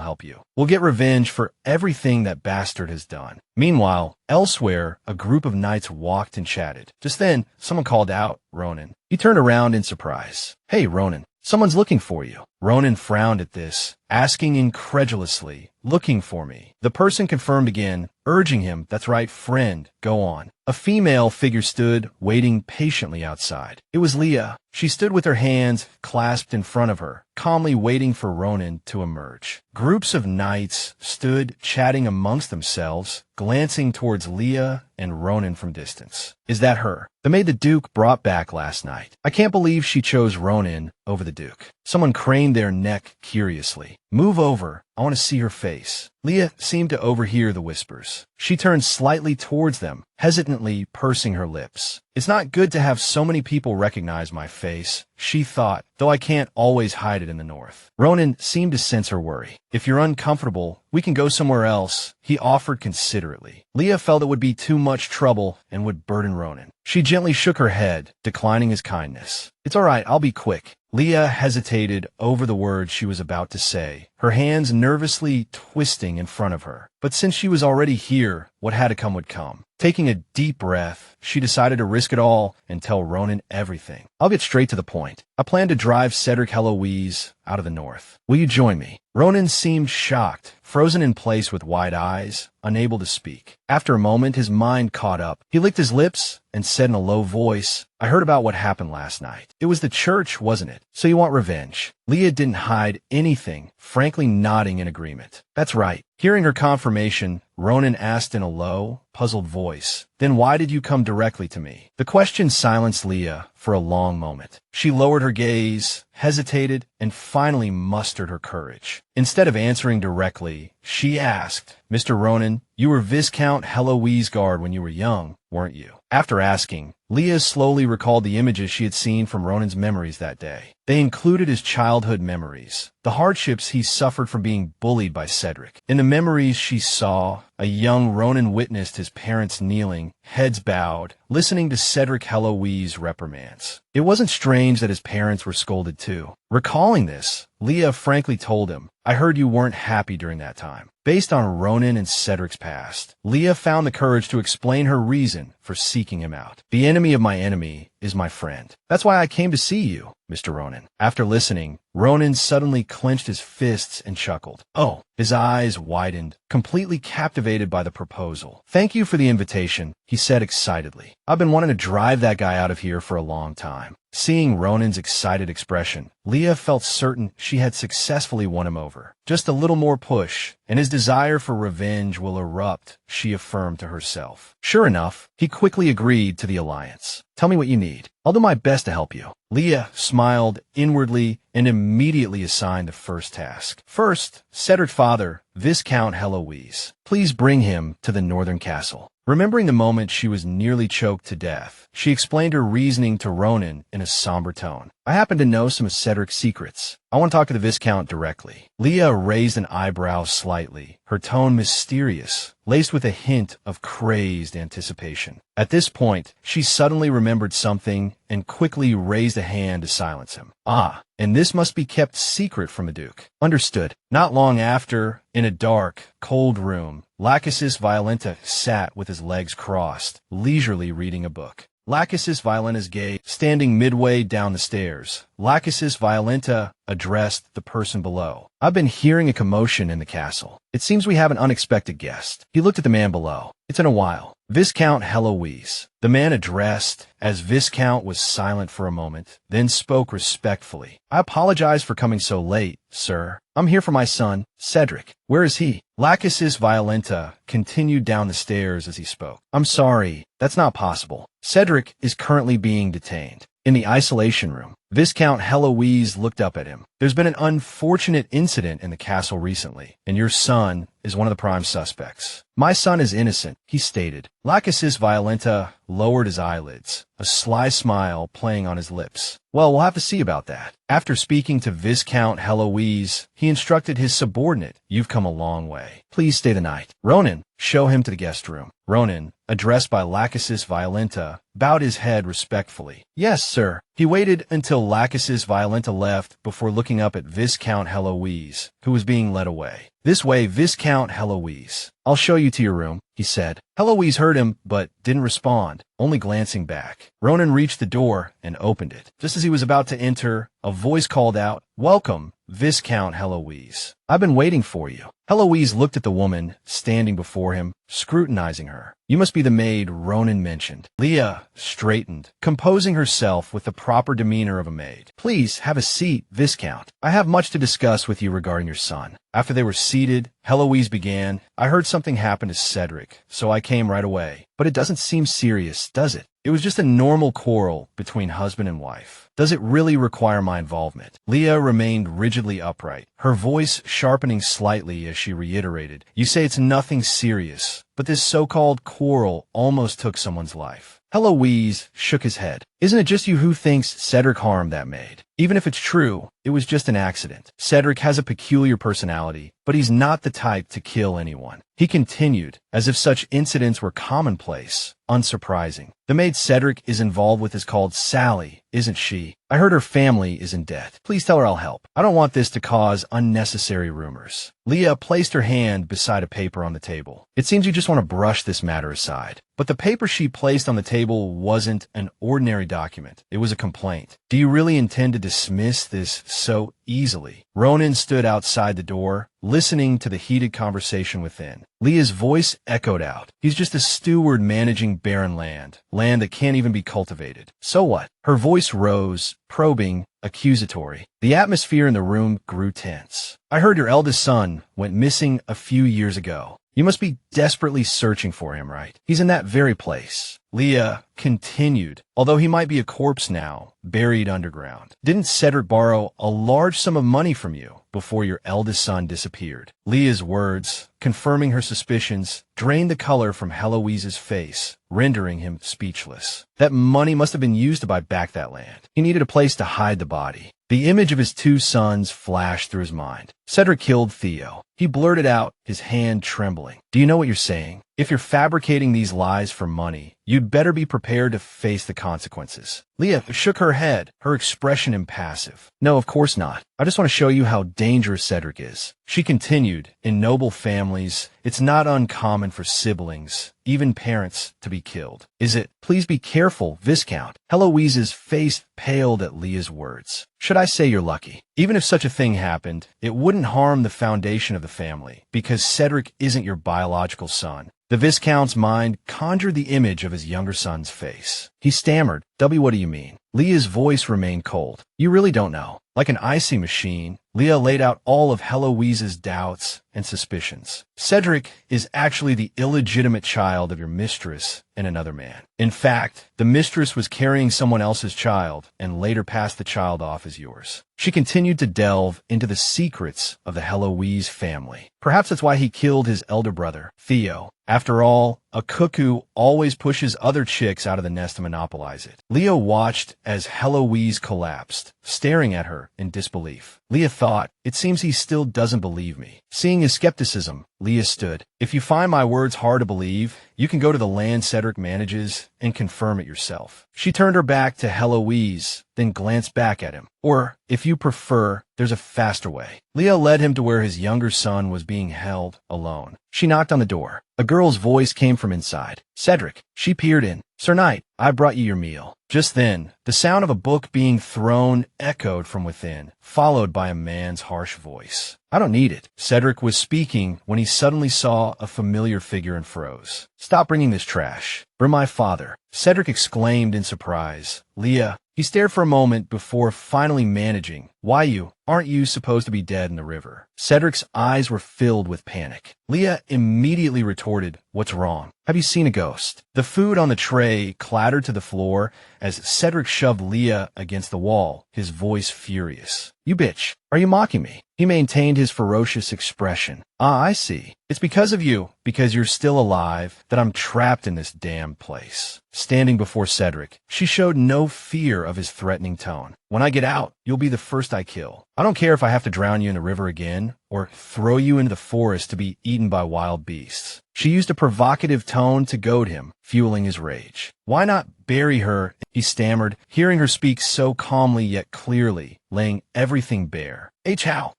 help you. We'll get revenge for everything that bastard has done." Meanwhile, elsewhere, a group of knights walked and chatted. Just then, someone called out, "Ronan." He turned around in surprise. "Hey, Ronan, someone's looking for you." Ronan frowned at this, asking incredulously, "Looking for me?" The person confirmed again, urging him, "That's right, friend, go on." A female figure stood, waiting patiently outside. It was Leah. She stood with her hands clasped in front of her, calmly waiting for Ronan to emerge. Groups of knights stood chatting amongst themselves, glancing towards Leah and Ronan from distance. "Is that her? The maid the Duke brought back last night. I can't believe she chose Ronan over the Duke." Someone craned their neck curiously. "Move over. I want to see her face." Leah seemed to overhear the whispers. She turned slightly towards them, hesitantly pursing her lips. "It's not good to have so many people recognize my face," she thought, "though I can't always hide it in the north." Ronan seemed to sense her worry. "If you're uncomfortable, we can go somewhere else," he offered considerately. Leah felt it would be too much trouble and would burden Ronan. She gently shook her head, declining his kindness. "It's all right, I'll be quick." Leah hesitated over the words she was about to say, her hands nervously twisting in front of her. But since she was already here, what had to come would come. Taking a deep breath, she decided to risk it all and tell Ronan everything. I'll get straight to the point. I plan to drive Cedric Heloise out of the north. Will you join me? Ronan seemed shocked, frozen in place with wide eyes, unable to speak. After a moment, his mind caught up. He licked his lips and said in a low voice, I heard about what happened last night. It was the church, wasn't it? So you want revenge? Leah didn't hide anything, frankly nodding in agreement. That's right. Hearing her confirmation, Ronan asked in a low, puzzled voice, Then why did you come directly to me? The question silenced Leah for a long moment. She lowered her gaze, hesitated, and finally mustered her courage. Instead of answering directly, she asked, Mr. Ronan, you were Viscount Heloise Guard when you were young, weren't you? After asking, Leah slowly recalled the images she had seen from Ronan's memories that day. They included his childhood memories, the hardships he suffered from being bullied by Cedric. In the memories she saw, a young Ronan witnessed his parents kneeling, heads bowed, listening to Cedric Heloise reprimands. It wasn't strange that his parents were scolded too. Recalling this, Leah frankly told him, I heard you weren't happy during that time. Based on Ronan and Cedric's past, Leah found the courage to explain her reason for seeking him out. The enemy of my enemy is my friend. That's why I came to see you, Mr. Ronan. After listening, Ronan suddenly clenched his fists and chuckled. Oh, his eyes widened, completely captivated by the proposal. Thank you for the invitation, he said excitedly. I've been wanting to drive that guy out of here for a long time. Seeing Ronan's excited expression, Leah felt certain she had successfully won him over. Just a little more push, and his desire for revenge will erupt, she affirmed to herself. Sure enough, he quickly agreed to the alliance. Tell me what you need. I'll do my best to help you. Leah smiled inwardly and immediately assigned the first task. First, Cedric's father, Viscount Heloise. Please bring him to the northern castle. Remembering the moment she was nearly choked to death, she explained her reasoning to Ronan in a somber tone. I happen to know some of Cedric's secrets. I want to talk to the Viscount directly. Leah raised an eyebrow slightly, her tone mysterious, laced with a hint of crazed anticipation. At this point, she suddenly remembered something and quickly raised a hand to silence him. Ah, and this must be kept secret from the Duke. Understood. Not long after, in a dark, cold room, Lachesis Violenta sat with his legs crossed, leisurely reading a book. Lachesis Violenta's gaze standing midway down the stairs. Lachesis Violenta addressed the person below. I've been hearing a commotion in the castle. It seems we have an unexpected guest. He looked at the man below. It's been a while. Viscount Heloise. The man addressed, as Viscount was silent for a moment, then spoke respectfully. I apologize for coming so late, sir. I'm here for my son, Cedric. Where is he? Lachesis Violenta continued down the stairs as he spoke. I'm sorry, that's not possible. Cedric is currently being detained. In the isolation room, Viscount Heloise looked up at him. There's been an unfortunate incident in the castle recently, and your son is one of the prime suspects. My son is innocent, he stated. Lachesis Violenta lowered his eyelids, a sly smile playing on his lips. Well, we'll have to see about that. After speaking to Viscount Heloise, he instructed his subordinate, You've come a long way. Please stay the night. Ronan, show him to the guest room. Ronan, addressed by Lachesis Violenta, bowed his head respectfully. Yes, sir. He waited until Lachesis Violenta left before looking up at Viscount Heloise, who was being led away. This way, Viscount Heloise. I'll show you to your room, he said. Heloise heard him, but didn't respond, only glancing back. Ronan reached the door and opened it. Just as he was about to enter, a voice called out, Welcome, Viscount Heloise. I've been waiting for you. Heloise looked at the woman standing before him, scrutinizing her. You must be the maid Ronan mentioned. Leah straightened, composing herself with the proper demeanor of a maid. Please have a seat, Viscount. I have much to discuss with you regarding your son. After they were seated, Heloise began, I heard something happen to Cedric, so I came right away. But it doesn't seem serious, does it? It was just a normal quarrel between husband and wife. Does it really require my involvement? Leah remained rigidly upright, her voice sharpening slightly as she reiterated, You say it's nothing serious, but this so-called quarrel almost took someone's life. Heloise shook his head. Isn't it just you who thinks Cedric harmed that maid? Even if it's true, it was just an accident. Cedric has a peculiar personality, but he's not the type to kill anyone. He continued, as if such incidents were commonplace, unsurprising. The maid Cedric is involved with is called Sally, isn't she? I heard her family is in debt. Please tell her I'll help. I don't want this to cause unnecessary rumors. Leah placed her hand beside a paper on the table. It seems you just want to brush this matter aside. But the paper she placed on the table wasn't an ordinary document. It was a complaint. Do you really intend to dismiss this so easily? Ronan stood outside the door, listening to the heated conversation within. Leah's voice echoed out. He's just a steward managing barren land that can't even be cultivated. So what? Her voice rose, probing, accusatory. The atmosphere in the room grew tense. I heard your eldest son went missing a few years ago. You must be desperately searching for him, right? He's in that very place. Leah continued, although he might be a corpse now, buried underground. Didn't Cedric borrow a large sum of money from you before your eldest son disappeared? Leah's words, confirming her suspicions, drained the color from Heloise's face, rendering him speechless. That money must have been used to buy back that land. He needed a place to hide the body. The image of his two sons flashed through his mind. Cedric killed Theo. He blurted out, his hand trembling. Do you know what you're saying? If you're fabricating these lies for money, you'd better be prepared to face the consequences. Leah shook her head, her expression impassive. No, of course not. I just want to show you how dangerous Cedric is. She continued, in noble families, it's not uncommon for siblings, even parents, to be killed. Is it? Please be careful, Viscount. Heloise's face paled at Leah's words. Should I say you're lucky? Even if such a thing happened, it wouldn't harm the foundation of the family, because Cedric isn't your biological son. The Viscount's mind conjured the image of his younger son's face. He stammered, what do you mean? Leah's voice remained cold. You really don't know. Like an icy machine, Leah laid out all of Heloise's doubts and suspicions. Cedric is actually the illegitimate child of your mistress and another man. In fact, the mistress was carrying someone else's child and later passed the child off as yours. She continued to delve into the secrets of the Heloise family. Perhaps that's why he killed his elder brother, Theo. After all, a cuckoo always pushes other chicks out of the nest to monopolize it. Leah watched as Heloise collapsed, staring at her in disbelief. Leah thought, it seems he still doesn't believe me. Seeing his skepticism, Leah stood. If you find my words hard to believe, you can go to the land Cedric manages and confirm it yourself. She turned her back to Heloise, then glanced back at him. Or, if you prefer, there's a faster way. Leah led him to where his younger son was being held alone. She knocked on the door. A girl's voice came from inside. Cedric. She peered in. Sir Knight, I brought you your meal. Just then, the sound of a book being thrown echoed from within, followed by a man's harsh voice. I don't need it. Cedric was speaking when he suddenly saw a familiar figure and froze. Stop bringing this trash. We're my father. Cedric exclaimed in surprise. Leah. He stared for a moment before finally managing. Why you? Aren't you supposed to be dead in the river? Cedric's eyes were filled with panic. Leah immediately retorted, what's wrong? Have you seen a ghost? The food on the tray clattered to the floor as Cedric shoved Leah against the wall, his voice furious. You bitch. Are you mocking me? He maintained his ferocious expression. Ah, I see. It's because of you, because you're still alive, that I'm trapped in this damn place. Standing before Cedric, she showed no fear of his threatening tone. When I get out, you'll be the first I kill. I don't care if I have to drown you in the river again, or throw you into the forest to be eaten by wild beasts. She used a provocative tone to goad him, fueling his rage. Why not bury her? He stammered, hearing her speak so calmly yet clearly, laying everything bare.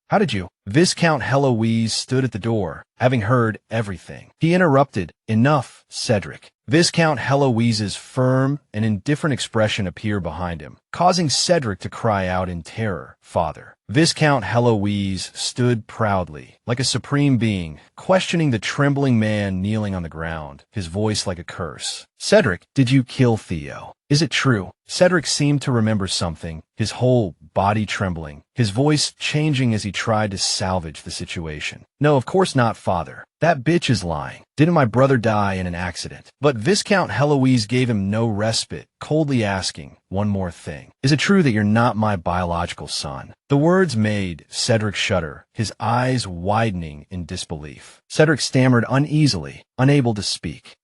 How did you? Viscount Heloise stood at the door, having heard everything. He interrupted. Enough, Cedric. Viscount Heloise's firm and indifferent expression appeared behind him, causing Cedric to cry out in terror, Father. Viscount Heloise stood proudly, like a supreme being, questioning the trembling man kneeling on the ground, his voice like a curse. Cedric, did you kill Theo? Is it true? Cedric seemed to remember something, his whole body trembling, his voice changing as he tried to salvage the situation. No, of course not, Father. That bitch is lying. Didn't my brother die in an accident? But Viscount Heloise gave him no respite, coldly asking, one more thing. Is it true that you're not my biological son? The words made Cedric shudder, his eyes widening in disbelief. Cedric stammered uneasily, unable to speak.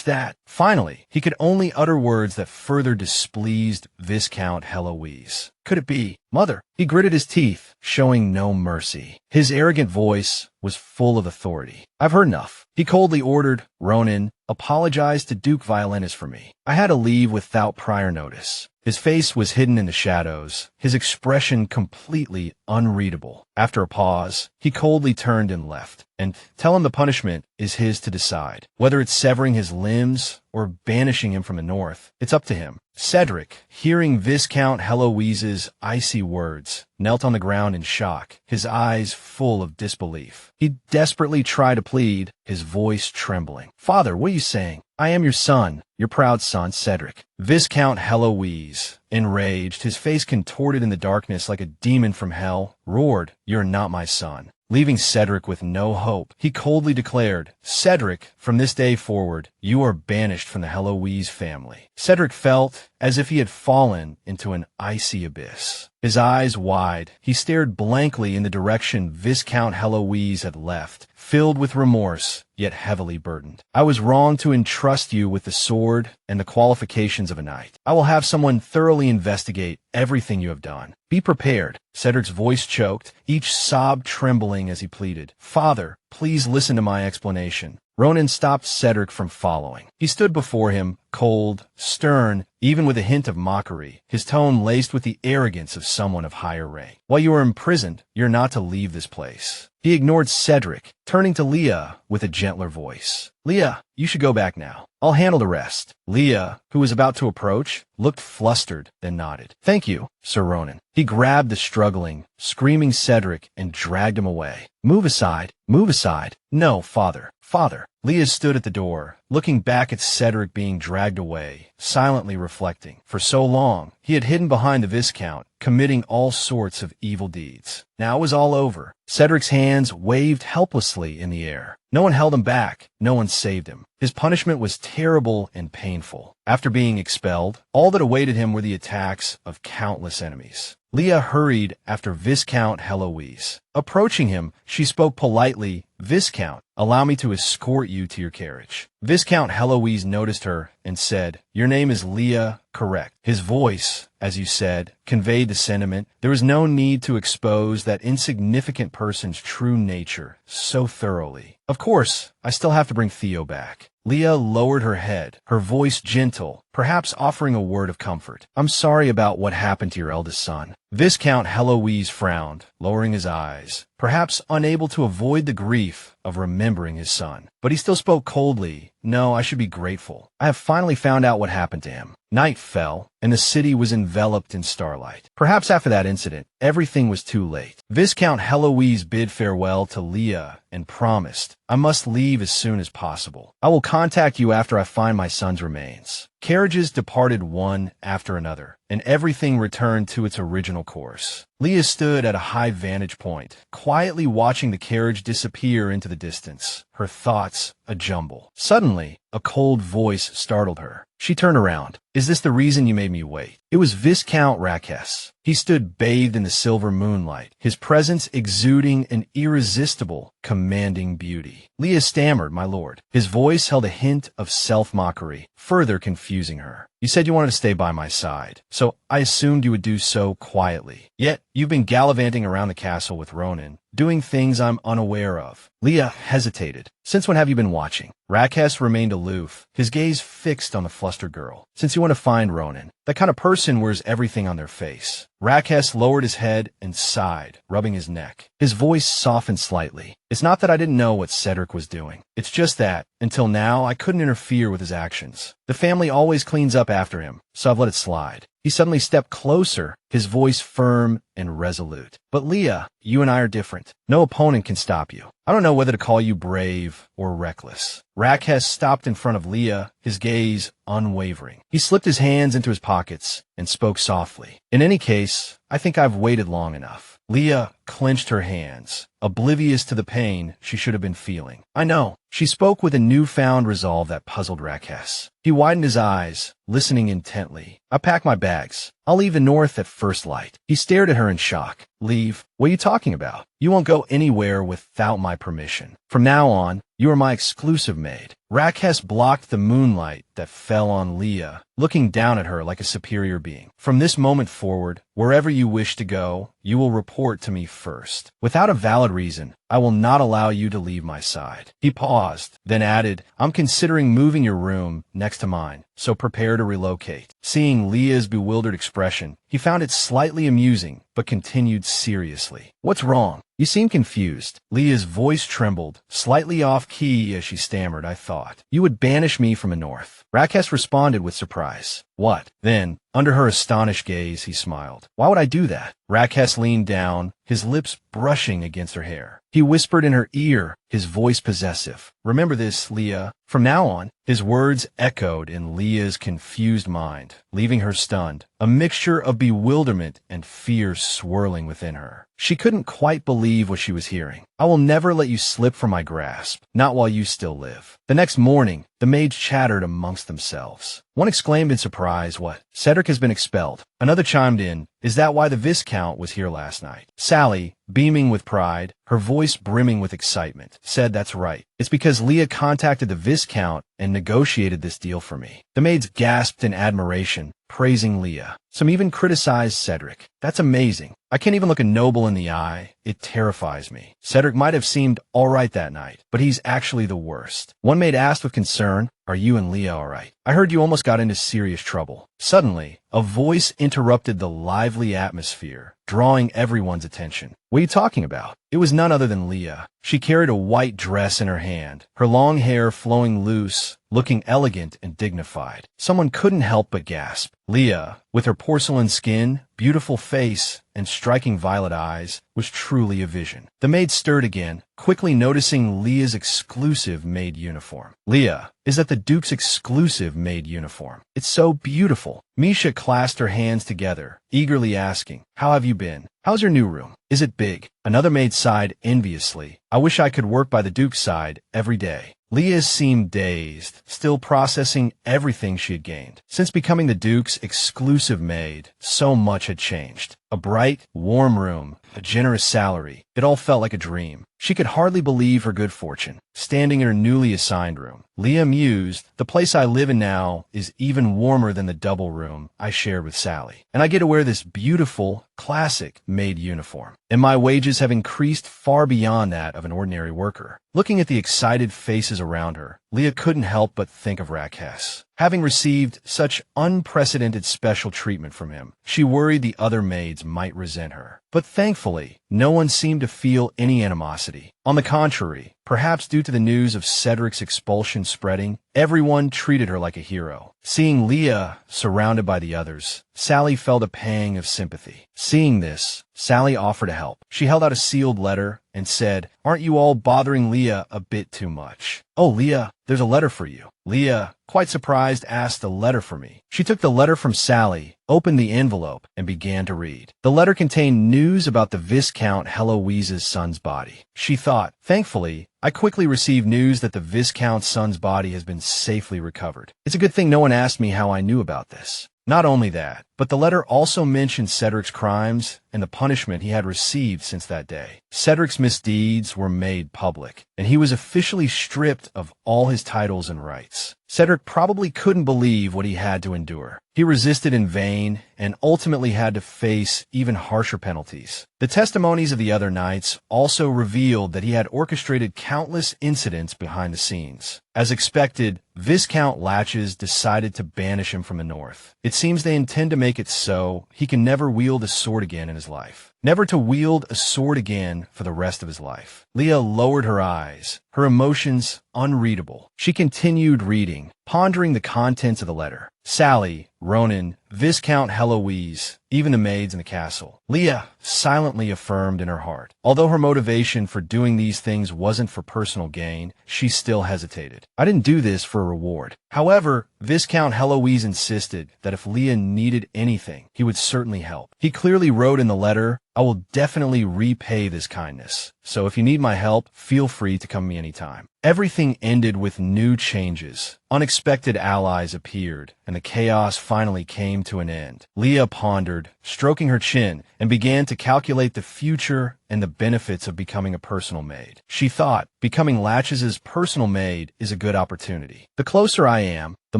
That. Finally, he could only utter words that further displeased Viscount Heloise. Could it be? Mother. He gritted his teeth, showing no mercy. His arrogant voice was full of authority. I've heard enough. He coldly ordered, Ronan, apologize to Duke Violinus for me. I had to leave without prior notice. His face was hidden in the shadows, his expression completely unreadable. After a pause, he coldly turned and left. And tell him the punishment is his to decide. Whether it's severing his limbs or banishing him from the north, it's up to him. Cedric, hearing Viscount Heloise's icy words, knelt on the ground in shock, his eyes full of disbelief. He desperately tried to plead, his voice trembling. "Father, what are you saying? I am your son, your proud son, Cedric." Viscount Heloise, enraged, his face contorted in the darkness like a demon from hell, roared, "You're not my son." Leaving Cedric with no hope, he coldly declared, "Cedric, from this day forward, you are banished from the Heloise family." Cedric felt as if he had fallen into an icy abyss. His eyes wide, he stared blankly in the direction Viscount Heloise had left, filled with remorse, yet heavily burdened. "I was wrong to entrust you with the sword and the qualifications of a knight. I will have someone thoroughly investigate everything you have done. Be prepared." Cedric's voice choked, each sob trembling as he pleaded, "Father, please listen to my explanation." Ronan stopped Cedric from following. He stood before him, cold, stern, even with a hint of mockery, his tone laced with the arrogance of someone of higher rank. "While you are imprisoned, you're not to leave this place." He ignored Cedric, turning to Leah with a gentler voice. "Leah, you should go back now. I'll handle the rest." Leah, who was about to approach, looked flustered, then nodded. "Thank you, Sir Ronan." He grabbed the struggling, screaming Cedric and dragged him away. Move aside. Move aside." "No, father. Father." Leah stood at the door, looking back at Cedric being dragged away, silently reflecting. For so long, he had hidden behind the Viscount, committing all sorts of evil deeds. Now it was all over. Cedric's hands waved helplessly in the air. No one held him back. No one saved him. His punishment was terrible and painful. After being expelled, all that awaited him were the attacks of countless enemies. Leah hurried after Viscount Heloise. Approaching him, she spoke politely, "Viscount, allow me to escort you to your carriage." Viscount Heloise noticed her and said, "Your name is Leah, correct?" His voice, as you said, conveyed the sentiment. There was no need to expose that insignificant person's true nature so thoroughly. "Of course, I still have to bring Theo back." Leah lowered her head, her voice gentle, perhaps offering a word of comfort. "I'm sorry about what happened to your eldest son." Viscount Heloise frowned, lowering his eyes, perhaps unable to avoid the grief of remembering his son. But he still spoke coldly. "No, I should be grateful. I have finally found out what happened to him." Night fell, and the city was enveloped in starlight. Perhaps after that incident, everything was too late. Viscount Heloise bid farewell to Leah and promised, "I must leave as soon as possible. I will contact you after I find my son's remains." Carriages departed one after another, and everything returned to its original course. Leah stood at a high vantage point, quietly watching the carriage disappear into the distance, her thoughts a jumble. Suddenly, a cold voice startled her. She turned around. "Is this the reason you made me wait?" It was Viscount Recap. He stood bathed in the silver moonlight, his presence exuding an irresistible, commanding beauty. Leah stammered, "My lord." His voice held a hint of self-mockery, further confusing her. "You said you wanted to stay by my side, so I assumed you would do so quietly. Yet, you've been gallivanting around the castle with Ronan, doing things I'm unaware of." Leah hesitated. "Since when have you been watching?" Recap remained aloof, his gaze fixed on the flustered girl. "Since you want to find Ronan. That kind of person wears everything on their face." Recap lowered his head and sighed, rubbing his neck. His voice softened slightly. "It's not that I didn't know what Cedric was doing. It's just that, until now, I couldn't interfere with his actions. The family always cleans up after him, so I've let it slide." He suddenly stepped closer, his voice firm and resolute. "But Leah, you and I are different. No opponent can stop you. I don't know whether to call you brave or reckless." Recap stopped in front of Leah, his gaze unwavering. He slipped his hands into his pockets and spoke softly. "In any case, I think I've waited long enough." Leah clenched her hands, oblivious to the pain she should have been feeling. "I know." She spoke with a newfound resolve that puzzled Recap. He widened his eyes, listening intently. "I pack my bags. I'll leave the north at first light." He stared at her in shock. "Leave? What are you talking about? You won't go anywhere without my permission. From now on, you are my exclusive maid. Rakhes blocked the moonlight that fell on Leah, looking down at her like a superior being. From this moment forward, wherever you wish to go, you will report to me first. Without a valid reason, I will not allow you to leave my side. He paused, then added, I'm considering moving your room next to mine, so prepare to relocate. Seeing Leah's bewildered expression, he found it slightly amusing, but continued seriously. What's wrong? You seem confused. Leah's voice trembled, slightly off-key as she stammered, I thought. You would banish me from the north. Rakhes responded with surprise. What? Then, under her astonished gaze, he smiled. Why would I do that? Rakhes leaned down, his lips brushing against her hair. He whispered in her ear, his voice possessive. Remember this, Leah. From now on, his words echoed in Leah's confused mind, leaving her stunned, a mixture of bewilderment and fear swirling within her. She couldn't quite believe what she was hearing. I will never let you slip from my grasp, not while you still live. The next morning, the maids chattered amongst themselves. One exclaimed in surprise, what? Cedric has been expelled. Another chimed in, is that why the Viscount was here last night? Sally, beaming with pride, her voice brimming with excitement, said that's right. It's because Leah contacted the Viscount and negotiated this deal for me. The maids gasped in admiration, praising Leah. Some even criticized Cedric. That's amazing. I can't even look a noble in the eye. It terrifies me. Cedric might have seemed all right that night, but he's actually the worst. One maid asked with concern, are you and Leah all right? I heard you almost got into serious trouble. Suddenly, a voice interrupted the lively atmosphere, drawing everyone's attention. What are you talking about? It was none other than Leah. She carried a white dress in her hand, her long hair flowing loose, looking elegant and dignified. Someone couldn't help but gasp. Leah, with her porcelain skin, beautiful face, and striking violet eyes, was truly a vision. The maid stirred again, quickly noticing Leah's exclusive maid uniform. Leah, is that the Duke's exclusive maid uniform? It's so beautiful. Misha clasped her hands together, eagerly asking, how have you been? How's your new room? Is it big? Another maid sighed enviously. I wish I could work by the Duke's side every day. Leah seemed dazed, still processing everything she had gained. Since becoming the Duke's exclusive maid, so much had changed. A bright, warm room, a generous salary. It all felt like a dream. She could hardly believe her good fortune. Standing in her newly assigned room, Leah mused, the place I live in now is even warmer than the double room I shared with Sally. And I get to wear this beautiful, classic maid uniform. And my wages have increased far beyond that of an ordinary worker. Looking at the excited faces around her, Leah couldn't help but think of Rakhes. Having received such unprecedented special treatment from him, she worried the other maids might resent her. But thankfully, no one seemed to feel any animosity. On the contrary, perhaps due to the news of Cedric's expulsion spreading, everyone treated her like a hero. Seeing Leah surrounded by the others, Sally felt a pang of sympathy. Seeing this, Sally offered to help. She held out a sealed letter and said, aren't you all bothering Leah a bit too much? Oh, Leah, there's a letter for you. Leah, quite surprised, asked a letter for me. She took the letter from Sally, opened the envelope, and began to read. The letter contained news about the Viscount Heloise's son's body. She thought, thankfully, I quickly received news that the Viscount's son's body has been safely recovered. It's a good thing no one asked me how I knew about this. Not only that, but the letter also mentioned Cedric's crimes and the punishment he had received since that day. Cedric's misdeeds were made public, and he was officially stripped of all his titles and rights. Cedric probably couldn't believe what he had to endure. He resisted in vain and ultimately had to face even harsher penalties. The testimonies of the other knights also revealed that he had orchestrated countless incidents behind the scenes. As expected, Viscount Latches decided to banish him from the north. It seems they intend to make it so he can never wield a sword again in his life. Never to wield a sword again for the rest of his life. Leah lowered her eyes, her emotions unreadable. She continued reading, pondering the contents of the letter. Sally, Ronan, Viscount Heloise, even the maids in the castle. Leah silently affirmed in her heart. Although her motivation for doing these things wasn't for personal gain, she still hesitated. I didn't do this for a reward. However, Viscount Heloise insisted that if Leah needed anything, he would certainly help. He clearly wrote in the letter, I will definitely repay this kindness. So if you need my help, feel free to come to me anytime. Everything ended with new changes. Unexpected allies appeared, and the chaos finally came to an end. Leah pondered, stroking her chin, and began to calculate the future and the benefits of becoming a personal maid. She thought, becoming Latch's personal maid is a good opportunity. The closer I am, the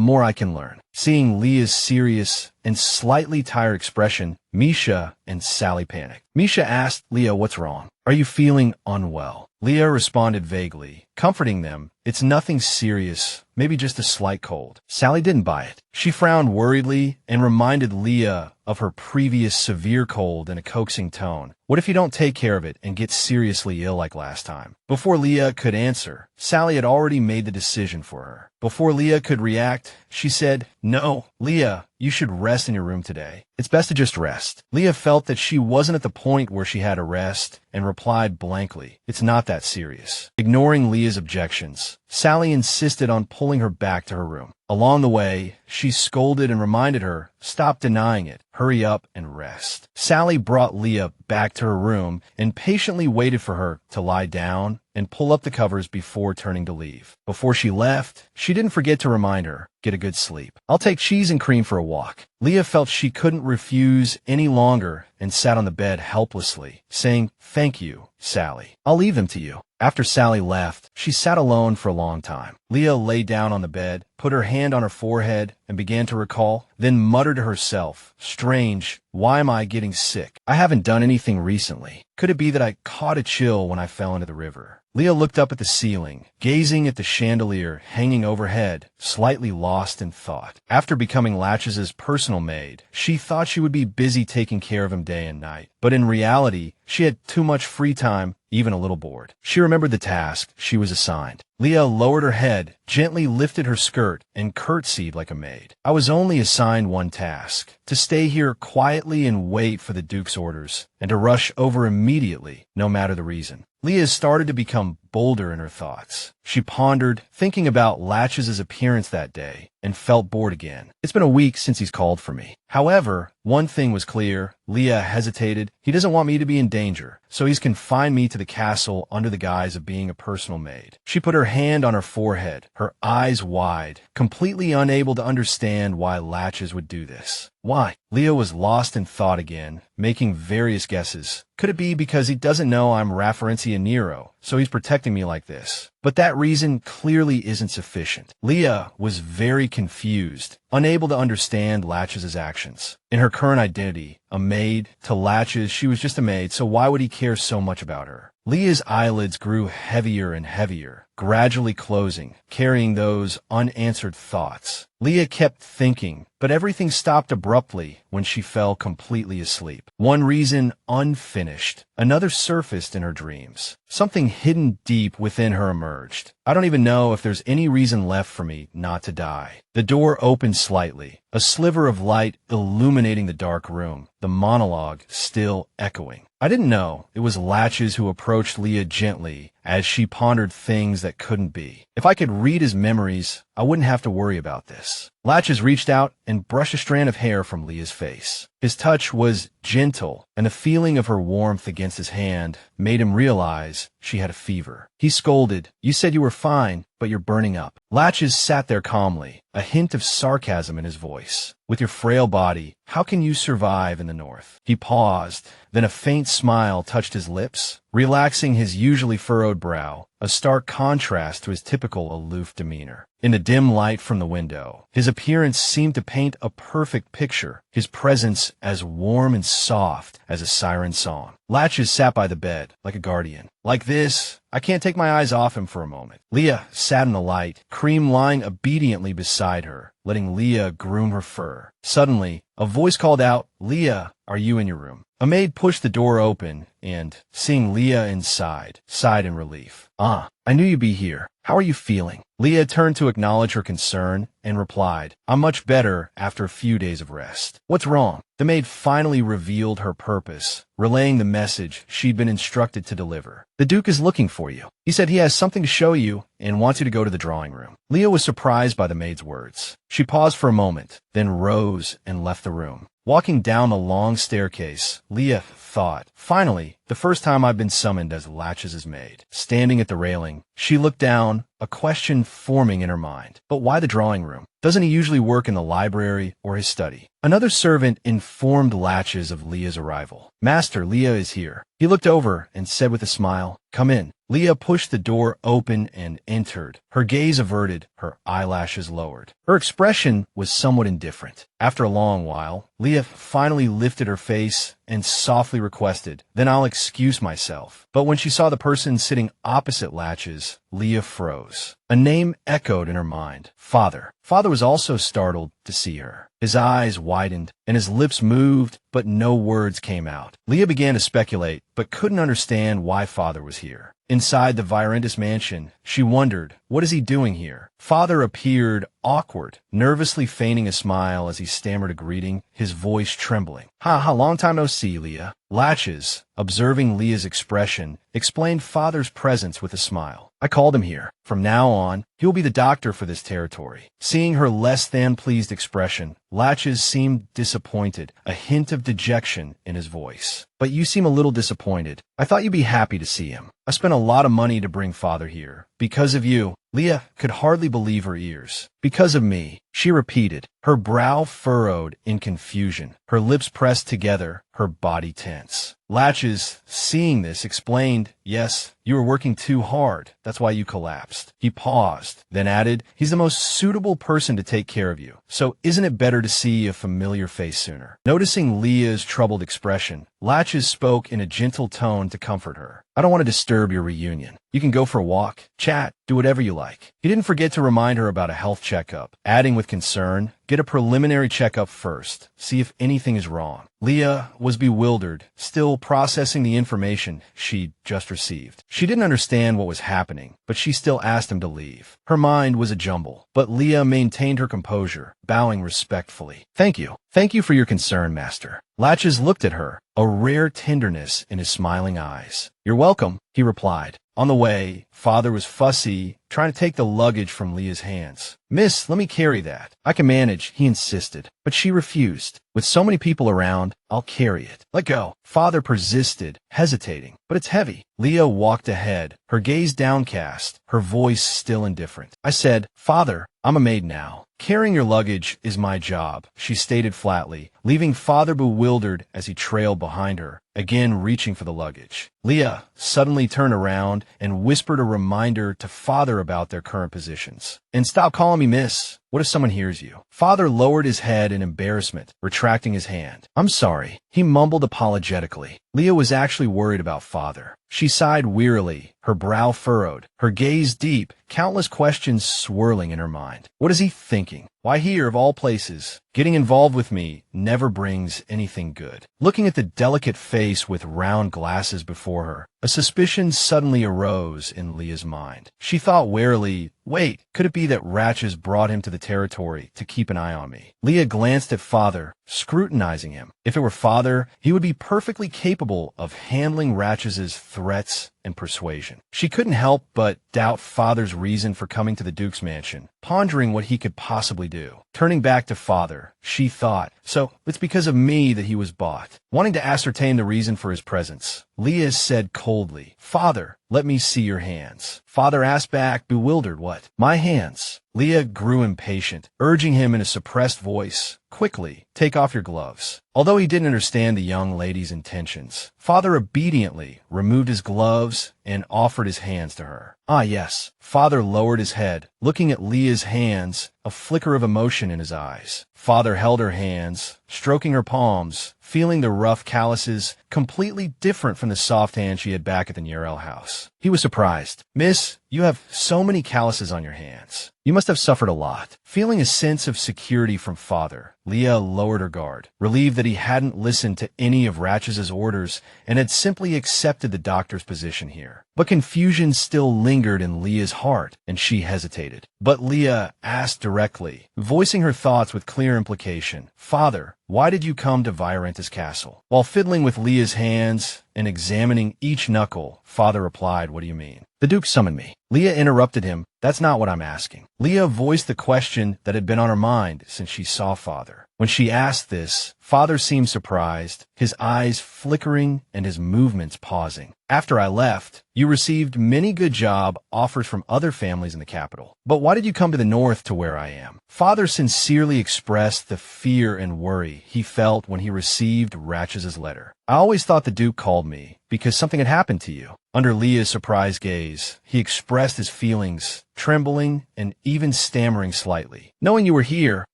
more I can learn. Seeing Leah's serious and slightly tired expression, Misha and Sally panicked. Misha asked Leah what's wrong. Are you feeling unwell? Leah responded vaguely, comforting them. It's nothing serious, maybe just a slight cold. Sally didn't buy it. She frowned worriedly and reminded Leah of her previous severe cold in a coaxing tone. What if you don't take care of it and get seriously ill like last time? Before Leah could answer, Sally had already made the decision for her. Before Leah could react, she said, No, Leah, you should rest in your room today. It's best to just rest. Leah felt that she wasn't at the point where she had to rest and replied blankly, It's not that serious. Ignoring Leah's objections, Sally insisted on pulling her back to her room. Along the way, she scolded and reminded her, Stop denying it. Hurry up and rest. Sally brought Leah back to her room and patiently waited for her to lie down and pull up the covers before turning to leave. Before she left, she didn't forget to remind her, Get a good sleep. I'll take cheese and cream for a walk. Leah felt she couldn't refuse any longer and sat on the bed helplessly, saying, Thank you, Sally. I'll leave them to you. After Sally left, she sat alone for a long time. Leah lay down on the bed, put her hand on her forehead, and began to recall, then muttered to herself, Strange, why am I getting sick? I haven't done anything recently. Could it be that I caught a chill when I fell into the river? Leah looked up at the ceiling, gazing at the chandelier hanging overhead, slightly lost in thought. After becoming Latch's personal maid, she thought she would be busy taking care of him day and night. But in reality, she had too much free time, even a little bored. She remembered the task she was assigned. Leah lowered her head, gently lifted her skirt, and curtsied like a maid. I was only assigned one task, to stay here quietly and wait for the Duke's orders, and to rush over immediately, no matter the reason. Leah started to become bolder in her thoughts. She pondered, thinking about Latch's appearance that day, and felt bored again. It's been a week since he's called for me. However, one thing was clear. Leah hesitated. He doesn't want me to be in danger, so he's confined me to the castle under the guise of being a personal maid. She put her hand on her forehead, her eyes wide, completely unable to understand why Latch's would do this. Why? Leah was lost in thought again, making various guesses. Could it be because he doesn't know I'm Referencia Nairo, so he's protecting me like this? But that reason clearly isn't sufficient. Leah was very confused, unable to understand Latch's actions. In her current identity, a maid, to Latch's she was just a maid, so why would he care so much about her? Leah's eyelids grew heavier and heavier, gradually closing, carrying those unanswered thoughts. Leah kept thinking, but everything stopped abruptly when she fell completely asleep. One reason unfinished, another surfaced in her dreams. Something hidden deep within her emerged. I don't even know if there's any reason left for me not to die. The door opened slightly, a sliver of light illuminating the dark room, the monologue still echoing. I didn't know it was Latch's who approached Leah gently as she pondered things that couldn't be. If I could read his memories, I wouldn't have to worry about this. Latch's reached out and brushed a strand of hair from Leah's face. His touch was gentle, and the feeling of her warmth against his hand made him realize she had a fever. He scolded, You said you were fine, but you're burning up. Latch's sat there calmly, a hint of sarcasm in his voice. With your frail body, how can you survive in the north? He paused, then a faint smile touched his lips, relaxing his usually furrowed brow, a stark contrast to his typical aloof demeanor. In the dim light from the window, his appearance seemed to paint a perfect picture, his presence as warm and soft as a siren song. Latch's sat by the bed, like a guardian. Like this, I can't take my eyes off him for a moment. Leah sat in the light, Cream lying obediently beside her, letting Leah groom her fur. Suddenly, a voice called out, Leah, are you in your room? A maid pushed the door open and, seeing Leah inside, sighed in relief. I knew you'd be here. How are you feeling? Leah turned to acknowledge her concern and replied, I'm much better after a few days of rest. What's wrong? The maid finally revealed her purpose, relaying the message she'd been instructed to deliver. The Duke is looking for you. He said he has something to show you and wants you to go to the drawing room. Leah was surprised by the maid's words. She paused for a moment, then rose and left the room. Walking down the long staircase, Leah thought, finally, the first time I've been summoned as Latches' maid. Standing at the railing, she looked down, a question forming in her mind. But why the drawing room? Doesn't he usually work in the library or his study? Another servant informed Latches of Leah's arrival. Master, Leah is here. He looked over and said with a smile, come in. Leah pushed the door open and entered, her gaze averted, her eyelashes lowered. Her expression was somewhat indifferent. After a long while, Leah finally lifted her face and softly requested, then I'll excuse myself. But when she saw the person sitting opposite Latches, Leah froze. A name echoed in her mind, Father. Father was also startled to see her. His eyes widened and his lips moved, but no words came out. Leah began to speculate, but couldn't understand why Father was here. Inside the Virentis mansion, she wondered, what is he doing here? Father appeared awkward, nervously feigning a smile as he stammered a greeting, his voice trembling. Long time no see, Leah. Latches, observing Leah's expression, explained Father's presence with a smile. I called him here. From now on, he'll be the doctor for this territory. Seeing her less than pleased expression, Latches seemed disappointed, a hint of dejection in his voice. But you seem a little disappointed. I thought you'd be happy to see him. I spent a lot of money to bring Father here. Because of you. Leah could hardly believe her ears. Because of me, she repeated, her brow furrowed in confusion, her lips pressed together, her body tense. Latches, seeing this, explained, yes, you were working too hard. That's why you collapsed. He paused, then added, he's the most suitable person to take care of you. So isn't it better to see a familiar face sooner? Noticing Leah's troubled expression, Latches spoke in a gentle tone to comfort her. I don't want to disturb your reunion. You can go for a walk, chat, do whatever you like. He didn't forget to remind her about a health checkup, adding with concern, get a preliminary checkup first, see if anything is wrong. Leah was bewildered, still processing the information she'd just received. She didn't understand what was happening, but she still asked him to leave. Her mind was a jumble, but Leah maintained her composure, bowing respectfully. Thank you. Thank you for your concern, Master. Latches looked at her, a rare tenderness in his smiling eyes. You're welcome, he replied. On the way, Father was fussy, trying to take the luggage from Leah's hands. Miss, let me carry that. I can manage, he insisted, but she refused. With so many people around, I'll carry it. Let go. Father persisted, hesitating, but it's heavy. Leah walked ahead, her gaze downcast, her voice still indifferent. I said, Father, I'm a maid now. Carrying your luggage is my job, she stated flatly, leaving Father bewildered as he trailed behind her, again reaching for the luggage. Leah suddenly turned around and whispered a reminder to Father about their current positions. And stop calling me miss. What if someone hears you? Father lowered his head in embarrassment, retracting his hand. I'm sorry, he mumbled apologetically. Leah was actually worried about Father. She sighed wearily, her brow furrowed, her gaze deep, countless questions swirling in her mind. What is he thinking? Why here, of all places? Getting involved with me never brings anything good. Looking at the delicate face with round glasses before her, a suspicion suddenly arose in Leah's mind. She thought warily, wait, could it be that Ratches brought him to the territory to keep an eye on me? Leah glanced at Father, scrutinizing him. If it were Father, he would be perfectly capable of handling Ratches's threats and persuasion. She couldn't help but doubt Father's reason for coming to the Duke's mansion, pondering what he could possibly do. Turning back to Father, she thought, so it's because of me that he was bought. Wanting to ascertain the reason for his presence, Leah said coldly, Father, let me see your hands. Father asked back, bewildered, what? My hands. Leah grew impatient, urging him in a suppressed voice, quickly, take off your gloves. Although he didn't understand the young lady's intentions, Father obediently removed his gloves and offered his hands to her. Ah, yes. Father lowered his head, looking at Leah's hands, a flicker of emotion in his eyes. Father held her hands, stroking her palms, feeling the rough calluses, completely different from the soft hand she had back at the Nairo house. He was surprised. Miss, you have so many calluses on your hands. You must have suffered a lot. Feeling a sense of security from Father, Leah lowered her guard, relieved that he hadn't listened to any of Ratches's orders and had simply accepted the doctor's position here. But confusion still lingered in Leah's heart, and she hesitated. But Leah asked directly, voicing her thoughts with clear implication, Father, why did you come to Virentis Castle? While fiddling with Leah's hands and examining each knuckle, Father replied, what do you mean? The Duke summoned me. Leah interrupted him. That's not what I'm asking. Leah voiced the question that had been on her mind since she saw Father. When she asked this, Father seemed surprised, his eyes flickering and his movements pausing. After I left, you received many good job offers from other families in the capital. But why did you come to the north to where I am? Father sincerely expressed the fear and worry he felt when he received Ratches's letter. I always thought the Duke called me because something had happened to you. Under Leah's surprised gaze, he expressed his feelings, trembling and even stammering slightly. Knowing you were here,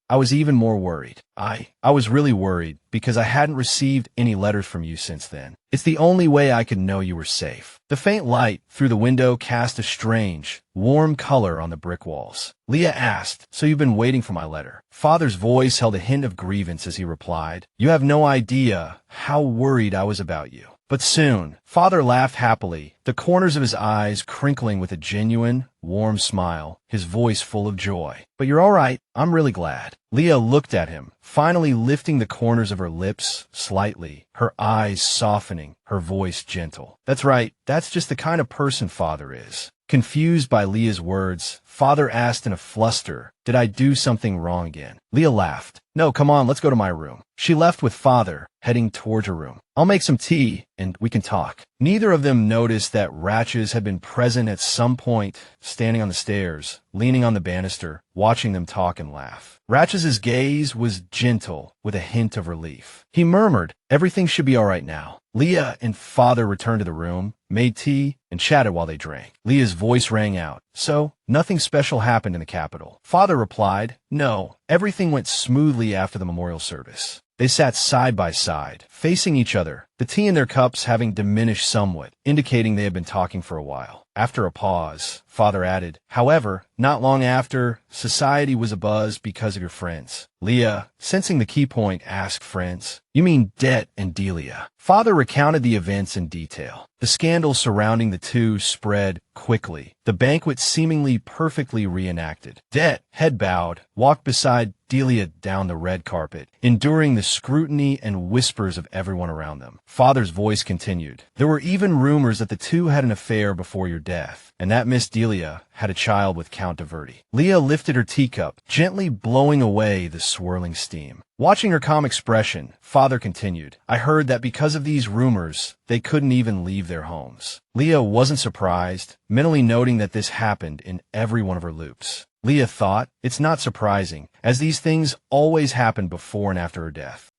I was even more worried. I was really worried because I hadn't received any letters from you since then. It's the only way I could know you were safe. The faint light through the window cast a strange, warm color on the brick walls. Leah asked, "So you've been waiting for my letter?" Father's voice held a hint of grievance as he replied, "You have no idea how worried I was about you." But soon, Father laughed happily, the corners of his eyes crinkling with a genuine, warm smile, his voice full of joy. "But you're all right. I'm really glad." Leah looked at him, finally lifting the corners of her lips slightly, her eyes softening, her voice gentle. "That's right. That's just the kind of person Father is." Confused by Leah's words, Father asked in a fluster, "Did I do something wrong again?" Leah laughed. "No, come on, let's go to my room." She left with Father, heading towards her room. "I'll make some tea, and we can talk." Neither of them noticed that Ratches had been present at some point, standing on the stairs, leaning on the banister, watching them talk and laugh. Ratches's gaze was gentle, with a hint of relief. He murmured, "Everything should be all right now." Leah and Father returned to the room, made tea, and chatted while they drank. Leah's voice rang out. "So, nothing special happened in the capital?" Father replied, "No, everything went smoothly after the memorial service." They sat side by side, facing each other, the tea in their cups having diminished somewhat, indicating they had been talking for a while. After a pause, Father added, "However, not long after, society was abuzz because of your friends." Leah, sensing the key point, asked, "Friends? You mean Det and Dileia?" Father recounted the events in detail. The scandal surrounding the two spread quickly, the banquet seemingly perfectly reenacted. Det, head bowed, walked beside Dileia down the red carpet, enduring the scrutiny and whispers of everyone around them. Father's voice continued, "There were even rumors that the two had an affair before your death, and that Miss Dileia had a child with Count de Verdi." Leah lifted her teacup, gently blowing away the swirling steam. Watching her calm expression, Father continued, "I heard that because of these rumors, they couldn't even leave their homes." Leah wasn't surprised, mentally noting that this happened in every one of her loops. Leah thought, it's not surprising, as these things always happened before and after her death.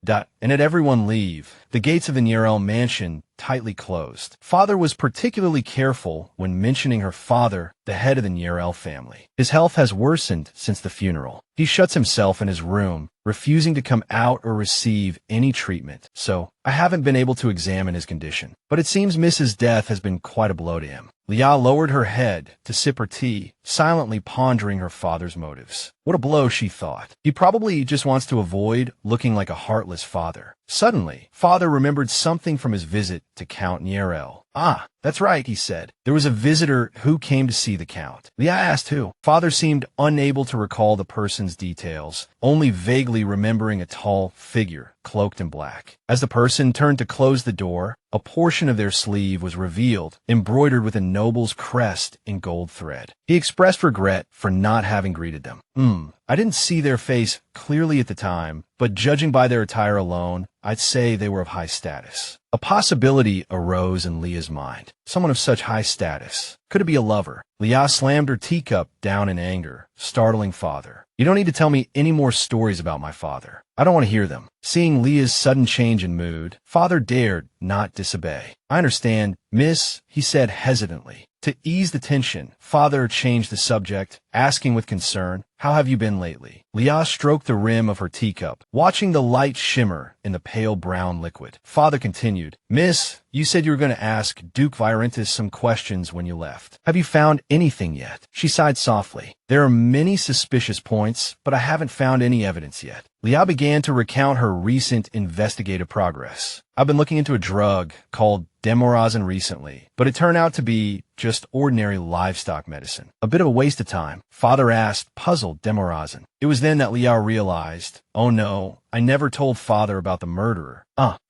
And at everyone leave, the gates of the Nairo mansion tightly closed. Father was particularly careful when mentioning her father, the head of the Nairo family. His health has worsened since the funeral. He shuts himself in his room, refusing to come out or receive any treatment. So, I haven't been able to examine his condition. But it seems Mrs. Death has been quite a blow to him. Leah lowered her head to sip her tea, silently pondering her father's motives. What a blow, she thought. He probably just wants to avoid looking like a heartless father. Suddenly, Father remembered something from his visit to Count Nairo. "Ah, that's right," he said. "There was a visitor who came to see the Count." Leah asked who. Father seemed unable to recall the person's details, only vaguely remembering a tall figure, cloaked in black. As the person turned to close the door, a portion of their sleeve was revealed, embroidered with a noble's crest in gold thread. He expressed regret for not having greeted them. I didn't see their face clearly at the time, but judging by their attire alone, I'd say they were of high status." A possibility arose in Leah's mind. Someone of such high status. Could it be a lover? Leah slammed her teacup down in anger, startling Father. "You don't need to tell me any more stories about my father. I don't want to hear them." Seeing Leah's sudden change in mood, Father dared not disobey. "I understand, miss," he said hesitantly. To ease the tension, Father changed the subject, asking with concern, "How have you been lately?" Leah stroked the rim of her teacup, watching the light shimmer in the pale brown liquid. Father continued, "Miss, you said you were going to ask Duke Virentis some questions when you left. Have you found anything yet?" She sighed softly. "There are many suspicious points, but I haven't found any evidence yet." Leah began to recount her recent investigative progress. "I've been looking into a drug called Demorazin recently, but it turned out to be just ordinary livestock medicine. A bit of a waste of time." Father asked, puzzled, "Demorazin." It was then that Leah realized, oh no, I never told Father about the murderer.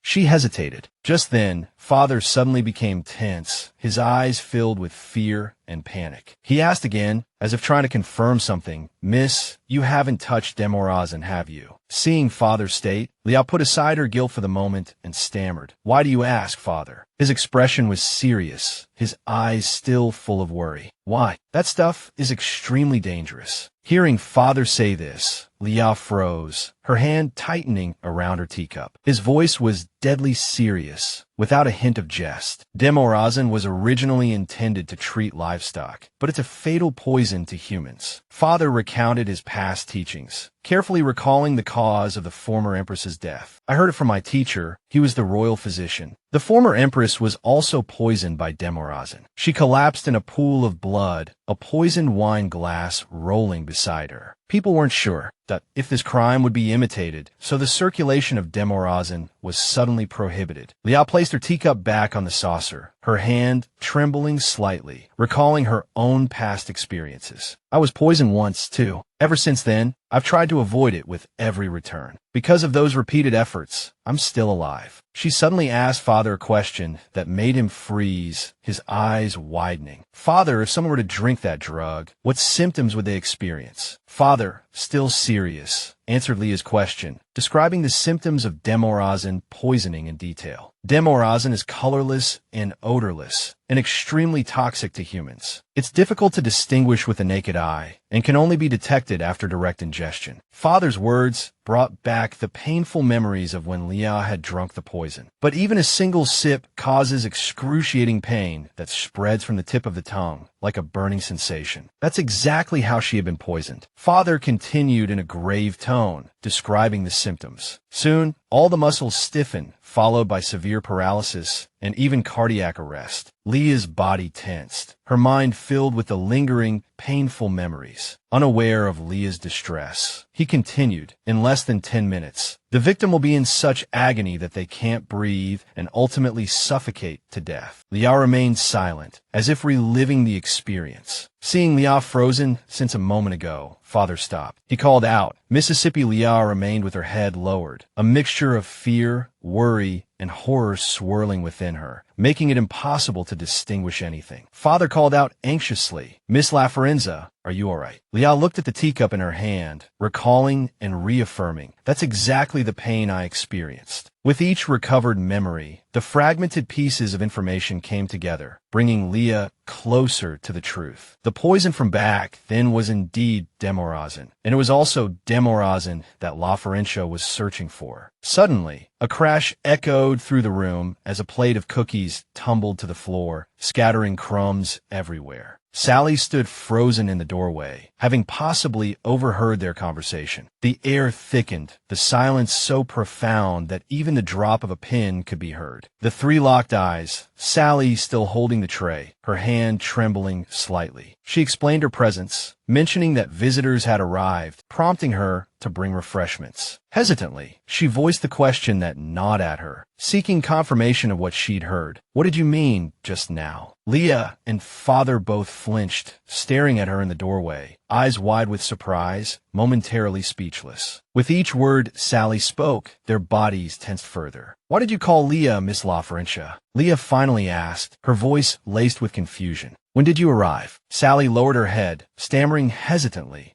She hesitated. Just then, Father suddenly became tense, his eyes filled with fear and panic. He asked again, as if trying to confirm something, "Miss, you haven't touched Demorazin, have you?" Seeing Father's state, Leah put aside her guilt for the moment and stammered, "Why do you ask, Father?" His expression was serious, his eyes still full of worry. "Why? That stuff is extremely dangerous." Hearing Father say this, Leah froze, her hand tightening around her teacup. His voice was deadly serious, without a hint of jest. Demorazin was originally intended to treat livestock, but it's a fatal poison to humans. Father recounted his past teachings, carefully recalling the cause of the former empress's death. "I heard it from my teacher. He was the royal physician. The former empress was also poisoned by Demorazin. She collapsed in a pool of blood, a poisoned wine glass rolling beside her. People weren't sure that if this crime would be imitated, so the circulation of Demorazin was suddenly prohibited." Leah placed her teacup back on the saucer, her hand trembling slightly, recalling her own past experiences. "I was poisoned once, too. Ever since then, I've tried to avoid it with every return. Because of those repeated efforts, I'm still alive." She suddenly asked Father a question that made him freeze, his eyes widening. "Father, if someone were to drink that drug, what symptoms would they experience?" Father, still serious, answered Leah's question, describing the symptoms of Demorazin poisoning in detail. Demorazin is colorless and odorless, and extremely toxic to humans. It's difficult to distinguish with the naked eye, and can only be detected after direct ingestion. Father's words brought back the painful memories of when Leah had drunk the poison. But even a single sip causes excruciating pain that spreads from the tip of the tongue, like a burning sensation. That's exactly how she had been poisoned. Father continued in a grave tone, describing the symptoms. Soon, all the muscles stiffen, followed by severe paralysis and even cardiac arrest. Leah's body tensed, her mind filled with the lingering, painful memories. Unaware of Leah's distress, he continued, "In less than 10 minutes, the victim will be in such agony that they can't breathe and ultimately suffocate to death." Leah remained silent, as if reliving the experience. Seeing Leah frozen since a moment ago, Father stopped. He called out. Mississippi Leah remained with her head lowered, a mixture of fear, worry, and horror swirling within her, making it impossible to distinguish anything. Father called out anxiously, "Miss LaFiorenza, are you all right?" Leah looked at the teacup in her hand, recalling and reaffirming, "That's exactly the pain I experienced." With each recovered memory, the fragmented pieces of information came together, bringing Leah closer to the truth. The poison from back then was indeed Demorazin, and it was also Demorazin that LaFiorenza was searching for. Suddenly, a crash echoed through the room as a plate of cookies tumbled to the floor, scattering crumbs everywhere. Sally stood frozen in the doorway, having possibly overheard their conversation. The air thickened, the silence so profound that even the drop of a pin could be heard. The three locked eyes, Sally still holding the tray, her hand trembling slightly. She explained her presence, mentioning that visitors had arrived, prompting her to bring refreshments. Hesitantly, she voiced the question that gnawed at her, seeking confirmation of what she'd heard. "What did you mean just now?" Leah and Father both flinched, staring at her in the doorway, eyes wide with surprise, momentarily speechless. With each word Sally spoke, their bodies tensed further. "Why did you call Leah Miss LaFiorenza?" Leah finally asked, her voice laced with confusion. "When did you arrive?" Sally lowered her head, stammering hesitantly.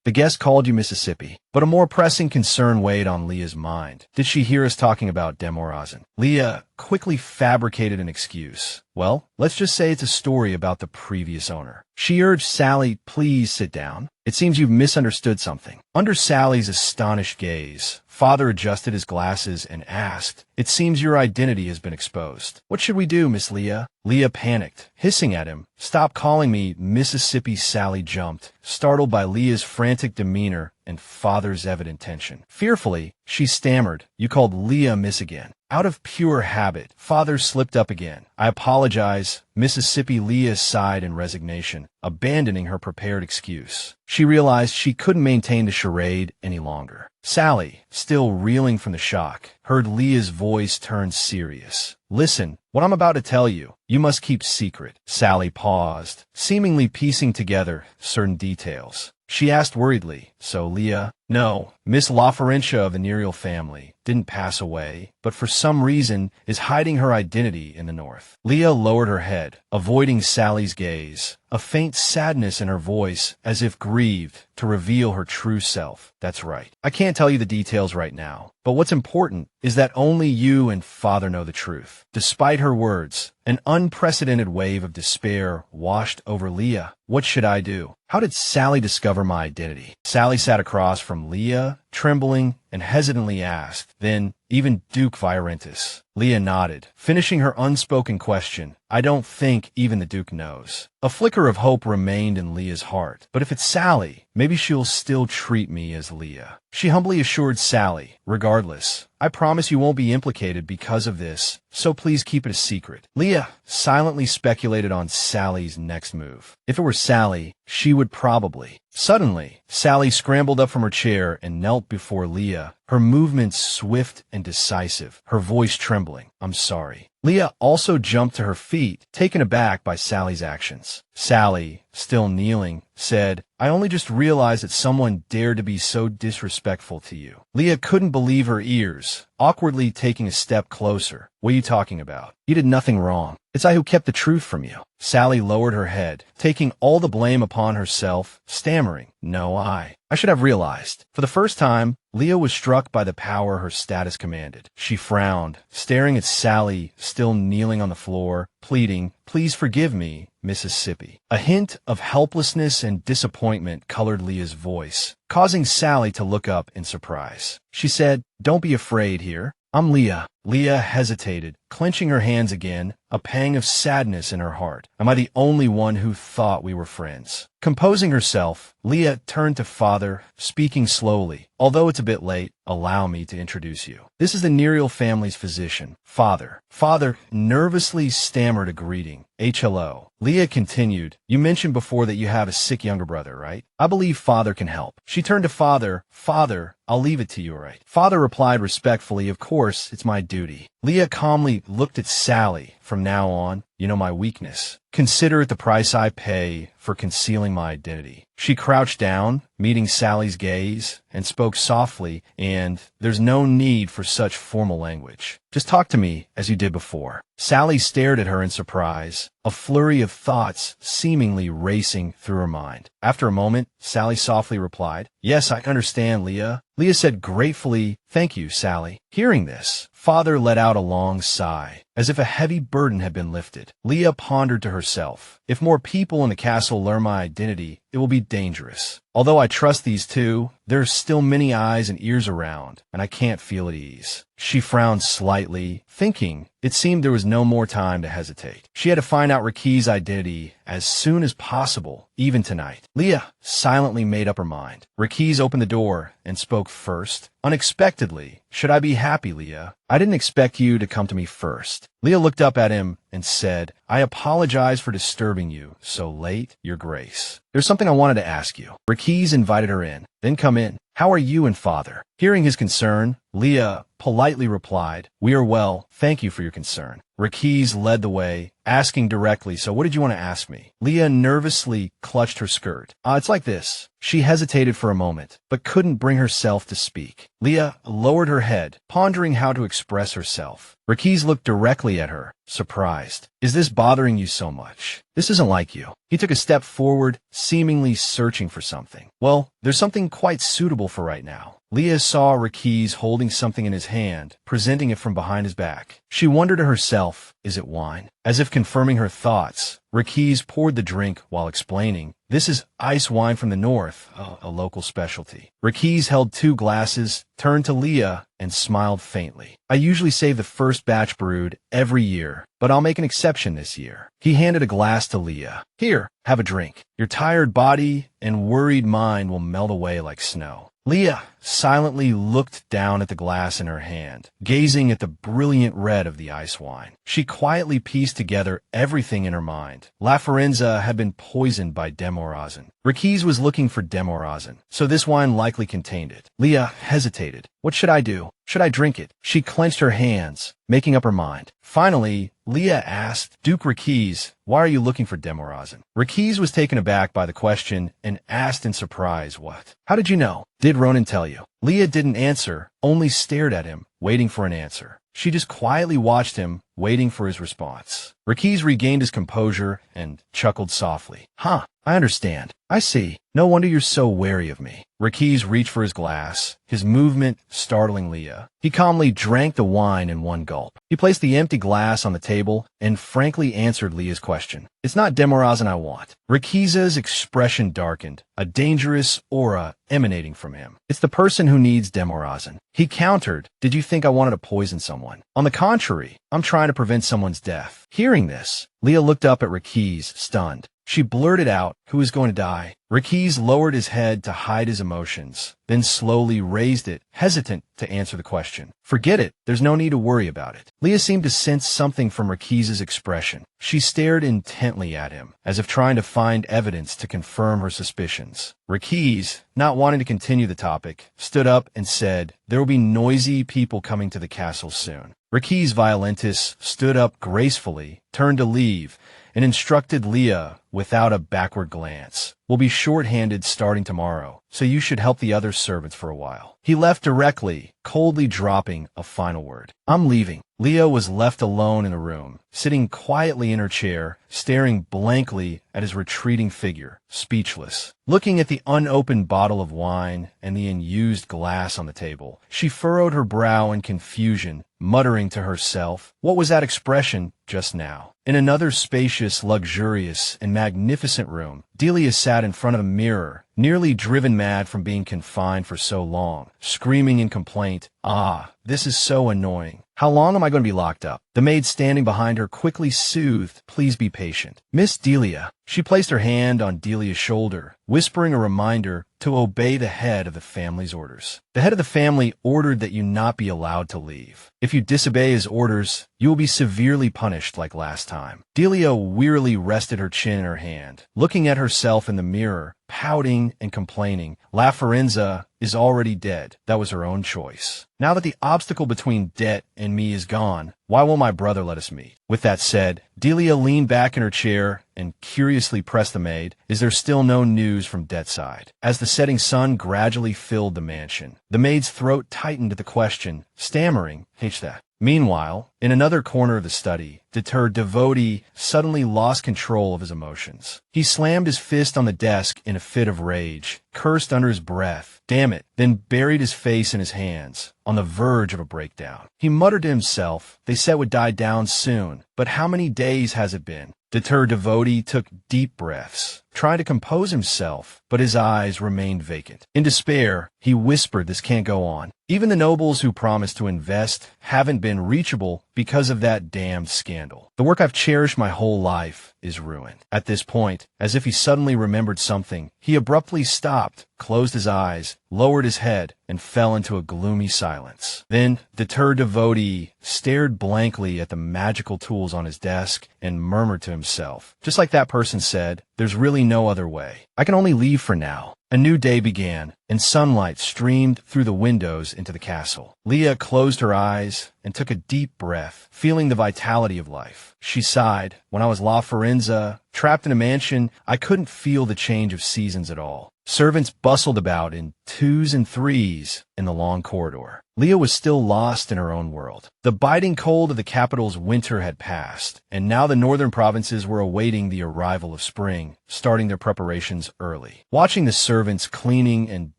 The guest called you Mississippi." But a more pressing concern weighed on Leah's mind. Did she hear us talking about Demorazin? Leah quickly fabricated an excuse. "Well, let's just say it's a story about the previous owner." She urged Sally, "Please sit down. It seems you've misunderstood something." Under Sally's astonished gaze, Father adjusted his glasses and asked, "It seems your identity has been exposed. What should we do, Miss Leah?" Leah panicked, hissing at him. "Stop calling me Mississippi." Sally jumped, startled by Leah's frantic demeanor and Father's evident tension. Fearfully, she stammered, "You called Leah Miss again." Out of pure habit, Father slipped up again. "I apologize." Mississippi Leah sighed in resignation, abandoning her prepared excuse. She realized she couldn't maintain the charade any longer. Sally, still reeling from the shock, heard Leah's voice turn serious. "Listen, what I'm about to tell you, you must keep secret." Sally paused, seemingly piecing together certain details. She asked worriedly, "So, Leah, No, Miss La Florencia of the Nerio family didn't pass away, but for some reason is hiding her identity in the north. Leah lowered her head, avoiding Sally's gaze, a faint sadness in her voice as if grieved to reveal her true self. That's right. I can't tell you the details right now, but what's important is that only you and Father know the truth. Despite her words, an unprecedented wave of despair washed over Leah. What should I do? How did Sally discover my identity? Sally sat across from Leah, trembling, and hesitantly asked, then, even Duke Viorentis. Leah nodded, finishing her unspoken question. I don't think even the Duke knows. A flicker of hope remained in Leah's heart. But if it's Sally, maybe she'll still treat me as Leah. She humbly assured Sally, regardless, I promise you won't be implicated because of this, so please keep it a secret. Leah silently speculated on Sally's next move. If it were Sally, she would probably. Suddenly, Sally scrambled up from her chair and knelt before Leah, her movements swift and decisive, her voice trembling. I'm sorry. Leah also jumped to her feet, taken aback by Sally's actions. Sally, still kneeling, said, I only just realized that someone dared to be so disrespectful to you. Leah couldn't believe her ears, awkwardly taking a step closer. What are you talking about? You did nothing wrong. It's I who kept the truth from you. Sally lowered her head, taking all the blame upon herself, stammering, No, I should have realized. For the first time, Leah was struck by the power her status commanded. She frowned, staring at Sally, still kneeling on the floor, pleading, Please forgive me, Mississippi. A hint of helplessness and disappointment colored Leah's voice, causing Sally to look up in surprise. She said, Don't be afraid here. I'm Leah. Leah hesitated, clenching her hands again, a pang of sadness in her heart. Am I the only one who thought we were friends? Composing herself, Leah turned to Father, speaking slowly. Although it's a bit late, allow me to introduce you. This is the Nerio family's physician, Father. Father nervously stammered a greeting. Hello. Leah continued, You mentioned before that you have a sick younger brother, right? I believe Father can help. She turned to Father. Father, I'll leave it to you, right? Father replied respectfully, Of course, it's my duty. Leah calmly looked at Sally. From now on, you know my weakness. Consider it the price I pay for concealing my identity. She crouched down, meeting Sally's gaze, and spoke softly, and there's no need for such formal language. Just talk to me as you did before. Sally stared at her in surprise, a flurry of thoughts seemingly racing through her mind. After a moment, Sally softly replied, Yes, I understand, Leah. Leah said gratefully, Thank you, Sally. Hearing this, Father let out a long sigh, as if a heavy burden had been lifted. Leah pondered to herself, If more people in the castle learn my identity, it will be dangerous. Although I trust these two, there are still many eyes and ears around, and I can't feel at ease. She frowned slightly, thinking it seemed there was no more time to hesitate. She had to find out Raki's identity as soon as possible, even tonight. Leah silently made up her mind. Raki's opened the door and spoke first. Unexpectedly, should I be happy, Leah? I didn't expect you to come to me first. Leah looked up at him and said, I apologize for disturbing you so late, Your Grace. There's something I wanted to ask you. Raki's invited her in. Then come in. How are you and Father? Hearing his concern, Leah politely replied, We are well, thank you for your concern. Raki's led the way, asking directly, So what did you want to ask me? Leah nervously clutched her skirt. It's like this. She hesitated for a moment, but couldn't bring herself to speak. Leah lowered her head, pondering how to express herself. Raki's looked directly at her, surprised. Is this bothering you so much? This isn't like you. He took a step forward, seemingly searching for something. Well, there's something quite suitable for right now. Leah saw Raki's holding something in his hand, presenting it from behind his back. She wondered to herself, is it wine? As if confirming her thoughts, Raki's poured the drink while explaining, This is ice wine from the north, a local specialty. Raki's held 2 glasses, turned to Leah, and smiled faintly. I usually save the first batch brewed every year, but I'll make an exception this year. He handed a glass to Leah. Here, have a drink. Your tired body and worried mind will melt away like snow. Leah silently looked down at the glass in her hand, gazing at the brilliant red of the ice wine. She quietly pieced together everything in her mind. La Fiorenza had been poisoned by Demorazin. Rakiz was looking for Demorazin, so this wine likely contained it. Leah hesitated. What should I do? Should I drink it? She clenched her hands, making up her mind. Finally, Leah asked, Duke Rakiz, why are you looking for Demorazin? Rakiz was taken aback by the question and asked in surprise, what? How did you know? Did Ronan tell you? Leah didn't answer, only stared at him, waiting for an answer. She just quietly watched him, waiting for his response. Rakiz regained his composure and chuckled softly. Huh, I understand. I see. No wonder you're so wary of me. Rakiz reached for his glass, his movement startling Leah. He calmly drank the wine in one gulp. He placed the empty glass on the table and frankly answered Leah's question. It's not Demorazin I want. Rakiz's expression darkened, a dangerous aura emanating from him. It's the person who needs Demorazin. He countered, did you think I wanted to poison someone? On the contrary, I'm trying to prevent someone's death. Hearing this, Leah looked up at Rakiz, stunned. She blurted out, who is going to die? Rakiz lowered his head to hide his emotions, then slowly raised it, hesitant to answer the question. Forget it. There's no need to worry about it. Leah seemed to sense something from Rakiz's expression. She stared intently at him, as if trying to find evidence to confirm her suspicions. Rakiz, not wanting to continue the topic, stood up and said, there will be noisy people coming to the castle soon. Rakiz Violentus stood up gracefully, turned to leave, and instructed Leah without a backward glance. We'll be short-handed starting tomorrow, so you should help the other servants for a while. He left directly, coldly dropping a final word. I'm leaving. Leah was left alone in the room, sitting quietly in her chair, staring blankly at his retreating figure, speechless. Looking at the unopened bottle of wine and the unused glass on the table, she furrowed her brow in confusion, muttering to herself, what was that expression just now? In another spacious, luxurious, and magnificent room, Dileia sat in front of a mirror, nearly driven mad from being confined for so long, screaming in complaint, ah, this is so annoying. How long am I going to be locked up? The maid standing behind her quickly soothed, please be patient. Miss Dileia. She placed her hand on Dileia's shoulder, whispering a reminder to obey the head of the family's orders. The head of the family ordered that you not be allowed to leave. If you disobey his orders, you will be severely punished like last time. Dileia wearily rested her chin in her hand, looking at herself in the mirror, pouting and complaining. La Fiorenza is already dead. That was her own choice. Now that the obstacle between debt and me is gone, why won't my brother let us meet? With that said, Dileia leaned back in her chair and curiously pressed the maid, is there still no news from Det's side? As the setting sun gradually filled the mansion, the maid's throat tightened at the question, stammering, H that. Meanwhile, in another corner of the study, deterred devotee suddenly lost control of his emotions. He slammed his fist on the desk in a fit of rage, cursed under his breath, damn it, then buried his face in his hands, on the verge of a breakdown. He muttered to himself, they said it would die down soon, but how many days has it been? Deterred devotee took deep breaths, trying to compose himself, but his eyes remained vacant. In despair, he whispered, this can't go on. Even the nobles who promised to invest haven't been reachable because of that damned scandal. The work I've cherished my whole life is ruined. At this point, as if he suddenly remembered something, he abruptly stopped, closed his eyes, lowered his head, and fell into a gloomy silence. Then, deterred devotee stared blankly at the magical tools on his desk and murmured to himself, just like that person said, there's really no other way. I can only leave for now. A new day began, and sunlight streamed through the windows into the castle. Leah closed her eyes and took a deep breath, feeling the vitality of life. She sighed. When I was La Fiorenza, trapped in a mansion, I couldn't feel the change of seasons at all. Servants bustled about in twos and threes in the long corridor. Leah was still lost in her own world. The biting cold of the capital's winter had passed, and now the northern provinces were awaiting the arrival of spring, starting their preparations early. Watching the servants cleaning and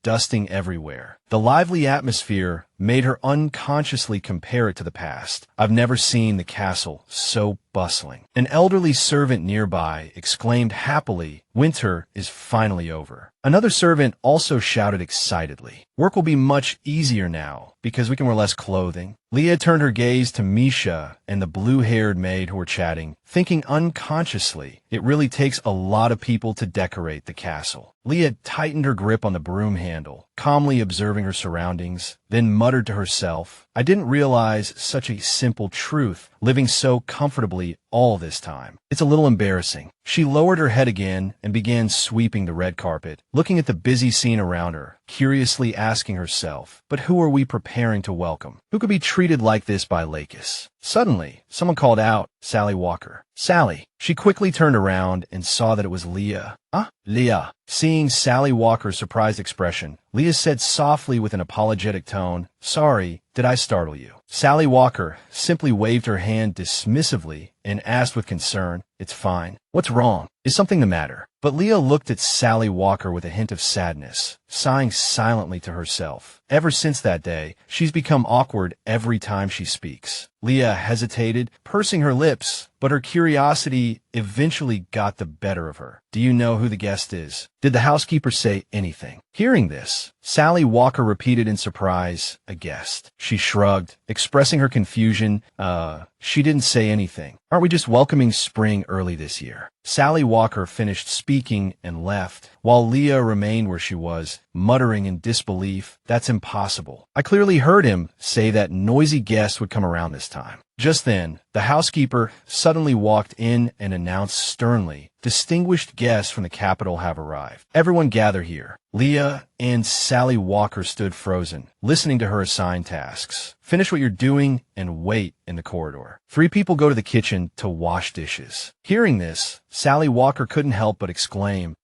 dusting everywhere, the lively atmosphere made her unconsciously compare it to the past. I've never seen the castle so bustling. An elderly servant nearby exclaimed happily, winter is finally over. Another servant also shouted excitedly, work will be much easier now because we can wear less clothing. Leah turned her gaze to Misha and the blue-haired maid who were chatting, thinking unconsciously, it really takes a lot of people to decorate the castle. Leah tightened her grip on the broom handle, calmly observing her surroundings, then muttered to herself, I didn't realize such a simple truth, living so comfortably all this time. It's a little embarrassing. She lowered her head again and began sweeping the red carpet, looking at the busy scene around her, curiously asking herself, but who are we preparing to welcome? Who could be treated like this by Lakis? Suddenly, someone called out, Sally Walker. Sally. She quickly turned around and saw that it was Leah. Leah. Seeing Sally Walker's surprised expression, Leah said softly with an apologetic tone, Sorry, did I startle you? Sally Walker simply waved her hand dismissively and asked with concern, It's fine. What's wrong? Is something the matter? But Leah looked at Sally Walker with a hint of sadness, sighing silently to herself. Ever since that day, she's become awkward every time she speaks. Leah hesitated, pursing her lips, but her curiosity eventually got the better of her. Do you know who the guest is? Did the housekeeper say anything? Hearing this, Sally Walker repeated in surprise, a guest. She shrugged, expressing her confusion. She didn't say anything. Aren't we just welcoming spring early this year? Sally Walker finished speaking and left, while Leah remained where she was, muttering in disbelief, That's impossible. I clearly heard him say that noisy guest would come around this time. Just then, the housekeeper suddenly walked in and announced sternly, Distinguished guests from the capital have arrived. Everyone gather here. Leah and Sally Walker stood frozen, listening to her assigned tasks. Finish what you're doing and wait in the corridor. 3 people go to the kitchen to wash dishes. Hearing this, Sally Walker couldn't help but exclaim,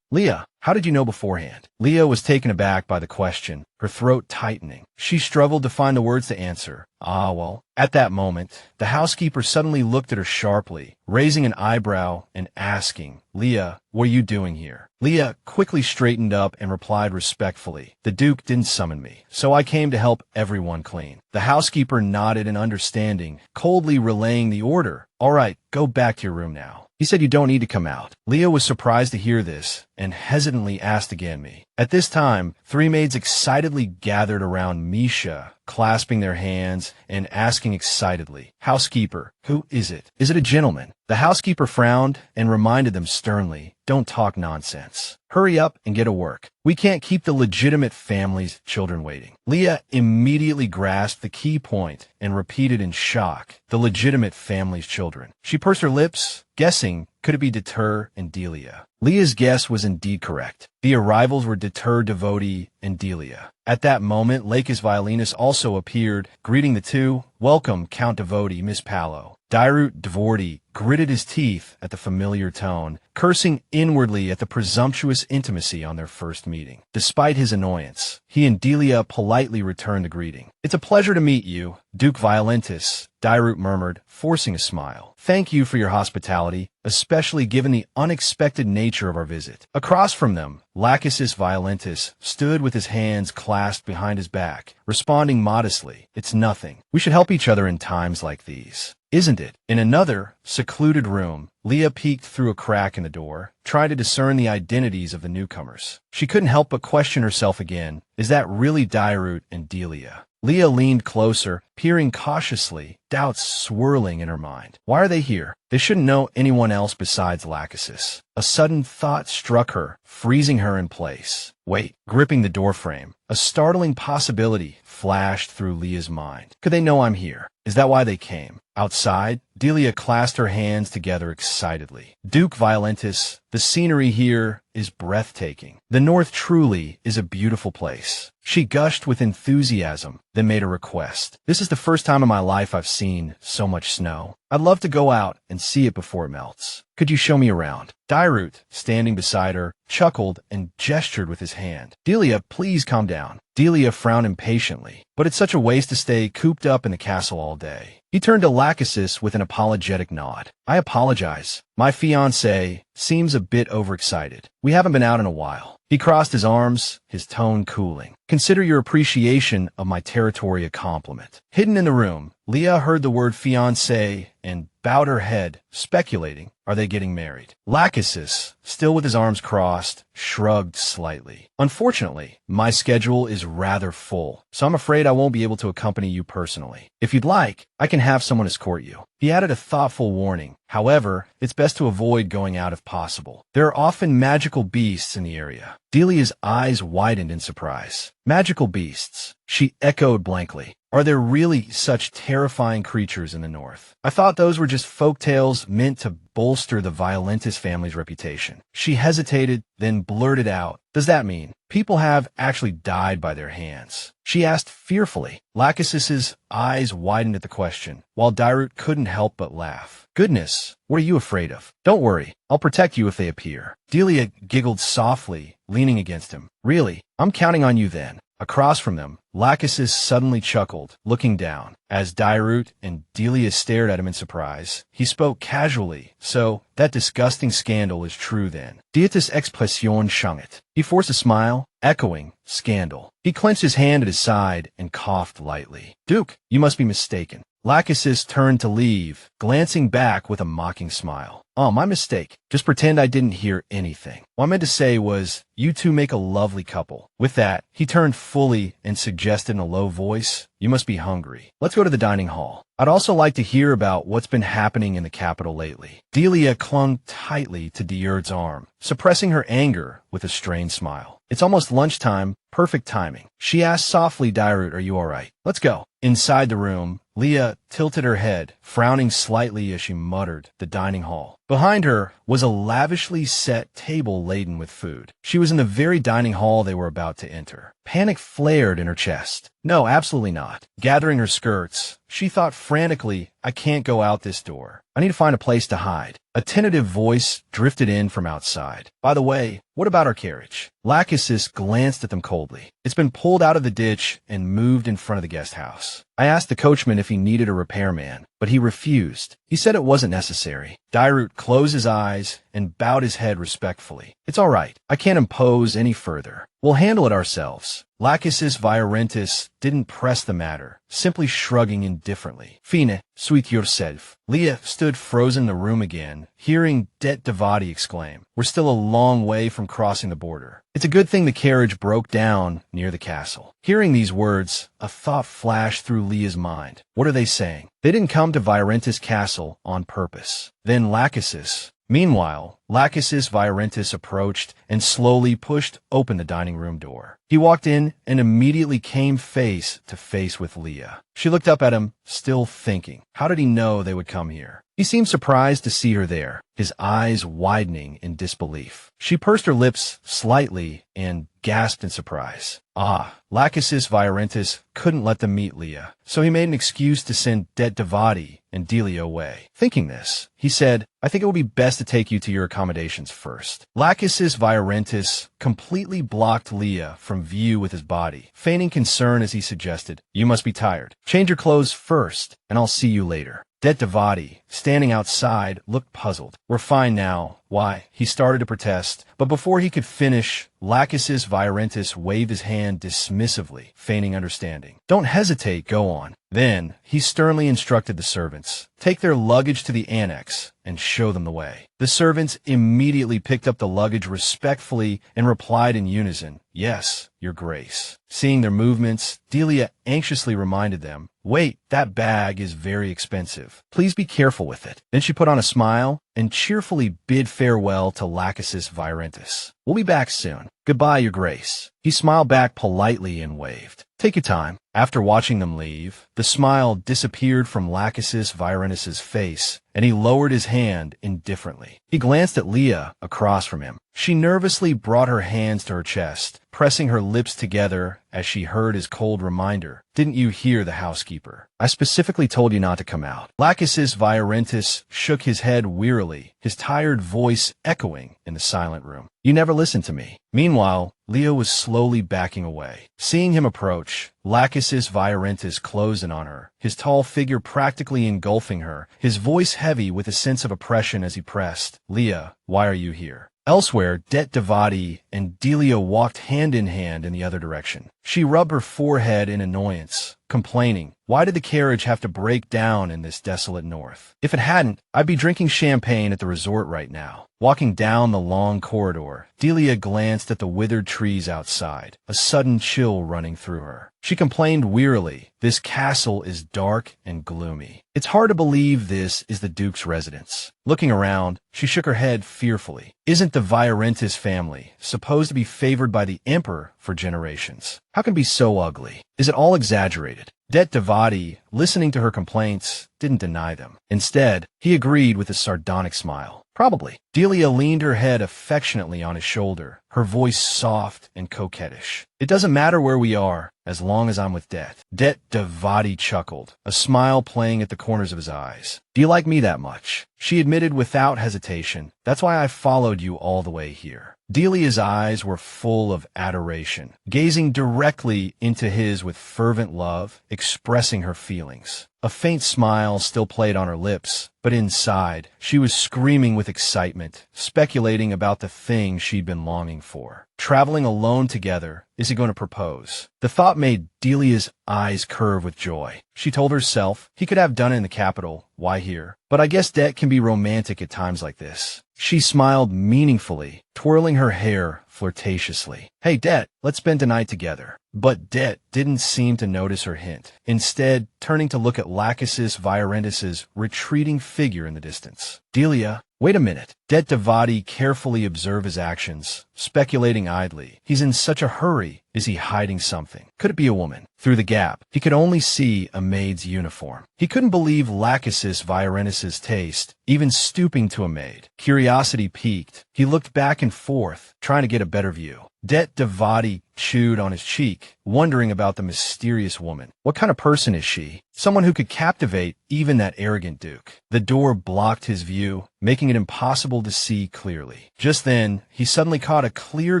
Leah, how did you know beforehand? Leah was taken aback by the question, her throat tightening. She struggled to find the words to answer. Well. At that moment, the housekeeper suddenly looked at her sharply, raising an eyebrow and asking, Leah, what are you doing here? Leah quickly straightened up and replied respectfully, The Duke didn't summon me, so I came to help everyone clean. The housekeeper nodded in understanding, coldly relaying the order. All right, go back to your room now. He said you don't need to come out. Leah was surprised to hear this and hesitantly asked again. At this time, 3 maids excitedly gathered around Misha, clasping their hands and asking excitedly, Housekeeper, who is it? Is it a gentleman? The housekeeper frowned and reminded them sternly, Don't talk nonsense. Hurry up and get to work. We can't keep the legitimate family's children waiting. Leah immediately grasped the key point and repeated in shock, the legitimate family's children. She pursed her lips, guessing, could it be Deter and Dileia? Leah's guess was indeed correct. The arrivals were Deter, Devotee, and Dileia. At that moment, Lakis Violinus also appeared, greeting the two. Welcome, Count Devotee, Miss Palo. Dairut Devotee gritted his teeth at the familiar tone, cursing inwardly at the presumptuous intimacy on their first meeting. Despite his annoyance, he and Dileia politely returned the greeting. It's a pleasure to meet you, Duke Violentus, Dairut murmured, forcing a smile. Thank you for your hospitality, especially given the unexpected nature of our visit. Across from them, Lachesis Violentus stood with his hands clasped behind his back, responding modestly, It's nothing. We should help each other in times like these. Isn't it? In another, secluded room, Leah peeked through a crack in the door, trying to discern the identities of the newcomers. She couldn't help but question herself again. Is that really Dairut and Dileia? Leah leaned closer, peering cautiously, doubts swirling in her mind. Why are they here? They shouldn't know anyone else besides Lachesis. A sudden thought struck her, freezing her in place. Wait, gripping the doorframe. A startling possibility flashed through Leah's mind. Could they know I'm here? Is that why they came? Outside, Dileia clasped her hands together excitedly. Duke Violentus, the scenery here is breathtaking. The north truly is a beautiful place. She gushed with enthusiasm, then made a request. This is the first time in my life I've seen so much snow. I'd love to go out and see it before it melts. Could you show me around? Dairut, standing beside her, chuckled and gestured with his hand. Dileia, please calm down. Dileia frowned impatiently. But it's such a waste to stay cooped up in the castle all day. He turned to Lachesis with an apologetic nod. I apologize. My fiancé seems a bit overexcited. We haven't been out in a while. He crossed his arms, his tone cooling. Consider your appreciation of my territory a compliment. Hidden in the room, Leah heard the word fiancé and bowed her head, speculating, are they getting married? Lachesis, still with his arms crossed, shrugged slightly. Unfortunately, my schedule is rather full, so I'm afraid I won't be able to accompany you personally. If you'd like, I can have someone escort you. He added a thoughtful warning. However, it's best to avoid going out if possible. There are often magical beasts in the area. Delia's eyes widened in surprise. Magical beasts, she echoed blankly. Are there really such terrifying creatures in the north? I thought those were just folk tales meant to bolster the Violentis family's reputation. She hesitated, then blurted out, does that mean people have actually died by their hands? She asked fearfully. Lachesis's eyes widened at the question, while Dairut couldn't help but laugh. Goodness, what are you afraid of? Don't worry, I'll protect you if they appear. Delia giggled softly, leaning against him. Really, I'm counting on you then. Across from them, Lachesis suddenly chuckled, looking down. As Dairut and Delia stared at him in surprise, he spoke casually. So, that disgusting scandal is true then. Dietis expression changet. He forced a smile, echoing, scandal. He clenched his hand at his side and coughed lightly. Duke, you must be mistaken. Lachesis turned to leave, glancing back with a mocking smile. Oh, my mistake. Just pretend I didn't hear anything. What I meant to say was, you two make a lovely couple. With that, he turned fully and suggested in a low voice, you must be hungry. Let's go to the dining hall. I'd also like to hear about what's been happening in the capital lately. Delia clung tightly to Diur's arm, suppressing her anger with a strained smile. It's almost lunchtime, perfect timing. She asked softly, Dairut, are you all right? Let's go. Inside the room, Leah tilted her head, frowning slightly as she muttered, the dining hall. Behind her was a lavishly set table laden with food. She was in the very dining hall they were about to enter. Panic flared in her chest. No, absolutely not. Gathering her skirts, she thought frantically, I can't go out this door. I need to find a place to hide. A tentative voice drifted in from outside. By the way, what about our carriage? Lachesis glanced at them coldly. It's been pulled out of the ditch and moved in front of the guest house. I asked the coachman if he needed a repairman, but he refused. He said it wasn't necessary. Dairut closed his eyes and bowed his head respectfully. It's all right. I can't impose any further. We'll handle it ourselves. Lachesis Viorentis didn't press the matter, simply shrugging indifferently. Fine, suit yourself. Leah stood frozen in the room again, hearing Det Devati exclaim, we're still a long way from crossing the border. It's a good thing the carriage broke down near the castle. Hearing these words, a thought flashed through Leah's mind. What are they saying? They didn't come to Viorentis Castle on purpose. Then Lachesis. Meanwhile, Lachesis Viorentis approached and slowly pushed open the dining room door. He walked in and immediately came face to face with Leah. She looked up at him, still thinking, how did he know they would come here? He seemed surprised to see her there, his eyes widening in disbelief. She pursed her lips slightly and gasped in surprise. Lachesis Viorentis couldn't let them meet Leah, so he made an excuse to send Det Devati and Delia away. Thinking this, he said, I think it would be best to take you to your accommodations first. Lachesis Viorentis completely blocked Leah from view with his body, feigning concern as he suggested, you must be tired. Change your clothes first, and I'll see you later. Det Devati, standing outside, looked puzzled. We're fine now. Why? He started to protest, but before he could finish, Lachesis Viorentis waved his hand dismissively, feigning understanding. Don't hesitate, go on. Then, he sternly instructed the servants, take their luggage to the annex and show them the way. The servants immediately picked up the luggage respectfully and replied in unison, yes, your grace. Seeing their movements, Delia anxiously reminded them, wait, that bag is very expensive. Please be careful with it. Then she put on a smile and cheerfully bid farewell to Lachesis Viorentis. We'll be back soon. Goodbye, your grace. He smiled back politely and waved. Take your time. After watching them leave, the smile disappeared from Lachesis Viorentis' face, and he lowered his hand indifferently. He glanced at Leah across from him. She nervously brought her hands to her chest, pressing her lips together as she heard his cold reminder. Didn't you hear the housekeeper? I specifically told you not to come out. Lachesis Viorentis shook his head wearily, his tired voice echoing in the silent room. You never listened to me. Meanwhile, Leo was slowly backing away. Seeing him approach, Lachesis Viorentis closed in on her, his tall figure practically engulfing her, his voice heavy with a sense of oppression as he pressed, Leah, why are you here? Elsewhere, Det Devati and Delia walked hand in hand in the other direction. She rubbed her forehead in annoyance, complaining, "Why did the carriage have to break down in this desolate north? If it hadn't, I'd be drinking champagne at the resort right now." Walking down the long corridor, Delia glanced at the withered trees outside, a sudden chill running through her. She complained wearily, "This castle is dark and gloomy. It's hard to believe this is the Duke's residence." Looking around, she shook her head fearfully. Isn't the Viorentis family supposed to be favored by the Emperor for generations? How can it be so ugly? Is it all exaggerated? Det Devati, listening to her complaints, didn't deny them. Instead, he agreed with a sardonic smile. Probably. Delia leaned her head affectionately on his shoulder, her voice soft and coquettish. "It doesn't matter where we are, as long as I'm with Det." Det Devati chuckled, a smile playing at the corners of his eyes. "Do you like me that much?" She admitted without hesitation, "That's why I followed you all the way here." Delia's eyes were full of adoration, gazing directly into his with fervent love, expressing her feelings. A faint smile still played on her lips, but inside, she was screaming with excitement, speculating about the thing she'd been longing for. Traveling alone together, is he going to propose? The thought made Delia's eyes curve with joy. She told herself, he could have done it in the capital, why here? But I guess Det can be romantic at times like this. She smiled meaningfully, twirling her hair flirtatiously. "Hey, Det, let's spend the night together." But Det didn't seem to notice her hint, instead turning to look at Lachesis Viorentis' retreating figure in the distance. "Delia, wait a minute." Det Devati carefully observed his actions, speculating idly. He's in such a hurry. Is he hiding something? Could it be a woman? Through the gap, he could only see a maid's uniform. He couldn't believe Lachesis Viorentis' taste, even stooping to a maid. Curiosity piqued. He looked back and forth, trying to get a better view. Det Devati chewed on his cheek, wondering about the mysterious woman. What kind of person is she? Someone who could captivate even that arrogant duke. The door blocked his view, making it impossible to see clearly. Just then, he suddenly caught a clear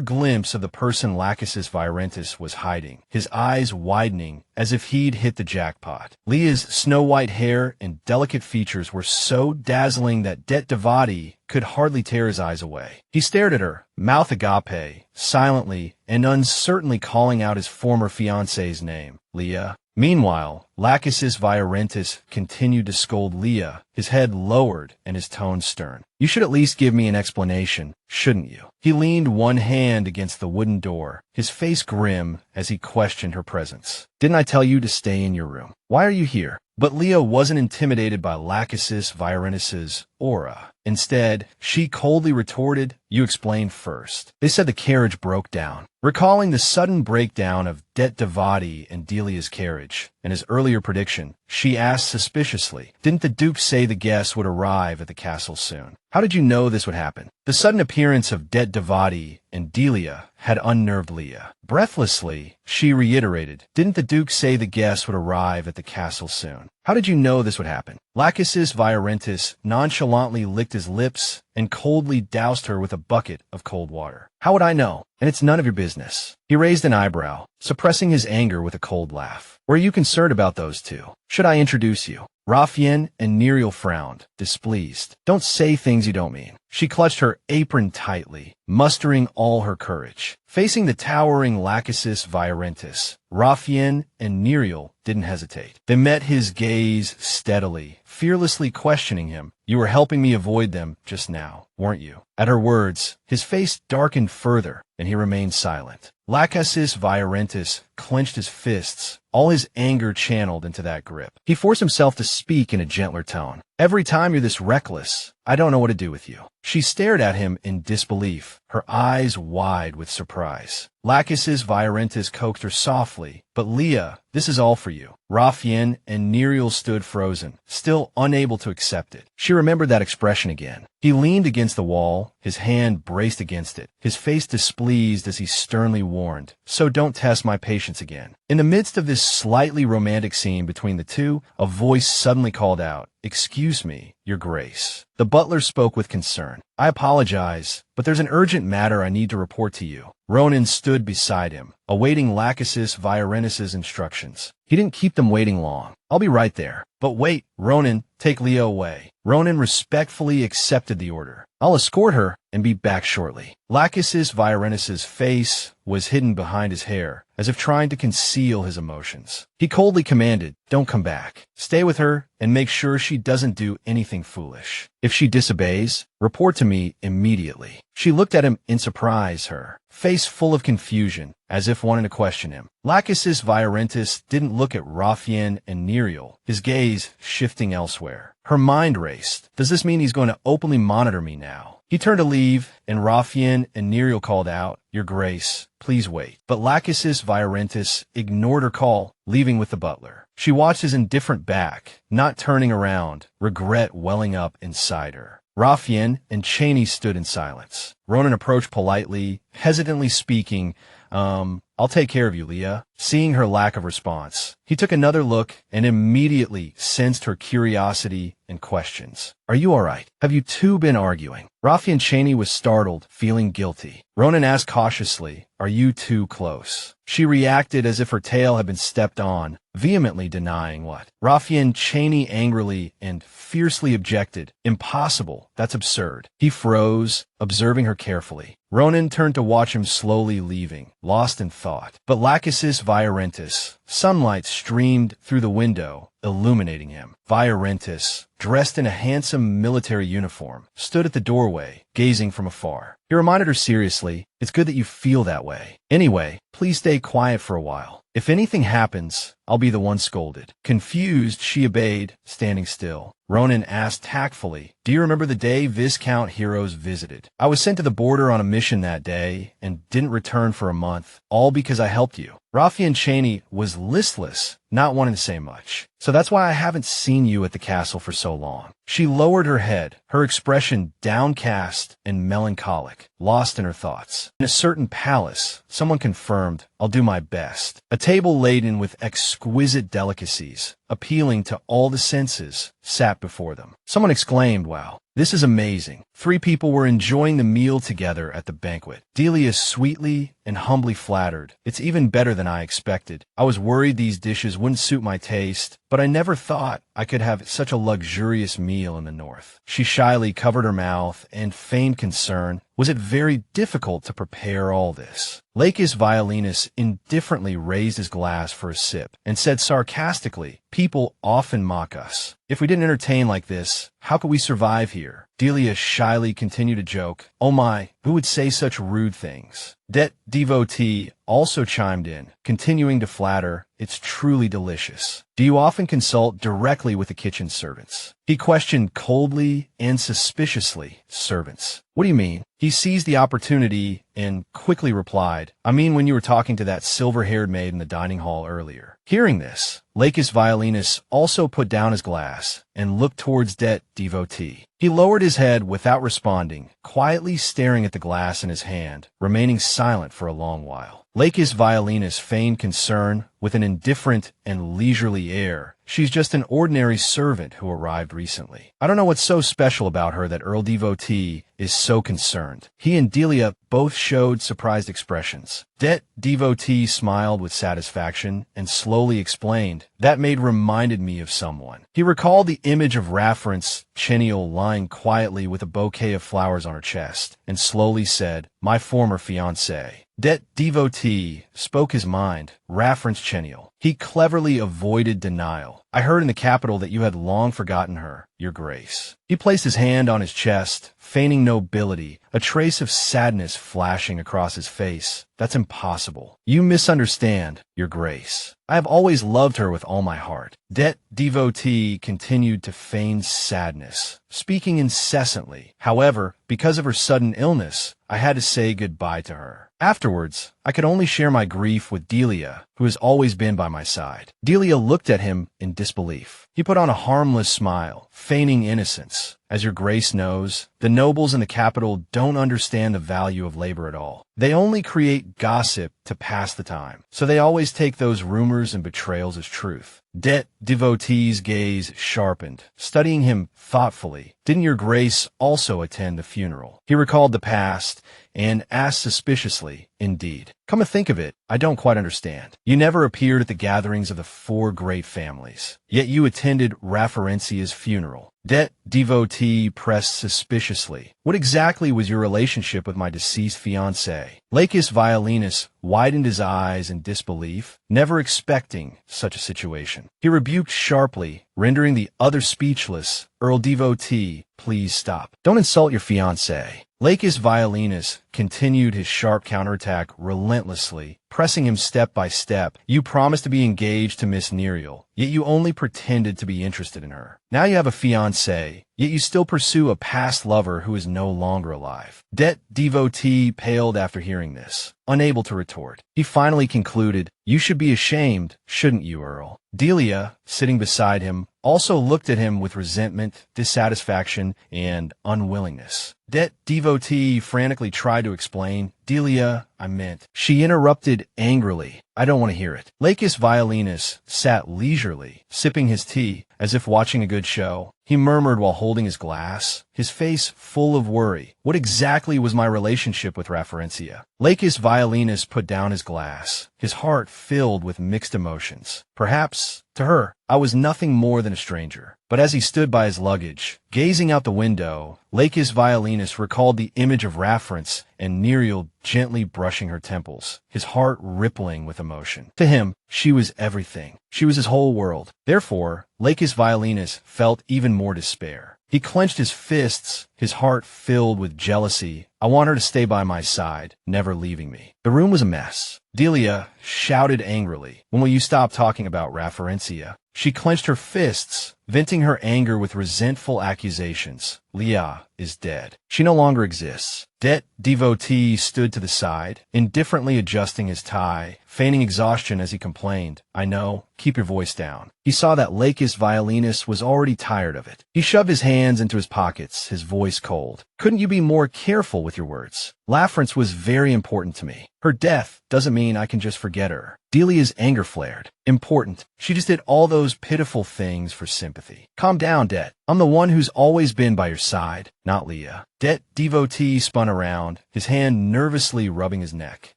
glimpse of the person Lachesis Viorentis was hiding, his eyes widening as if he'd hit the jackpot. Leah's snow-white hair and delicate features were so dazzling that Det Devati could hardly tear his eyes away. He stared at her, mouth agape, silently and uncertainly calling out his former fiancé's name, Leah. Meanwhile, Lachesis Viorentis continued to scold Leah, his head lowered and his tone stern. "You should at least give me an explanation, shouldn't you?" He leaned one hand against the wooden door, his face grim as he questioned her presence. "Didn't I tell you to stay in your room? Why are you here?" But Leah wasn't intimidated by Lachesis Viorentis' aura. Instead, she coldly retorted, "You explain first. They said the carriage broke down." Recalling the sudden breakdown of Det Devati and Delia's carriage, and his earlier prediction, she asked suspiciously, "Didn't the Duke say the guests would arrive at the castle soon? How did you know this would happen?" The sudden appearance of Det Devati and Delia had unnerved Leah. Breathlessly, she reiterated, "Didn't the Duke say the guests would arrive at the castle soon? How did you know this would happen?" Lachesis Viorentis nonchalantly licked his lips and coldly doused her with a bucket of cold water. "How would I know? And it's none of your business." He raised an eyebrow, suppressing his anger with a cold laugh. "Or are you concerned about those two? Should I introduce you?" Raphael and Neiro frowned, displeased. "Don't say things you don't mean." She clutched her apron tightly, mustering all her courage. Facing the towering Lachesis Viorentis, Raphael and Neiro didn't hesitate. They met his gaze steadily, fearlessly questioning him. "You were helping me avoid them just now, weren't you?" At her words, his face darkened further, and he remained silent. Lachesis Viorentis clenched his fists, all his anger channeled into that grip. He forced himself to speak in a gentler tone. "Every time you're this reckless, I don't know what to do with you." She stared at him in disbelief, her eyes wide with surprise. Lachesis Viorentis coaxed her softly, "But Leah, this is all for you." Raphael and Neiro stood frozen, still unable to accept it. She remembered that expression again. He leaned against the wall, his hand braced against it, his face displeased as he sternly warned, "So don't test my patience again." In the midst of this slightly romantic scene between the two, a voice suddenly called out, "Excuse me, Your Grace." The butler spoke with concern. "I apologize, but there's an urgent matter I need to report to you." Ronan stood beside him, awaiting Lachesis Viorentis' instructions. He didn't keep them waiting long. "I'll be right there." "But wait, Ronan, take Leah away." Ronan respectfully accepted the order. I'll escort her and be back shortly. Lachesis Virenus's face was hidden behind his hair, as if trying to conceal his emotions. He coldly commanded, "Don't come back. Stay with her and make sure she doesn't do anything foolish. If she disobeys, report to me immediately." She looked at him in surprise, her face full of confusion, as if wanting to question him. Lachesis Virenus didn't look at Raphael and Nairo, his gaze shifting elsewhere. Her mind raced. Does this mean he's going to openly monitor me now? He turned to leave, and Raphael and Nairo called out, "Your Grace, please wait." But Lachesis Virenus ignored her call, leaving with the butler. She watched his indifferent back, not turning around, regret welling up inside her. Raphael and Cheney stood in silence. Ronan approached politely, hesitantly speaking, "I'll take care of you, Leah." Seeing her lack of response, he took another look and immediately sensed her curiosity and questions. "Are you all right? Have you two been arguing?" Raphael Cheney was startled, feeling guilty. Ronan asked cautiously, "Are you too close?" She reacted as if her tail had been stepped on, vehemently denying what. Raphael Cheney angrily and fiercely objected, "Impossible. That's absurd." He froze, observing her carefully. Ronan turned to watch him slowly leaving, lost in thought. But Lachesis Virenus, sunlight streamed through the window, illuminating him. Virenus, dressed in a handsome military uniform, stood at the doorway, gazing from afar. He reminded her seriously, "It's good that you feel that way. Anyway, please stay quiet for a while. If anything happens, I'll be the one scolded." Confused, she obeyed, standing still. Ronan asked tactfully, "Do you remember the day Viscount Heroes visited? I was sent to the border on a mission that day and didn't return for a month, all because I helped you." Raphael Cheney was listless, not wanting to say much. "So that's why I haven't seen you at the castle for so long." She lowered her head, her expression downcast and melancholic, lost in her thoughts. In a certain palace, someone confirmed, "I'll do my best." A table laden with exquisite delicacies, appealing to all the senses, sat before them. Someone exclaimed, "Wow, this is amazing." 3 people were enjoying the meal together at the banquet. Dileia sweetly and humbly flattered, "It's even better than I expected. I was worried these dishes wouldn't suit my taste, but I never thought I could have such a luxurious meal in the north." She shyly covered her mouth and feigned concern. Was it very difficult to prepare all this? Lachesis Virenus indifferently raised his glass for a sip and said sarcastically, "People often mock us. If we didn't entertain like this, how could we survive here?" Dileia shyly continued to joke, "Oh my, who would say such rude things?" Det Devotee also chimed in, continuing to flatter, "It's truly delicious. Do you often consult directly with the kitchen servants?" He questioned coldly and suspiciously, "Servants? What do you mean?" He seized the opportunity and quickly replied, "I mean when you were talking to that silver-haired maid in the dining hall earlier." Hearing this, Lachesis Virenus also put down his glass and looked towards Det Devotee. He lowered his head without responding, quietly staring at the glass in his hand, remaining silent for a long while. Lachesis Virenus feigned concern with an indifferent and leisurely air. "She's just an ordinary servant who arrived recently. I don't know what's so special about her that Earl Devotee is so concerned." He and Dileia both showed surprised expressions. Det Devotee smiled with satisfaction and slowly explained, "That maid reminded me of someone." He recalled the image of Raphael Cheney lying quietly with a bouquet of flowers on her chest, and slowly said, "My former fiancé." Det Devotee spoke his mind, Raphael Cheney. He cleverly avoided denial. "I heard in the capital that you had long forgotten her, Your Grace." He placed his hand on his chest, feigning nobility, a trace of sadness flashing across his face. "That's impossible. You misunderstand, Your Grace. I have always loved her with all my heart." Det Devotee continued to feign sadness, speaking incessantly. "However, because of her sudden illness, I had to say goodbye to her. Afterwards, I could only share my grief with Dileia, who has always been by my side." Dileia looked at him in disbelief. He put on a harmless smile, feigning innocence. "As Your Grace knows, the nobles in the capital don't understand the value of labor at all. They only create gossip to pass the time, so they always take those rumors and betrayals as truth." Det Devotee's gaze sharpened, studying him thoughtfully. "Didn't Your Grace also attend the funeral?" He recalled the past, and asked suspiciously, "Indeed. Come to think of it, I don't quite understand. You never appeared at the gatherings of the four great families, yet you attended Rafferencia's funeral." Det devotee pressed suspiciously. "What exactly was your relationship with my deceased fiancé?" Lacus Violinus widened his eyes in disbelief, never expecting such a situation. He rebuked sharply, rendering the other speechless. "Earl devotee, please stop. Don't insult your fiancé." Lacus Violinus continued his sharp counterattack relentlessly, pressing him step by step. "You promised to be engaged to Miss Nerio, yet you only pretended to be interested in her. Now you have a fiancé, yet you still pursue a past lover who is no longer alive." Det devotee paled after hearing this, unable to retort. He finally concluded, "You should be ashamed, shouldn't you, Earl?" Delia, sitting beside him, also looked at him with resentment, dissatisfaction, and unwillingness. Det devotee frantically tried to explain. "Delia, I meant." She interrupted angrily. "I don't want to hear it." Lacus Violinus sat leisurely, sipping his tea, as if watching a good show. He murmured while holding his glass, his face full of worry. "What exactly was my relationship with Rafferencia?" Lacus Violinus put down his glass, his heart filled with mixed emotions. Perhaps, to her, I was nothing more than a stranger. But as he stood by his luggage, gazing out the window, Lacus Violinus recalled the image of Rafference and Nerio gently brushing her temples, his heart rippling with emotion. To him, she was everything. She was his whole world. Therefore, Lacus Violinus felt even more despair. He clenched his fists, his heart filled with jealousy. "I want her to stay by my side, never leaving me." The room was a mess. Delia shouted angrily, "When will you stop talking about Rafferencia?" She clenched her fists, venting her anger with resentful accusations. "Leah is dead. She no longer exists." Det devotee stood to the side, indifferently adjusting his tie, feigning exhaustion as he complained. "I know. Keep your voice down." He saw that Lacus Violinus was already tired of it. He shoved his hands into his pockets, his voice cold. "Couldn't you be more careful with your words? Rafference was very important to me. Her death doesn't mean I can just forget her." Delia's anger flared. "Important. She just did all those pitiful things for sympathy." "Calm down, Det. I'm the one who's always been by your side, not Leah." Det devotee spun around, his hand nervously rubbing his neck.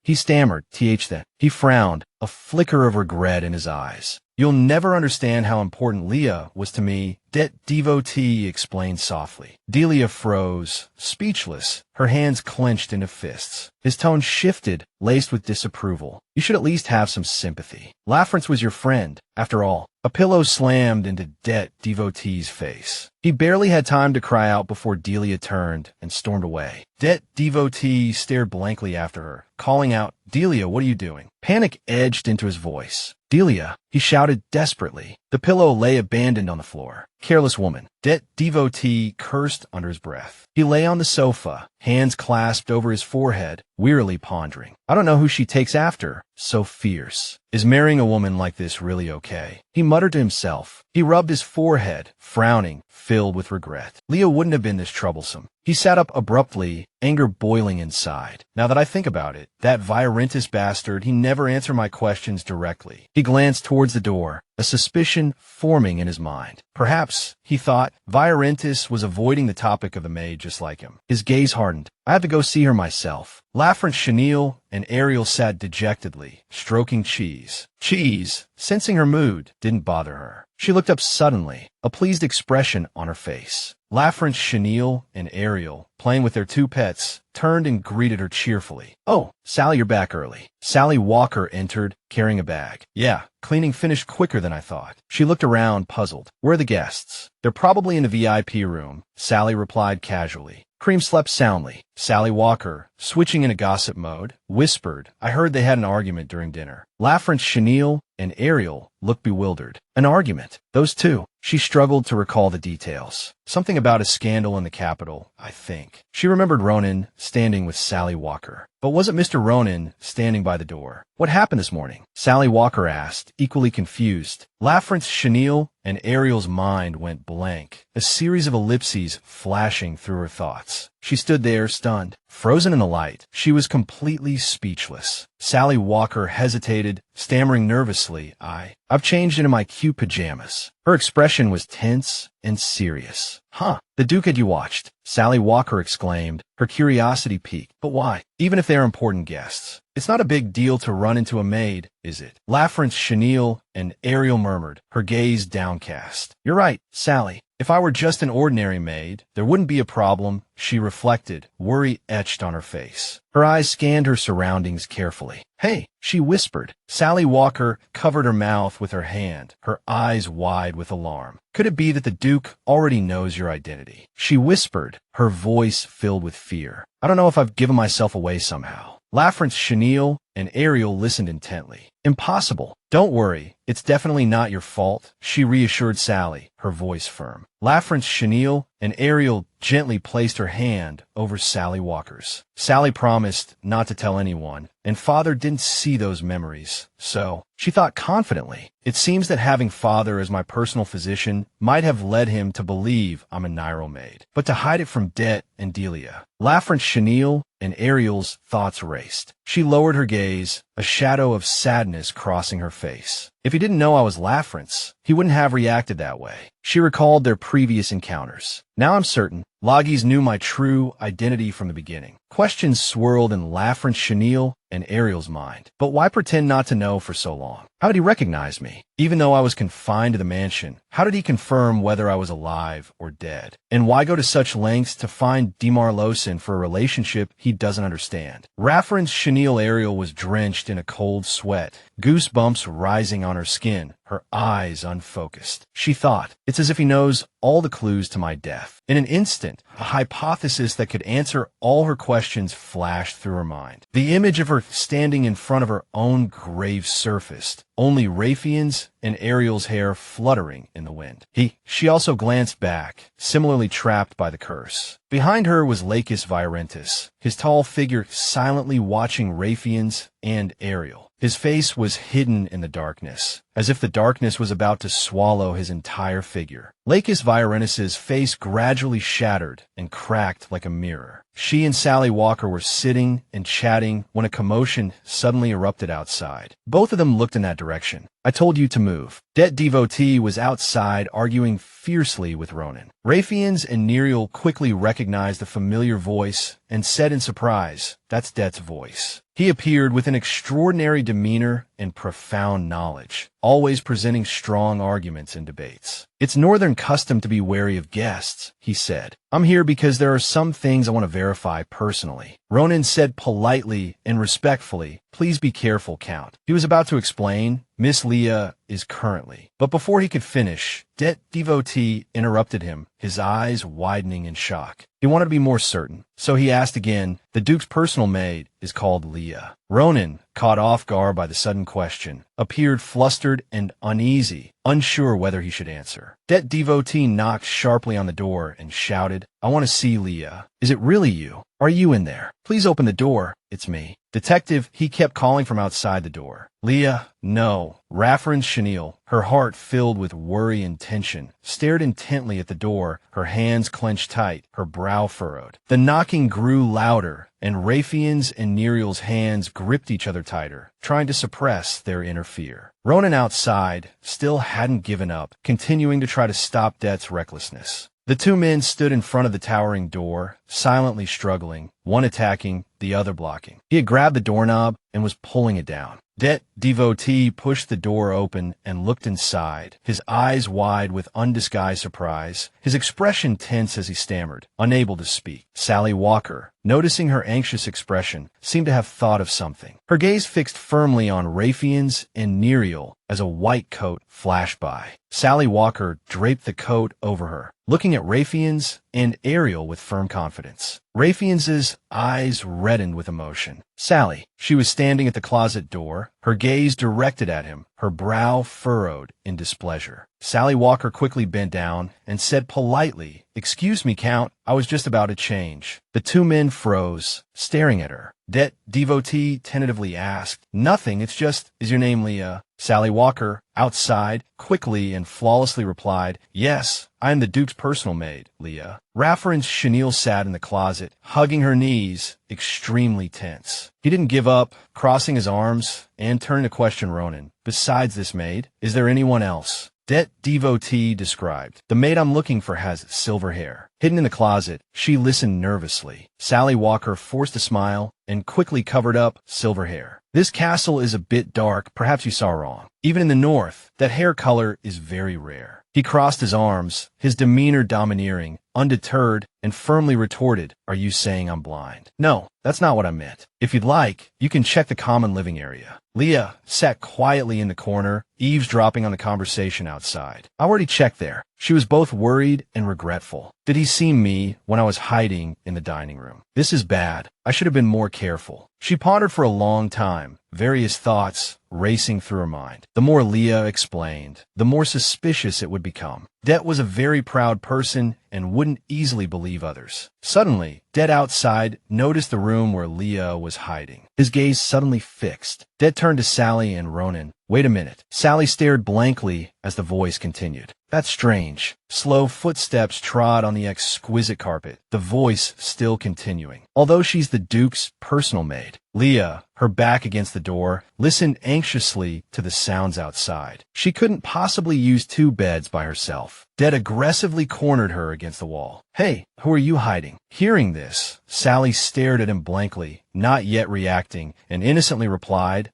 He stammered, then. He frowned, a flicker of regret in his eyes. "You'll never understand how important Leah was to me," Det devotee explained softly. Delia froze, speechless, her hands clenched into fists. His tone shifted, laced with disapproval. "You should at least have some sympathy. Rafference was your friend, after all." A pillow slammed into Det devotee's face. He barely had time to cry out before Delia turned and stormed away. Det devotee stared blankly after her, calling out, "Delia, what are you doing?" Panic edged into his voice. "Delia," he shouted desperately. The pillow lay abandoned on the floor. "Careless woman." Det devotee cursed under his breath. He lay on the sofa, hands clasped over his forehead, wearily pondering. "I don't know who she takes after. So fierce. Is marrying a woman like this really okay?" He muttered to himself. He rubbed his forehead, frowning, filled with regret. Leah wouldn't have been this troublesome. He sat up abruptly, anger boiling inside. "Now that I think about it, that Violentus bastard, he never answered my questions directly." He glanced towards the door, a suspicion forming in his mind. Perhaps, he thought, Violentus was avoiding the topic of the maid just like him. His gaze hardened. "I have to go see her myself." Lafrance Chenille and Ariel sat dejectedly, stroking Cheese. Cheese, sensing her mood, didn't bother her. She looked up suddenly, a pleased expression on her face. Lafrance Chenille and Ariel, playing with their two pets, turned and greeted her cheerfully. "Oh, Sally, you're back early." Sally Walker entered, carrying a bag. "Yeah, cleaning finished quicker than I thought." She looked around, puzzled. "Where are the guests?" "They're probably in the VIP room," Sally replied casually. Cream slept soundly. Sally Walker, switching into gossip mode, whispered, "I heard they had an argument during dinner." Lafrance Chenille and Ariel looked bewildered. An argument? Those two? She struggled to recall the details. Something about a scandal in the capital, I think. She remembered Ronan standing with Sally Walker. But was it Mr. Ronan standing by the door? "What happened this morning?" Sally Walker asked, equally confused. Lafrance Chenille and Ariel's mind went blank, a series of ellipses flashing through her thoughts. She stood there, stunned, frozen in the light. She was completely speechless. Sally Walker hesitated, stammering nervously, I I've changed into my cute pajamas. Her expression was tense and serious. Huh, the Duke had you watched, Sally Walker exclaimed, her curiosity piqued. But why? Even if they're important guests. It's not a big deal to run into a maid, is it? Lafrance, Chenille, and Ariel murmured, her gaze downcast. You're right, Sally. If I were just an ordinary maid, there wouldn't be a problem, she reflected, worry etched on her face. Her eyes scanned her surroundings carefully. Hey, she whispered. Sally Walker covered her mouth with her hand, her eyes wide with alarm. Could it be that the Duke already knows your identity? She whispered, her voice filled with fear. I don't know if I've given myself away somehow. Lafrance, Chenille, and Ariel listened intently. Impossible. Don't worry, it's definitely not your fault, she reassured Sally, her voice firm. Lafrance, Chenille, and Ariel gently placed her hand over Sally Walker's. Sally promised not to tell anyone, and Father didn't see those memories, so she thought confidently. It seems that having Father as my personal physician might have led him to believe I'm a Nairo maid, but to hide it from Det and Dileia. Lafrance, Chenille, and Ariel's thoughts raced. She lowered her gaze, a shadow of sadness crossing her face. If he didn't know I was Lafrance, he wouldn't have reacted that way. She recalled their previous encounters. Now I'm certain, Lagis knew my true identity from the beginning. Questions swirled in Lafrance, Chenille, and Ariel's mind. But why pretend not to know for so long? How did he recognize me? Even though I was confined to the mansion, how did he confirm whether I was alive or dead? And why go to such lengths to find Demorazin for a relationship he doesn't understand? Lafrance, Chenille, Ariel was drenched in a cold sweat, goosebumps rising on her skin, her eyes unfocused. She thought, it's as if he knows all the clues to my death. In an instant, a hypothesis that could answer all her questions flashed through her mind. The image of her standing in front of her own grave surfaced, only Raffian's and Ariel's hair fluttering in the wind. She also glanced back, similarly trapped by the curse. Behind her was Lacus Virentis, his tall figure silently watching Raffian's and Ariel. His face was hidden in the darkness, as if the darkness was about to swallow his entire figure. Lacus Virentis' face gradually shattered and cracked like a mirror. She and Sally Walker were sitting and chatting when a commotion suddenly erupted outside. Both of them looked in that direction. I told you to move. Det Devotee was outside arguing fiercely with Ronan. Raffians and Nairo quickly recognized the familiar voice and said in surprise, that's Det's voice. He appeared with an extraordinary demeanor and profound knowledge, always presenting strong arguments in debates. It's Northern custom to be wary of guests, he said. I'm here because there are some things I want to verify personally. Ronan said politely and respectfully, please be careful, Count. He was about to explain, Miss Leah is currently. But before he could finish, Det Devotee interrupted him, his eyes widening in shock. He wanted to be more certain, so he asked again, the Duke's personal maid is called Leah. Ronan, caught off guard by the sudden question, appeared flustered and uneasy, unsure whether he should answer. Det Devotee knocked sharply on the door and shouted, I want to see Leah. Is it really you? Are you in there? Please open the door. It's me. Detective, he kept calling from outside the door. Leah, no. Lafrance, Chenille, her heart filled with worry and tension, stared intently at the door, her hands clenched tight, her brow furrowed. The knocking grew louder, and Raffian's and Nairio's hands gripped each other tighter, trying to suppress their inner fear. Ronan outside still hadn't given up, continuing to try to stop Det's recklessness. The two men stood in front of the towering door, silently struggling, one attacking, the other blocking. He had grabbed the doorknob and was pulling it down. Det Devotee pushed the door open and looked inside, his eyes wide with undisguised surprise, his expression tense as he stammered, unable to speak. Sally Walker, noticing her anxious expression, seemed to have thought of something. Her gaze fixed firmly on Raffian's and Nairo as a white coat flashed by. Sally Walker draped the coat over her, looking at Raffian's and Ariel with firm confidence. Raffian's eyes reddened with emotion. Sally, she was standing at the closet door, her gaze directed at him, her brow furrowed in displeasure. Sally Walker quickly bent down and said politely, Excuse me, Count, I was just about to change. The two men froze, staring at her. Det Devotee tentatively asked, Nothing, it's just, is your name Leah? Sally Walker, outside, quickly and flawlessly replied, Yes, I am the Duke's personal maid, Leah. Rafferen's chenille sat in the closet, hugging her knees, extremely tense. He didn't give up, crossing his arms and turning to question Ronan. Besides this maid, is there anyone else? Det devotee described. The maid I'm looking for has silver hair. Hidden in the closet, she listened nervously. Sally Walker forced a smile and quickly covered up silver hair. This castle is a bit dark, perhaps you saw wrong. Even in the north, that hair color is very rare. He crossed his arms, his demeanor domineering, undeterred, and firmly retorted, "Are you saying I'm blind?" "No, that's not what I meant. If you'd like, you can check the common living area." Leah sat quietly in the corner, eavesdropping on the conversation outside. "I already checked there." She was both worried and regretful. Did he see me when I was hiding in the dining room? This is bad. I should have been more careful. She pondered for a long time, various thoughts racing through her mind. The more Leah explained, the more suspicious it would become. Det was a very proud person and wouldn't easily believe others. Suddenly, Det outside noticed the room where Leah was hiding. His gaze suddenly fixed. Det turned to Sally and Ronan. "Wait a minute." Sally stared blankly as the voice continued. "That's strange." Slow footsteps trod on the exquisite carpet, the voice still continuing. "Although she's the Duke's personal maid." Leah, her back against the door, listened anxiously to the sounds outside. She couldn't possibly use two beds by herself. Det aggressively cornered her against the wall. "Hey, who are you hiding?" Hearing this, Sally stared at him blankly, not yet reacting, and innocently replied,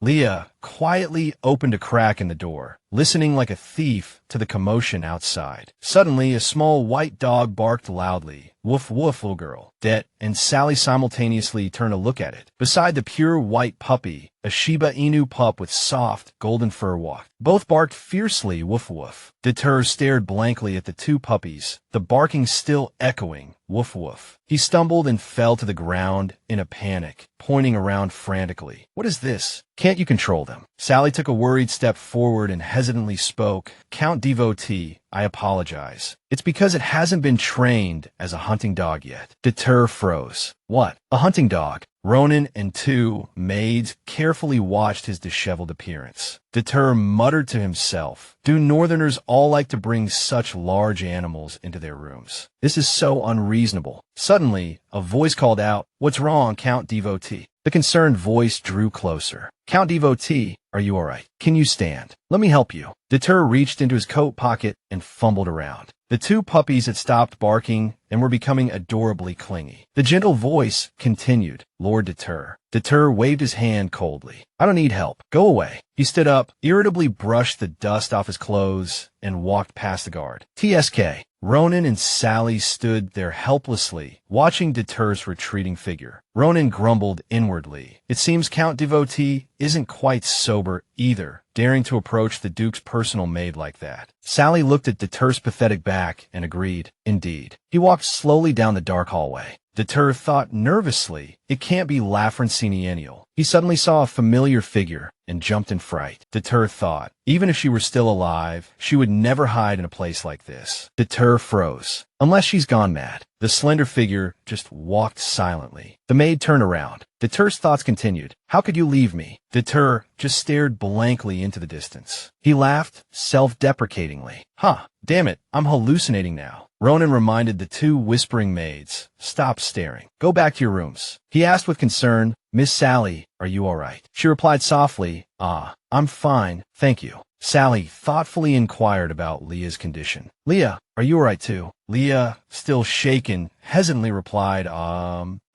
Leah quietly opened a crack in the door, listening like a thief to the commotion outside. Suddenly, a small white dog barked loudly. "Woof woof, little girl." Det and Sally simultaneously turned to look at it. Beside the pure white puppy, a Shiba Inu pup with soft, golden fur walked. Both barked fiercely, "Woof woof." Deter stared blankly at the two puppies, the barking still echoing, "Woof woof." He stumbled and fell to the ground in a panic, pointing around frantically. "What is this? Can't you control them?" Sally took a worried step forward and hesitantly spoke. "Count Devotee, I apologize. It's because it hasn't been trained as a hunting dog yet." Deter froze. "What? A hunting dog?" Ronan and two maids carefully watched his disheveled appearance. Deter muttered to himself, "Do northerners all like to bring such large animals into their rooms? This is so unreasonable." Suddenly, a voice called out, "What's wrong, Count Devotee?" The concerned voice drew closer. "Count Devotee, are you all right? Can you stand? Let me help you." Deter reached into his coat pocket and fumbled around. The two puppies had stopped barking and were becoming adorably clingy. The gentle voice continued, "Lord Deter." Deter waved his hand coldly. "I don't need help. Go away." He stood up, irritably brushed the dust off his clothes, and walked past the guard. TSK. Ronan and Sally stood there helplessly, watching Deter's retreating figure. Ronan grumbled inwardly. It seems Count Devotee isn't quite sober either, daring to approach the Duke's personal maid like that. Sally looked at Deter's pathetic back and agreed, "Indeed." He walked slowly down the dark hallway. Deter thought nervously, it can't be Lafrenciniennial. He suddenly saw a familiar figure and jumped in fright. Deter thought, even if she were still alive, she would never hide in a place like this. Deter froze. Unless she's gone mad. The slender figure just walked silently. The maid turned around. Deter's thoughts continued. "How could you leave me?" Deter just stared blankly into the distance. He laughed self-deprecatingly. Damn it, I'm hallucinating now." Ronan reminded the two whispering maids, "Stop staring. Go back to your rooms." He asked with concern, "Miss Sally, are you all right?" She replied softly, I'm fine, thank you." Sally thoughtfully inquired about Leah's condition. "Leah, are you all right too?" Leah, still shaken, hesitantly replied,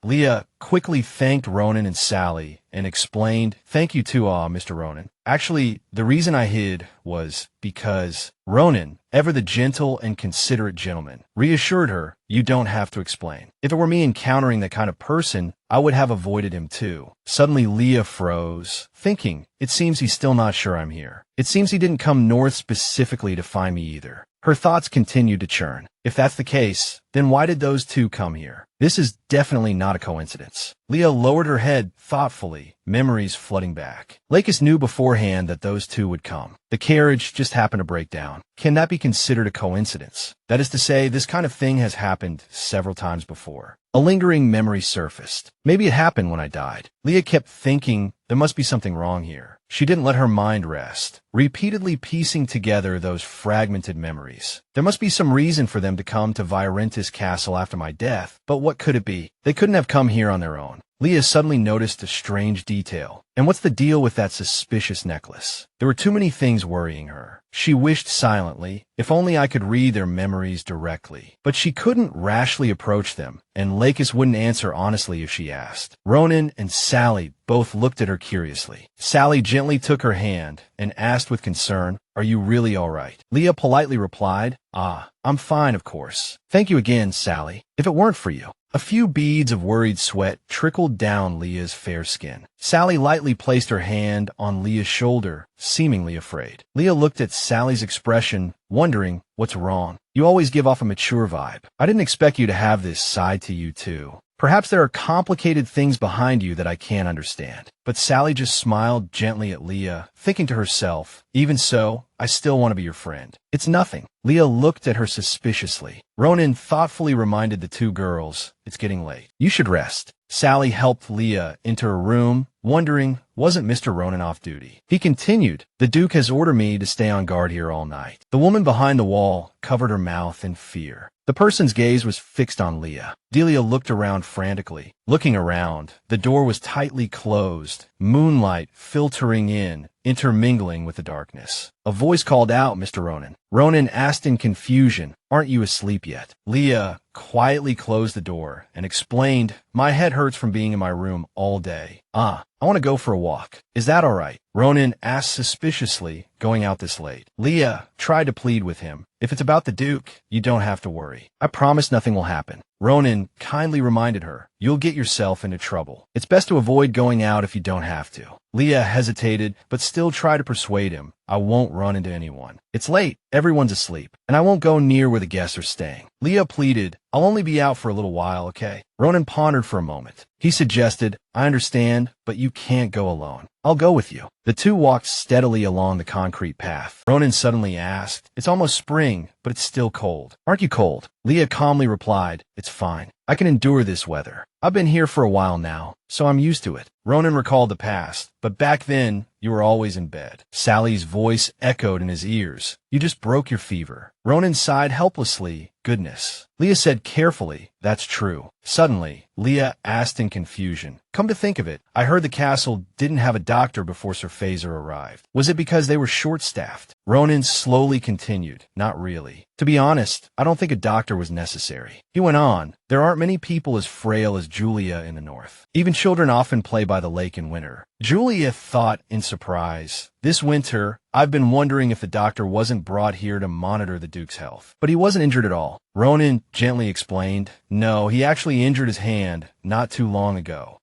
Leah quickly thanked Ronan and Sally and explained, "Thank you too, Mr. Ronan. Actually, the reason I hid was because..." Ronan, ever the gentle and considerate gentleman, reassured her, "You don't have to explain. If it were me encountering that kind of person, I would have avoided him too." Suddenly Leah froze, thinking, "It seems he's still not sure I'm here. It seems he didn't come north specifically to find me either." Her thoughts continued to churn. If that's the case, then why did those two come here? This is definitely not a coincidence. Leah lowered her head thoughtfully, memories flooding back. Lakis knew beforehand that those two would come. The carriage just happened to break down. Can that be considered a coincidence? That is to say, this kind of thing has happened several times before. A lingering memory surfaced. Maybe it happened when I died. Leah kept thinking there must be something wrong here. She didn't let her mind rest, repeatedly piecing together those fragmented memories. There must be some reason for them them to come to Virentis Castle after my death, but what could it be? They couldn't have come here on their own. Leah suddenly noticed a strange detail. And what's the deal with that suspicious necklace? There were too many things worrying her. She wished silently, if only I could read their memories directly. But she couldn't rashly approach them, and Lakis wouldn't answer honestly if she asked. Ronan and Sally both looked at her curiously. Sally gently took her hand and asked with concern, "Are you really all right?" Leah politely replied, I'm fine, of course. Thank you again, Sally. If it weren't for you." A few beads of worried sweat trickled down Leah's fair skin. Sally lightly placed her hand on Leah's shoulder, seemingly afraid. Leah looked at Sally's expression, wondering, what's wrong? You always give off a mature vibe. I didn't expect you to have this side to you, too. Perhaps there are complicated things behind you that I can't understand. But Sally just smiled gently at Leah, thinking to herself, even so, I still want to be your friend. It's nothing. Leah looked at her suspiciously. Ronan thoughtfully reminded the two girls, it's getting late. You should rest. Sally helped Leah into her room, wondering, wasn't Mr. Ronan off duty? He continued, the Duke has ordered me to stay on guard here all night. The woman behind the wall covered her mouth in fear. The person's gaze was fixed on Leah. Delia looked around frantically. Looking around, the door was tightly closed, moonlight filtering in, intermingling with the darkness. A voice called out, Mr. Ronan. Ronan asked in confusion, aren't you asleep yet? Leah quietly closed the door and explained, my head hurts from being in my room all day. I want to go for a walk. Is that all right? Ronan asked suspiciously, going out this late. Leah tried to plead with him. If it's about the Duke, you don't have to worry. I promise nothing will happen. Ronan kindly reminded her, you'll get yourself into trouble. It's best to avoid going out if you don't have to. Leah hesitated, but still tried to persuade him. I won't run into anyone. It's late. Everyone's asleep. And I won't go near where the guests are staying. Leah pleaded, I'll only be out for a little while, okay? Ronan pondered for a moment. He suggested, I understand, but you can't go alone. I'll go with you. The two walked steadily along the concrete path. Ronan suddenly asked, it's almost spring, but it's still cold. Aren't you cold? Leah calmly replied, it's fine. I can endure this weather. I've been here for a while now, so I'm used to it. Ronan recalled the past, but back then, you were always in bed. Sally's voice echoed in his ears. You just broke your fever. Ronan sighed helplessly. Goodness. Leah said carefully, that's true. Suddenly, Leah asked in confusion, come to think of it, I heard the castle didn't have a doctor before Sir Phaser arrived. Was it because they were short-staffed? Ronan slowly continued, not really. To be honest, I don't think a doctor was necessary. He went on, there aren't many people as frail as Julia in the north. Even children often play by the lake in winter. Julia thought in surprise, this winter, I've been wondering if the doctor wasn't brought here to monitor the Duke's health. But he wasn't injured at all. Ronan gently explained, no, he actually injured his hand not too long ago.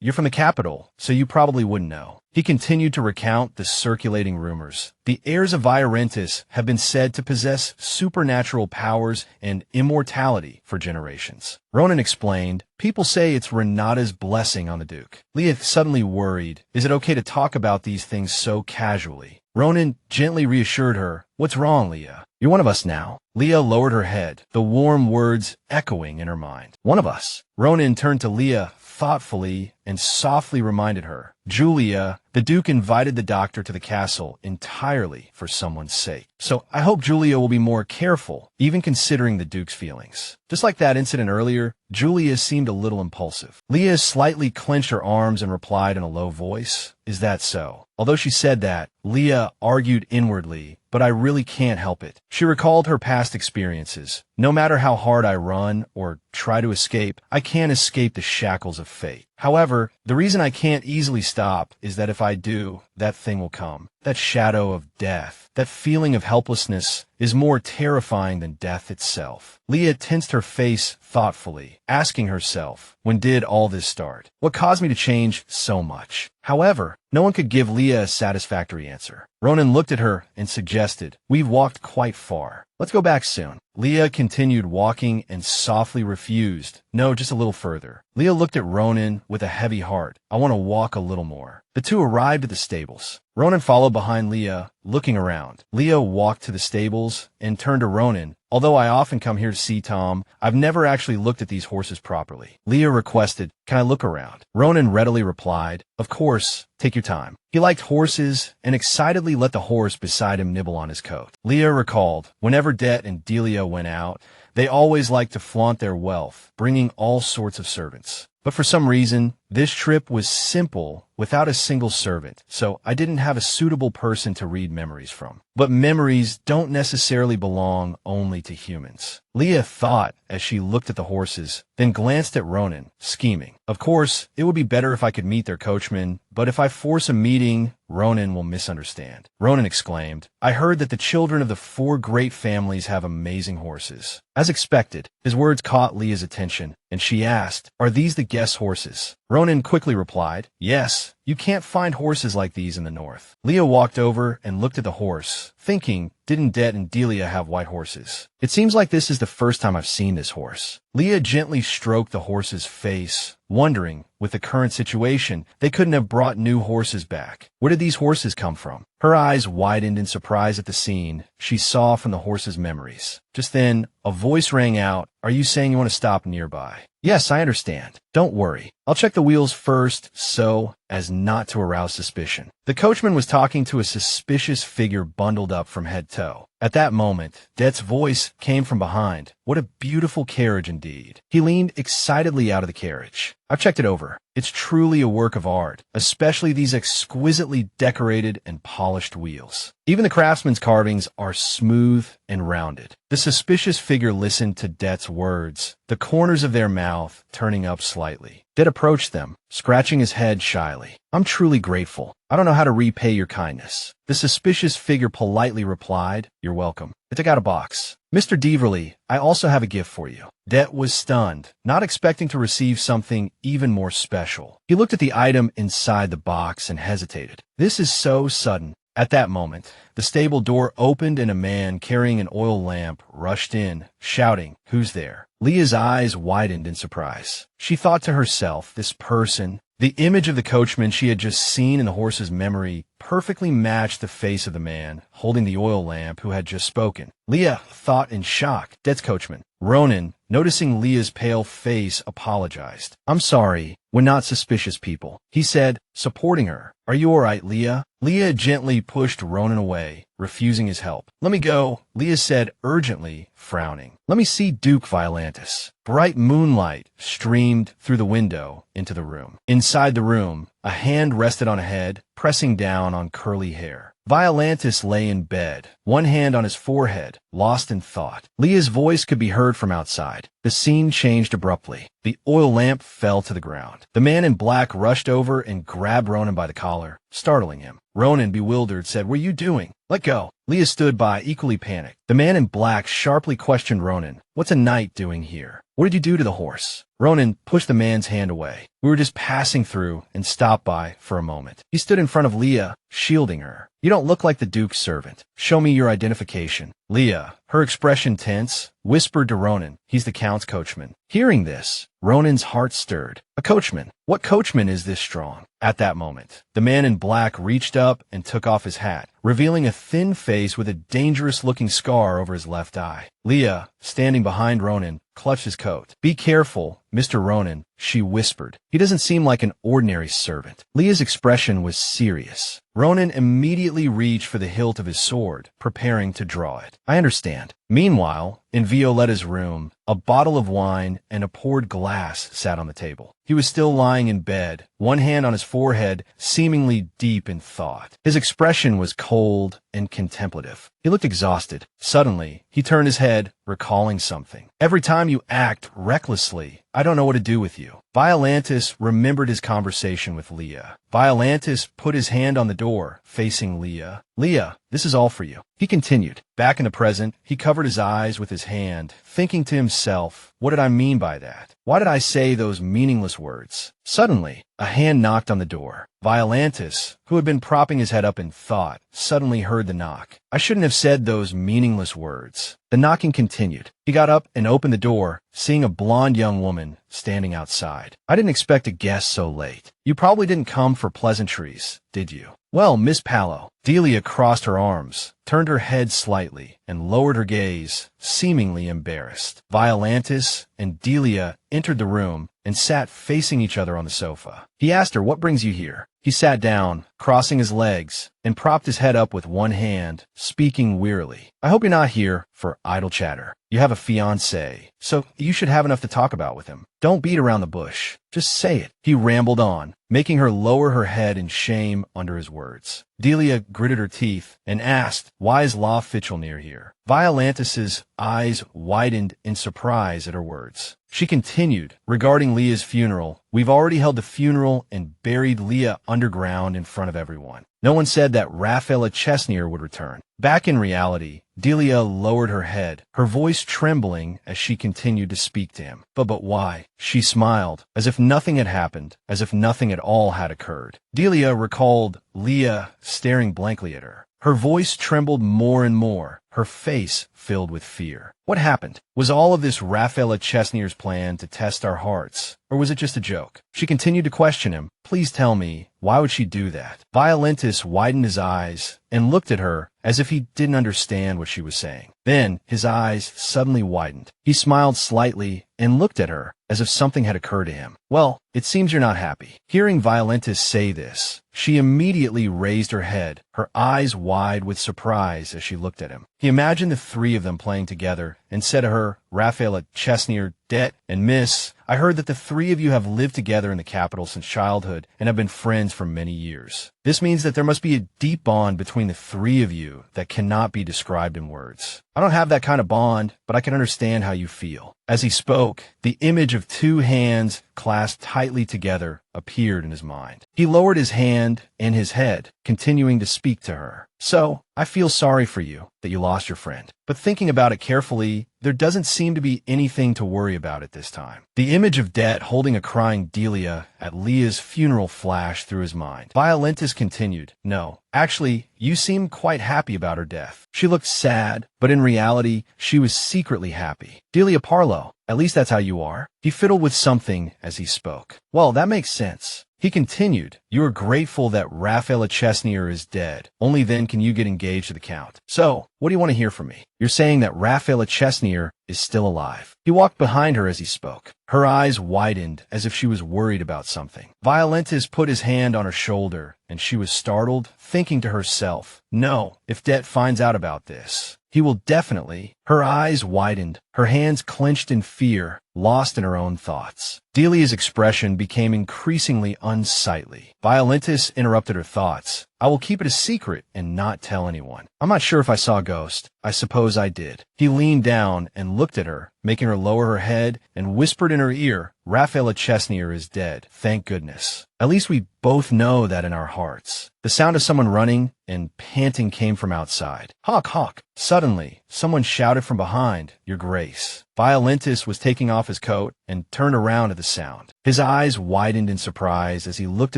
You're from the capital, so you probably wouldn't know. He continued to recount the circulating rumors. The heirs of Virentis have been said to possess supernatural powers and immortality for generations. Ronan explained, people say it's Renata's blessing on the Duke. Leah suddenly worried, is it okay to talk about these things so casually? Ronan gently reassured her, what's wrong, Leah? You're one of us now. Leah lowered her head, the warm words echoing in her mind. One of us. Ronan turned to Leah thoughtfully and softly reminded her, Julia, the Duke invited the doctor to the castle entirely for someone's sake. So I hope Julia will be more careful, even considering the Duke's feelings. Just like that incident earlier, Julia seemed a little impulsive. Leah slightly clenched her arms and replied in a low voice, is that so? Although she said that, Leah argued inwardly, but I really can't help it. She recalled her past experiences. No matter how hard I run or try to escape, I can't escape the shackles of fate. However, the reason I can't easily stop is that if I do, that thing will come. That shadow of death, that feeling of helplessness is more terrifying than death itself. Leah tensed her face thoughtfully, asking herself, when did all this start? What caused me to change so much? However, no one could give Leah a satisfactory answer. Ronan looked at her and suggested, we've walked quite far. Let's go back soon. Leah continued walking and softly refused, no, just a little further. Leah looked at Ronan with a heavy heart. I want to walk a little more. The two arrived at the stables. Ronan followed behind Leah, looking around. Leah walked to the stables and turned to Ronan. Although I often come here to see Tom, I've never actually looked at these horses properly. Leah requested, "Can I look around?" Ronan readily replied, "Of course, take your time." He liked horses and excitedly let the horse beside him nibble on his coat. Leah recalled, whenever Det and Dileia went out, they always liked to flaunt their wealth, bringing all sorts of servants. But for some reason, this trip was simple, without a single servant, so I didn't have a suitable person to read memories from. But memories don't necessarily belong only to humans. Leah thought as she looked at the horses, then glanced at Ronan, scheming. Of course, it would be better if I could meet their coachman, but if I force a meeting, Ronan will misunderstand. Ronan exclaimed, "I heard that the children of the 4 great families have amazing horses." As expected, his words caught Leah's attention, and she asked, "Are these the guest horses?" Ronan quickly replied, "Yes, you can't find horses like these in the north." Leah walked over and looked at the horse, thinking, didn't Det and Dileia have white horses? It seems like this is the first time I've seen this horse. Leah gently stroked the horse's face, wondering, with the current situation, they couldn't have brought new horses back. Where did these horses come from? Her eyes widened in surprise at the scene she saw from the horse's memories. Just then, a voice rang out, "Are you saying you want to stop nearby?" "Yes, I understand. Don't worry. I'll check the wheels first so as not to arouse suspicion." The coachman was talking to a suspicious figure bundled up from head to toe. At that moment, Det's voice came from behind. "What a beautiful carriage indeed." He leaned excitedly out of the carriage. "I've checked it over. It's truly a work of art, especially these exquisitely decorated and polished wheels. Even the craftsman's carvings are smooth and rounded." The suspicious figure listened to Det's words, the corners of their mouth turning up slightly. Det approached them, scratching his head shyly. "I'm truly grateful. I don't know how to repay your kindness." The suspicious figure politely replied, "You're welcome." It took out a box. "Mr. Deverly, I also have a gift for you." Det was stunned, not expecting to receive something even more special. He looked at the item inside the box and hesitated. This is so sudden. At that moment, the stable door opened and a man carrying an oil lamp rushed in, shouting, "Who's there?" Leah's eyes widened in surprise. She thought to herself, this person, the image of the coachman she had just seen in the horse's memory, perfectly matched the face of the man holding the oil lamp who had just spoken. Leah thought in shock, Det's coachman. Ronan, noticing Leah's pale face, apologized. "I'm sorry, we're not suspicious people," he said, supporting her. "Are you all right, Leah?" Leah gently pushed Ronan away, refusing his help. "Let me go," Leah said urgently, frowning. "Let me see Duke Violantis." Bright moonlight streamed through the window into the room. Inside the room, a hand rested on a head, pressing down on curly hair. Violantis lay in bed, one hand on his forehead, lost in thought. Leah's voice could be heard from outside. The scene changed abruptly. The oil lamp fell to the ground. The man in black rushed over and grabbed Ronan by the collar, startling him. Ronan, bewildered, said, "What are you doing?" "Let go." Leah stood by, equally panicked. The man in black sharply questioned Ronan. "What's a knight doing here? What did you do to the horse?" Ronan pushed the man's hand away. "We were just passing through and stopped by for a moment." He stood in front of Leah, shielding her. "You don't look like the Duke's servant. Show me your identification." Leah, her expression tense, whispered to Ronan, "He's the Count's coachman." Hearing this, Ronan's heart stirred. A coachman? What coachman is this strong? At that moment, the man in black reached up and took off his hat, revealing a thin face with a dangerous-looking scar over his left eye. Leah, standing behind Ronan, clutched his coat. "Be careful, Mr. Ronan," she whispered. "He doesn't seem like an ordinary servant." Leah's expression was serious. Ronan immediately reached for the hilt of his sword, preparing to draw it. "I understand." Meanwhile, in Violetta's room, a bottle of wine and a poured glass sat on the table. He was still lying in bed, one hand on his forehead, seemingly deep in thought. His expression was cold and contemplative. He looked exhausted. Suddenly, he turned his head, recalling something. "Every time you act recklessly, I don't know what to do with you." Violantis remembered his conversation with Leah. Violantis put his hand on the door, facing Leah. "Leah, this is all for you." He continued. Back in the present, he covered his eyes with his hand, thinking to himself, what did I mean by that? Why did I say those meaningless words? Suddenly, a hand knocked on the door. Violantis, who had been propping his head up in thought, suddenly heard the knock. I shouldn't have said those meaningless words. The knocking continued. He got up and opened the door, seeing a blonde young woman standing outside. I didn't expect a guest so late. You probably didn't come for pleasantries, did you? Well, Miss Palo. Delia crossed her arms, turned her head slightly, and lowered her gaze, seemingly embarrassed. Violantis and Delia entered the room and sat facing each other on the sofa. He asked her, "What brings you here?" He sat down, crossing his legs, and propped his head up with one hand, speaking wearily. "I hope you're not here for idle chatter. You have a fiancé, so you should have enough to talk about with him. Don't beat around the bush. Just say it." He rambled on, making her lower her head in shame under his words. Delia gritted her teeth and asked, "Why is Law Fitchell near here?" Violantis's eyes widened in surprise at her words. She continued, "Regarding Leah's funeral, we've already held the funeral and buried Leah underground in front of everyone. No one said that Rafaela Chesnier would return." Back in reality, Delia lowered her head, her voice trembling as she continued to speak to him. But why?" She smiled, as if nothing had happened, as if nothing at all had occurred. Delia recalled Leah staring blankly at her. Her voice trembled more and more, her face filled with fear. What happened? Was all of this Rafaela Chesnier's plan to test our hearts, or was it just a joke? She continued to question him. "Please tell me, why would she do that?" Violantis widened his eyes and looked at her as if he didn't understand what she was saying. Then his eyes suddenly widened. He smiled slightly and looked at her as if something had occurred to him. "Well, it seems you're not happy." Hearing Violantis say this, she immediately raised her head, her eyes wide with surprise as she looked at him. He imagined the three of them playing together and said to her, "Rafaela Chesnier, Det, and Miss, I heard that the three of you have lived together in the capital since childhood and have been friends for many years. This means that there must be a deep bond between the three of you that cannot be described in words. I don't have that kind of bond, but I can understand how you feel." As he spoke, the image of two hands clasped tightly together appeared in his mind. He lowered his hand and his head, continuing to speak to her. "So, I feel sorry for you that you lost your friend. But thinking about it carefully, there doesn't seem to be anything to worry about at this time." The image of Det holding a crying Delia at Leah's funeral flashed through his mind. Violantis continued, "No, actually, you seem quite happy about her death." She looked sad, but in reality, she was secretly happy. "Delia Parlo, at least that's how you are." He fiddled with something as he spoke. "Well, that makes sense." He continued, "You are grateful that Rafaela Chesnier is dead. Only then can you get engaged to the Count. So, what do you want to hear from me? You're saying that Rafaela Chesnier is still alive." He walked behind her as he spoke. Her eyes widened as if she was worried about something. Violantis put his hand on her shoulder, and she was startled, thinking to herself, "No, if Det finds out about this, he will definitely." Her eyes widened, her hands clenched in fear, lost in her own thoughts. Delia's expression became increasingly unsightly. Violantis interrupted her thoughts. "I will keep it a secret and not tell anyone. I'm not sure if I saw a ghost. I suppose I did." He leaned down and looked at her, making her lower her head, and whispered in her ear, "Rafaela Chesnier is dead. Thank goodness. At least we both know that in our hearts." The sound of someone running and panting came from outside. "Hawk, Hawk!" Suddenly, someone shouted from behind, "Your Grace." Violantis was taking off his coat and turned around at the sound. His eyes widened in surprise as he looked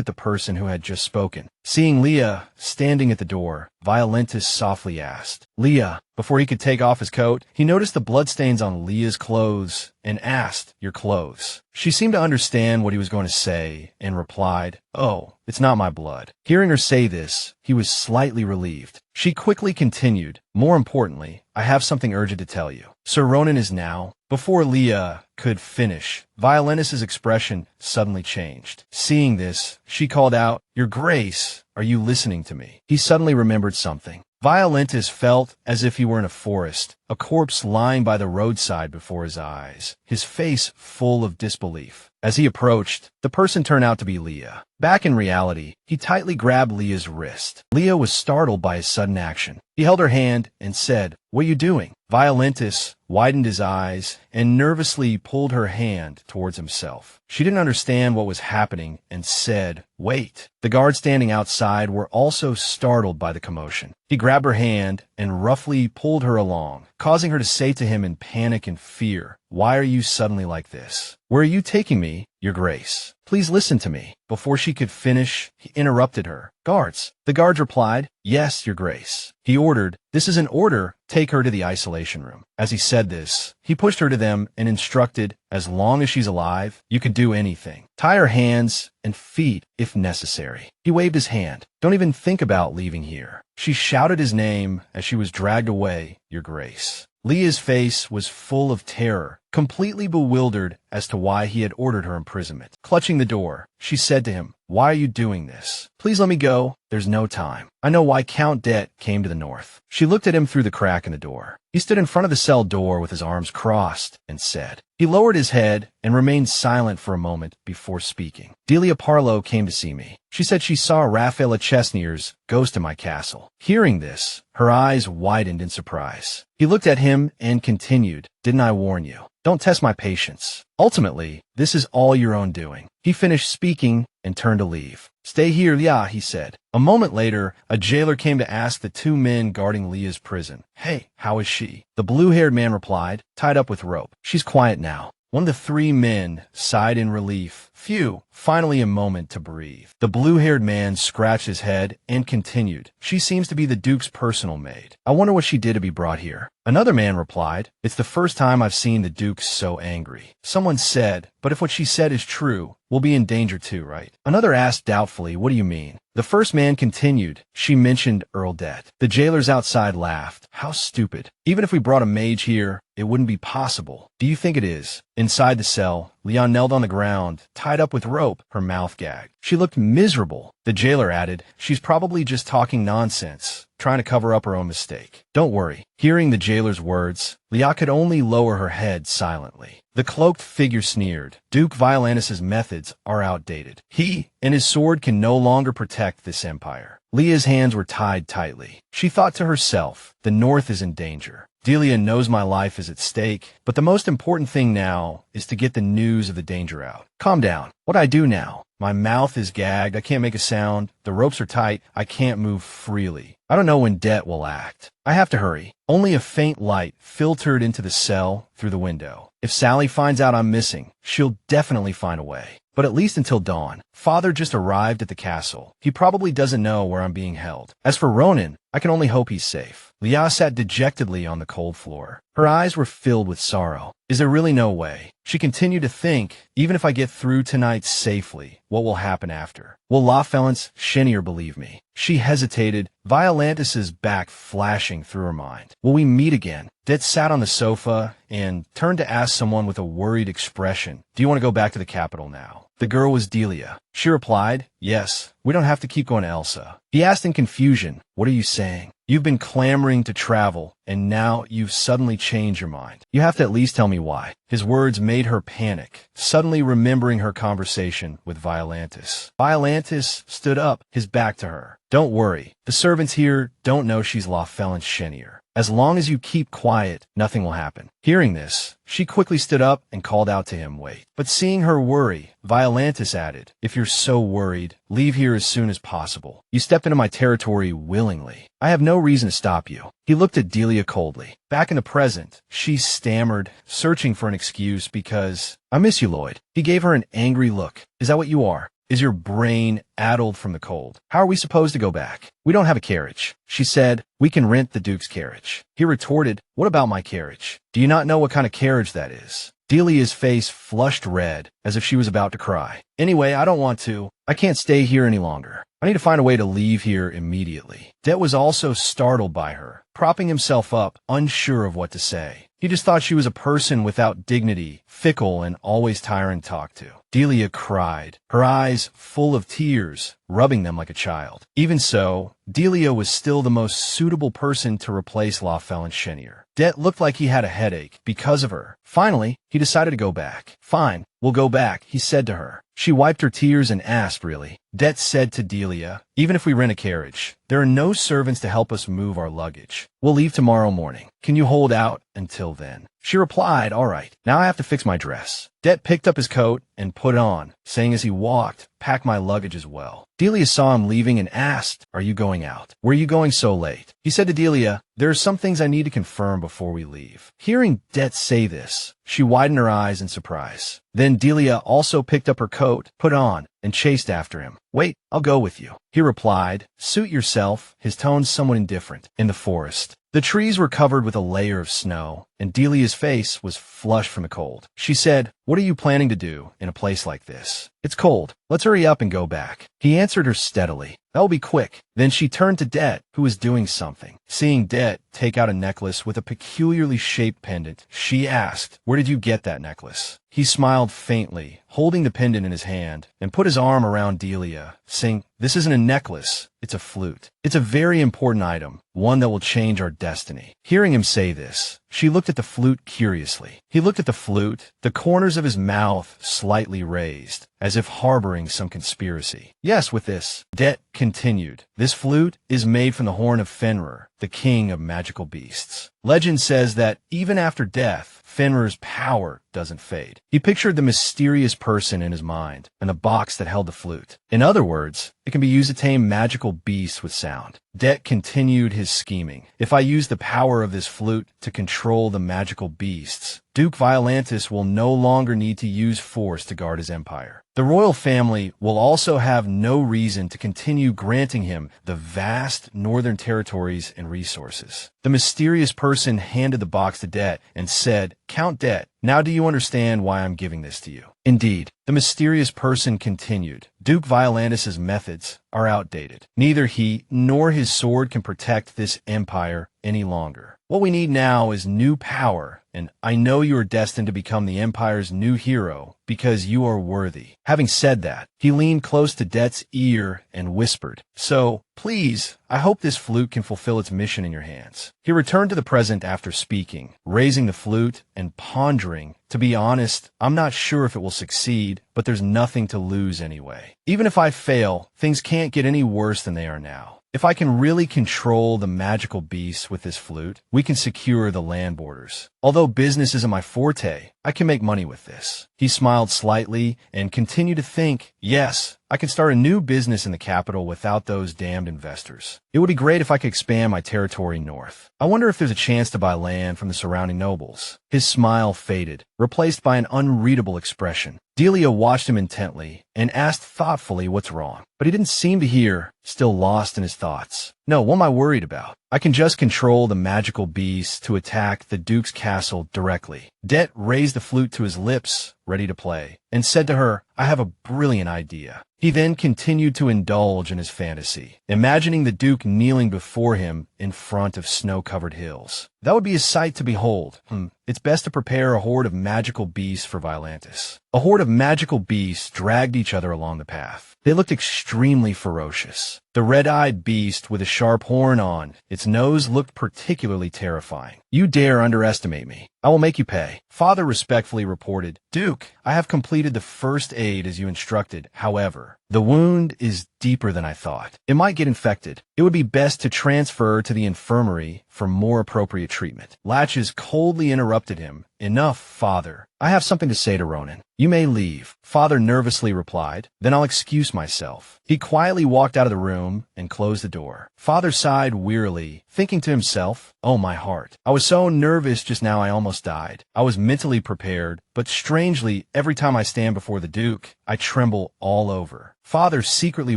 at the person who had just spoken. Seeing Leah standing at the door, Violantis softly asked, "Leah." Before he could take off his coat, he noticed the bloodstains on Leah's clothes and asked, "Your clothes?" She seemed to understand what he was going to say and replied, "Oh, it's not my blood." Hearing her say this, he was slightly relieved. She quickly continued, "More importantly, I have something urgent to tell you. Sir Ronan is now." Before Leah could finish, Violantis' expression suddenly changed. Seeing this, she called out, "Your Grace, are you listening to me?" He suddenly remembered something. Violantis felt as if he were in a forest, a corpse lying by the roadside before his eyes, his face full of disbelief. As he approached, the person turned out to be Leah. Back in reality, he tightly grabbed Leah's wrist. Leah was startled by his sudden action. He held her hand and said, "What are you doing?" Violantis widened his eyes and nervously pulled her hand towards himself. She didn't understand what was happening and said, "Wait." The guards standing outside were also startled by the commotion. He grabbed her hand and roughly pulled her along, causing her to say to him in panic and fear, "Why are you suddenly like this? Where are you taking me, Your Grace?" Please listen to me. Before she could finish, he interrupted her. Guards. The guards replied, Yes, your grace. He ordered, This is an order. Take her to the isolation room. As he said this, he pushed her to them and instructed, As long as she's alive, you can do anything. Tie her hands and feet if necessary. He waved his hand. Don't even think about leaving here. She shouted his name as she was dragged away, your grace. Leah's face was full of terror, completely bewildered as to why he had ordered her imprisonment. Clutching the door, she said to him, Why are you doing this? Please let me go. There's no time. I know why Count Det came to the north. She looked at him through the crack in the door. He stood in front of the cell door with his arms crossed and said. He lowered his head and remained silent for a moment before speaking. Delia Parlow came to see me. She said she saw Raffaella Chesnier's ghost in my castle. Hearing this, her eyes widened in surprise. He looked at him and continued, Didn't I warn you? Don't test my patience. Ultimately, this is all your own doing. He finished speaking and turned to leave. Stay here, Leah, he said. A moment later, a jailer came to ask the two men guarding Leah's prison, Hey, how is she? The blue-haired man replied, Tied up with rope. She's quiet now. One of the three men sighed in relief. Phew, finally a moment to breathe. The blue-haired man scratched his head and continued. She seems to be the Duke's personal maid. I wonder what she did to be brought here. Another man replied, It's the first time I've seen the Duke so angry. Someone said, But if what she said is true, we'll be in danger too, right? Another asked doubtfully, What do you mean? The first man continued, She mentioned Earl Det. The jailers outside laughed. How stupid. Even if we brought a mage here, it wouldn't be possible. Do you think it is? Inside the cell, Leon knelt on the ground, tied up with rope, her mouth gagged. She looked miserable. The jailer added, She's probably just talking nonsense, trying to cover up her own mistake. Don't worry. Hearing the jailer's words, Leah could only lower her head silently. The cloaked figure sneered. Duke Violantis' methods are outdated. He and his sword can no longer protect this empire. Leah's hands were tied tightly. She thought to herself, The North is in danger. Delia knows my life is at stake, but the most important thing now is to get the news of the danger out. Calm down. What do I do now? My mouth is gagged. I can't make a sound. The ropes are tight. I can't move freely. I don't know when Det will act. I have to hurry. Only a faint light filtered into the cell through the window. If Sally finds out I'm missing, she'll definitely find a way. But at least until dawn. Father just arrived at the castle. He probably doesn't know where I'm being held. As for Ronan, I can only hope he's safe. Leah sat dejectedly on the cold floor. Her eyes were filled with sorrow. Is there really no way? She continued to think, even if I get through tonight safely, what will happen after? Will Lafelance Chenier believe me? She hesitated, Violantis' back flashing through her mind. Will we meet again? Det sat on the sofa and turned to ask someone with a worried expression, Do you want to go back to the capital now? The girl was Delia. She replied, Yes, we don't have to keep going to Elsa. He asked in confusion, What are you saying? You've been clamoring to travel, and now you've suddenly changed your mind. You have to at least tell me why. His words made her panic, suddenly remembering her conversation with Violantis. Violantis stood up, his back to her. Don't worry. The servants here don't know she's Lafelance Chenier. As long as you keep quiet, nothing will happen. Hearing this, she quickly stood up and called out to him, Wait. But seeing her worry, Violantis added, If you're so worried, leave here as soon as possible. You stepped into my territory willingly. I have no reason to stop you. He looked at Delia coldly. Back in the present, she stammered, searching for an excuse because, I miss you, Lloyd. He gave her an angry look. Is that what you are? Is your brain addled from the cold? How are we supposed to go back? We don't have a carriage. She said, We can rent the Duke's carriage. He retorted, What about my carriage? Do you not know what kind of carriage that is? Delia's face flushed red, as if she was about to cry. Anyway, I don't want to. I can't stay here any longer. I need to find a way to leave here immediately. Det was also startled by her, propping himself up, unsure of what to say. He just thought she was a person without dignity, fickle and always tiring to talk to. Delia cried, her eyes full of tears, rubbing them like a child. Even so, Delia was still the most suitable person to replace Lafelance Chenier. Det looked like he had a headache because of her. Finally, he decided to go back. Fine, we'll go back, he said to her. She wiped her tears and asked, Really? Det said to Delia, Even if we rent a carriage, there are no servants to help us move our luggage. We'll leave tomorrow morning. Can you hold out until then? She replied, All right, now I have to fix my dress. Det picked up his coat and put it on, saying as he walked, Pack my luggage as well. Delia saw him leaving and asked, Are you going out? Where are you going so late? He said to Delia, There are some things I need to confirm before we leave. Hearing Det say this, she widened her eyes in surprise. Then Delia also picked up her coat coat, put on, and chased after him. "Wait, I'll go with you," he replied. "Suit yourself," his tone somewhat indifferent. In the forest, the trees were covered with a layer of snow, and Deleia's face was flushed from the cold. She said, "What are you planning to do in a place like this?" "It's cold. Let's hurry up and go back." He answered her steadily. "That will be quick." Then she turned to Det, who was doing something. Seeing Det take out a necklace with a peculiarly shaped pendant, she asked, "Where did you get that necklace?" He smiled faintly, holding the pendant in his hand, and put his arm around Dileia, saying, "This isn't a necklace, it's a flute. It's a very important item, one that will change our destiny." Hearing him say this, she looked at the flute curiously. He looked at the flute, the corners of his mouth slightly raised, as if harboring some conspiracy. "Yes, with this," Det continued, "this flute is made from the horn of Fenrir, the king of magical beasts. Legend says that even after death, Fenrir's power doesn't fade." He pictured the mysterious person in his mind and the box that held the flute. "In other words, it can be used to tame magical beasts with sound." Det continued his scheming. "If I use the power of this flute to control the magical beasts, Duke Violantis will no longer need to use force to guard his empire. The royal family will also have no reason to continue granting him the vast northern territories and resources." The mysterious person handed the box to Det and said, "Count Det, now do you understand why I'm giving this to you?" "Indeed." The mysterious person continued, "Duke Violantis' methods are outdated. Neither he nor his sword can protect this empire any longer. What we need now is new power, and I know you are destined to become the Empire's new hero because you are worthy." Having said that, he leaned close to Det's ear and whispered, "So, please, I hope this flute can fulfill its mission in your hands." He returned to the present after speaking, raising the flute and pondering, "To be honest, I'm not sure if it will succeed, but there's nothing to lose anyway. Even if I fail, things can't get any worse than they are now. If I can really control the magical beasts with this flute, we can secure the land borders. Although business isn't my forte, I can make money with this." He smiled slightly and continued to think, "Yes, I can start a new business in the capital without those damned investors. It would be great if I could expand my territory north. I wonder if there's a chance to buy land from the surrounding nobles." His smile faded, replaced by an unreadable expression. Deleia watched him intently and asked thoughtfully what's wrong, but he didn't seem to hear, still lost in his thoughts. "No, what am I worried about? I can just control the magical beasts to attack the Duke's castle directly." Det raised the flute to his lips, ready to play, and said to her, "I have a brilliant idea." He then continued to indulge in his fantasy, imagining the Duke kneeling before him in front of snow-covered hills. That would be a sight to behold. It's best to prepare a horde of magical beasts for Violantis. A horde of magical beasts dragged each other along the path. They looked extremely ferocious. The red-eyed beast with a sharp horn on its nose looked particularly terrifying. "You dare underestimate me. I will make you pay." Father respectfully reported, "Duke, I have completed the first aid as you instructed. However, the wound is deeper than I thought. It might get infected. It would be best to transfer to the infirmary for more appropriate treatment." Latches coldly interrupted him. "Enough, Father. I have something to say to Ronan." "You may leave," Father nervously replied. "Then I'll excuse myself." He quietly walked out of the room and closed the door. Father sighed wearily, thinking to himself, "Oh, my heart. I was so nervous just now I almost died. I was mentally prepared, but strangely, every time I stand before the Duke, I tremble all over." Father secretly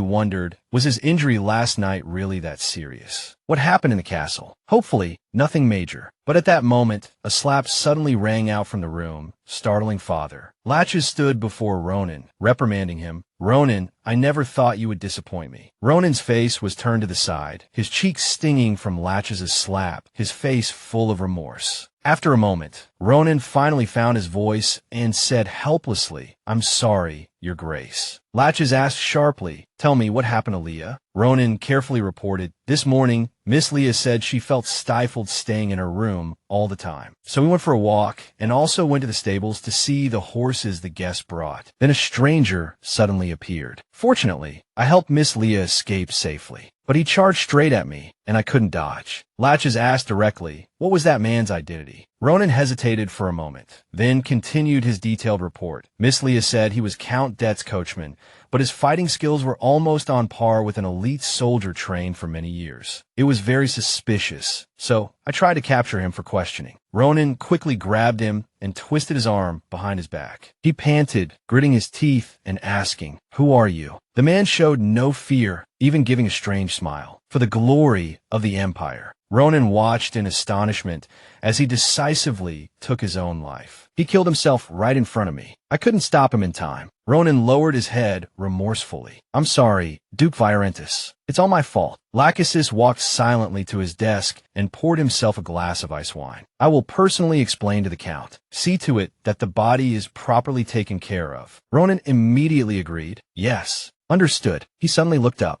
wondered, was his injury last night really that serious? What happened in the castle? Hopefully, nothing major. But at that moment, a slap suddenly rang out from the room, startling Father. Latches stood before Ronan, reprimanding him. "Ronan, I never thought you would disappoint me." Ronan's face was turned to the side, his cheeks stinging from Latches' slap, his face full of remorse. After a moment, Ronan finally found his voice and said helplessly, "I'm sorry, Your Grace." Latches asked sharply, "Tell me, what happened to Leah?" Ronan carefully reported, "This morning, Miss Leah said she felt stifled staying in her room all the time. So we went for a walk and also went to the stables to see the horses the guests brought. Then a stranger suddenly appeared. Fortunately, I helped Miss Leah escape safely, but he charged straight at me, and I couldn't dodge." Latches asked directly, "What was that man's identity?" Ronan hesitated for a moment, then continued his detailed report. Miss Leah said he was Count Det's coachman, but his fighting skills were almost on par with an elite soldier trained for many years. It was very suspicious, so I tried to capture him for questioning. Ronan quickly grabbed him and twisted his arm behind his back. He panted, gritting his teeth and asking, "Who are you?" The man showed no fear, even giving a strange smile. "For the glory of the Empire." Ronan watched in astonishment as he decisively took his own life. He killed himself right in front of me. I couldn't stop him in time. Ronan lowered his head remorsefully. "I'm sorry, Duke Virentis. It's all my fault." Lachesis walked silently to his desk and poured himself a glass of ice wine. "I will personally explain to the Count. See to it that the body is properly taken care of." Ronan immediately agreed. "Yes. Understood." He suddenly looked up.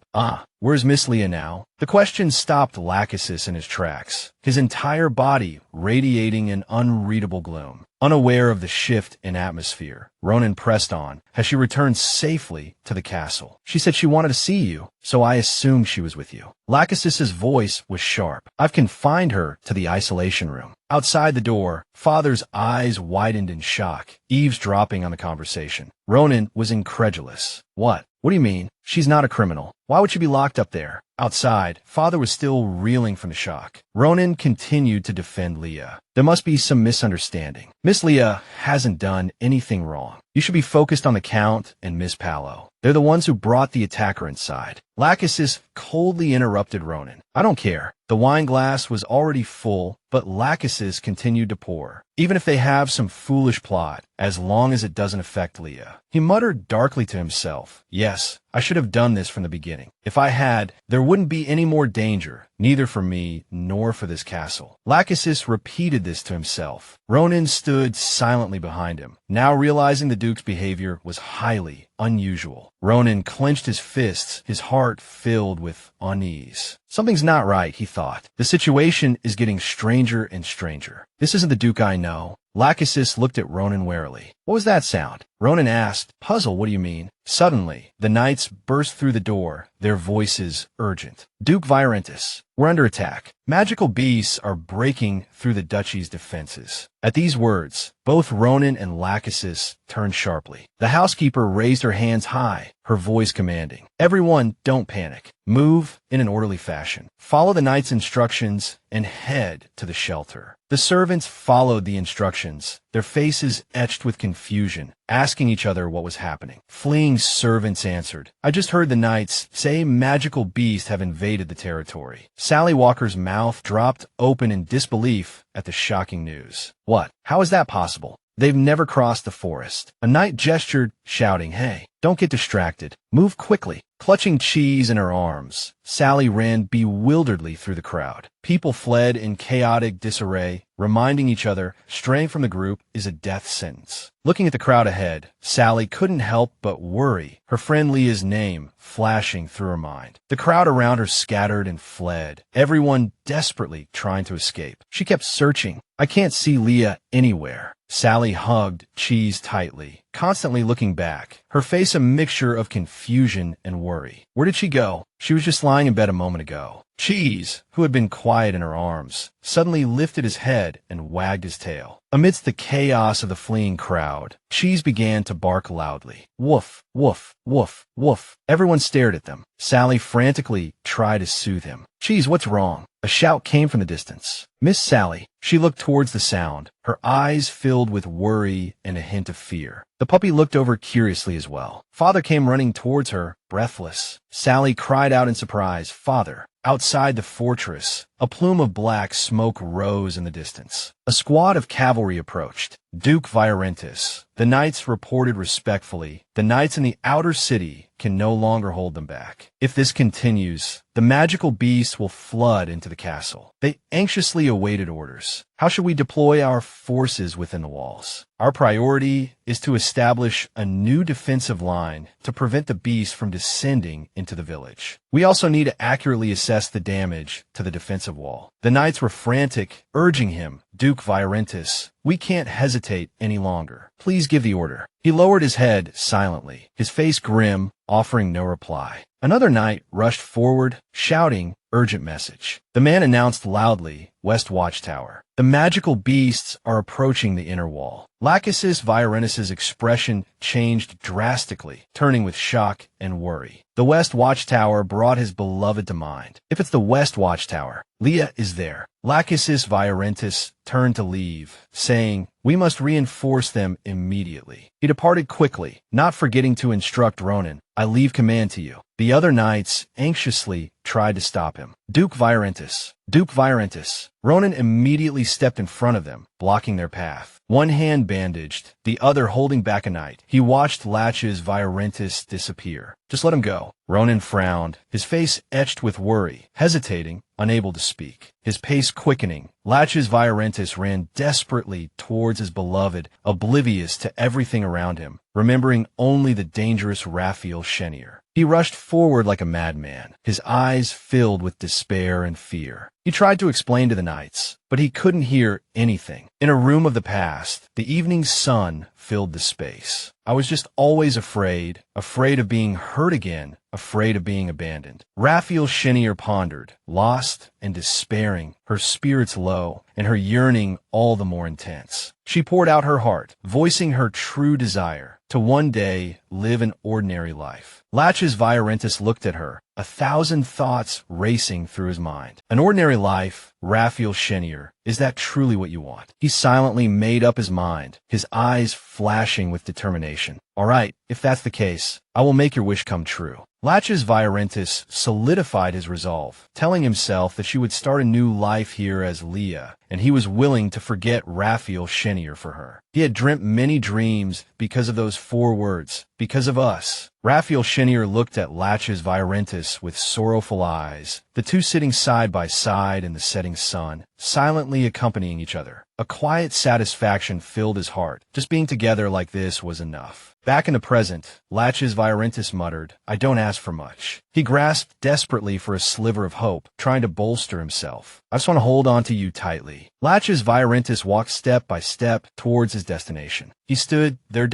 Where's Miss Leah now?" The question stopped Lachesis in his tracks, his entire body radiating an unreadable gloom. Unaware of the shift in atmosphere, Ronan pressed on. "Has she returned safely to the castle?" "She said she wanted to see you, so I assumed she was with you." Lachesis's voice was sharp. "I've confined her to the isolation room." Outside the door, Father's eyes widened in shock, eavesdropping on the conversation. Ronan was incredulous. "What? What do you mean? She's not a criminal. Why would she be locked up there?" Outside, Father was still reeling from the shock. Ronan continued to defend Leah. "There must be some misunderstanding. Miss Leah hasn't done anything wrong. You should be focused on the Count and Miss Paolo. They're the ones who brought the attacker inside." Lachesis coldly interrupted Ronan. "I don't care." The wine glass was already full, but Lachesis continued to pour. "Even if they have some foolish plot, as long as it doesn't affect Leah." He muttered darkly to himself. "Yes, I should have done this from the beginning. If I had, there wouldn't be any more danger, neither for me nor for this castle." Lachesis repeated this to himself. Ronan stood silently behind him, now realizing the Duke's behavior was highly unusual. Ronan clenched his fists, his heart filled with unease. Something's not right, he thought. The situation is getting stranger and stranger. This isn't the Duke I know. Lachesis looked at Ronan warily. "What was that sound?" Ronan asked. "Puzzle, what do you mean?" Suddenly, the knights burst through the door, their voices urgent. "Duke Virentis, we're under attack. Magical beasts are breaking through the duchy's defenses." At these words, both Ronan and Lachesis turned sharply. The housekeeper raised her hands high, her voice commanding. "Everyone, don't panic. Move in an orderly fashion. Follow the knight's instructions and head to the shelter." The servants followed the instructions, their faces etched with confusion, asking each other what was happening. Fleeing servants answered, "I just heard the knights say magical beasts have invaded the territory." Sally Walker's mouth dropped open in disbelief at the shocking news. "What? How is that possible? They've never crossed the forest." A knight gestured, shouting, "Hey, don't get distracted. Move quickly." Clutching cheese in her arms, Sally ran bewilderedly through the crowd. People fled in chaotic disarray, reminding each other straying from the group is a death sentence. Looking at the crowd ahead, Sally couldn't help but worry, her friend Leah's name flashing through her mind. The crowd around her scattered and fled, everyone desperately trying to escape. She kept searching. "I can't see Leah anywhere." Sally hugged Cheese tightly, constantly looking back, her face a mixture of confusion and worry. Where did she go? She was just lying in bed a moment ago. Cheese, who had been quiet in her arms, suddenly lifted his head and wagged his tail. Amidst the chaos of the fleeing crowd, Cheese began to bark loudly. Woof, woof, woof, woof. Everyone stared at them. Sally frantically tried to soothe him. "Cheese, what's wrong?" A shout came from the distance. "Miss Sally." She looked towards the sound, her eyes filled with worry and a hint of fear. The puppy looked over curiously as well. Father came running towards her, breathless. Sally cried out in surprise, "Father!" Outside the fortress, a plume of black smoke rose in the distance. A squad of cavalry approached. Duke Virentis. The knights reported respectfully, "The knights in the outer city can no longer hold them back. If this continues, the magical beast will flood into the castle." They anxiously awaited orders. "How should we deploy our forces within the walls?" "Our priority is to establish a new defensive line to prevent the beast from descending into the village. We also need to accurately assess the damage to the defensive wall." The knights were frantic, urging him, "Duke Virentis, we can't hesitate any longer. Please give the order." He lowered his head silently, his face grim, offering no reply. Another knight rushed forward, shouting, "Urgent message." The man announced loudly, West Watchtower. The magical beasts are approaching the inner wall. Lachesis Virenus's expression changed drastically, turning with shock and worry. The West Watchtower brought his beloved to mind. If it's the West Watchtower, Leah is there. Lachesis Virenus turned to leave, saying, "We must reinforce them immediately." He departed quickly, not forgetting to instruct Ronan, "I leave command to you." The other knights anxiously tried to stop him. Duke Virenus. Duke Virenus. Ronan immediately stepped in front of them, blocking their path. One hand bandaged, the other holding back a knight. He watched Lachesis Virenus disappear. "Just let him go." Ronan frowned, his face etched with worry, hesitating, unable to speak. His pace quickening, Lachesis Virenus ran desperately towards his beloved, oblivious to everything around him, remembering only the dangerous Raphael Chenier. He rushed forward like a madman, his eyes filled with despair and fear. He tried to explain to the knights, but he couldn't hear anything. In a room of the past, the evening sun filled the space. "I was just always afraid of being hurt again, afraid of being abandoned." Raphael Chenier pondered, lost and despairing, her spirits low, and her yearning all the more intense. She poured out her heart, voicing her true desire to one day live an ordinary life. Lachesis Virenus looked at her, a thousand thoughts racing through his mind. An ordinary life, Raphael Chenier, is that truly what you want? He silently made up his mind, his eyes flashing with determination. "All right, if that's the case, I will make your wish come true." Lachesis Virenus solidified his resolve, telling himself that she would start a new life here as Leah, and he was willing to forget Raphael Chenier for her. He had dreamt many dreams because of those 4 words, "because of us." Raphael Chenier looked at Lachesis Virenus with sorrowful eyes, the two sitting side by side in the setting sun, silently accompanying each other. A quiet satisfaction filled his heart. Just being together like this was enough. Back in the present, Lachesis Virenus muttered, "I don't ask for much." He grasped desperately for a sliver of hope, trying to bolster himself. "I just want to hold on to you tightly." Lachesis Virenus walked step by step towards his destination. He stood there,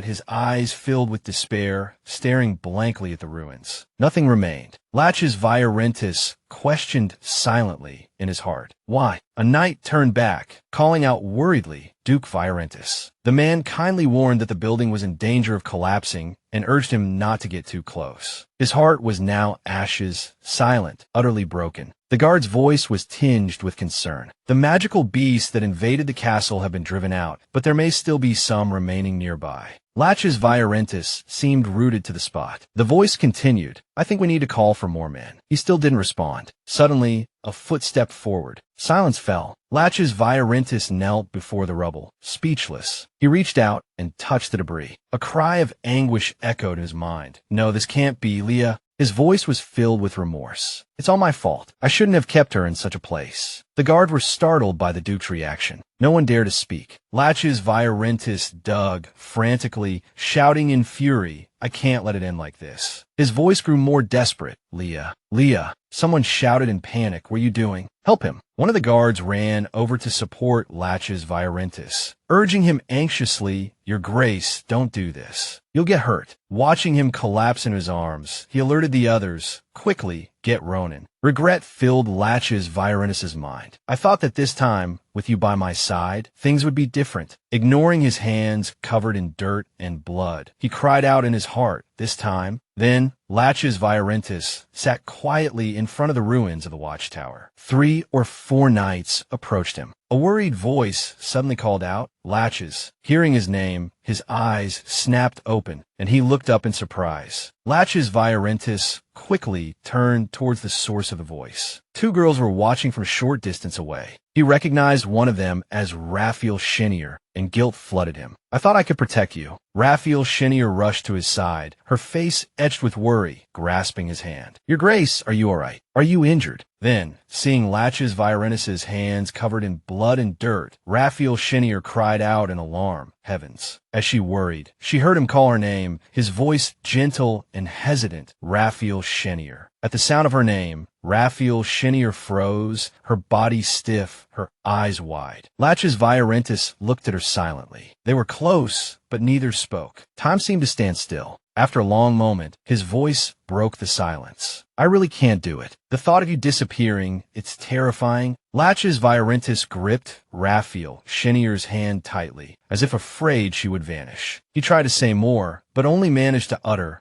his eyes filled with despair, staring blankly at the ruins. Nothing remained. Lachesis Virenus questioned silently in his heart. "Why?" A knight turned back, calling out worriedly, "Duke Virenus." The man kindly warned that the building was in danger of collapsing and urged him not to get too close. His heart was now ashes, silent, utterly broken. The guard's voice was tinged with concern. "The magical beasts that invaded the castle have been driven out, but there may still be some remaining nearby." Lachesis Virenus seemed rooted to the spot. The voice continued, "I think we need to call for more men." He still didn't respond. Suddenly, a foot stepped forward. Silence fell. Lachesis Virenus knelt before the rubble, speechless. He reached out and touched the debris. A cry of anguish echoed in his mind. "No, this can't be, Leah." His voice was filled with remorse. "It's all my fault. I shouldn't have kept her in such a place." The guard were startled by the Duke's reaction. No one dared to speak. Lachesis Virenus dug, frantically, shouting in fury, "I can't let it end like this." His voice grew more desperate. "Leah, Leah." Someone shouted in panic, "What are you doing? Help him." One of the guards ran over to support Lachesis Virenus, urging him anxiously, "Your Grace, don't do this. You'll get hurt." Watching him collapse in his arms, he alerted the others, "Quickly, get Ronan." Regret filled Lachesis Virenus's mind. "I thought that this time, with you by my side, things would be different." Ignoring his hands covered in dirt and blood, he cried out in his heart, "This time." Then, Lachesis Virenus sat quietly in front of the ruins of the watchtower. 3 or 4 knights approached him. A worried voice suddenly called out, "Lachesis." Hearing his name, his eyes snapped open, and he looked up in surprise. Lachesis Virenus quickly turned towards the source of the voice. 2 girls were watching from a short distance away. He recognized one of them as Raphael Chenier, and guilt flooded him. "I thought I could protect you." Raphael Chenier rushed to his side, her face etched with worry, grasping his hand. "Your Grace, are you all right? Are you injured?" Then, seeing Lachesis Virenus's hands covered in blood and dirt, Raphael Chenier cried out in alarm. Heavens! As she worried, she heard him call her name, his voice gentle and hesitant, Raphael Chenier. At the sound of her name, Raphael Chenier froze, her body stiff, her eyes wide. Lachesis Virenus looked at her silently. They were close, but neither spoke. Time seemed to stand still. After a long moment, his voice broke the silence. I really can't do it. The thought of you disappearing, it's terrifying. Latches Viorentis gripped Raphael Shenier's hand tightly, as if afraid she would vanish. He tried to say more, but only managed to utter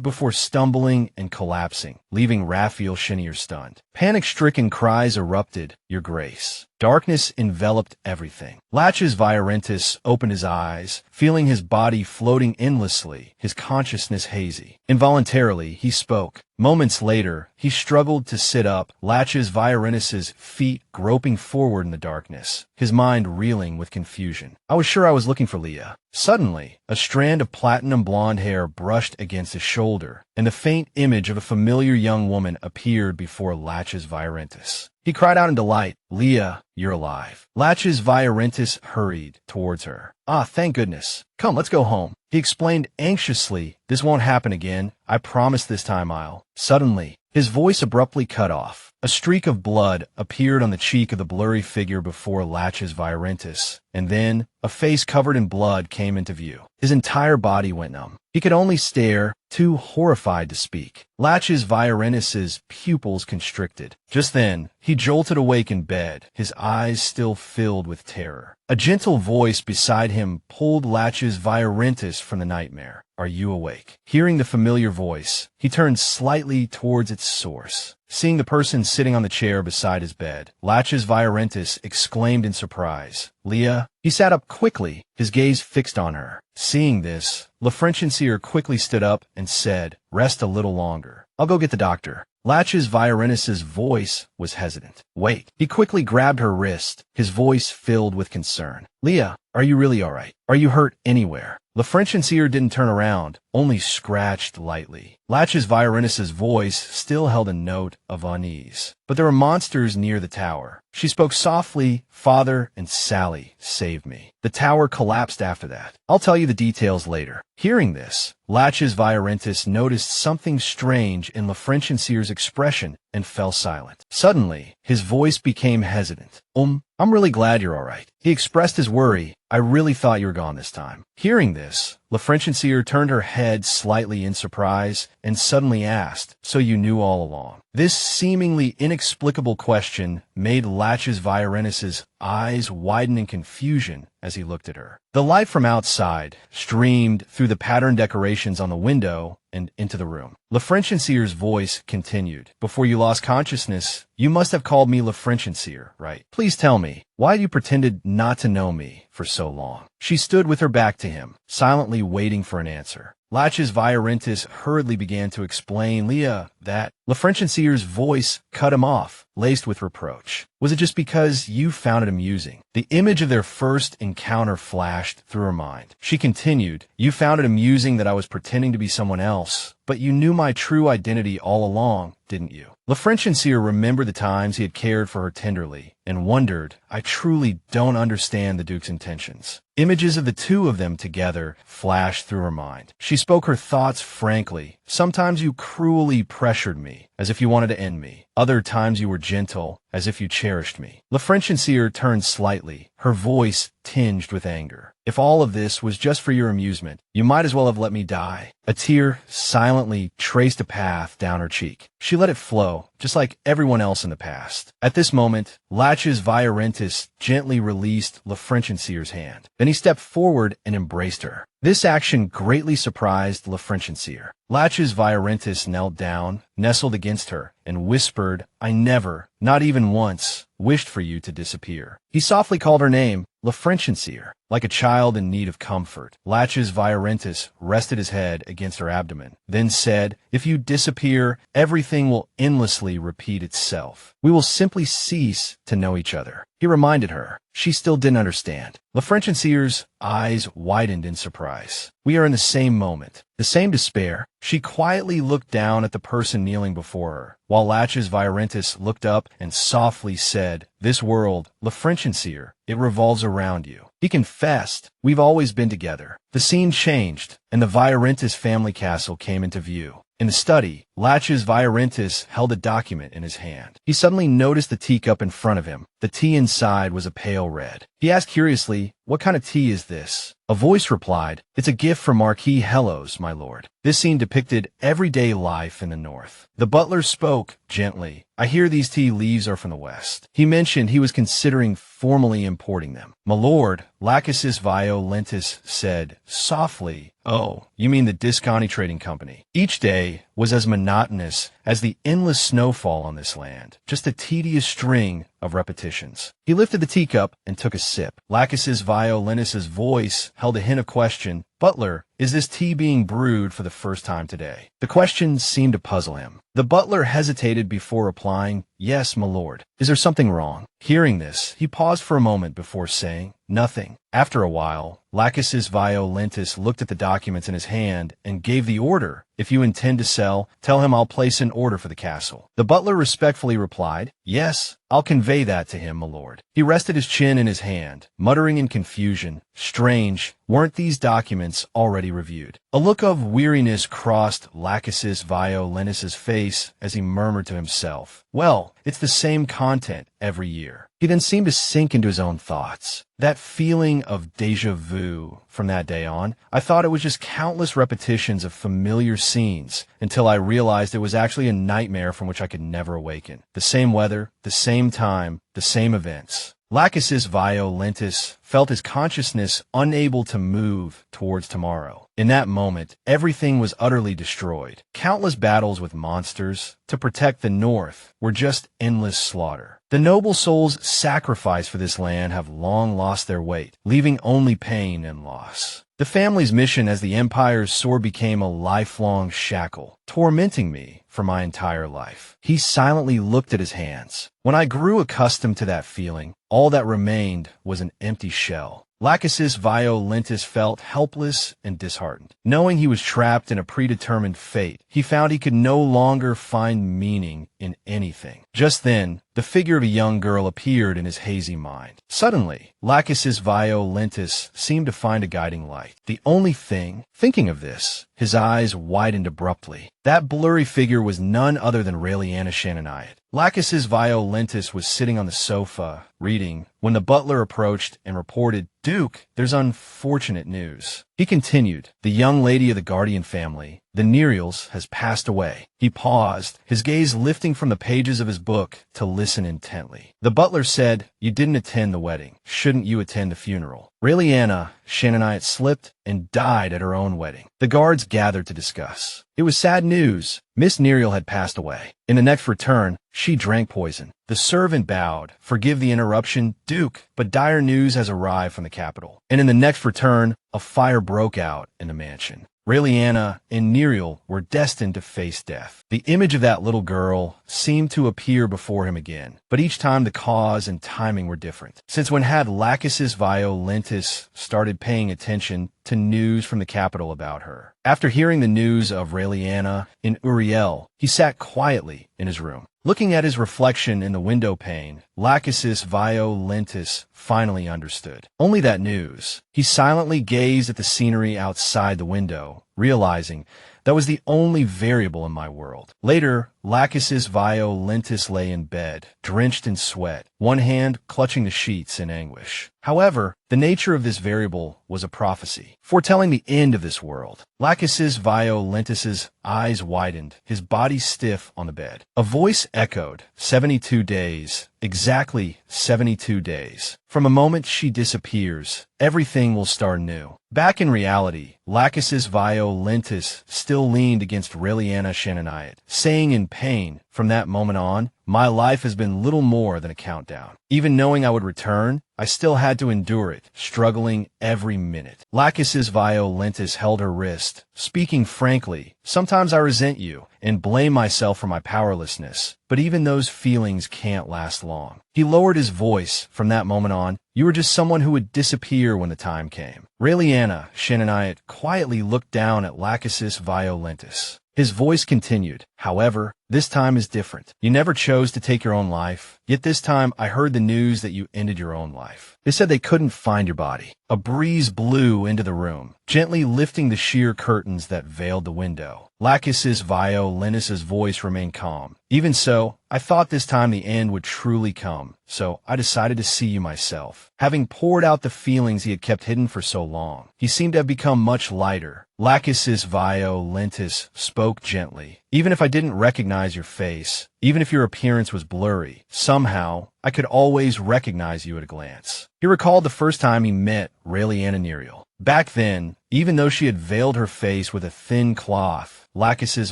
before stumbling and collapsing, leaving Raphael Shenier stunned. Panic-stricken cries erupted, "Your Grace." Darkness enveloped everything. Latches Viorentis opened his eyes, feeling his body floating endlessly, his consciousness hazy. Involuntarily, he spoke. Moments later, he struggled to sit up, Latches Viorentis's feet groping forward in the darkness, his mind reeling with confusion. I was sure I was looking for Leah. Suddenly, a strand of platinum blonde hair brushed against his shoulder, and the faint image of a familiar young woman appeared before Latches Viorentis. He cried out in delight, "Leah, you're alive." Latches Viorentis hurried towards her. "Ah, thank goodness. Come, let's go home." He explained anxiously, "This won't happen again. I promise this time I'll." Suddenly, his voice abruptly cut off. A streak of blood appeared on the cheek of the blurry figure before Latches Viorentis, and then a face covered in blood came into view. His entire body went numb. He could only stare, too horrified to speak. Latches Viorentis's pupils constricted. Just then, he jolted awake in bed, his eyes still filled with terror. A gentle voice beside him pulled Latches Viorentis from the nightmare. "Are you awake?" Hearing the familiar voice, he turned slightly towards its source. Seeing the person sitting on the chair beside his bed, Latches Viorentis exclaimed in surprise, "Leah?" He sat up quickly, his gaze fixed on her. Seeing this, Lafrenchiensier quickly stood up and said, "Rest a little longer. I'll go get the doctor." Latches Viorentis's voice was hesitant. "Wait." He quickly grabbed her wrist, his voice filled with concern. "Leah, are you really all right? Are you hurt anywhere?" Lafrenchiensier didn't turn around, only scratched lightly. Latches Viorentis's voice still held a note of unease. "But there are monsters near the tower." She spoke softly, "Father and Sally saved me. The tower collapsed after that. I'll tell you the details later." Hearing this, Latches Viorentis noticed something strange in Lafrenchiensier's expression and fell silent. Suddenly, his voice became hesitant. I'm really glad you're all right." He expressed his worry. "I really thought you were gone this time." Hearing this, Lafrenchiensier turned her head slightly in surprise and suddenly asked, "So you knew all along?" This seemingly inexplicable question made Latches Viorentis's eyes widen in confusion as he looked at her. The light from outside streamed through the patterned decorations on the window and into the room. Lafrenchiensier's voice continued, "Before you lost consciousness, you must have called me Lafrenchiensier, right? Please tell me, why you pretended not to know me for so long?" She stood with her back to him, silently waiting for an answer. Latches Viorentis hurriedly began to explain, "Leah, that..." Lafrenchiensier's voice cut him off, laced with reproach. "Was it just because you found it amusing?" The image of their first encounter flashed through her mind. She continued, "You found it amusing that I was pretending to be someone else, but you knew my true identity all along, didn't you?" Lafrenchiensier remembered the times he had cared for her tenderly and wondered, "I truly don't understand the Duke's intentions." Images of the two of them together flashed through her mind. She spoke her thoughts frankly. "Sometimes you cruelly pressured me, as if you wanted to end me. Other times you were gentle, as if you cherished me." Lafrenchiensier turned slightly, her voice tinged with anger. "If all of this was just for your amusement, you might as well have let me die." A tear silently traced a path down her cheek. She let it flow, just like everyone else in the past. At this moment, Latches Viorentis gently released Lafrenchiensier's hand. Then he stepped forward and embraced her. This action greatly surprised Lafrenchiensier. Latches Viorentis knelt down, nestled against her, and whispered, "I never, not even once, wished for you to disappear." He softly called her name, Lafrenchiensier. Like a child in need of comfort, Latches Viorentis rested his head against her abdomen, then said, "If you disappear, everything will endlessly repeat itself. We will simply cease to know each other." He reminded her. She still didn't understand. Lafrenchiensier's eyes widened in surprise. "We are in the same moment, the same despair." She quietly looked down at the person kneeling before her, while Latches Viorentis looked up and softly said, "This world, Lafrenchiensier, it revolves around you." He confessed, "We've always been together." The scene changed, and the Viorentis family castle came into view. In the study, Laches Viorentis held a document in his hand. He suddenly noticed the teacup in front of him. The tea inside was a pale red. He asked curiously, "What kind of tea is this?" A voice replied, "It's a gift from Marquis Hellos, my lord." This scene depicted everyday life in the north. The butler spoke gently. "I hear these tea leaves are from the west." He mentioned he was considering formally importing them. "My lord," Lachesis Violentis said softly, "Oh, you mean the Disconi Trading Company." Each day was as monotonous as the endless snowfall on this land, just a tedious string of repetitions. He lifted the teacup and took a sip. Lachesis Violentis' voice held a hint of question. "Butler, is this tea being brewed for the first time today?" The question seemed to puzzle him. The butler hesitated before replying, "Yes, my lord." "Is there something wrong?" Hearing this, he paused for a moment before saying, "Nothing." After a while, Lachesis Violentis looked at the documents in his hand and gave the order. "If you intend to sell, tell him I'll place an order for the castle." The butler respectfully replied, "Yes, I'll convey that to him, my lord." He rested his chin in his hand, muttering in confusion, "Strange, weren't these documents already reviewed?" A look of weariness crossed Lachesis Violentis' face as he murmured to himself, "Well, it's the same content every year." He then seemed to sink into his own thoughts. That feeling of déjà vu from that day on, I thought it was just countless repetitions of familiar scenes until I realized it was actually a nightmare from which I could never awaken. The same weather, the same time, the same events. Lachesis Violentis felt his consciousness unable to move towards tomorrow. In that moment, everything was utterly destroyed. Countless battles with monsters to protect the north were just endless slaughter. The noble souls sacrificed for this land have long lost their weight, leaving only pain and loss. The family's mission as the Empire's sword became a lifelong shackle, tormenting me for my entire life. He silently looked at his hands. When I grew accustomed to that feeling, all that remained was an empty shell. Lachesis Violentis felt helpless and disheartened. Knowing he was trapped in a predetermined fate, he found he could no longer find meaning in anything. Just then, the figure of a young girl appeared in his hazy mind. Suddenly, Lachesis Violentis seemed to find a guiding light. The only thing, thinking of this, his eyes widened abruptly. That blurry figure was none other than Raeliana Shannonite. Lachesis Violentis was sitting on the sofa, reading, when the butler approached and reported, "Duke, there's unfortunate news." He continued, "The young lady of the Guardian family, the Nereals, has passed away." He paused, his gaze lifting from the pages of his book to listen intently. The butler said, "You didn't attend the wedding. Shouldn't you attend the funeral?" Raeliana Shannonite slipped and died at her own wedding. The guards gathered to discuss. It was sad news. Miss Nereal had passed away. In the next return, she drank poison. The servant bowed. "Forgive the interruption, Duke, but dire news has arrived from the capital." And in the next return, a fire broke out in the mansion. Raeliana and Nereal were destined to face death. The image of that little girl seemed to appear before him again, but each time the cause and timing were different. Since when had Lachesis Violentis started paying attention to news from the capital about her? After hearing the news of Raeliana and Uriel, he sat quietly in his room. Looking at his reflection in the window pane, Lachesis Violentis finally understood. Only that news. He silently gazed at the scenery outside the window, realizing that was the only variable in my world. Later, Lachesis Violentis lay in bed, drenched in sweat, one hand clutching the sheets in anguish. However, the nature of this variable was a prophecy, foretelling the end of this world. Lachesis Violentis' eyes widened, his body stiff on the bed. A voice echoed, 72 days, exactly 72 days. From a moment she disappears, everything will start new. Back in reality, Lachesis Violentis still leaned against Raeliana Shannonite, saying in pain, "From that moment on, my life has been little more than a countdown." Even knowing I would return, I still had to endure it, struggling every minute. Lachesis Violentis held her wrist, speaking frankly, "Sometimes I resent you and blame myself for my powerlessness, but even those feelings can't last long." He lowered his voice. "From that moment on, you were just someone who would disappear when the time came." Raeliana Shannonite quietly looked down at Lachesis Violentis. His voice continued, However, this time is different. You never chose to take your own life, yet this time I heard the news that you ended your own life. They said they couldn't find your body. A breeze blew into the room, gently lifting the sheer curtains that veiled the window. Lachesis Violentus's voice remained calm. Even so, I thought this time the end would truly come, so I decided to see you myself. Having poured out the feelings he had kept hidden for so long, he seemed to have become much lighter. Lachesis Violentus spoke gently. Even if I didn't recognize your face, even if your appearance was blurry, somehow, I could always recognize you at a glance. He recalled the first time he met Raeliana Neiro. Back then, even though she had veiled her face with a thin cloth, Lachesis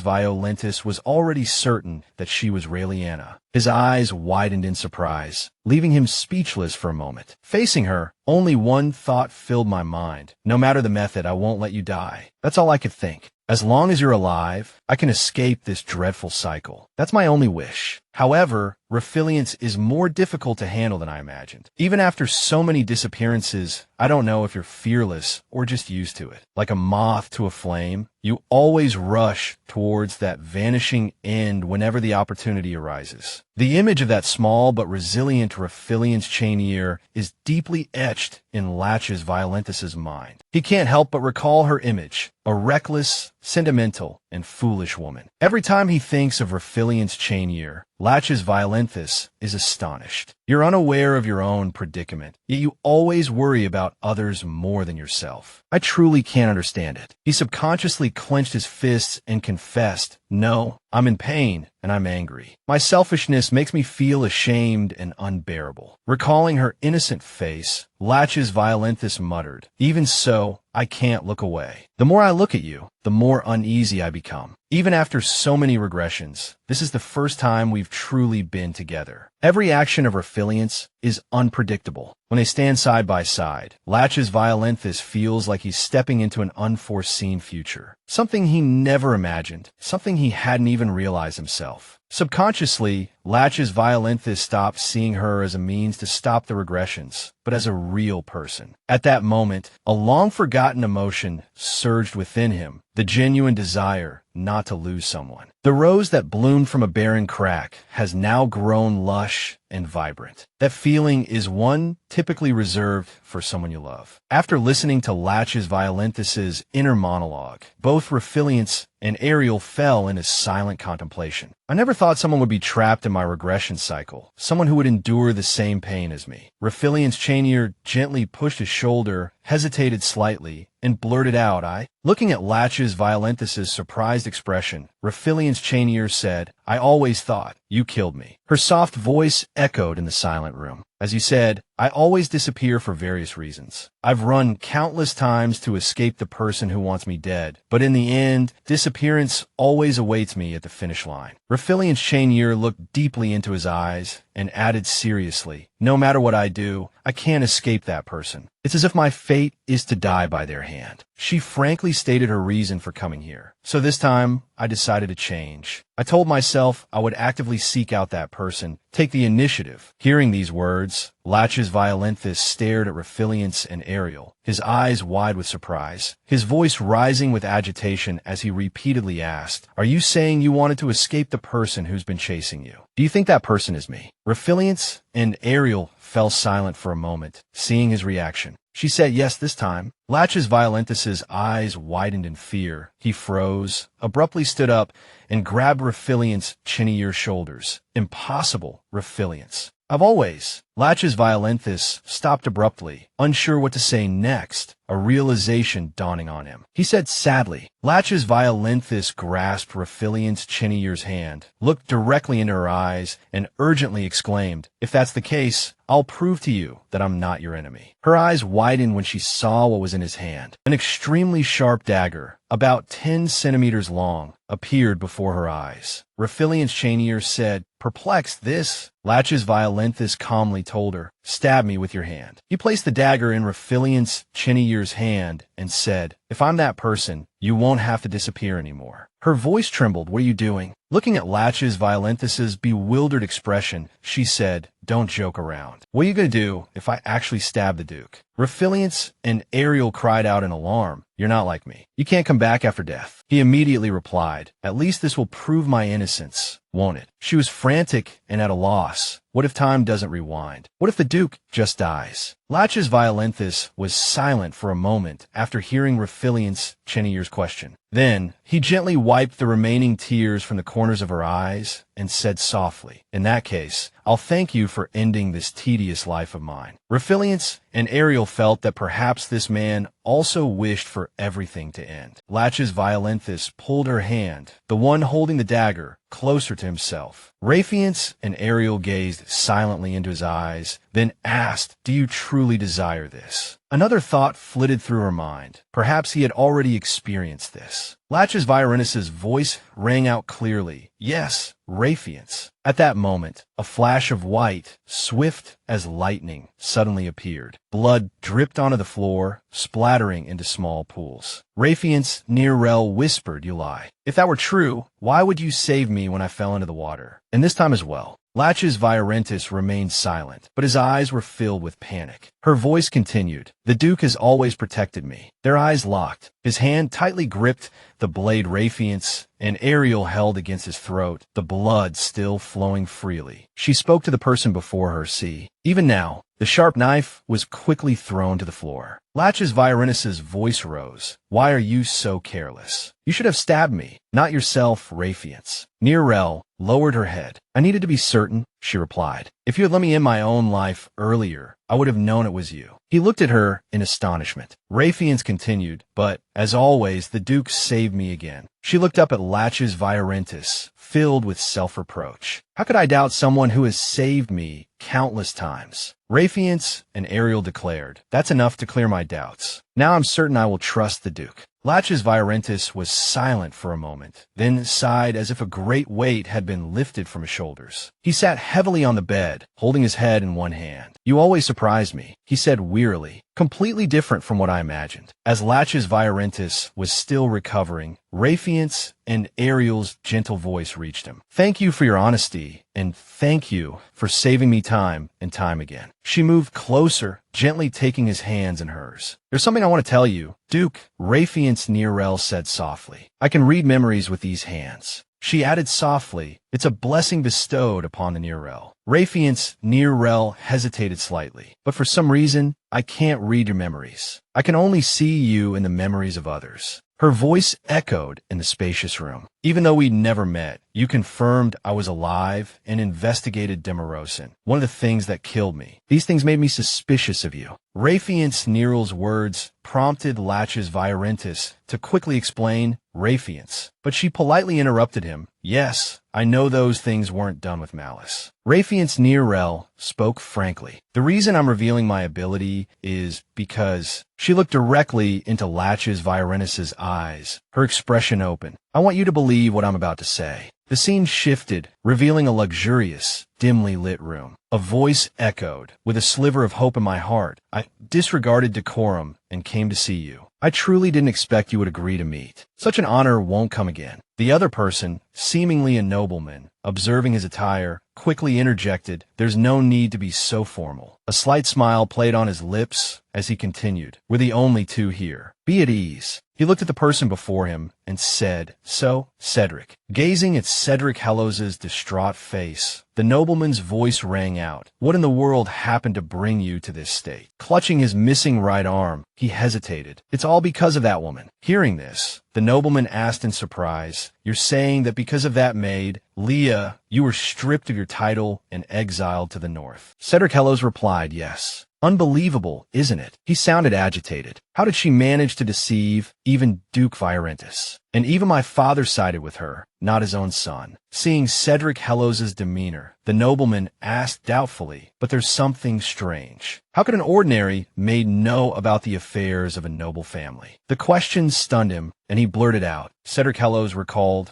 Violentus was already certain that she was Raeliana. His eyes widened in surprise, leaving him speechless for a moment. Facing her, only one thought filled my mind. No matter the method, I won't let you die. That's all I could think. As long as you're alive, I can escape this dreadful cycle. That's my only wish. However, Refilience is more difficult to handle than I imagined. Even after so many disappearances, I don't know if you're fearless or just used to it. Like a moth to a flame, you always rush towards that vanishing end whenever the opportunity arises. The image of that small but resilient Refilience chaineer is deeply etched in Lachesis Violentus's mind. He can't help but recall her image, a reckless, sentimental, and foolish woman. Every time he thinks of Refilience chaineer, Lachesis Violentus is astonished. You're unaware of your own predicament, yet you always worry about others more than yourself. I truly can't understand it. He subconsciously clenched his fists and confessed, "No, I'm in pain and I'm angry. My selfishness makes me feel ashamed and unbearable." Recalling her innocent face, Lachesis Violentus muttered, "Even so, I can't look away. The more I look at you, the more uneasy I become. Even after so many regressions, this is the first time we've truly been together." Every action of Refilience is unpredictable. When they stand side by side, Lachesis Violentus feels like he's stepping into an unforeseen future. Something he never imagined, something he hadn't even realized himself. Subconsciously, Lachesis Violentus stopped seeing her as a means to stop the regressions, but as a real person. At that moment, a long-forgotten emotion surged within him, the genuine desire not to lose someone. The rose that bloomed from a barren crack has now grown lush and vibrant. That feeling is one typically reserved for someone you love. After listening to Lachesis Violentus's inner monologue, both Refilience and Ariel fell into silent contemplation. I never thought someone would be trapped in my regression cycle, someone who would endure the same pain as me. Refilience chaineer gently pushed his shoulder, hesitated slightly, and blurted out, Looking at Lachesis Violentus's surprised expression, Refilience chaineer said, "I always thought you killed me." Her soft voice echoed in the silent room. "As you said, I always disappear for various reasons. I've run countless times to escape the person who wants me dead, but in the end, disappearance always awaits me at the finish line." Refilience chaineer looked deeply into his eyes and added seriously, "No matter what I do, I can't escape that person. It's as if my fate is to die by their hand." She frankly stated her reason for coming here. So this time, I decided to change. I told myself I would actively seek out that person, take the initiative. Hearing these words, Lachesis Violentus stared at Refilience and Ariel, his eyes wide with surprise, his voice rising with agitation as he repeatedly asked, "Are you saying you wanted to escape the person who's been chasing you? Do you think that person is me?" Refilience and Ariel fell silent for a moment, seeing his reaction. She said yes this time. Lachesis Violentus's eyes widened in fear. He froze, abruptly stood up, and grabbed Refilience chaineer's shoulders. "Impossible, Refilience. I've always..." Lachesis Violentus stopped abruptly, unsure what to say next, a realization dawning on him. He said sadly. Lachesis Violentus grasped Refilience chaineer's hand, looked directly into her eyes, and urgently exclaimed, "If that's the case, I'll prove to you that I'm not your enemy." Her eyes widened when she saw what was in his hand. An extremely sharp dagger, about 10 centimeters long, appeared before her eyes. Refilience chaineer said, perplexed, "This..." Lachesis Violentus calmly told her, "Stab me with your hand." He placed the dagger in Refilience chaineer's hand and said, "If I'm that person, you won't have to disappear anymore." Her voice trembled. "What are you doing?" Looking at Lachesis Violentus's bewildered expression, she said, don't joke around. What are you gonna do if I actually stab the Duke? Refiliance and Ariel cried out in alarm. You're not like me. You can't come back after death. He immediately replied, at least this will prove my innocence, won't it? She was frantic and at a loss. What if time doesn't rewind? What if the Duke just dies? Latches Violenthus was silent for a moment after hearing Refiliance Chenier's question. Then, he gently wiped the remaining tears from the corners of her eyes and said softly, in that case, I'll thank you for ending this tedious life of mine. Refiliance and Ariel felt that perhaps this man also wished for everything to end. Latches Violenthus pulled her hand, the one holding the dagger, closer to himself. Rayfiance and Ariel gazed silently into his eyes, then asked, do you truly desire this? Another thought flitted through her mind. Perhaps he had already experienced this. Latches Viorentus's voice rang out clearly. Yes, Rayfiance. At that moment, a flash of white, swift as lightning, suddenly appeared. Blood dripped onto the floor, splattering into small pools. Rayfiance Nearrel whispered, you lie. If that were true, why would you save me when I fell into the water? And this time as well. Latches Viorentus remained silent, but his eyes were filled with panic. Her voice continued, the Duke has always protected me. Their eyes locked. His hand tightly gripped the blade Rayfiance and Ariel held against his throat, the blood still flowing freely. She spoke to the person before her, see. Even now, the sharp knife was quickly thrown to the floor. Latches Viorentus's voice rose. Why are you so careless? You should have stabbed me, not yourself, Rayfiance. Nearrel lowered her head. I needed to be certain, she replied. If you had let me in my own life earlier, I would have known it was you. He looked at her in astonishment. Rayfiance continued, but, as always, the Duke saved me again. She looked up at Latches Viorentus, filled with self-reproach. How could I doubt someone who has saved me countless times? Rayfiance and Ariel declared, that's enough to clear my doubts. Now I'm certain I will trust the Duke. Latches Viorentus was silent for a moment, then sighed as if a great weight had been lifted from his shoulders. He sat heavily on the bed, holding his head in one hand. You always surprise me, he said wearily, completely different from what I imagined. As Latches Viorentus was still recovering, Rayfiance and Ariel's gentle voice reached him. Thank you for your honesty, and thank you for saving me time and time again. She moved closer, gently taking his hands in hers. There's something I want to tell you. Duke, Rayfiance Nearrel said softly. I can read memories with these hands. She added softly, it's a blessing bestowed upon the Nearrel. Rayfiance Nearrel hesitated slightly, but for some reason, I can't read your memories. I can only see you in the memories of others. Her voice echoed in the spacious room. Even though we'd never met, you confirmed I was alive and investigated Demorazin, one of the things that killed me. These things made me suspicious of you. Rayfiance Nearrel's words prompted Latches Viorentus to quickly explain Rayfiance, but she politely interrupted him. Yes, I know those things weren't done with malice. Rayfiance Nearrel spoke frankly. The reason I'm revealing my ability is because she looked directly into Latches Viorentus's eyes, her expression open. I want you to believe what I'm about to say. The scene shifted, revealing a luxurious, dimly lit room. A voice echoed, with a sliver of hope in my heart. I disregarded decorum and came to see you. I truly didn't expect you would agree to meet. Such an honor won't come again. The other person, seemingly a nobleman, observing his attire, quickly interjected, there's no need to be so formal. A slight smile played on his lips as he continued, we're the only two here. Be at ease. He looked at the person before him and said, so, Cedric. Gazing at Cedric Hellos's distraught face, the nobleman's voice rang out. What in the world happened to bring you to this state? Clutching his missing right arm, he hesitated. It's all because of that woman. Hearing this, the nobleman asked in surprise, you're saying that because of that maid, Leah, you were stripped of your title and exiled to the north? Cedric Hellos replied, yes. Unbelievable, isn't it? He sounded agitated. How did she manage to deceive even Duke Viorentus? And even my father sided with her, not his own son. Seeing Cedric Hellos's demeanor, the nobleman asked doubtfully, but there's something strange. How could an ordinary maid know about the affairs of a noble family? The question stunned him, and he blurted out. Cedric Hellos recalled,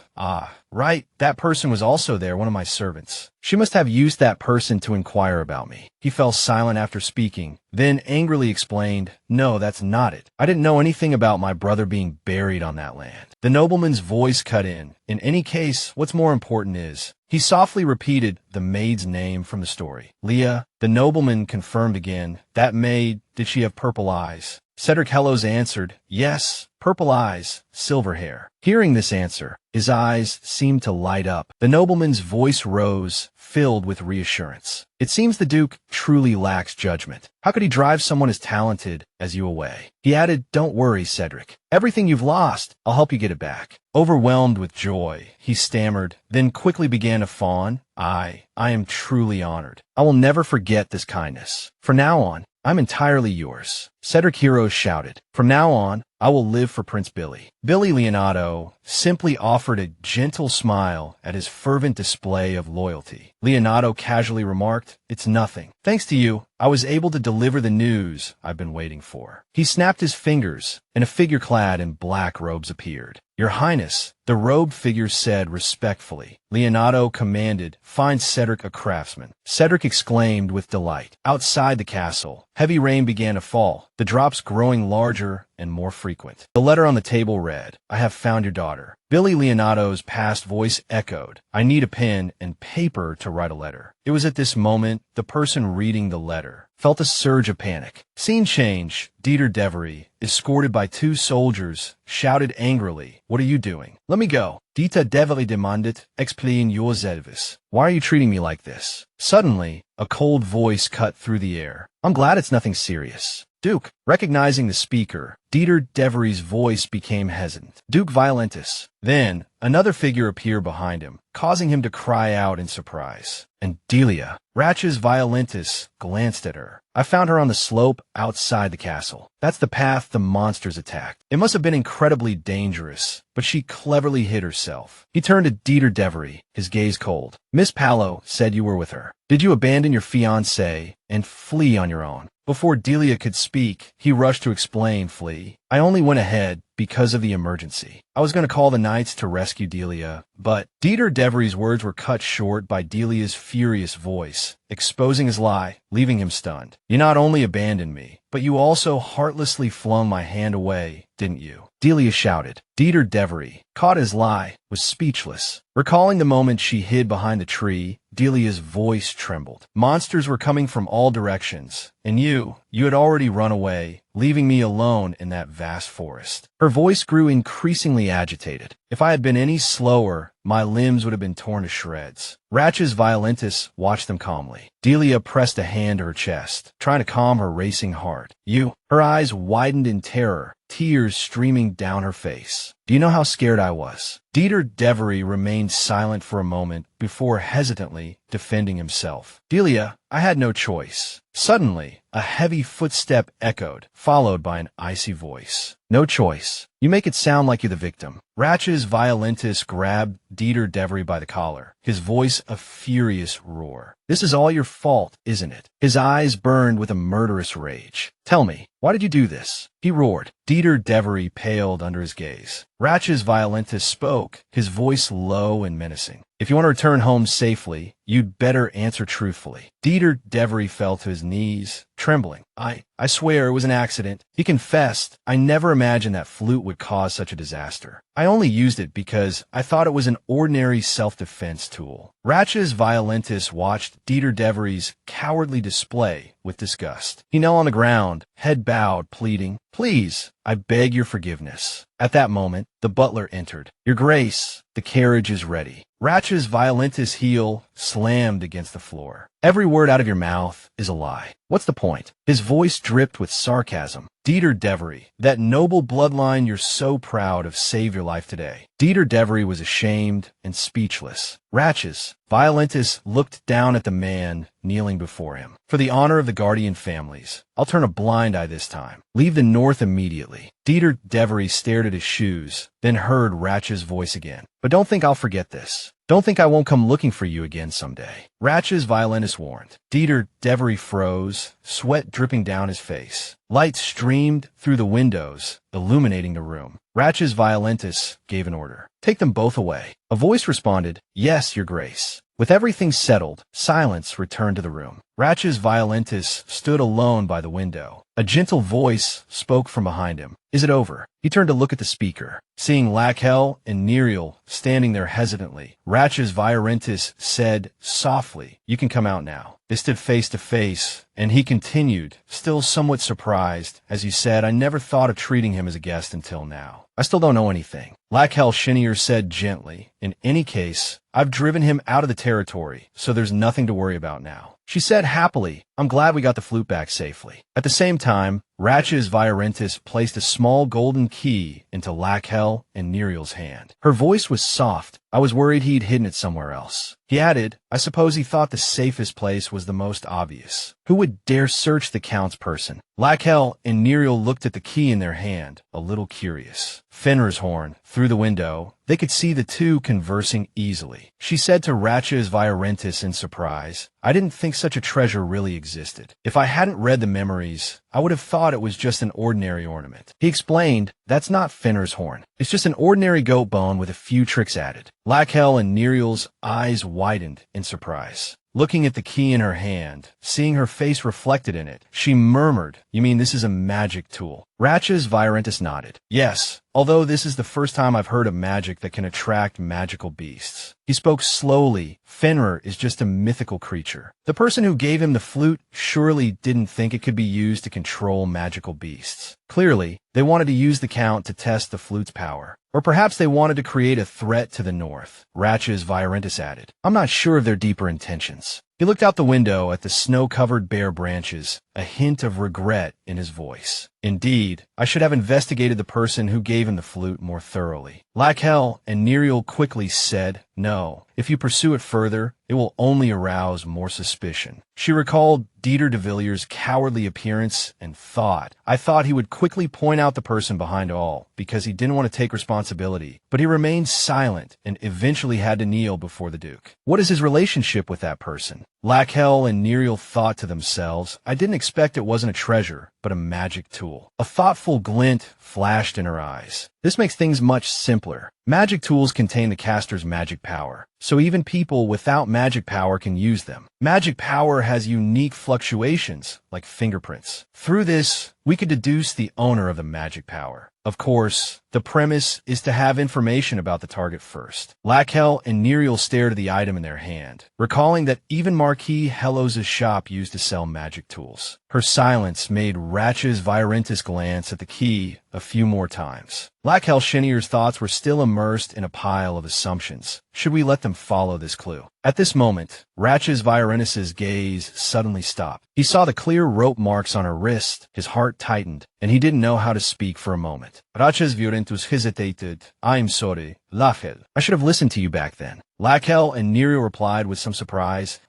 right, that person was also there, one of my servants. She must have used that person to inquire about me. He fell silent after speaking, then angrily explained, "No, that's not it. I didn't know anything about my brother being buried on that land." The nobleman's voice cut in. "In any case, what's more important is..." He softly repeated the maid's name from the story. "Leah." The nobleman confirmed again. "That maid, did she have purple eyes?" Cedric Hellos answered, "Yes, purple eyes, silver hair." Hearing this answer, his eyes seemed to light up. The nobleman's voice rose, filled with reassurance. "It seems the Duke truly lacks judgment. How could he drive someone as talented as you away?" He added, "Don't worry, Cedric. Everything you've lost, I'll help you get it back." Overwhelmed with joy, he stammered, then quickly began to fawn. I am truly honored. I will never forget this kindness. From now on, I'm entirely yours." Cedric Heroes shouted, "From now on, I will live for Prince Billy." Billy Leonardo simply offered a gentle smile at his fervent display of loyalty. Leonardo casually remarked, "It's nothing. Thanks to you, I was able to deliver the news I've been waiting for." He snapped his fingers, and a figure clad in black robes appeared. "Your Highness," the robed figure said respectfully. Leonardo commanded, "Find Cedric a craftsman." Cedric exclaimed with delight. Outside the castle, heavy rain began to fall, the drops growing larger and more frequent. The letter on the table read, "I have found your daughter." Billy Leonardo's past voice echoed, "I need a pen and paper to write a letter." It was at this moment the person reading the letter felt a surge of panic. Scene change. Dieter Devery, escorted by 2 soldiers, shouted angrily, "What are you doing? Let me go." Dieter Devery demanded, "Explain yourselves. Why are you treating me like this?" Suddenly, a cold voice cut through the air. "I'm glad it's nothing serious." "Duke." Recognizing the speaker, Dieter Devery's voice became hesitant. "Duke Violentus." Then, another figure appeared behind him, causing him to cry out in surprise. "And Dileia." Ratches Violentus glanced at her. "I found her on the slope outside the castle. That's the path the monsters attacked. It must have been incredibly dangerous, but she cleverly hid herself." He turned to Dieter Devery, his gaze cold. "Miss Palo said you were with her. Did you abandon your fiancé and flee on your own?" Before Dileia could speak, he rushed to explain, "Flee. I only went ahead because of the emergency. I was going to call the knights to rescue Dileia, but..." Dieter Devery's words were cut short by Deleia's furious voice, exposing his lie, leaving him stunned. "You not only abandoned me, but you also heartlessly flung my hand away, didn't you?" Dileia shouted. Dieter Devery, caught his lie, was speechless. Recalling the moment she hid behind the tree, Deleia's voice trembled. "Monsters were coming from all directions, and you had already run away, leaving me alone in that vast forest." Her voice grew increasingly agitated. "If I had been any slower, my limbs would have been torn to shreds." Ratches Violentus watched them calmly. Dileia pressed a hand to her chest, trying to calm her racing heart. "You..." Her eyes widened in terror, tears streaming down her face. "Do you know how scared I was?" Dieter Devery remained silent for a moment before hesitantly defending himself. "Dileia, I had no choice." Suddenly, a heavy footstep echoed, followed by an icy voice. "No choice. You make it sound like you're the victim." Ratches Violentus grabbed Dieter Devery by the collar, his voice a furious roar. "This is all your fault, isn't it?" His eyes burned with a murderous rage. "Tell me, why did you do this?" he roared. Dieter Devery paled under his gaze. Ratches Violentus spoke, his voice low and menacing. "If you want to return home safely, you'd better answer truthfully." Dieter Devery fell to his knees, trembling. I swear it was an accident." He confessed, "I never imagined that flute would cause such a disaster. I only used it because I thought it was an ordinary self-defense tool." Ratches Violentus watched Dieter Devery's cowardly display with disgust. He knelt on the ground, head bowed, pleading, "Please, I beg your forgiveness." At that moment, the butler entered. "Your Grace, the carriage is ready." Ratches Violentus' heel slammed against the floor. "Every word out of your mouth is a lie. What's the point?" His voice dripped with sarcasm. "Dieter Devery, that noble bloodline you're so proud of saved your life today." Dieter Devery was ashamed and speechless. Ratches Violentus looked down at the man kneeling before him. "For the honor of the Guardian families, I'll turn a blind eye this time. Leave the north immediately." Dieter Devery stared at his shoes, then heard Ratches' voice again. "But don't think I'll forget this. Don't think I won't come looking for you again someday." Ratches Violentus warned. Dieter Devery froze, sweat dripping down his face. Light streamed through the windows, illuminating the room. Ratches Violentus gave an order. "Take them both away." A voice responded, "Yes, Your Grace." With everything settled, silence returned to the room. Ratches Violentus stood alone by the window. A gentle voice spoke from behind him. Is it over? He turned to look at the speaker. Seeing Lakhel and Nereal standing there hesitantly, Ratches Violentus said softly, "You can come out now." They stood face to face, and he continued, still somewhat surprised. "As you said, I never thought of treating him as a guest until now. I still don't know anything." Lakhel Shinier said gently, "In any case, I've driven him out of the territory, so there's nothing to worry about now." She said happily, "I'm glad we got the flute back safely." At the same time, Ratches Violentus placed a small golden key into Lakhel and Nereal's hand. Her voice was soft. "I was worried he'd hidden it somewhere else." He added, "I suppose he thought the safest place was the most obvious. Who would dare search the Count's person?" Lakhel and Nereal looked at the key in their hand, a little curious. Fenrir's horn, through the window, they could see the two conversing easily. She said to Ratches Violentus in surprise, "I didn't think such a treasure really existed. If I hadn't read the memories, I would have thought it was just an ordinary ornament." He explained, "That's not Fenrir's horn. It's just an ordinary goat bone with a few tricks added." Lakhel and Nereal's eyes widened in surprise. Looking at the key in her hand, seeing her face reflected in it, she murmured, "You mean this is a magic tool?" Ratches Violentus nodded. "Yes, although this is the first time I've heard of magic that can attract magical beasts." He spoke slowly. "Fenrir is just a mythical creature. The person who gave him the flute surely didn't think it could be used to control magical beasts. Clearly, they wanted to use the Count to test the flute's power. Or perhaps they wanted to create a threat to the north," Ratches Violentus added. "I'm not sure of their deeper intentions." He looked out the window at the snow-covered bare branches, a hint of regret in his voice. "Indeed, I should have investigated the person who gave him the flute more thoroughly." Lakhel and Nereal quickly said, "No, if you pursue it further, it will only arouse more suspicion." She recalled Dieter de Villier's cowardly appearance and thought, "I thought he would quickly point out the person behind all, because he didn't want to take responsibility, but he remained silent and eventually had to kneel before the Duke. What is his relationship with that person?" Lakhel and Nereal thought to themselves, "I didn't expect it wasn't a treasure, but a magic tool." A thoughtful glint flashed in her eyes. "This makes things much simpler. Magic tools contain the caster's magic power, so even people without magic power can use them. Magic power has unique fluctuations, like fingerprints. Through this, we could deduce the owner of the magic power. Of course, the premise is to have information about the target first." Lakhel and Nereal stared at the item in their hand, recalling that even Marquis Hellos' shop used to sell magic tools. Her silence made Ratches Violentus glance at the key a few more times. Lakhel Shinier's thoughts were still immersed in a pile of assumptions. Should we let them follow this clue? At this moment, Ratches Violentus' gaze suddenly stopped. He saw the clear rope marks on her wrist, his heart tightened, and he didn't know how to speak for a moment. Ratches Violentus hesitated. "I'm sorry, Lakhel. I should have listened to you back then." Lakhel and Nereal replied with some surprise,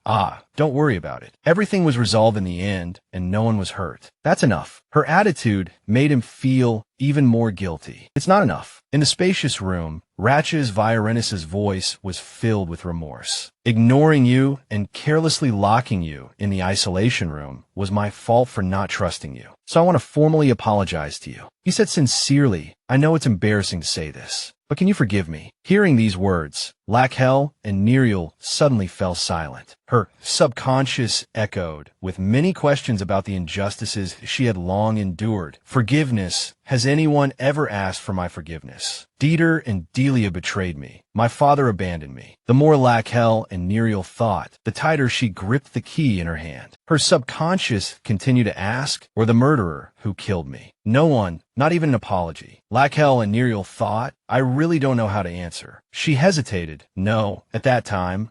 "Don't worry about it. Everything was resolved in the end, and no one was hurt. That's enough." Her attitude made him feel even more guilty. "It's not enough." In the spacious room, Ratches Violentus' voice was filled with remorse. "Ignoring you and carelessly locking you in the isolation room was my fault for not trusting you. So I want to formally apologize to you." He said sincerely, "I know it's embarrassing to say this, but can you forgive me?" Hearing these words, Lakhel and Nereal suddenly fell silent. Her subconscious echoed with many questions about the injustices she had long endured. Forgiveness. Has anyone ever asked for my forgiveness? Dieter and Dileia betrayed me. My father abandoned me. The more Lakhel and Nereal thought, the tighter she gripped the key in her hand. Her subconscious continued to ask, or the murderer who killed me? No one, not even an apology. Lakhel and Nereal thought, I really don't know how to answer. She hesitated. No, at that time,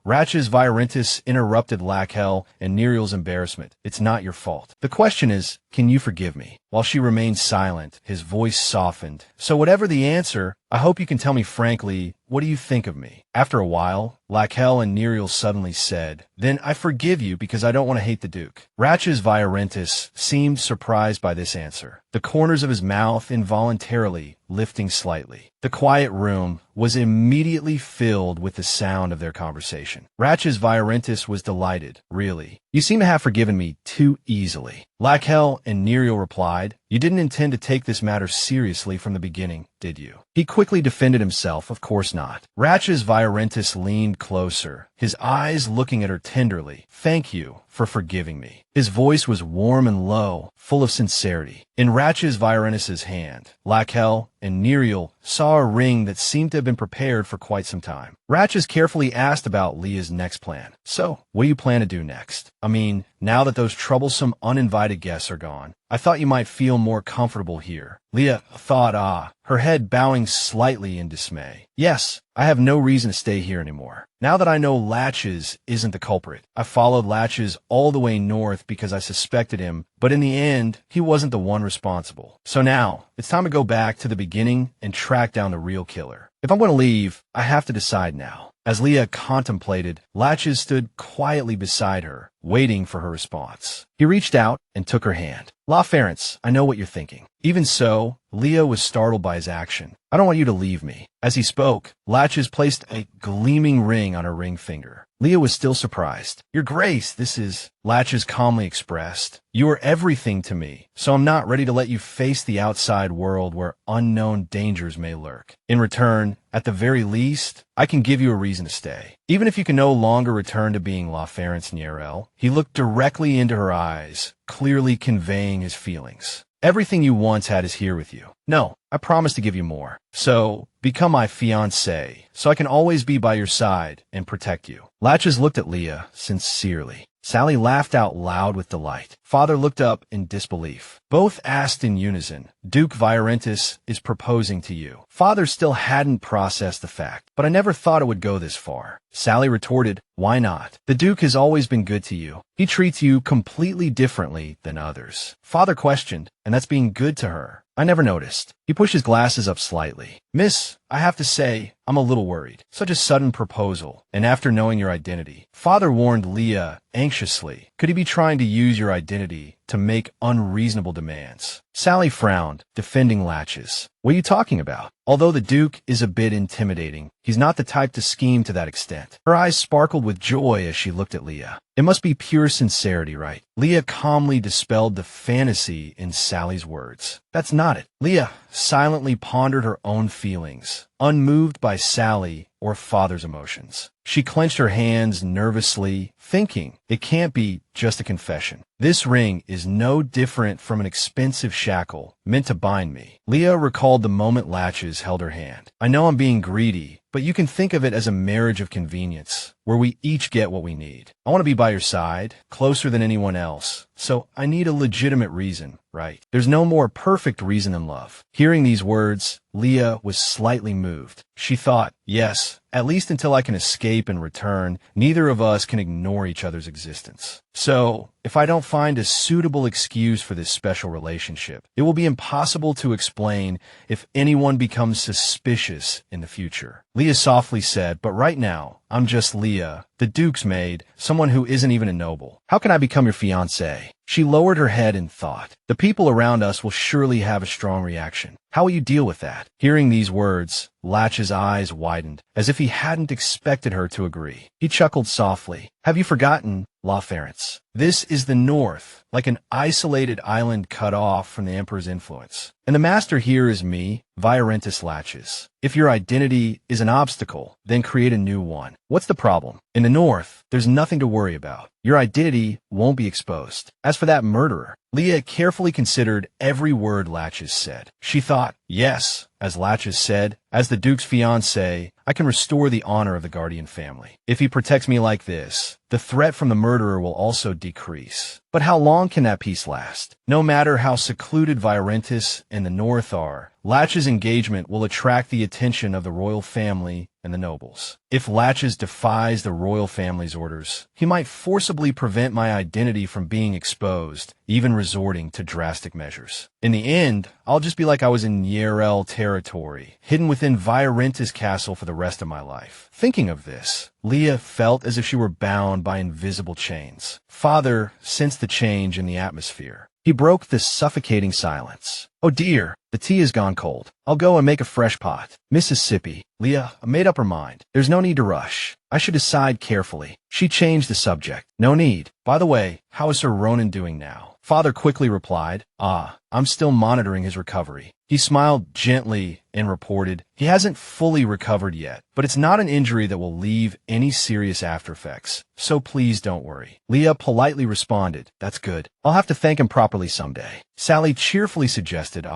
Ratches Violentus interrupted Lakhel and Nereal's embarrassment. It's not your fault. The question is, can you forgive me? While she remained silent, his voice softened. So whatever the answer, I hope you can tell me frankly, what do you think of me? After a while, Lakhel and Nereal suddenly said, Then I forgive you because I don't want to hate the Duke. Ratches Violentus seemed surprised by this answer, the corners of his mouth involuntarily lifting slightly. The quiet room was immediately filled with the sound of their conversation. Ratches Violentus was delighted. Really? You seem to have forgiven me too easily. Lakhel and Nerio replied, "You didn't intend to take this matter seriously from the beginning, did you?" He quickly defended himself, of course not. Ratch's Viorentus leaned closer, his eyes looking at her tenderly. "Thank you for forgiving me." His voice was warm and low, full of sincerity. In Ratch's Viorentus's hand, Lakhel and Nerio saw a ring that seemed to have been prepared for quite some time. Ratch's carefully asked about Leah's next plan. "So, what do you plan to do next? I mean, now that those troublesome uninvited guests are gone, I thought you might feel more comfortable here." Leah thought, her head bowing slightly in dismay. "Yes, I have no reason to stay here anymore. Now that I know Latches isn't the culprit, I followed Latches all the way north because I suspected him, but in the end, he wasn't the one responsible. So now, it's time to go back to the beginning and track down the real killer. If I'm going to leave, I have to decide now." As Leah contemplated, Latches stood quietly beside her, waiting for her response. He reached out and took her hand. "La Ference, I know what you're thinking." Even so, Leah was startled by his action. "I don't want you to leave me." As he spoke, Latches placed a gleaming ring on her ring finger. Leah was still surprised. "Your Grace, this is," Latches calmly expressed, "you are everything to me, so I'm not ready to let you face the outside world where unknown dangers may lurk. In return, at the very least, I can give you a reason to stay. Even if you can no longer return to being La Ference Nierel." He looked directly into her eyes, clearly conveying his feelings. "Everything you once had is here with you. No, I promise to give you more. So, become my fiancé, so I can always be by your side and protect you." Latches looked at Leah sincerely. Sally laughed out loud with delight. Father looked up in disbelief. Both asked in unison, "Duke Viorentus is proposing to you." Father still hadn't processed the fact, "But I never thought it would go this far." Sally retorted, "Why not? The Duke has always been good to you. He treats you completely differently than others." Father questioned, "And that's being good to her?" "I never noticed." He pushed his glasses up slightly. "Miss, I have to say, I'm a little worried. Such a sudden proposal, and after knowing your identity." Father warned Leah anxiously. Could he be trying to use your identity to make unreasonable demands? Sally frowned, defending Latches. "What are you talking about?" Although the Duke is a bit intimidating, he's not the type to scheme to that extent. Her eyes sparkled with joy as she looked at Leah. "It must be pure sincerity, right?" Leah calmly dispelled the fantasy in Sally's words. "That's not it." Leah silently pondered her own feelings, unmoved by Sally or Father's emotions. She clenched her hands nervously, thinking, it can't be just a confession. This ring is no different from an expensive shackle meant to bind me. Leah recalled the moment Latches held her hand. "I know I'm being greedy, but you can think of it as a marriage of convenience, where we each get what we need. I want to be by your side, closer than anyone else, so I need a legitimate reason, right? There's no more perfect reason than love." Hearing these words, Leah was slightly moved. She thought, yes, at least until I can escape and return, neither of us can ignore each other's existence. So, if I don't find a suitable excuse for this special relationship, it will be impossible to explain if anyone becomes suspicious in the future. Leah softly said, "But right now, I'm just Leah, the Duke's maid, someone who isn't even a noble. How can I become your fiancé?" She lowered her head in thought. "The people around us will surely have a strong reaction. How will you deal with that?" Hearing these words, Latch's eyes widened, as if he hadn't expected her to agree. He chuckled softly. "Have you forgotten, La Ference? This is the North, like an isolated island cut off from the Emperor's influence. And the master here is me, Viorentus Latches. If your identity is an obstacle, then create a new one. What's the problem? In the North, there's nothing to worry about. Your identity won't be exposed. As for that murderer," Leah carefully considered every word Latches said. She thought, yes, as Latches said, as the Duke's fiancé, I can restore the honor of the Guardian family. If he protects me like this, the threat from the murderer will also decrease. But how long can that peace last? No matter how secluded Viorentus and the North are, Latch's engagement will attract the attention of the royal family and the nobles. If Latches defies the royal family's orders, he might forcibly prevent my identity from being exposed, even resorting to drastic measures. In the end, I'll just be like I was in Nierel territory, hidden within Viorentus Castle for the rest of my life. Thinking of this, Leah felt as if she were bound by invisible chains. Father sensed the change in the atmosphere. He broke the suffocating silence. "Oh dear, the tea has gone cold. I'll go and make a fresh pot." Mississippi. Leah made up her mind. There's no need to rush. I should decide carefully. She changed the subject. No need. By the way, how is Sir Ronan doing now? Father quickly replied, I'm still monitoring his recovery. He smiled gently and reported, he hasn't fully recovered yet, but it's not an injury that will leave any serious aftereffects, so please don't worry. Leah politely responded, that's good. I'll have to thank him properly someday. Sally cheerfully suggested,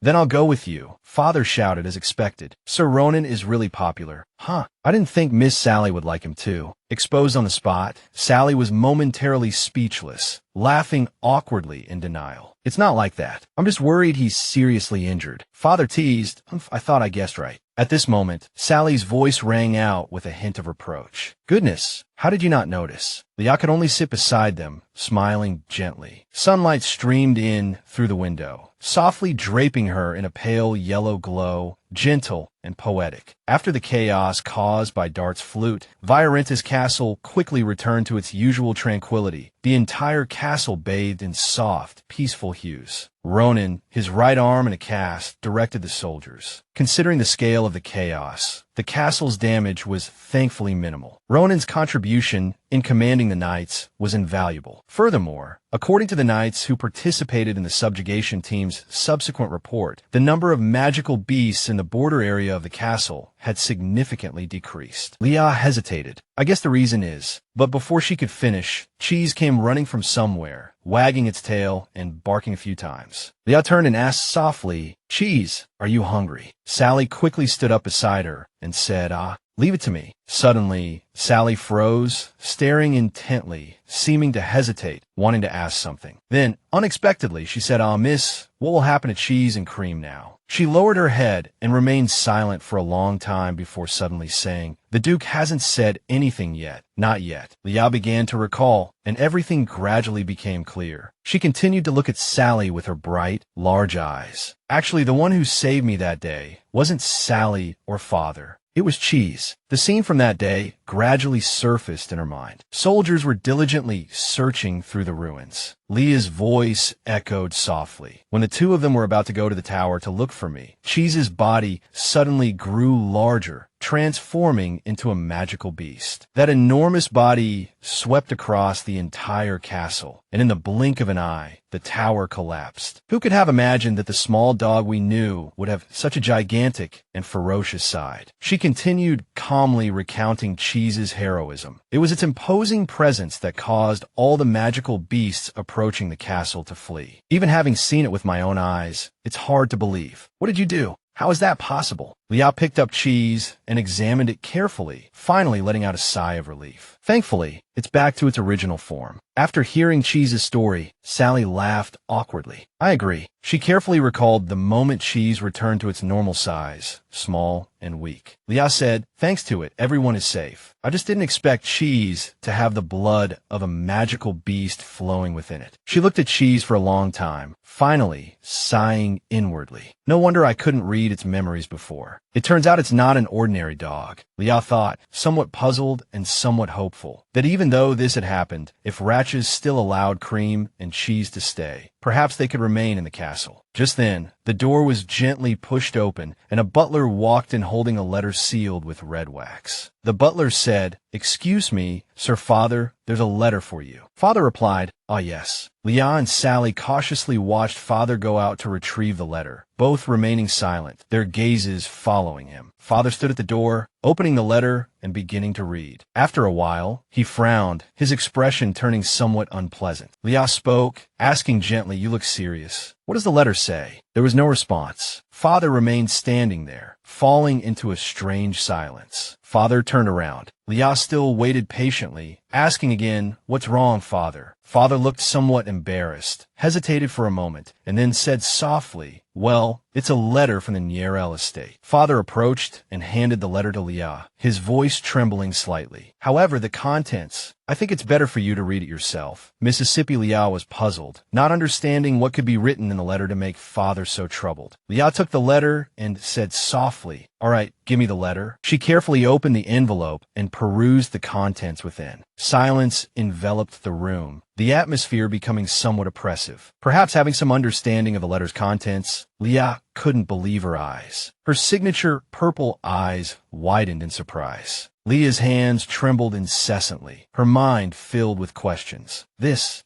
then I'll go with you. Father shouted as expected. Sir Ronan is really popular. I didn't think Miss Sally would like him too. Exposed on the spot, Sally was momentarily speechless, laughing awkwardly in denial. It's not like that. I'm just worried he's seriously injured. Father teased. I thought I guessed right. At this moment, Sally's voice rang out with a hint of reproach. Goodness, how did you not notice? Leah could only sit beside them, smiling gently. Sunlight streamed in through the window, softly draping her in a pale yellow glow, gentle and poetic. After the chaos caused by Dart's flute, Viorenta's castle quickly returned to its usual tranquility, the entire castle bathed in soft, peaceful hues. Ronan, his right arm in a cast, directed the soldiers. Considering the scale of the chaos, the castle's damage was thankfully minimal. Ronan's contribution in commanding the knights was invaluable. Furthermore, according to the knights who participated in the subjugation team's subsequent report, the number of magical beasts in the border area of the castle had significantly decreased. Leah hesitated. I guess the reason is, but before she could finish, Cheese came running from somewhere, wagging its tail and barking a few times. Leah turned and asked softly, Cheese, are you hungry? Sally quickly stood up beside her and said, leave it to me. Suddenly, Sally froze, staring intently, seeming to hesitate, wanting to ask something. Then, unexpectedly, she said, miss, what will happen to Cheese and Cream now? She lowered her head and remained silent for a long time before suddenly saying, the Duke hasn't said anything yet. Not yet. Leah began to recall, and everything gradually became clear. She continued to look at Sally with her bright, large eyes. Actually, the one who saved me that day wasn't Sally or Father. It was Cheese. The scene from that day gradually surfaced in her mind. Soldiers were diligently searching through the ruins. Leah's voice echoed softly. When the two of them were about to go to the tower to look for me, Cheese's body suddenly grew larger, transforming into a magical beast. That enormous body swept across the entire castle, and in the blink of an eye, the tower collapsed. Who could have imagined that the small dog we knew would have such a gigantic and ferocious side? She continued calmly recounting Cheese's heroism. It was its imposing presence that caused all the magical beasts approaching the castle to flee. Even having seen it with my own eyes, it's hard to believe. What did you do? How is that possible? Leah picked up Cheese and examined it carefully, finally letting out a sigh of relief. Thankfully, it's back to its original form. After hearing Cheese's story, Sally laughed awkwardly. I agree. She carefully recalled the moment Cheese returned to its normal size, small and weak. Leah said, thanks to it, everyone is safe. I just didn't expect Cheese to have the blood of a magical beast flowing within it. She looked at Cheese for a long time, finally sighing inwardly. No wonder I couldn't read its memories before. It turns out it's not an ordinary dog. Leah thought, somewhat puzzled and somewhat hopeful, that even though this had happened, if Ratches still allowed Cream and Cheese to stay, perhaps they could remain in the castle. Just then, the door was gently pushed open, and a butler walked in holding a letter sealed with red wax. The butler said, excuse me, Sir Father, there's a letter for you. Father replied, yes. Leah and Sally cautiously watched Father go out to retrieve the letter, both remaining silent, their gazes following him. Father stood at the door, opening the letter and beginning to read. After a while, he frowned, his expression turning somewhat unpleasant. Leah spoke, asking gently, you look serious. What does the letter say? There was no response. Father remained standing there, falling into a strange silence. Father turned around. Leah still waited patiently, asking again, what's wrong, Father? Father looked somewhat embarrassed, hesitated for a moment, and then said softly, well, it's a letter from the Nairo estate. Father approached and handed the letter to Leah, his voice trembling slightly. However, the contents, I think it's better for you to read it yourself. Mississippi Leah was puzzled, not understanding what could be written in the letter to make Father so troubled. Leah took the letter and said softly, all right, give me the letter. She carefully opened the envelope and perused the contents within. Silence enveloped the room, the atmosphere becoming somewhat oppressive. Perhaps having some understanding of the letter's contents, Leah couldn't believe her eyes. Her signature purple eyes widened in surprise. Leah's hands trembled incessantly, her mind filled with questions.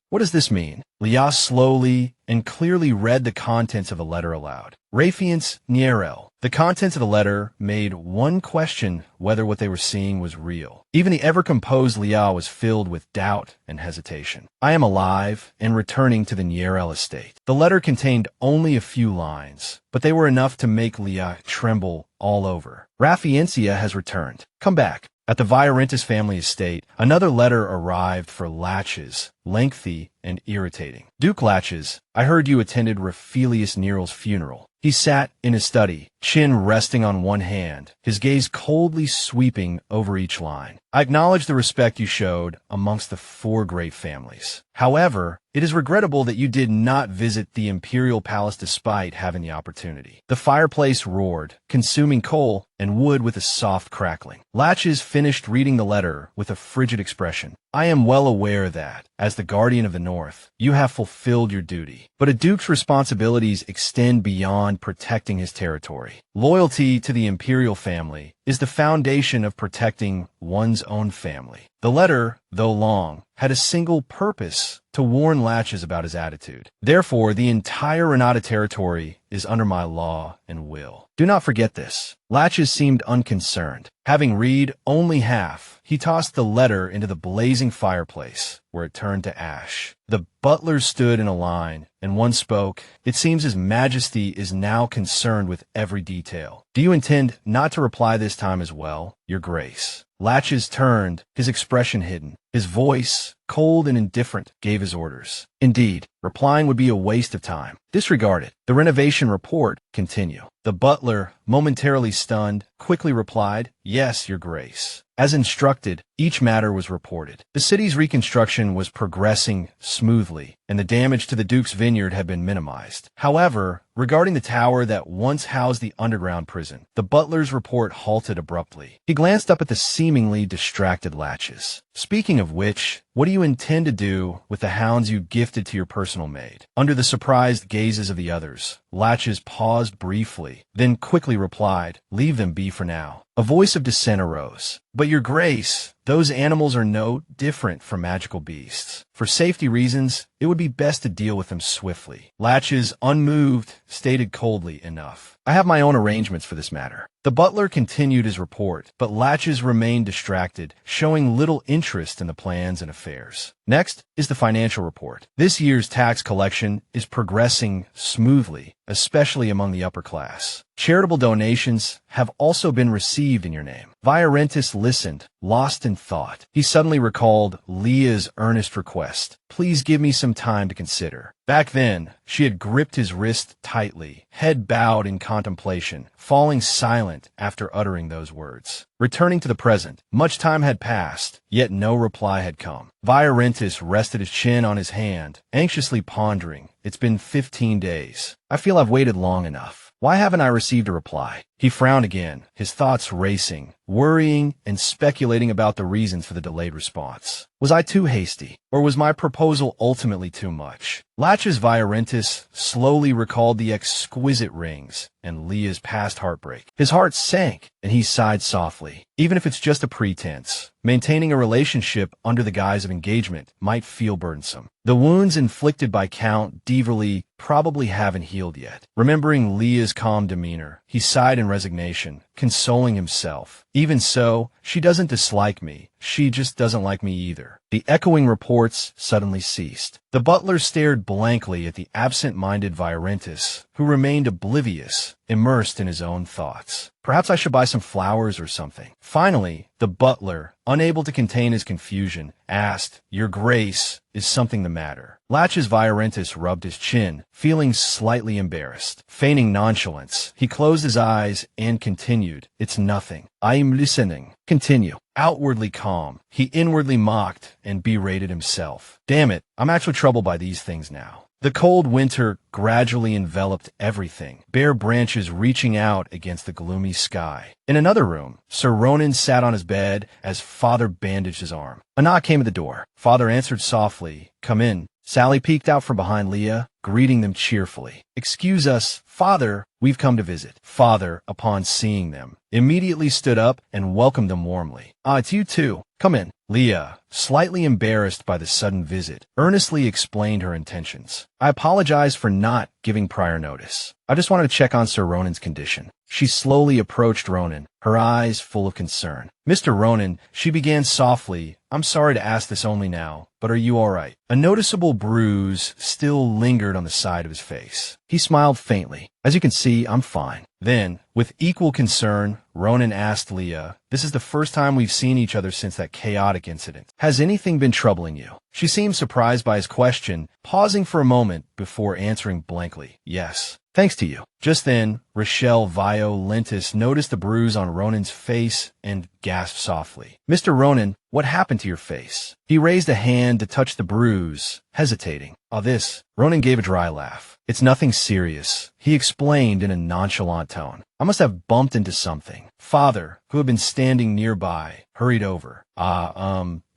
What does this mean? Leah slowly and clearly read the contents of the letter aloud. Raffiance Nairo. The contents of the letter made one question whether what they were seeing was real. Even the ever-composed Leah was filled with doubt and hesitation. I am alive and returning to the Nairo estate. The letter contained only a few lines, but they were enough to make Leah tremble all over. Raffiancia has returned. Come back. At the Viorentis family estate, another letter arrived for Latches, lengthy and irritating. Duke Latches, I heard you attended Raphelius Nero's funeral. He sat in his study, chin resting on one hand, his gaze coldly sweeping over each line. I acknowledge the respect you showed amongst the four great families. However, it is regrettable that you did not visit the imperial palace despite having the opportunity. The fireplace roared, consuming coal and wood with a soft crackling. Latches finished reading the letter with a frigid expression. I am well aware that, as the guardian of the North, you have fulfilled your duty. But a duke's responsibilities extend beyond protecting his territory. Loyalty to the imperial family is the foundation of protecting one's own family. The letter, though long, had a single purpose: to warn Latches about his attitude. Therefore, the entire Renata territory is under my law and will. Do not forget this. Latches seemed unconcerned. Having read only half, he tossed the letter into the blazing fireplace, where it turned to ash. The butlers stood in a line, and one spoke. It seems His Majesty is now concerned with every detail. Do you intend not to reply this time as well, Your Grace? Latches turned, his expression hidden. His voice, cold and indifferent, gave his orders. Indeed, replying would be a waste of time. Disregard it. The renovation report, continue. The butler, momentarily stunned, quickly replied, Yes, Your Grace. As instructed, each matter was reported. The city's reconstruction was progressing smoothly, and the damage to the Duke's vineyard had been minimized. However, regarding the tower that once housed the underground prison, the butler's report halted abruptly. He glanced up at the seemingly distracted Latches. Speaking of which, what do you intend to do with the hounds you gifted to your personal maid? Under the surprised gazes of the others, Latches paused briefly, then quickly replied, Leave them be for now. A voice of dissent arose. But Your Grace, those animals are no different from magical beasts. For safety reasons, it would be best to deal with them swiftly. Latches, unmoved, stated coldly enough. I have my own arrangements for this matter. The butler continued his report, but Latches remained distracted, showing little interest in the plans and affairs. Next is the financial report. This year's tax collection is progressing smoothly, especially among the upper class. Charitable donations have also been received in your name. Viorentis listened, lost in thought. He suddenly recalled Leah's earnest request. Please give me some time to consider. Back then, she had gripped his wrist tightly, head bowed in contemplation, falling silent after uttering those words. Returning to the present, much time had passed, yet no reply had come. Viorentis rested his chin on his hand, anxiously pondering. It's been 15 days. I feel I've waited long enough. Why haven't I received a reply? He frowned again, his thoughts racing, worrying and speculating about the reasons for the delayed response. Was I too hasty, or was my proposal ultimately too much? Latches Viorentis slowly recalled the exquisite rings and Leah's past heartbreak. His heart sank, and he sighed softly. Even if it's just a pretense, maintaining a relationship under the guise of engagement might feel burdensome. The wounds inflicted by Count Diverley probably haven't healed yet. Remembering Leah's calm demeanor, he sighed in resignation, consoling himself. Even so, she doesn't dislike me. She just doesn't like me either. The echoing reports suddenly ceased. The butler stared blankly at the absent-minded Viorentis, who remained oblivious, immersed in his own thoughts. Perhaps I should buy some flowers or something. Finally, the butler, unable to contain his confusion, asked, Your Grace, is something the matter? Latches Viorentis rubbed his chin, feeling slightly embarrassed. Feigning nonchalance, he closed his eyes and continued, It's nothing. I am listening. Continue. Outwardly calm, he inwardly mocked and berated himself. Damn it, I'm actually troubled by these things now. The cold winter gradually enveloped everything, bare branches reaching out against the gloomy sky. In another room, Sir Ronan sat on his bed as Father bandaged his arm. A knock came at the door. Father answered softly, Come in. Sally peeked out from behind Leah, greeting them cheerfully. "Excuse us, Father, we've come to visit." Father, upon seeing them, immediately stood up and welcomed them warmly. "Ah, it's you too. Come in." Leah, slightly embarrassed by the sudden visit, earnestly explained her intentions. "I apologize for not giving prior notice. I just wanted to check on Sir Ronan's condition." She slowly approached Ronan, her eyes full of concern. "Mr. Ronan," she began softly, "I'm sorry to ask this only now, but are you all right?" A noticeable bruise still lingered on the side of his face. He smiled faintly. "As you can see, I'm fine." Then, with equal concern, Ronan asked Leah, "This is the first time we've seen each other since that chaotic incident. Has anything been troubling you?" She seemed surprised by his question, pausing for a moment before answering blankly, "Yes. Thanks to you." Just then, Rochelle Violentis noticed the bruise on Ronan's face and gasped softly. "Mr. Ronan, what happened to your face?" He raised a hand to touch the bruise, hesitating. This. Ronan gave a dry laugh. "It's nothing serious," he explained in a nonchalant tone. "I must have bumped into something." Father, who had been standing nearby, hurried over.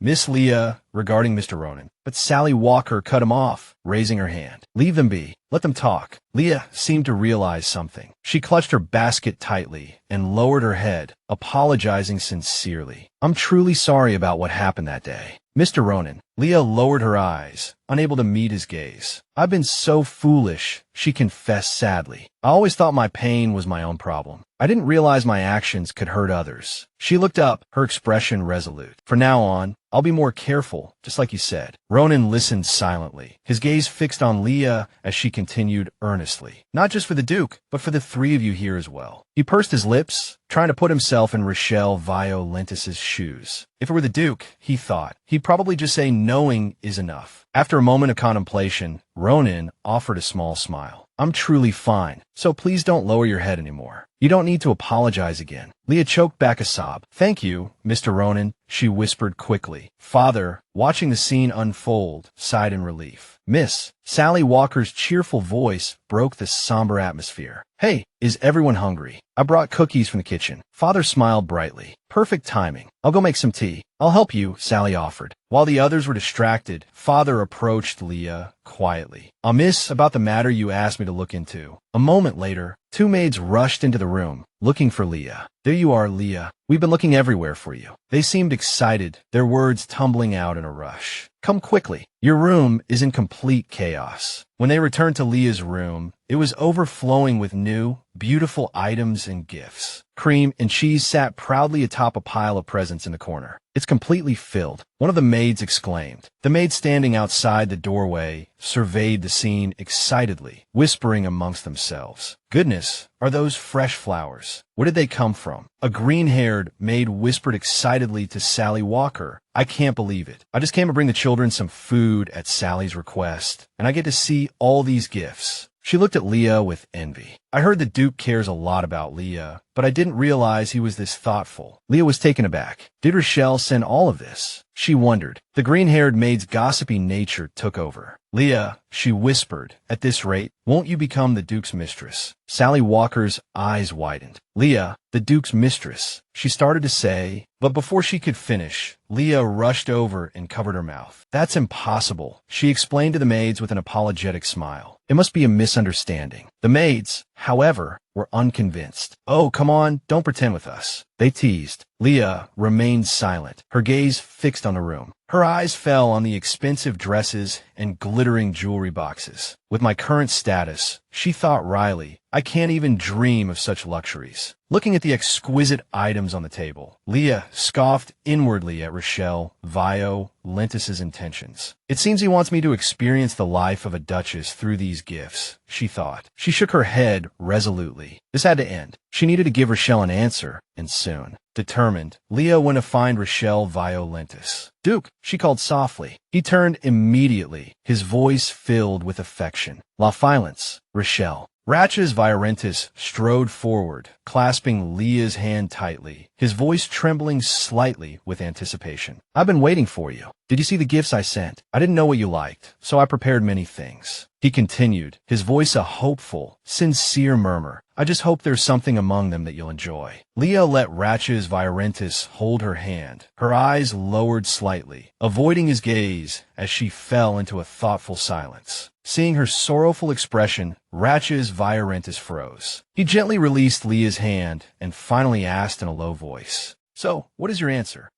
Miss Leah, regarding Mr. Ronan. But Sally Walker cut him off, raising her hand. "Leave them be. Let them talk." Leah seemed to realize something. She clutched her basket tightly and lowered her head, apologizing sincerely. "I'm truly sorry about what happened that day. Mr. Ronan." Leah lowered her eyes, unable to meet his gaze. "I've been so foolish," she confessed sadly. "I always thought my pain was my own problem. I didn't realize my actions could hurt others." She looked up, her expression resolute. "From now on, I'll be more careful, just like you said." Ronan listened silently, his gaze fixed on Leah as she continued earnestly. "Not just for the Duke, but for the three of you here as well." He pursed his lips, trying to put himself in Rochelle Violentis' shoes. If it were the Duke, he thought, he'd probably just say knowing is enough. After a moment of contemplation, Ronan offered a small smile. "I'm truly fine, so please don't lower your head anymore. You don't need to apologize again." Leah choked back a sob. "Thank you, Mr. Ronan," she whispered quickly. Father, watching the scene unfold, sighed in relief. Miss Sally Walker's cheerful voice broke the somber atmosphere. "Hey, is everyone hungry? I brought cookies from the kitchen." Father smiled brightly. "Perfect timing. I'll go make some tea." "I'll help you," Sally offered. While the others were distracted, Father approached Leah quietly. "Miss, about the matter you asked me to look into." A moment later, two maids rushed into the room, looking for Leah. "There you are, Leah. We've been looking everywhere for you." They seemed excited, their words tumbling out in a rush. "Come quickly. Your room is in complete chaos." When they returned to Leah's room, it was overflowing with new, beautiful items and gifts. Cream and cheese sat proudly atop a pile of presents in the corner. "It's completely filled," one of the maids exclaimed. The maids standing outside the doorway surveyed the scene excitedly, whispering amongst themselves. "Goodness, are those fresh flowers? Where did they come from?" A green-haired maid whispered excitedly to Sally Walker. "I can't believe it. I just came to bring the children some food at Sally's request, and I get to see all these gifts." She looked at Leah with envy. "I heard the Duke cares a lot about Leah, but I didn't realize he was this thoughtful." Leah was taken aback. Did Rochelle send all of this? She wondered. The green-haired maid's gossipy nature took over. "Leah," she whispered, "at this rate, won't you become the Duke's mistress?" Sally Walker's eyes widened. "Leah, the Duke's mistress," she started to say, but before she could finish, Leah rushed over and covered her mouth. "That's impossible," she explained to the maids with an apologetic smile. "It must be a misunderstanding." The maids, however, were unconvinced. "Oh, come on, don't pretend with us," they teased. Leah remained silent, her gaze fixed on the room. Her eyes fell on the expensive dresses and glittering jewelry boxes. With my current status, she thought wryly, I can't even dream of such luxuries. Looking at the exquisite items on the table, Leah scoffed inwardly at Rochelle Violentis' intentions. It seems he wants me to experience the life of a duchess through these gifts, she thought. She shook her head resolutely. This had to end. She needed to give Rochelle an answer, and soon. Determined, Leah went to find Rochelle Violentis. "Duke," she called softly. He turned immediately, his voice filled with affection. "La Violence, Rochelle." Ratch's Viorentus strode forward, clasping Leah's hand tightly, his voice trembling slightly with anticipation. "I've been waiting for you. Did you see the gifts I sent? I didn't know what you liked, so I prepared many things." He continued, his voice a hopeful, sincere murmur. "I just hope there's something among them that you'll enjoy." Leah let Ratch's Viorentus hold her hand, her eyes lowered slightly, avoiding his gaze as she fell into a thoughtful silence. Seeing her sorrowful expression, Ratch's Viorentus froze. He gently released Leah's hand and finally asked in a low voice, "So, what is your answer?"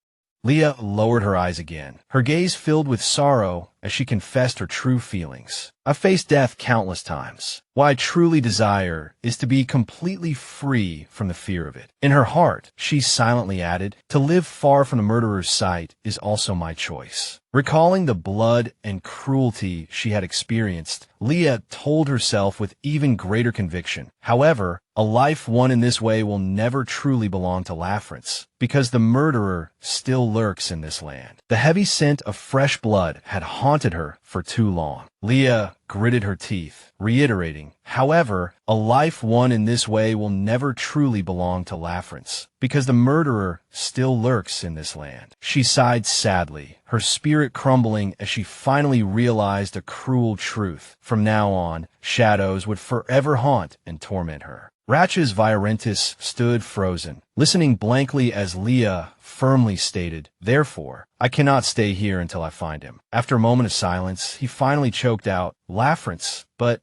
Leah lowered her eyes again, her gaze filled with sorrow as she confessed her true feelings. "I've faced death countless times. What I truly desire is to be completely free from the fear of it." In her heart, she silently added, "To live far from the murderer's sight is also my choice." Recalling the blood and cruelty she had experienced, Leah told herself with even greater conviction, "However, a life won in this way will never truly belong to Lafrance, because the murderer still lurks in this land." The heavy scent of fresh blood had haunted her for too long. Leah gritted her teeth, reiterating, "However, a life won in this way will never truly belong to Lafrance, because the murderer still lurks in this land." She sighed sadly, her spirit crumbling as she finally realized a cruel truth. From now on, shadows would forever haunt and torment her. Ratch's Viorentus stood frozen, listening blankly as Leah firmly stated, "Therefore, I cannot stay here until I find him." After a moment of silence, he finally choked out, "Lafrance, but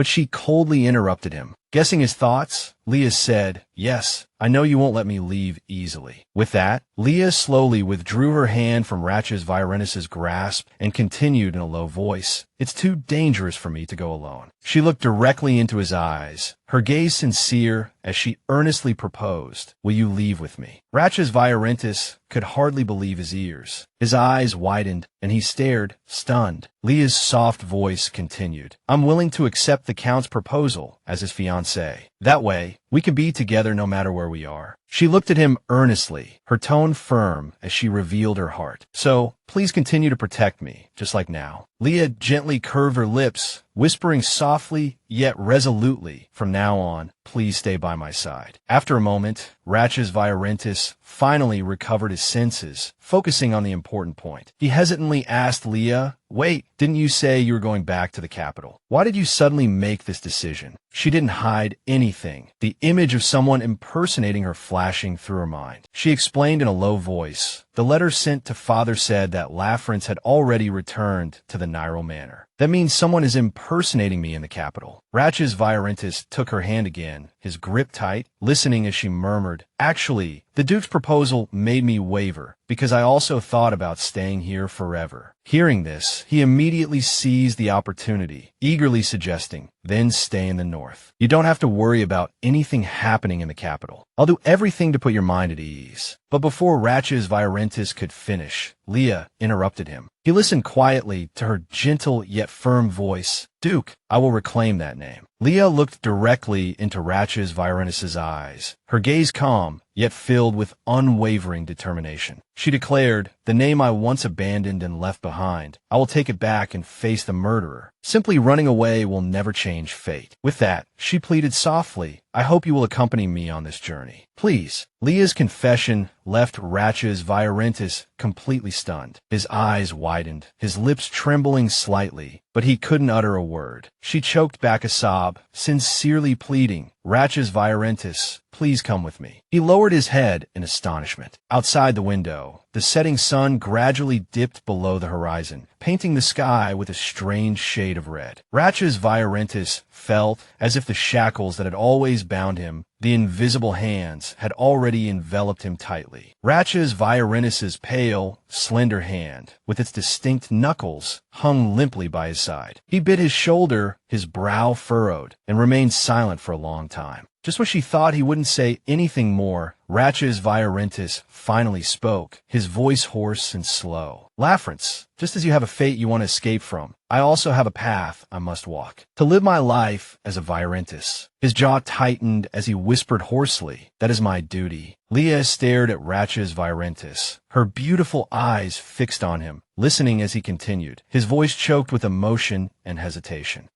she coldly interrupted him. Guessing his thoughts, Leah said, "Yes, I know you won't let me leave easily." With that, Leah slowly withdrew her hand from Ratch's Viorentus's grasp and continued in a low voice, "It's too dangerous for me to go alone." She looked directly into his eyes, her gaze sincere as she earnestly proposed, "Will you leave with me?" Ratch's Viorentus could hardly believe his ears. His eyes widened, and he stared, stunned. Leah's soft voice continued, "I'm willing to accept the Count's proposal as his fiancé. That way, we can be together no matter where we are." She looked at him earnestly, her tone firm as she revealed her heart. "So, please continue to protect me, just like now." Leah gently curved her lips, whispering softly yet resolutely, "From now on, please stay by my side." After a moment, Ratch's Viorentus finally recovered his senses, focusing on the important point. He hesitantly asked Leah, "Wait, didn't you say you were going back to the capital? Why did you suddenly make this decision?" She didn't hide anything, the image of someone impersonating her flashing through her mind. She explained in a low voice, "The letter sent to father said that Lafrance had already returned to the Nairo Manor. That means someone is impersonating me in the capital." Ratch's Viorentus took her hand again, his grip tight, listening as she murmured, "Actually, the Duke's proposal made me waver, because I also thought about staying here forever." Hearing this, he immediately seized the opportunity, eagerly suggesting, "Then stay in the north. You don't have to worry about anything happening in the capital. I'll do everything to put your mind at ease." But before Ratch's Viorentus could finish, Leah interrupted him. He listened quietly to her gentle yet firm voice, "Duke, I will reclaim that name." Leah looked directly into Ratch's Viorentus's eyes, her gaze calm, yet filled with unwavering determination. She declared, "The name I once abandoned and left behind, I will take it back and face the murderer. Simply running away will never change fate." With that, she pleaded softly, "I hope you will accompany me on this journey. Please." Leah's confession left Ratch's Viorentus completely stunned. His eyes widened, his lips trembling slightly, but he couldn't utter a word. She choked back a sob, sincerely pleading, "Ratch's Viorentus, please come with me." He lowered his head in astonishment. Outside the window, the setting sun gradually dipped below the horizon, painting the sky with a strange shade of red. Ratch's Viorentus felt as if the shackles that had always bound him, the invisible hands, had already enveloped him tightly. Ratch's Viorentus's pale, slender hand, with its distinct knuckles, hung limply by his side. He bit his shoulder, his brow furrowed, and remained silent for a long time. Just when she thought he wouldn't say anything more, Ratch's Viorentus finally spoke, his voice hoarse and slow. Lafrance, just as you have a fate you want to escape from, I also have a path I must walk. To live my life as a Virentis. His jaw tightened as he whispered hoarsely, that is my duty. Leah stared at Ratcha's Virentis, her beautiful eyes fixed on him, listening as he continued, his voice choked with emotion and hesitation.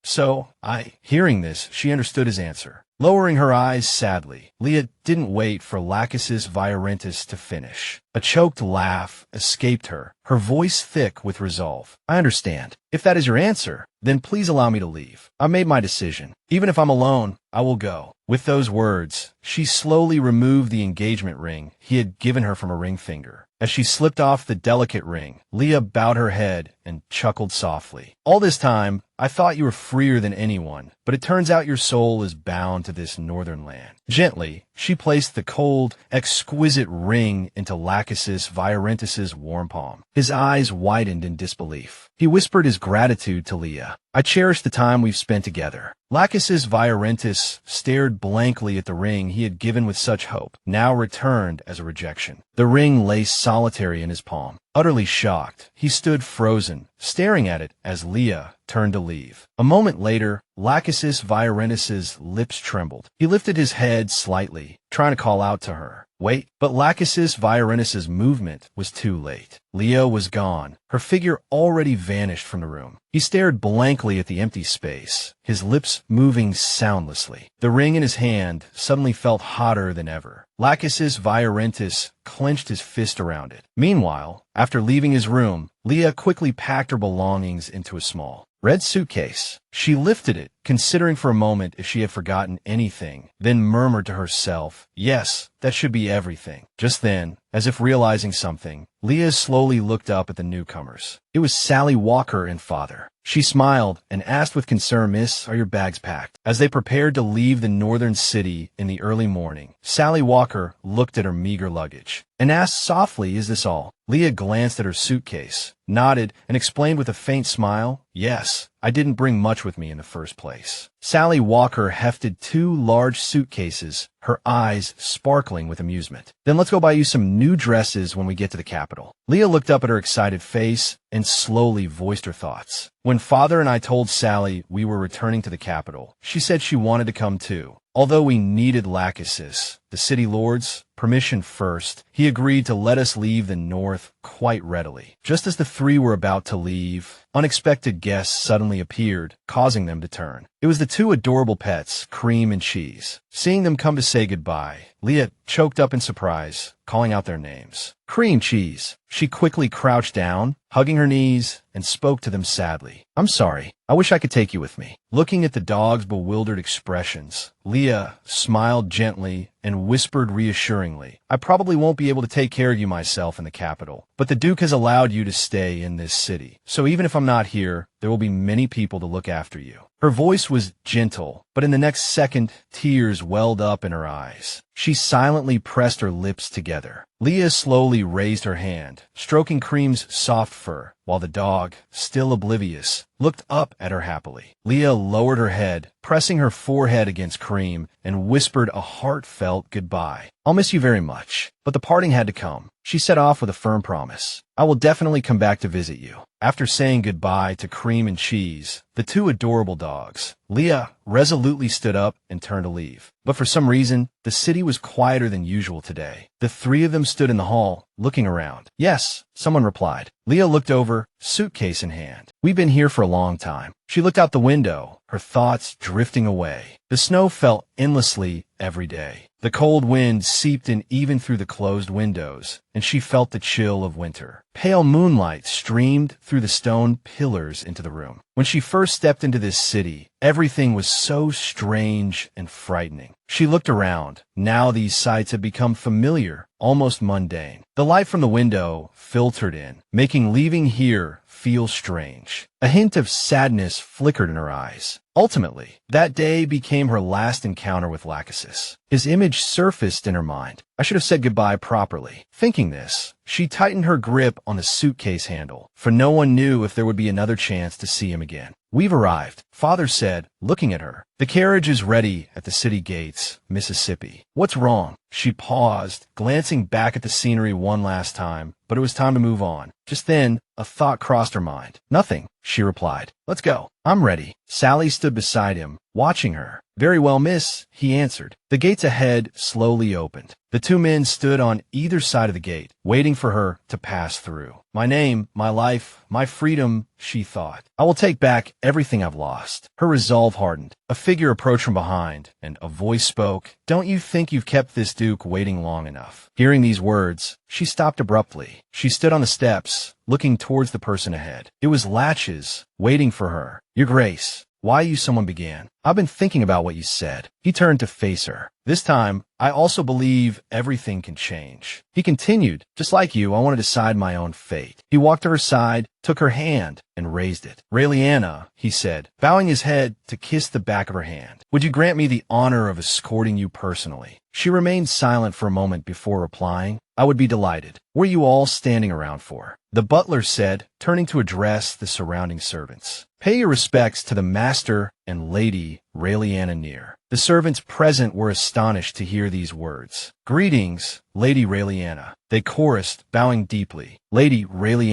Hearing this, she understood his answer. Lowering her eyes sadly, Leah didn't wait for Lachesis Virentis to finish. A choked laugh escaped her, her voice thick with resolve. I understand. If that is your answer, then please allow me to leave. I made my decision. Even if I'm alone, I will go. With those words, she slowly removed the engagement ring he had given her from her ring finger. As she slipped off the delicate ring, Leah bowed her head and chuckled softly. All this time, I thought you were freer than anyone, but it turns out your soul is bound to this northern land. Gently, she placed the cold, exquisite ring into Lachesis Virentis' warm palm. His eyes widened in disbelief. He whispered his gratitude to Leah. I cherish the time we've spent together. Lachesis Virentis stared blankly at the ring he had given with such hope, now returned as a rejection. The ring lay solitary in his palm. Utterly shocked, he stood frozen, staring at it as Leah turned to leave. A moment later, Lachesis Virentis' lips trembled. He lifted his head slightly, trying to call out to her. Wait, but Lachesis Virentis' movement was too late. Leah was gone, her figure already vanished from the room. He stared blankly at the empty space, his lips moving soundlessly. The ring in his hand suddenly felt hotter than ever. Lachesis Virentis clenched his fist around it. Meanwhile, after leaving his room, Leah quickly packed her belongings into a small red suitcase. She lifted it, considering for a moment if she had forgotten anything, then murmured to herself, yes, that should be everything. Just then, as if realizing something, Leah slowly looked up at the newcomers. It was Sally Walker and father. She smiled and asked with concern, Miss, are your bags packed? As they prepared to leave the northern city in the early morning, Sally Walker looked at her meager luggage and asked softly, is this all? Leah glanced at her suitcase, nodded, and explained with a faint smile, yes, I didn't bring much with me in the first place. Sally Walker hefted 2 large suitcases, her eyes sparkling with amusement. Then let's go buy you some new dresses when we get to the capital. Leah looked up at her excited face and slowly voiced her thoughts. When father and I told Sally we were returning to the capital, she said she wanted to come too. Although we needed Lachesis, the city lord's permission first, he agreed to let us leave the north quite readily. Just as the 3 were about to leave, unexpected guests suddenly appeared, causing them to turn. It was the 2 adorable pets, Cream and Cheese. Seeing them come to say goodbye, Leah choked up in surprise, calling out their names. Cream, Cheese. She quickly crouched down, hugging her knees, and spoke to them sadly. I'm sorry. I wish I could take you with me. Looking at the dog's bewildered expressions, Leah smiled gently and whispered reassuringly, I probably won't be able to take care of you myself in the capital, but the Duke has allowed you to stay in this city. So even if I'm not here, there will be many people to look after you. Her voice was gentle, but in the next second, tears welled up in her eyes. She silently pressed her lips together. Leah slowly raised her hand, stroking Cream's soft fur, while the dog, still oblivious, looked up at her happily. Leah lowered her head, pressing her forehead against Cream, and whispered a heartfelt goodbye. I'll miss you very much, but the parting had to come. She set off with a firm promise. I will definitely come back to visit you. After saying goodbye to Cream and Cheese, the 2 adorable dogs, Leah resolutely stood up and turned to leave. But for some reason, the city was quieter than usual today. The 3 of them stood in the hall, looking around. Yes, someone replied. Leah looked over, suitcase in hand. We've been here for a long time. She looked out the window, her thoughts drifting away. The snow fell endlessly every day. The cold wind seeped in even through the closed windows, and she felt the chill of winter. Pale moonlight streamed through the stone pillars into the room. When she first stepped into this city, everything was so strange and frightening. She looked around. Now these sights had become familiar, almost mundane. The light from the window filtered in, making leaving here feel strange. A hint of sadness flickered in her eyes. Ultimately, that day became her last encounter with Lachesis. His image surfaced in her mind. I should have said goodbye properly. Thinking this, she tightened her grip on the suitcase handle, for no one knew if there would be another chance to see him again. We've arrived, father said, looking at her. The carriage is ready at the city gates, Mississippi. What's wrong? She paused, glancing back at the scenery one last time, but it was time to move on. Just then, a thought crossed her mind. Nothing, she replied. Let's go. I'm ready. Sally stood beside him, watching her. Very well, miss, he answered. The gates ahead slowly opened. The two men stood on either side of the gate, waiting for her to pass through. My name, my life, my freedom, she thought. I will take back everything I've lost. Her resolve hardened. A figure approached from behind, and a voice spoke. Don't you think you've kept this Duke waiting long enough? Hearing these words, she stopped abruptly. She stood on the steps, looking towards the person ahead. It was Latches, waiting for her. Your Grace. Why you, someone began. I've been thinking about what you said. He turned to face her. This time, I also believe everything can change. He continued, just like you, I want to decide my own fate. He walked to her side, took her hand, and raised it. Anna, he said, bowing his head to kiss the back of her hand. Would you grant me the honor of escorting you personally? She remained silent for a moment before replying. I would be delighted. What are you all standing around for? The butler said, turning to address the surrounding servants. Pay your respects to the master and Lady Anna near. The servants present were astonished to hear these words. Greetings, Lady Anna. They chorused, bowing deeply. Lady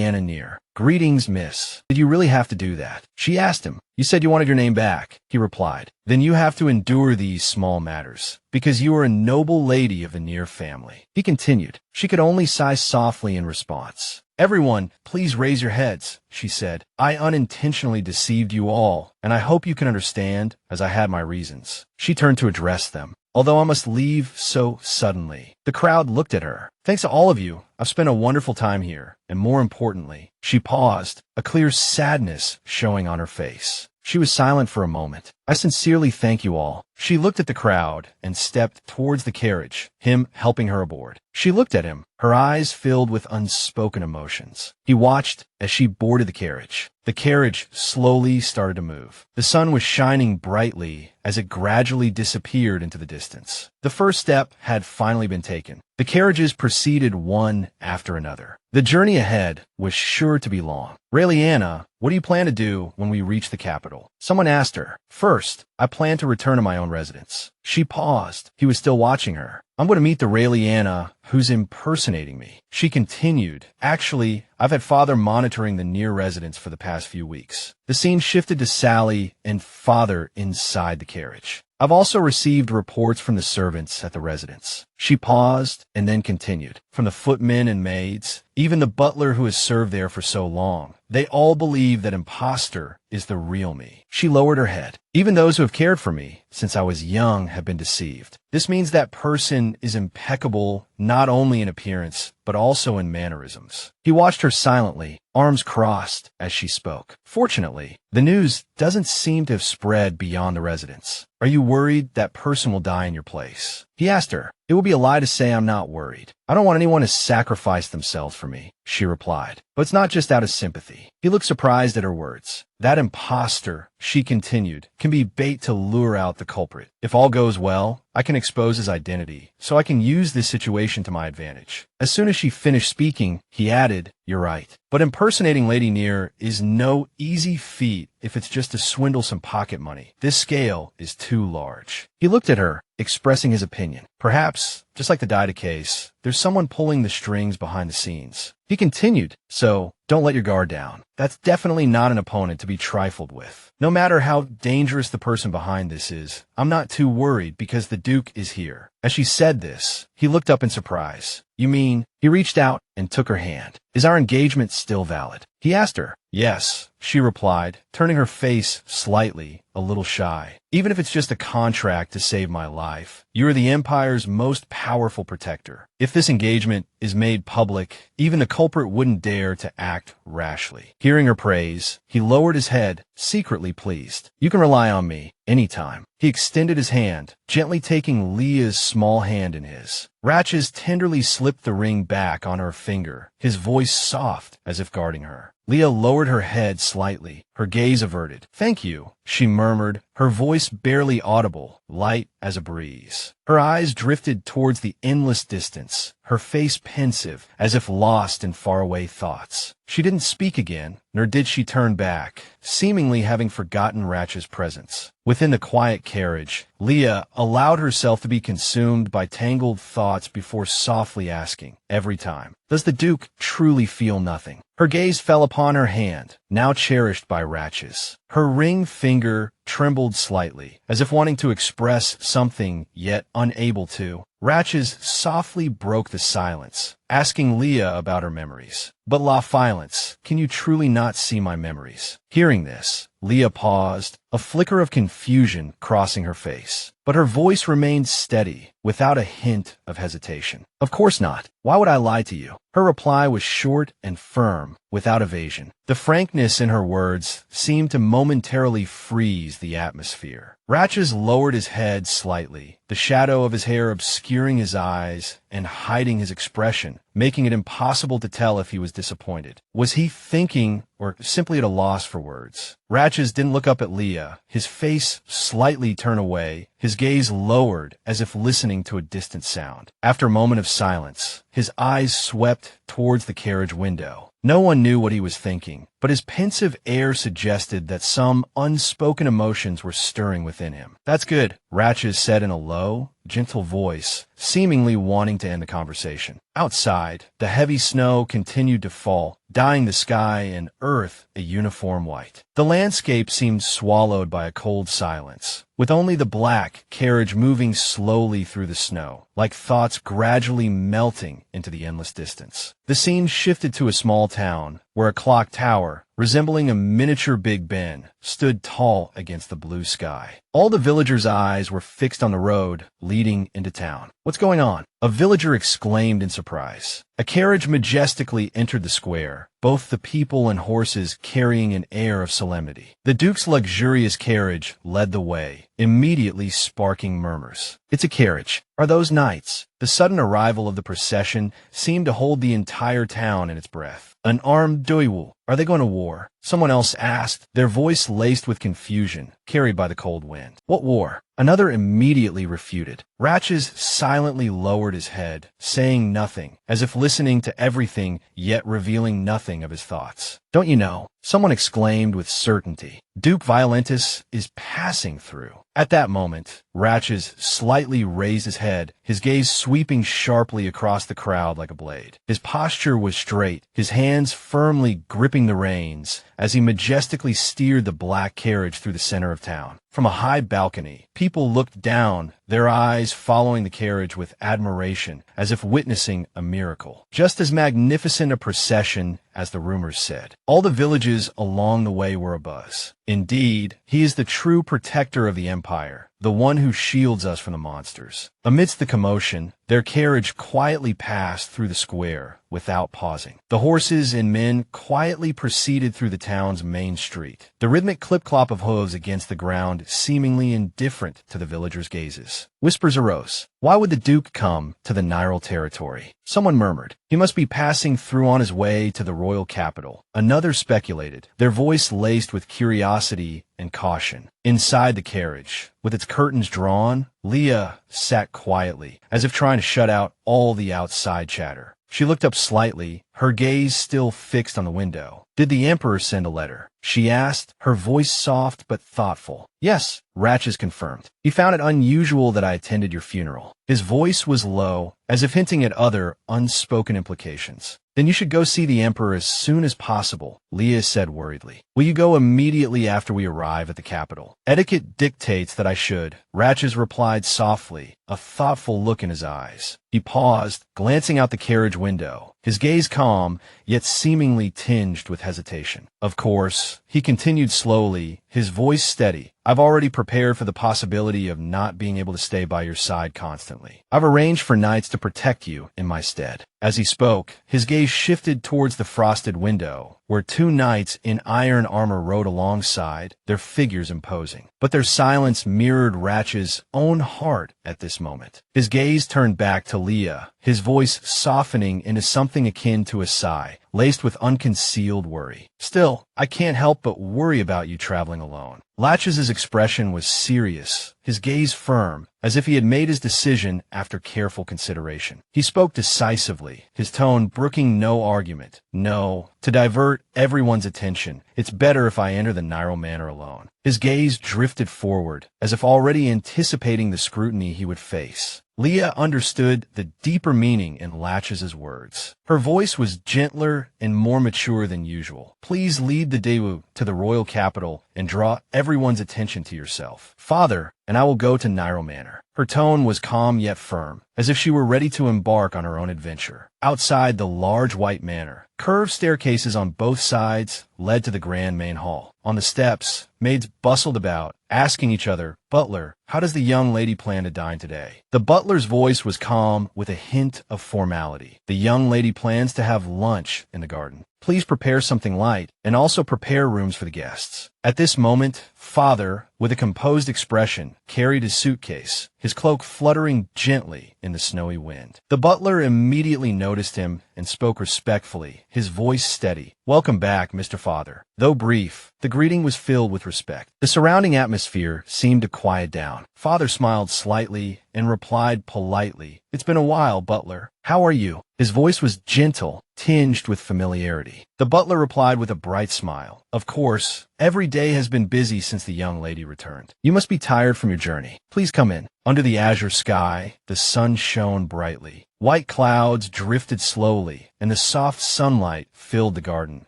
Anna near. Greetings, miss. Did you really have to do that? She asked him. You said you wanted your name back, he replied. Then you have to endure these small matters, because you are a noble lady of the Near family. He continued. She could only sigh softly in response. Everyone, please raise your heads, she said. I unintentionally deceived you all, and I hope you can understand, as I had my reasons. She turned to address them. Although I must leave so suddenly. The crowd looked at her. Thanks to all of you, I've spent a wonderful time here, and more importantly, she paused, a clear sadness showing on her face. She was silent for a moment. I sincerely thank you all. She looked at the crowd and stepped towards the carriage, him helping her aboard. She looked at him, her eyes filled with unspoken emotions. He watched as she boarded the carriage. The carriage slowly started to move. The sun was shining brightly as it gradually disappeared into the distance. The first step had finally been taken. The carriages proceeded one after another. The journey ahead was sure to be long. Anna, what do you plan to do when we reach the capital? Someone asked her. First, I plan to return to my own residence. She paused. He was still watching her. I'm going to meet the Anna who's impersonating me. She continued. Actually, I've had Father monitoring the Near residence for the past few weeks. The scene shifted to Sally and Father inside the carriage. I've also received reports from the servants at the residence. She paused and then continued. From the footmen and maids, even the butler who has served there for so long, they all believe that imposter is the real me. She lowered her head. Even those who have cared for me since I was young have been deceived. This means that person is impeccable not only in appearance, but also in mannerisms. He watched her silently, arms crossed, as she spoke. Fortunately, the news doesn't seem to have spread beyond the residence. Are you worried that person will die in your place? He asked her. It would be a lie to say I'm not worried. I don't want anyone to sacrifice themselves for me, she replied. But it's not just out of sympathy. He looked surprised at her words. That imposter, she continued, can be bait to lure out the culprit. If all goes well, I can expose his identity, so I can use this situation to my advantage. As soon as she finished speaking, he added, you're right. But impersonating Lady Near is no easy feat if it's just to swindle some pocket money. This scale is too large. He looked at her, expressing his opinion. Perhaps, just like the Dileia case, there's someone pulling the strings behind the scenes. He continued, so don't let your guard down. That's definitely not an opponent to be trifled with. No matter how dangerous the person behind this is, I'm not too worried because the Duke is here. As she said this, he looked up in surprise. You mean? He reached out and took her hand. Is our engagement still valid? He asked her. Yes, she replied, turning her face slightly, a little shy. Even if it's just a contract to save my life, you are the Empire's most powerful protector. If this engagement is made public, even the culprit wouldn't dare to act rashly. Hearing her praise, he lowered his head, secretly pleased. You can rely on me, anytime. He extended his hand, gently taking Leah's small hand in his. Ratches tenderly slipped the ring back on her finger, his voice soft as if guarding her. Leah lowered her head slightly, her gaze averted. Thank you, she murmured, her voice barely audible, light as a breeze. Her eyes drifted towards the endless distance, her face pensive, as if lost in faraway thoughts. She didn't speak again, nor did she turn back, seemingly having forgotten Ratch's presence. Within the quiet carriage, Leah allowed herself to be consumed by tangled thoughts before softly asking, every time, does the Duke truly feel nothing? Her gaze fell upon her hand, now cherished by Ratches. Her ring finger trembled slightly, as if wanting to express something, yet unable to. Ratches softly broke the silence, asking Leah about her memories. But La Filance, can you truly not see my memories? Hearing this, Leah paused, a flicker of confusion crossing her face. But her voice remained steady, without a hint of hesitation. Of course not. Why would I lie to you? Her reply was short and firm, without evasion. The frankness in her words seemed to momentarily freeze the atmosphere. Ratches lowered his head slightly, the shadow of his hair obscuring his eyes and hiding his expression, making it impossible to tell if he was disappointed. Was he thinking or simply at a loss for words? Ratches didn't look up at Leah, his face slightly turned away, his gaze lowered as if listening to a distant sound. After a moment of silence, his eyes swept towards the carriage window. No one knew what he was thinking, but his pensive air suggested that some unspoken emotions were stirring within him. That's good, Ratches said in a low, gentle voice, seemingly wanting to end the conversation. Outside, the heavy snow continued to fall, dyeing the sky and earth a uniform white. The landscape seemed swallowed by a cold silence, with only the black carriage moving slowly through the snow, like thoughts gradually melting into the endless distance. The scene shifted to a small town, where a clock tower, resembling a miniature Big Ben, stood tall against the blue sky. All the villagers' eyes were fixed on the road leading into town. What's going on? A villager exclaimed in surprise. A carriage majestically entered the square, both the people and horses carrying an air of solemnity. The Duke's luxurious carriage led the way, immediately sparking murmurs. It's a carriage. Are those knights? The sudden arrival of the procession seemed to hold the entire town in its breath. An armed Doiwu. Are they going to war? Someone else asked, their voice laced with confusion, carried by the cold wind. What war? Another immediately refuted. Ratches silently lowered his head, saying nothing, as if listening to everything, yet revealing nothing of his thoughts. Don't you know? Someone exclaimed with certainty. Duke Violentus is passing through. At that moment, Ratches slightly raised his head, his gaze sweeping sharply across the crowd like a blade. His posture was straight, his hands firmly gripping the reins, as he majestically steered the black carriage through the center of town. From a high balcony, people looked down, their eyes following the carriage with admiration, as if witnessing a miracle. Just as magnificent a procession as the rumors said. All the villages along the way were abuzz. Indeed, he is the true protector of the empire, the one who shields us from the monsters. Amidst the commotion, their carriage quietly passed through the square without pausing. The horses and men quietly proceeded through the town's main street, the rhythmic clip-clop of hooves against the ground seemingly indifferent to the villagers' gazes. Whispers arose. Why would the Duke come to the Nairo territory? Someone murmured. He must be passing through on his way to the royal capital. Another speculated, their voice laced with curiosity and caution. Inside the carriage, with its curtains drawn, Leah sat quietly, as if trying to shut out all the outside chatter. She looked up slightly, her gaze still fixed on the window. Did the Emperor send a letter? She asked, her voice soft but thoughtful. Yes, Ratches confirmed. He found it unusual that I attended your funeral. His voice was low, as if hinting at other, unspoken implications. Then you should go see the Emperor as soon as possible, Leah said worriedly. Will you go immediately after we arrive at the capital? Etiquette dictates that I should, Ratches replied softly, a thoughtful look in his eyes. He paused, glancing out the carriage window, his gaze calm, yet seemingly tinged with hesitation. Of course, he continued slowly, his voice steady. I've already prepared for the possibility of not being able to stay by your side constantly. I've arranged for knights to protect you in my stead. As he spoke, his gaze shifted towards the frosted window, where two knights in iron armor rode alongside, their figures imposing. But their silence mirrored Ratch's own heart at this moment. His gaze turned back to Leah, his voice softening into something akin to a sigh, laced with unconcealed worry. Still, I can't help but worry about you traveling alone. Latch's expression was serious, his gaze firm, as if he had made his decision after careful consideration. He spoke decisively, his tone brooking no argument. No, to divert everyone's attention, it's better if I enter the Nairo Manor alone. His gaze drifted forward, as if already anticipating the scrutiny he would face. Leah understood the deeper meaning in Latch's words. Her voice was gentler and more mature than usual. Please lead the Daewoo to the royal capital and draw everyone's attention to yourself. Father, and I will go to Nairo Manor. Her tone was calm yet firm, as if she were ready to embark on her own adventure. Outside the large white manor, curved staircases on both sides led to the grand main hall. On the steps, maids bustled about, asking each other, "Butler, how does the young lady plan to dine today?" The butler's voice was calm with a hint of formality. "The young lady plans to have lunch in the garden. Please prepare something light, and also prepare rooms for the guests." At this moment, Father, with a composed expression, carried his suitcase, his cloak fluttering gently in the snowy wind. The butler immediately noticed him and spoke respectfully, his voice steady. "Welcome back, Mr. Father." Though brief, the greeting was filled with respect. The surrounding atmosphere seemed to quiet down. Father smiled slightly and replied politely, "It's been a while, butler. How are you?" His voice was gentle, tinged with familiarity. The butler replied with a bright smile, "Of course, every day has been busy since the young lady returned. You must be tired from your journey. Please come in." Under the azure sky, the sun shone brightly. White clouds drifted slowly, and the soft sunlight filled the garden,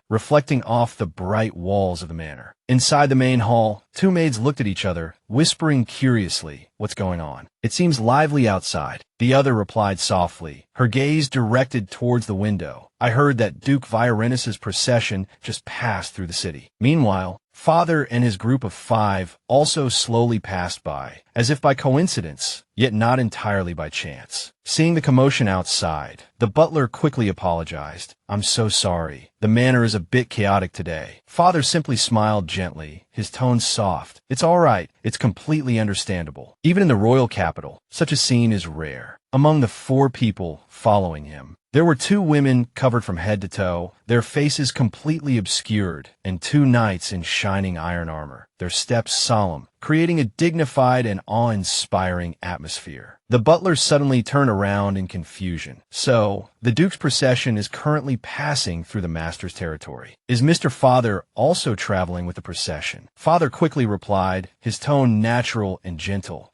reflecting off the bright walls of the manor. Inside the main hall, two maids looked at each other, whispering curiously, "What's going on? It seems lively outside." The other replied softly, her gaze directed towards the window. "I heard that Duke Virenus's procession just passed through the city." Meanwhile, Father and his group of 5 also slowly passed by, as if by coincidence, yet not entirely by chance. Seeing the commotion outside, the butler quickly apologized. "I'm so sorry. The manor is a bit chaotic today." Father simply smiled gently, his tone soft. "It's all right. It's completely understandable. Even in the royal capital, such a scene is rare." Among the 4 people following him, there were 2 women covered from head to toe, their faces completely obscured, and 2 knights in shining iron armor, their steps solemn, creating a dignified and awe-inspiring atmosphere. The butler suddenly turned around in confusion. "So, the Duke's procession is currently passing through the Master's territory. Is Mr. Father also traveling with the procession?" Father quickly replied, his tone natural and gentle.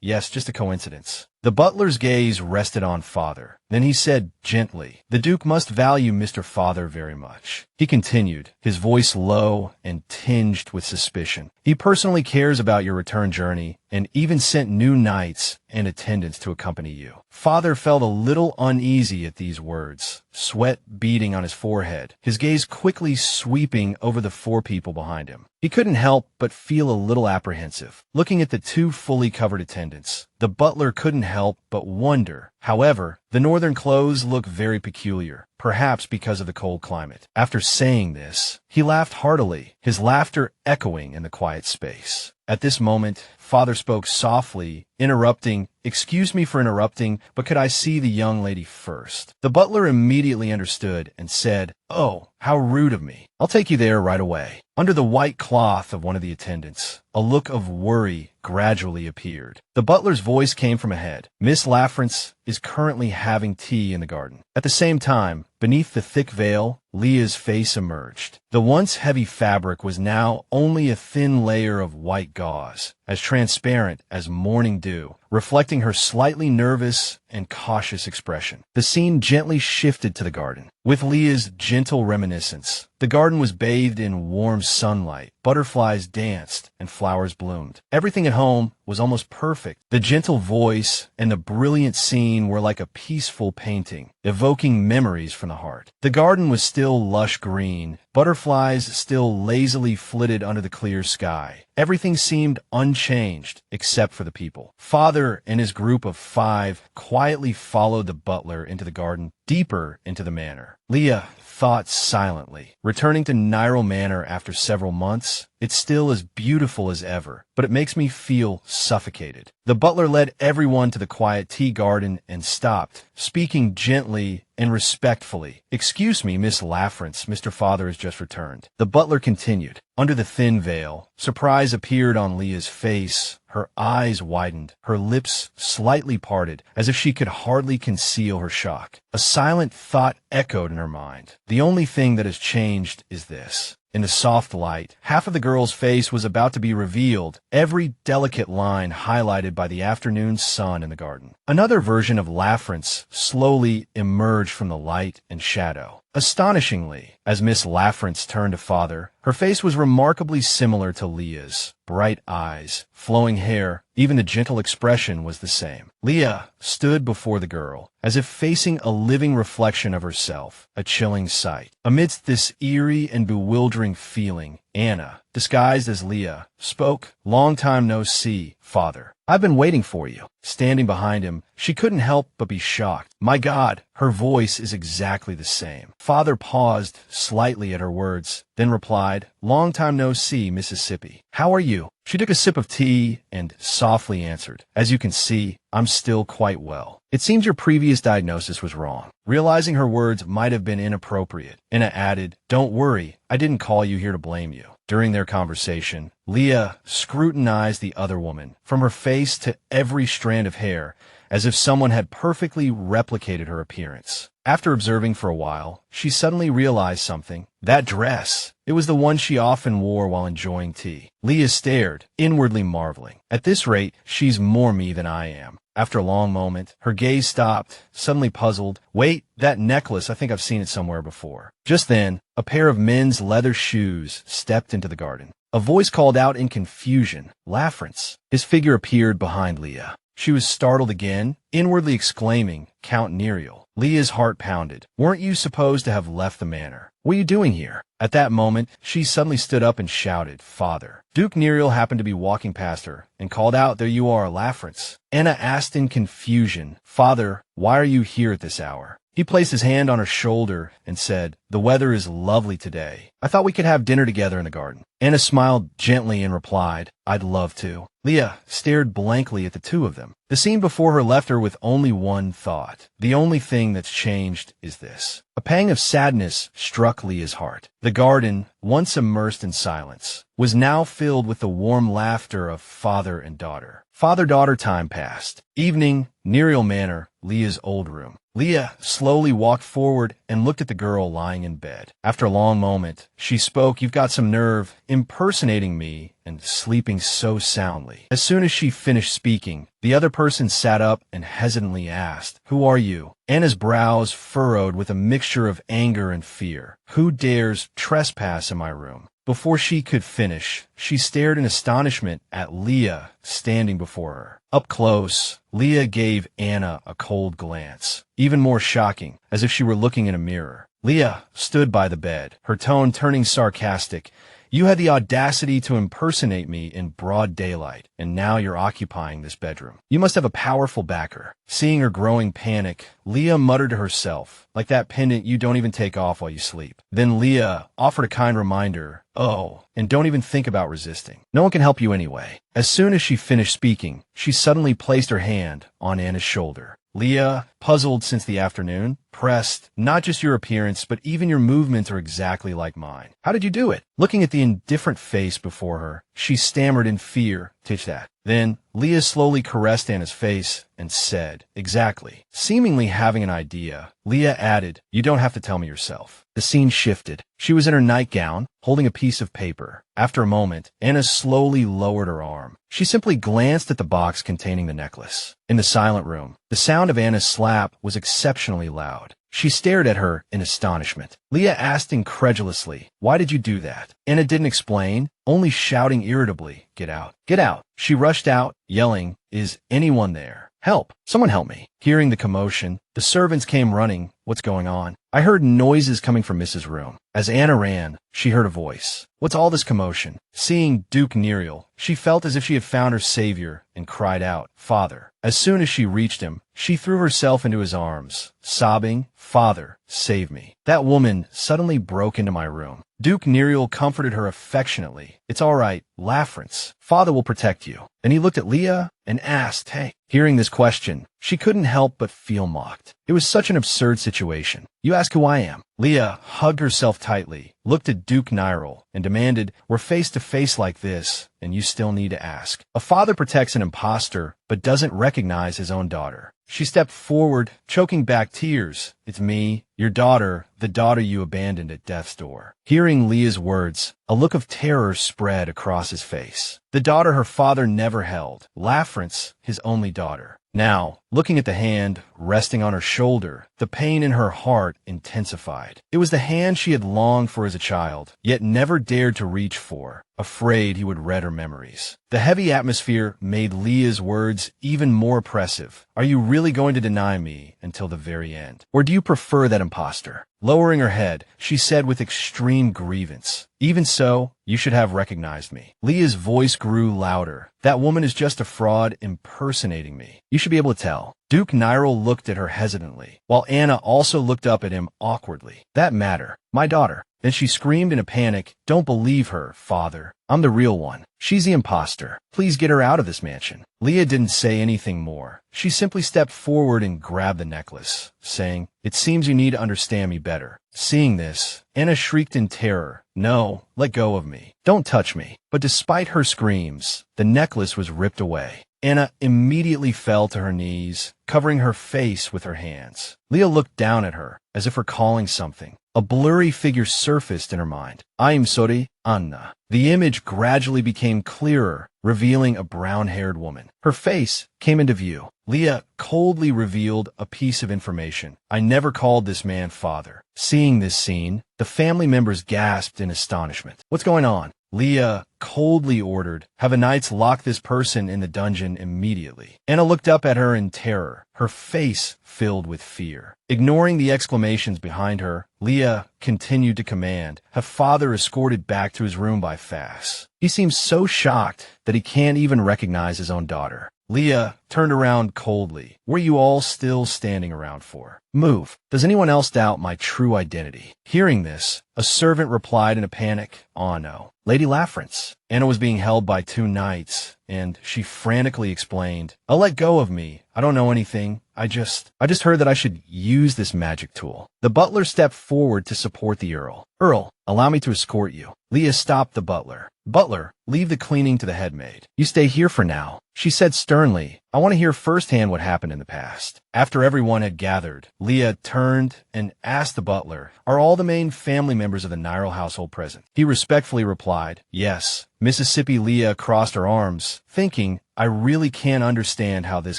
Yes, just a coincidence." The butler's gaze rested on Father. Then he said gently, "The Duke must value Mr. Father very much." He continued, his voice low and tinged with suspicion. "He personally cares about your return journey and even sent new knights and attendants to accompany you." Father felt a little uneasy at these words, sweat beading on his forehead, his gaze quickly sweeping over the 4 people behind him. He couldn't help but feel a little apprehensive. Looking at the 2 fully covered attendants, the butler couldn't help but wonder. However, the northern clothes look very peculiar, perhaps because of the cold climate. After saying this, he laughed heartily, his laughter echoing in the quiet space. At this moment, Father spoke softly, interrupting, "Excuse me for interrupting, but could I see the young lady first?" The butler immediately understood and said, "Oh, how rude of me. I'll take you there right away." Under the white cloth of one of the attendants, a look of worry gradually appeared. The butler's voice came from ahead. "Miss Lafrance is currently having tea in the garden." At the same time, beneath the thick veil, Leah's face emerged. The once heavy fabric was now only a thin layer of white gauze, as transparent as morning dew, reflecting her slightly nervous and cautious expression. The scene gently shifted to the garden. With Leah's gentle reminiscence, the garden was bathed in warm sunlight, butterflies danced, and flowers bloomed. Everything at home was almost perfect. The gentle voice and the brilliant scene were like a peaceful painting, evoking memories from the heart. The garden was still lush green, butterflies still lazily flitted under the clear sky. Everything seemed unchanged, except for the people. Father and his group of 5 quietly followed the butler into the garden, deeper into the manor. Leah thought silently. Returning to Nairo Manor after several months, it's still as beautiful as ever, but it makes me feel suffocated. The butler led everyone to the quiet tea garden and stopped, speaking gently and respectfully. "Excuse me, Miss Lafrance, Mr. Father has just returned." The butler continued. Under the thin veil, surprise appeared on Leah's face. Her eyes widened, her lips slightly parted, as if she could hardly conceal her shock. A silent thought echoed in her mind. The only thing that has changed is this. In the soft light, half of the girl's face was about to be revealed, every delicate line highlighted by the afternoon sun in the garden. Another version of Lafrance slowly emerged from the light and shadow. Astonishingly, as Miss Lafrance turned to Father, her face was remarkably similar to Leah's. Bright eyes, flowing hair, even the gentle expression was the same. Leah stood before the girl, as if facing a living reflection of herself, a chilling sight. Amidst this eerie and bewildering feeling, Anna, disguised as Leah, spoke. "Long time no see, Father. I've been waiting for you." Standing behind him, she couldn't help but be shocked. My God, her voice is exactly the same. Father paused slightly at her words, then replied, "Long time no see, Mississippi. How are you?" She took a sip of tea and softly answered, "As you can see, I'm still quite well. It seems your previous diagnosis was wrong." Realizing her words might have been inappropriate, Anna added, "Don't worry, I didn't call you here to blame you." During their conversation, Leah scrutinized the other woman, from her face to every strand of hair, as if someone had perfectly replicated her appearance. After observing for a while, she suddenly realized something. That dress! It was the one she often wore while enjoying tea. Leah stared, inwardly marveling. At this rate, she's more me than I am. After a long moment, her gaze stopped, suddenly puzzled. Wait, that necklace, I think I've seen it somewhere before. Just then, a pair of men's leather shoes stepped into the garden. A voice called out in confusion, "Lafrance." His figure appeared behind Leah. She was startled again, inwardly exclaiming, "Count Nerio." Leah's heart pounded. "Weren't you supposed to have left the manor? What are you doing here?" At that moment, she suddenly stood up and shouted, "Father." Duke Nerio happened to be walking past her and called out, "There you are, Lafrance." Anna asked in confusion, "Father, why are you here at this hour?" He placed his hand on her shoulder and said, "The weather is lovely today. I thought we could have dinner together in the garden." Anna smiled gently and replied, "I'd love to." Leah stared blankly at the two of them. The scene before her left her with only one thought. The only thing that's changed is this. A pang of sadness struck Leah's heart. The garden, once immersed in silence, was now filled with the warm laughter of father and daughter. Father-daughter time passed. Evening, Nerio Manor, Leah's old room. Leah slowly walked forward and looked at the girl lying in bed. After a long moment, she spoke, "You've got some nerve, impersonating me and sleeping so soundly." As soon as she finished speaking, the other person sat up and hesitantly asked, "Who are you?" Anna's brows furrowed with a mixture of anger and fear. "Who dares trespass in my room?" Before she could finish, she stared in astonishment at Leah standing before her. Up close, Leah gave Anna a cold glance, even more shocking, as if she were looking in a mirror. Leah stood by the bed, her tone turning sarcastic. "You had the audacity to impersonate me in broad daylight, and now you're occupying this bedroom. You must have a powerful backer." Seeing her growing panic, Leah muttered to herself, "Like that pendant you don't even take off while you sleep." Then Leah offered a kind reminder, "Oh, and don't even think about resisting. No one can help you anyway." As soon as she finished speaking, she suddenly placed her hand on Anna's shoulder. Leah, puzzled since the afternoon, pressed, "Not just your appearance, but even your movements are exactly like mine. How did you do it?" Looking at the indifferent face before her, she stammered in fear, "Teach that." Then Leah slowly caressed Anna's face and said, "Exactly." Seemingly having an idea, Leah added, "You don't have to tell me yourself." The scene shifted. She was in her nightgown, holding a piece of paper. After a moment, Anna slowly lowered her arm. She simply glanced at the box containing the necklace. In the silent room, the sound of Anna's slap was exceptionally loud. She stared at her in astonishment. Leah asked incredulously, "Why did you do that?" Anna didn't explain, only shouting irritably, "Get out! Get out!" She rushed out, yelling, "Is anyone there? Help! Someone help me!" Hearing the commotion, the servants came running. "What's going on?" "I heard noises coming from Mrs. room." As Anna ran, she heard a voice. "What's all this commotion?" Seeing Duke Nerio, she felt as if she had found her savior and cried out, "Father." As soon as she reached him, she threw herself into his arms, sobbing, "Father, save me. That woman suddenly broke into my room." Duke Nerio comforted her affectionately. "It's all right. Lafrance, father will protect you. And he looked at Leah and asked, hey. Hearing this question, she couldn't help but feel mocked. It was such an absurd situation. You ask who I am. Leah hugged herself tightly, looked at Duke Nairo, and demanded, we're face to face like this, and you still need to ask. A father protects an imposter, but doesn't recognize his own daughter. She stepped forward, choking back tears. It's me, your daughter, the daughter you abandoned at death's door. Hearing Leah's words, a look of terror spread across his face. The daughter her father never held, Lafrance, his only daughter. Now, looking at the hand resting on her shoulder, the pain in her heart intensified. It was the hand she had longed for as a child, yet never dared to reach for, afraid he would read her memories. The heavy atmosphere made Leah's words even more oppressive. Are you really going to deny me until the very end? Or do you prefer that imposter? Lowering her head, she said with extreme grievance, even so, you should have recognized me. Leah's voice grew louder. That woman is just a fraud impersonating me. You should be able to tell. Duke Nairo looked at her hesitantly, while Anna also looked up at him awkwardly. That matter, my daughter. Then she screamed in a panic, don't believe her, father. I'm the real one. She's the imposter. Please get her out of this mansion. Leah didn't say anything more. She simply stepped forward and grabbed the necklace, saying, it seems you need to understand me better. Seeing this, Anna shrieked in terror. No, let go of me. Don't touch me. But despite her screams, the necklace was ripped away. Anna immediately fell to her knees, covering her face with her hands. Leah looked down at her, as if recalling something. A blurry figure surfaced in her mind. I'm sorry, Anna. The image gradually became clearer, revealing a brown-haired woman. Her face came into view. Leah coldly revealed a piece of information. I never called this man father. Seeing this scene, the family members gasped in astonishment. What's going on? Leah coldly ordered, have a knights lock this person in the dungeon immediately. Anna looked up at her in terror, her face filled with fear. Ignoring the exclamations behind her, Leah continued to command, have father escorted back to his room by Fass. He seems so shocked that he can't even recognize his own daughter. Leah turned around coldly. What are you all still standing around for? Move. Does anyone else doubt my true identity? Hearing this, a servant replied in a panic, oh no. Lady Lafrance. Anna was being held by two knights, and she frantically explained, I'll let go of me. I don't know anything. I just heard that I should use this magic tool. The butler stepped forward to support the Earl. Earl, allow me to escort you. Leah stopped the butler. Butler, leave the cleaning to the headmaid. You stay here for now. She said sternly, I want to hear firsthand what happened in the past. After everyone had gathered, Leah turned and asked the butler, are all the main family members of the Nairo household present? He respectfully replied, yes. Mississippi Leah crossed her arms, thinking, I really can't understand how this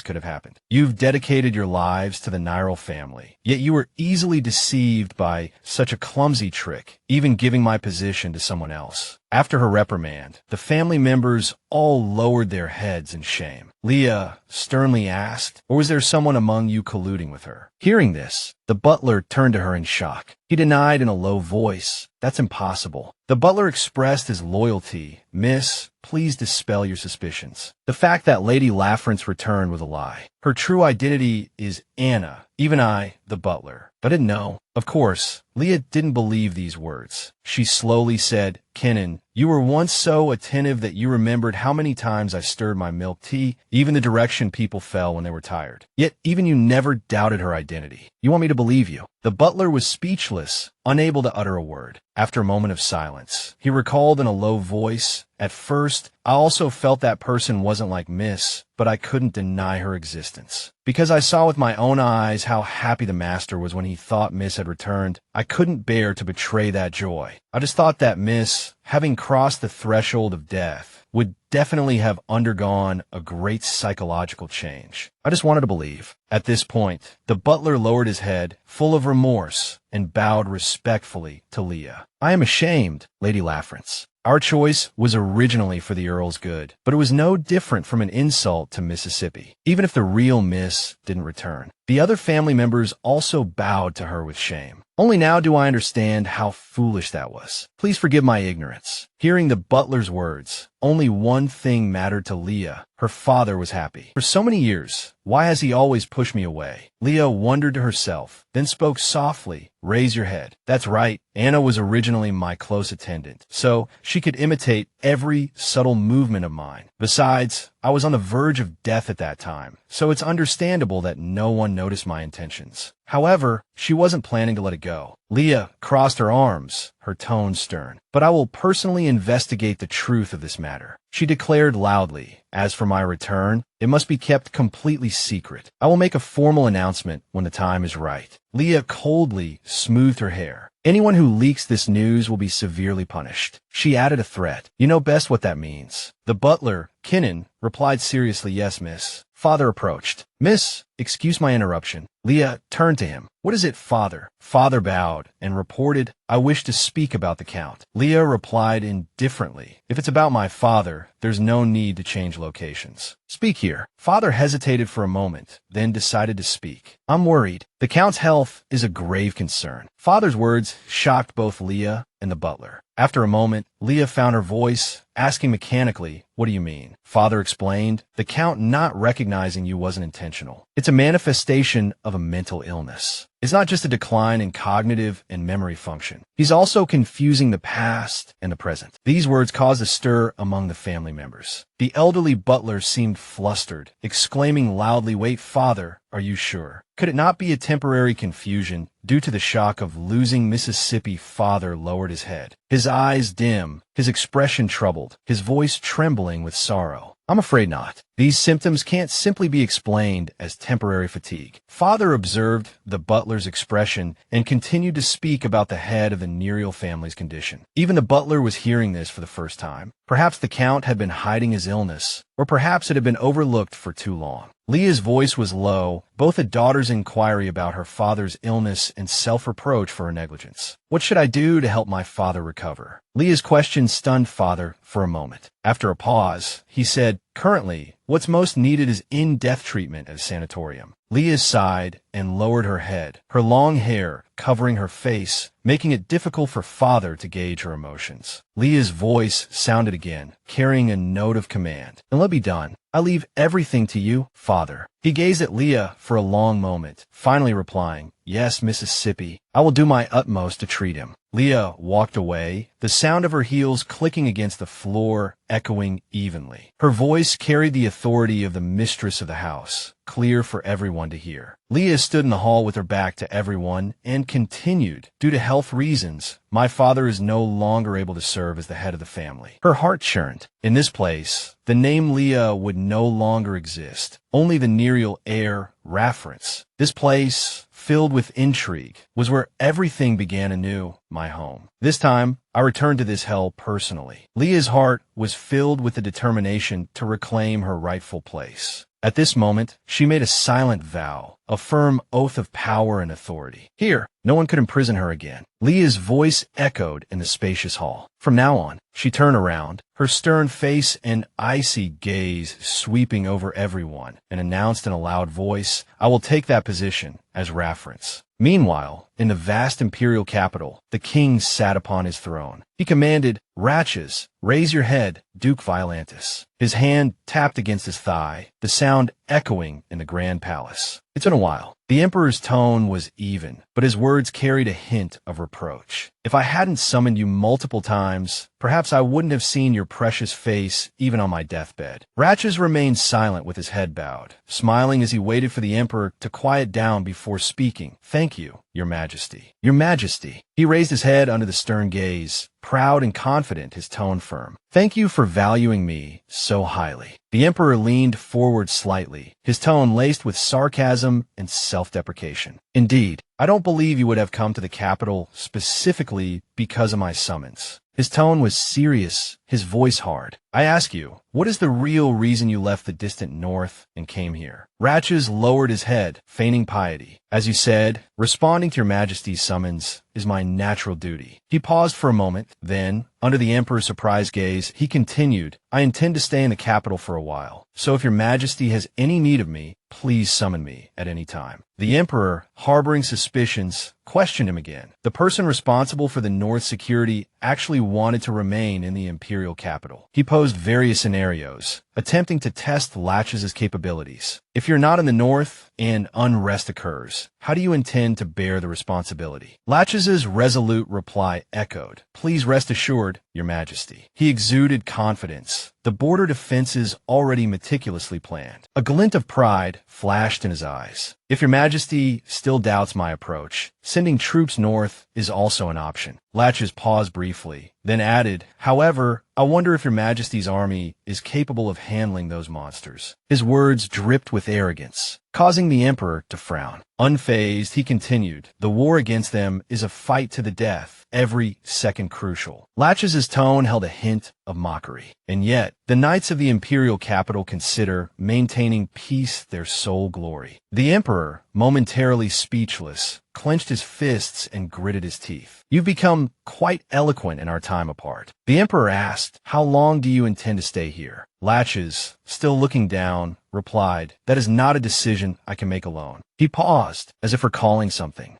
could have happened. You've dedicated your lives to the Nairo family, yet you were easily deceived by such a clumsy trick, even giving my position to someone else. After her reprimand, the family members all lowered their heads in shame. Leah sternly asked, or was there someone among you colluding with her? Hearing this, the butler turned to her in shock. He denied in a low voice, that's impossible. The butler expressed his loyalty. Miss, please dispel your suspicions. The fact that Lady Lafrance returned was a lie. Her true identity is Anna. Even I, the butler. I didn't know. Of course, Leah didn't believe these words. She slowly said, Kenan, you were once so attentive that you remembered how many times I stirred my milk tea, even the direction people fell when they were tired. Yet even you never doubted her identity. You want me to believe you? The butler was speechless, unable to utter a word. After a moment of silence, he recalled in a low voice, at first, I also felt that person wasn't like Miss, but I couldn't deny her existence. Because I saw with my own eyes how happy the master was when he thought Miss had returned, I couldn't bear to betray that joy. I just thought that Miss, having crossed the threshold of death, would definitely have undergone a great psychological change. I just wanted to believe. At this point, the butler lowered his head, full of remorse, and bowed respectfully to Leah. I am ashamed, Lady Lafrance. Our choice was originally for the Earl's good, but it was no different from an insult to Mississippi, even if the real Miss didn't return. The other family members also bowed to her with shame. Only now do I understand how foolish that was. Please forgive my ignorance. Hearing the butler's words, only one thing mattered to Leah. Her father was happy. For so many years, why has he always pushed me away? Leah wondered to herself, then spoke softly. Raise your head. That's right. Anna was originally my close attendant, so she could imitate every subtle movement of mine. Besides, I was on the verge of death at that time, so it's understandable that no one noticed my intentions. However, she wasn't planning to let it go. Leah crossed her arms, her tone stern. But I will personally investigate the truth of this matter. She declared loudly, as for my return, it must be kept completely secret. I will make a formal announcement when the time is right. Leah coldly smoothed her hair. Anyone who leaks this news will be severely punished. She added a threat. You know best what that means. The butler, Kinnan, replied seriously, yes, miss. Father approached. Miss, excuse my interruption. Leah turned to him. What is it, father? Father bowed and reported, I wish to speak about the count. Leah replied indifferently. If it's about my father, there's no need to change locations. Speak here. Father hesitated for a moment, then decided to speak. I'm worried. The count's health is a grave concern. Father's words shocked both Leah and the butler. After a moment, Leah found her voice, asking mechanically, what do you mean? Father explained, the count not recognizing you wasn't intentional. It's a manifestation of a mental illness. It's not just a decline in cognitive and memory function. He's also confusing the past and the present. These words caused a stir among the family members. The elderly butler seemed flustered, exclaiming loudly, wait, father, are you sure? Could it not be a temporary confusion due to the shock of losing Mississippi? Father lowered his head, his eyes dim, his expression troubled, his voice trembling with sorrow. I'm afraid not. These symptoms can't simply be explained as temporary fatigue. Father observed the butler's expression and continued to speak about the head of the Neiro family's condition. Even the butler was hearing this for the first time. Perhaps the count had been hiding his illness, or perhaps it had been overlooked for too long. Leah's voice was low, both a daughter's inquiry about her father's illness and self-reproach for her negligence. What should I do to help my father recover? Leah's question stunned Father for a moment. After a pause, he said, currently, what's most needed is in-depth treatment at a sanatorium. Leah sighed and lowered her head, her long hair covering her face, making it difficult for Father to gauge her emotions. Leah's voice sounded again, carrying a note of command. And let be done. I leave everything to you, Father. He gazed at Leah for a long moment, finally replying, yes, Mississippi. I will do my utmost to treat him. Leah walked away, the sound of her heels clicking against the floor echoing evenly. Her voice carried the authority of the mistress of the house, clear for everyone to hear. Leah stood in the hall with her back to everyone and continued, due to health reasons, my father is no longer able to serve as the head of the family. Her heart churned. In this place, the name Leah would no longer exist. Only the Neiro heir reference. This place, filled with intrigue, was where everything began anew, my home. This time, I returned to this hell personally. Leah's heart was filled with the determination to reclaim her rightful place. At this moment, she made a silent vow, a firm oath of power and authority. Here, no one could imprison her again. Leah's voice echoed in the spacious hall. From now on, she turned around, her stern face and icy gaze sweeping over everyone, and announced in a loud voice, I will take that position as reference. Meanwhile, in the vast imperial capital, the king sat upon his throne. He commanded, Ratches, raise your head, Duke Violantis. His hand tapped against his thigh, the sound echoing in the grand palace. It's been a while. The emperor's tone was even, but his words carried a hint of reproach. If I hadn't summoned you multiple times, perhaps I wouldn't have seen your precious face even on my deathbed. Ratches remained silent with his head bowed, smiling as he waited for the emperor to quiet down before speaking. Thank you, Your Majesty. Your Majesty. He raised his head under the stern gaze, proud and confident, his tone firm. Thank you for valuing me so highly. The emperor leaned forward slightly, his tone laced with sarcasm and self-deprecation. Indeed, I don't believe you would have come to the capital specifically because of my summons. His tone was serious, his voice hard. I ask you, what is the real reason you left the distant north and came here? Ratches lowered his head, feigning piety. As you said, responding to your majesty's summons is my natural duty. He paused for a moment, then, under the emperor's surprised gaze, he continued, I intend to stay in the capital for a while, so if your majesty has any need of me, please summon me at any time. The emperor, harboring suspicions, questioned him again. The person responsible for the North's security actually wanted to remain in the imperial capital. He posed various scenarios, attempting to test Latches' capabilities. If you're not in the North and unrest occurs, how do you intend to bear the responsibility? Latches' resolute reply echoed, Please rest assured, your majesty. He exuded confidence, the border defenses already meticulously planned. A glint of pride flashed in his eyes. If your majesty still doubts my approach, sending troops north is also an option. Latches paused briefly, then added, However, I wonder if your majesty's army is capable of handling those monsters. His words dripped with arrogance, causing the emperor to frown. Unfazed, he continued, The war against them is a fight to the death, every second crucial. Latches' tone held a hint of mockery. And yet, the knights of the imperial capital consider maintaining peace their sole glory. The emperor, momentarily speechless, clenched his fists and gritted his teeth. You've become quite eloquent in our time apart. The emperor asked, How long do you intend to stay here? Latches, still looking down, replied, That is not a decision I can make alone. He paused, as if recalling something.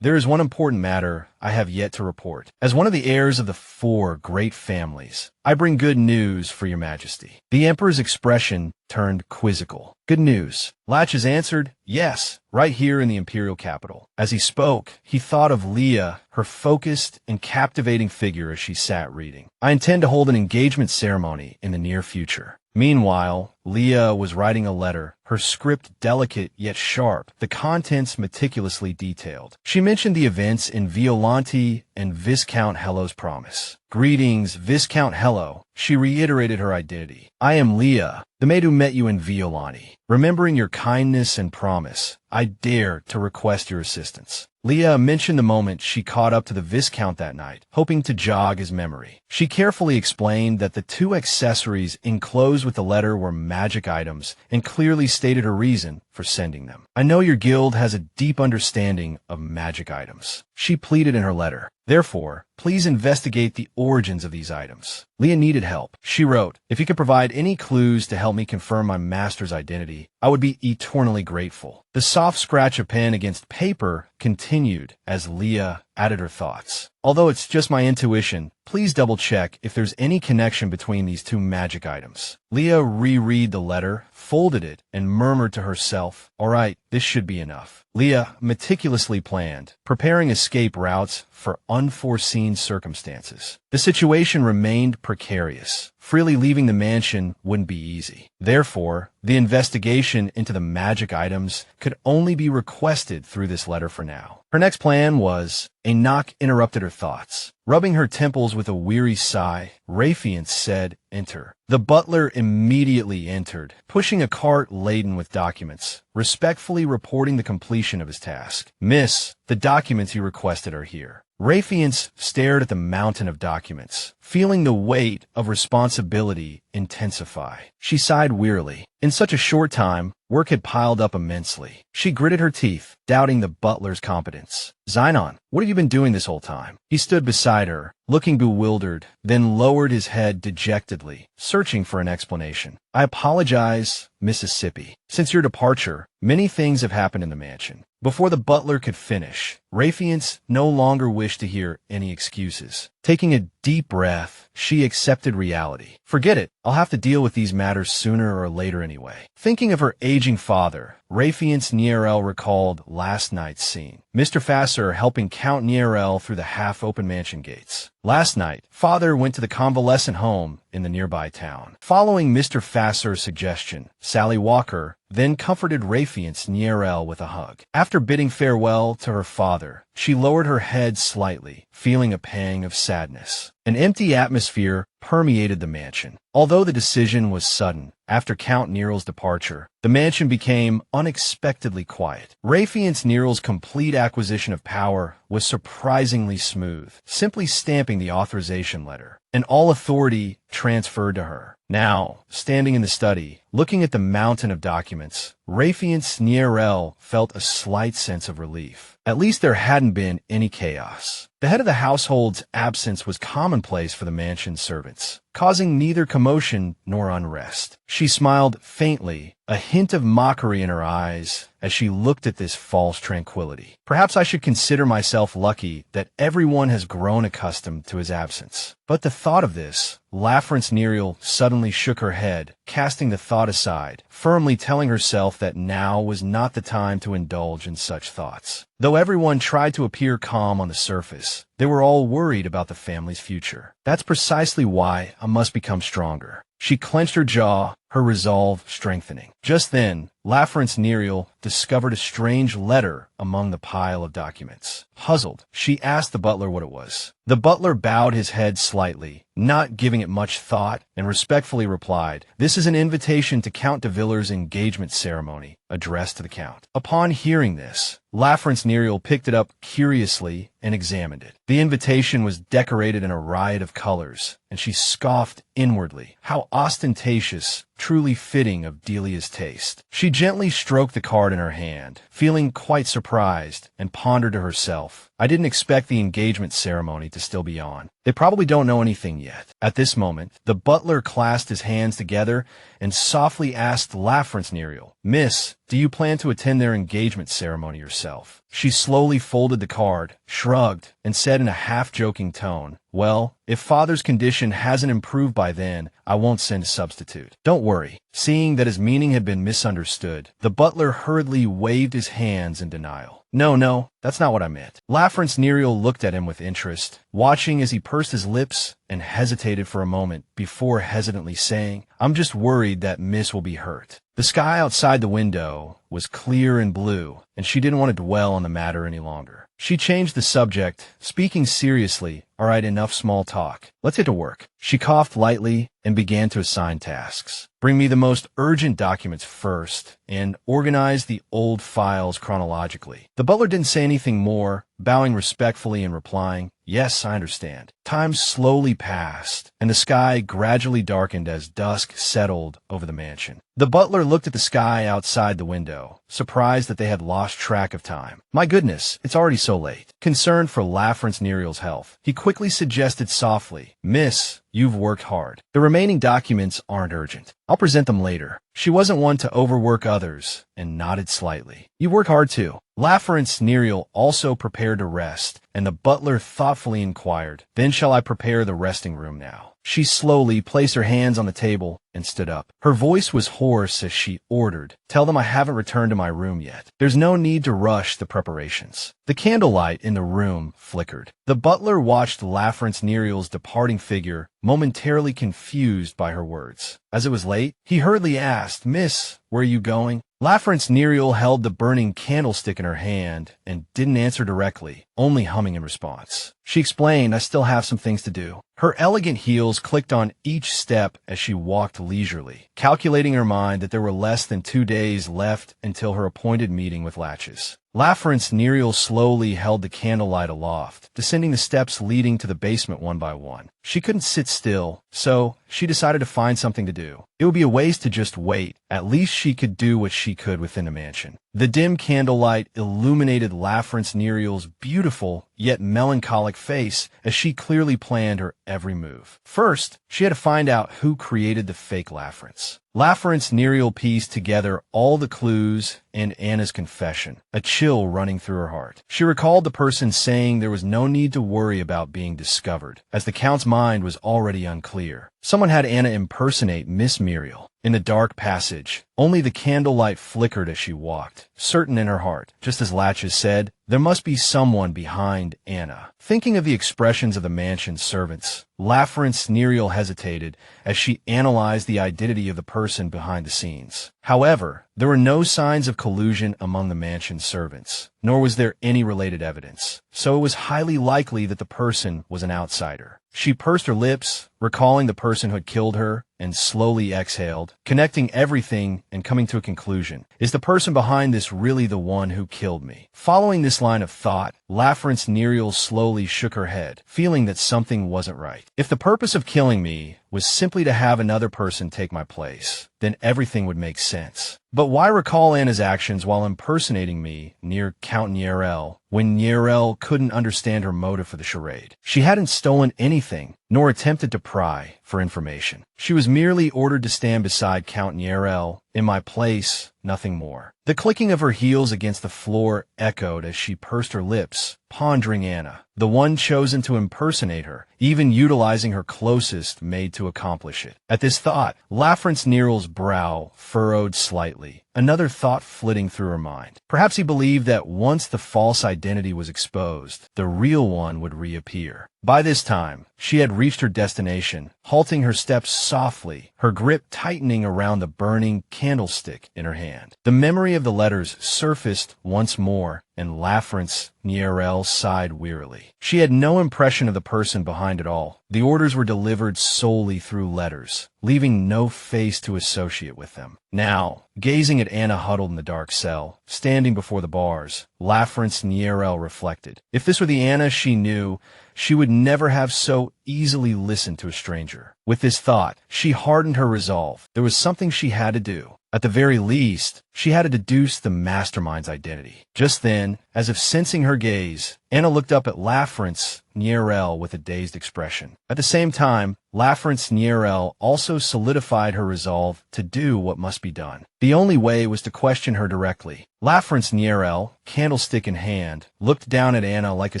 There is one important matter I have yet to report. As one of the heirs of the 4 great families, I bring good news for your majesty. The emperor's expression turned quizzical. Good news. Latches answered, Yes, right here in the imperial capital. As he spoke, he thought of Leia, her focused and captivating figure as she sat reading. I intend to hold an engagement ceremony in the near future. Meanwhile, Leia was writing a letter, her script delicate yet sharp, the contents meticulously detailed. She mentioned the events in Violante and Viscount Hello's promise. Greetings, Viscount Hello. She reiterated her identity. I am Leia, the maid who met you in Violante. Remembering your kindness and promise, I dare to request your assistance. Leia mentioned the moment she caught up to the Viscount that night, hoping to jog his memory. She carefully explained that the 2 accessories enclosed with the letter were magic items and clearly stated her reason for sending them. I know your guild has a deep understanding of magic items, she pleaded in her letter. Therefore, please investigate the origins of these items. Leia needed help. She wrote, If you could provide any clues to help me confirm my master's identity, I would be eternally grateful. The soft scratch of pen against paper continued as Leia added her thoughts. Although it's just my intuition, please double-check if there's any connection between these 2 magic items. Leia reread the letter, folded it, and murmured to herself, All right, this should be enough. Leia meticulously planned, preparing escape routes for unforeseen circumstances. The situation remained precarious. Freely leaving the mansion wouldn't be easy. Therefore, the investigation into the magic items could only be requested through this letter for now. Her next plan was, a knock interrupted her thoughts. Rubbing her temples with a weary sigh, Rayfiance said, Enter. The butler immediately entered, pushing a cart laden with documents, respectfully reporting the completion of his task. Miss, the documents you requested are here. Rayfiance stared at the mountain of documents, feeling the weight of responsibility intensify. She sighed wearily. In such a short time, work had piled up immensely. She gritted her teeth, doubting the butler's competence. Zynon, what have you been doing this whole time? He stood beside her, looking bewildered, then lowered his head dejectedly, searching for an explanation. I apologize, Mississippi. Since your departure, many things have happened in the mansion. Before the butler could finish, Rayfiance no longer wished to hear any excuses. Taking a deep breath, she accepted reality. Forget it. I'll have to deal with these matters sooner or later anyway. Thinking of her aging father, Rayfiance Nairo recalled last night's scene. Mr. Fasser helping Count Nairo through the half-open mansion gates. Last night, father went to the convalescent home in the nearby town. Following Mr. Fasser's suggestion, Sally Walker then comforted Rayfiance Nairo with a hug. After bidding farewell to her father, She lowered her head slightly, feeling a pang of sadness. An empty atmosphere permeated the mansion. Although the decision was sudden, after Count Nero's departure, the mansion became unexpectedly quiet. Rayfiance Nero's complete acquisition of power was surprisingly smooth, simply stamping the authorization letter, and all authority transferred to her. Now, standing in the study, looking at the mountain of documents, Rayfiance Neiro felt a slight sense of relief. At least there hadn't been any chaos. The head of the household's absence was commonplace for the mansion's servants, causing neither commotion nor unrest. She smiled faintly, a hint of mockery in her eyes as she looked at this false tranquility. Perhaps I should consider myself lucky that everyone has grown accustomed to his absence. But the thought of this, Lafrence Nerial suddenly shook her head, casting the thought aside, firmly telling herself that now was not the time to indulge in such thoughts. Though everyone tried to appear calm on the surface, they were all worried about the family's future. That's precisely why I must become stronger. She clenched her jaw, her resolve strengthening. Just then, Lafrence Nerial discovered a strange letter among the pile of documents. Puzzled, she asked the butler what it was. The butler bowed his head slightly, not giving it much thought, and respectfully replied, "This is an invitation to Count de Villar's engagement ceremony, addressed to the Count." Upon hearing this, Lafrence Nerial picked it up curiously and examined it. The invitation was decorated in a riot of colors, and she scoffed inwardly. How ostentatious, truly fitting of Deleia's taste. She gently stroked the card in her hand, feeling quite surprised, and pondered to herself, "I didn't expect the engagement ceremony to still be on. They probably don't know anything yet." At this moment, the butler clasped his hands together and softly asked Lafrence Nerial, "Miss, do you plan to attend their engagement ceremony yourself?" She slowly folded the card, shrugged, and said in a half-joking tone, "Well, if Father's condition hasn't improved by then, I won't send a substitute. Don't worry." Seeing that his meaning had been misunderstood, the butler hurriedly waved his hands in denial. No, that's not what I meant." Lafrence Nerial looked at him with interest, watching as he pursed his lips and hesitated for a moment before hesitantly saying, "I'm just worried that Miss will be hurt." The sky outside the window was clear and blue, and she didn't want to dwell on the matter any longer. She changed the subject, speaking seriously, "All right, enough small talk. Let's get to work." She coughed lightly and began to assign tasks. "Bring me the most urgent documents first, and organize the old files chronologically." The butler didn't say anything more, bowing respectfully and replying, "Yes, I understand." Time slowly passed, and the sky gradually darkened as dusk settled over the mansion. The butler looked at the sky outside the window, surprised that they had lost track of time. "My goodness, it's already so late." Concerned for Lafrence Nerial's health, he quickly suggested softly, "Miss, you've worked hard. The remaining documents aren't urgent. I'll present them later." She wasn't one to overwork others, and nodded slightly. "You work hard too." Lafrence Nerial also prepared to rest, and the butler thoughtfully inquired, "Then shall I prepare the resting room now?" She slowly placed her hands on the table and stood up. Her voice was hoarse as she ordered, "Tell them I haven't returned to my room yet. There's no need to rush the preparations." The candlelight in the room flickered. The butler watched Lafrence Nerial's departing figure, momentarily confused by her words. As it was late, he hurriedly asked, "Miss, where are you going?" Lafrence Nerial held the burning candlestick in her hand and didn't answer directly, only humming in response. She explained, "I still have some things to do." Her elegant heels clicked on each step as she walked leisurely, calculating in her mind that there were less than 2 days left until her appointed meeting with Latches. Lafrence Nerial slowly held the candlelight aloft, descending the steps leading to the basement one by one. She couldn't sit still, so she decided to find something to do. It would be a waste to just wait. At least she could do what she could within the mansion. The dim candlelight illuminated Lafrence Nerial's beautiful yet melancholic face as she clearly planned her every move. First, she had to find out who created the fake Lafrence. Lafrence Nerial pieced together all the clues and Anna's confession, a chill running through her heart. She recalled the person saying there was no need to worry about being discovered, as the Count's mind was already unclear. Someone had Anna impersonate Miss Muriel. In the dark passage, only the candlelight flickered as she walked, certain in her heart. Just as Latches said, There must be someone behind Anna. Thinking of the expressions of the mansion's servants, Nezuko hesitated as she analyzed the identity of the person behind the scenes. However, there were no signs of collusion among the mansion's servants, nor was there any related evidence, so it was highly likely that the person was an outsider. She pursed her lips, recalling the person who had killed her, and slowly exhaled, connecting everything and coming to a conclusion. Is the person behind this really the one who killed me? Following this line of thought, Nezuko slowly shook her head, feeling that something wasn't right. If the purpose of killing me was simply to have another person take my place, then everything would make sense. But why recall Anna's actions while impersonating me near Count Nairo when Nairo couldn't understand her motive for the charade? She hadn't stolen anything, nor attempted to pry for information. She was merely ordered to stand beside Count Nairo in my place, nothing more. The clicking of her heels against the floor echoed as she pursed her lips, pondering Anna, the one chosen to impersonate her, even utilizing her closest maid to accomplish it. At this thought, Nero's brow furrowed slightly, another thought flitting through her mind. Perhaps he believed that once the false identity was exposed, the real one would reappear. By this time, she had reached her destination, halting her steps softly, her grip tightening around the burning candlestick in her hand. The memory of the letters surfaced once more, and Nezuko sighed wearily. She had no impression of the person behind it all. The orders were delivered solely through letters, leaving no face to associate with them. Now, gazing at Anna huddled in the dark cell, standing before the bars, Nezuko reflected. If this were the Anna she knew, she would never have so easily listened to a stranger. With this thought, she hardened her resolve. There was something she had to do. At the very least, she had to deduce the Mastermind's identity. Just then, as if sensing her gaze, Anna looked up at Nezuko with a dazed expression. At the same time, Nezuko also solidified her resolve to do what must be done. The only way was to question her directly. Nezuko, candlestick in hand, looked down at Anna like a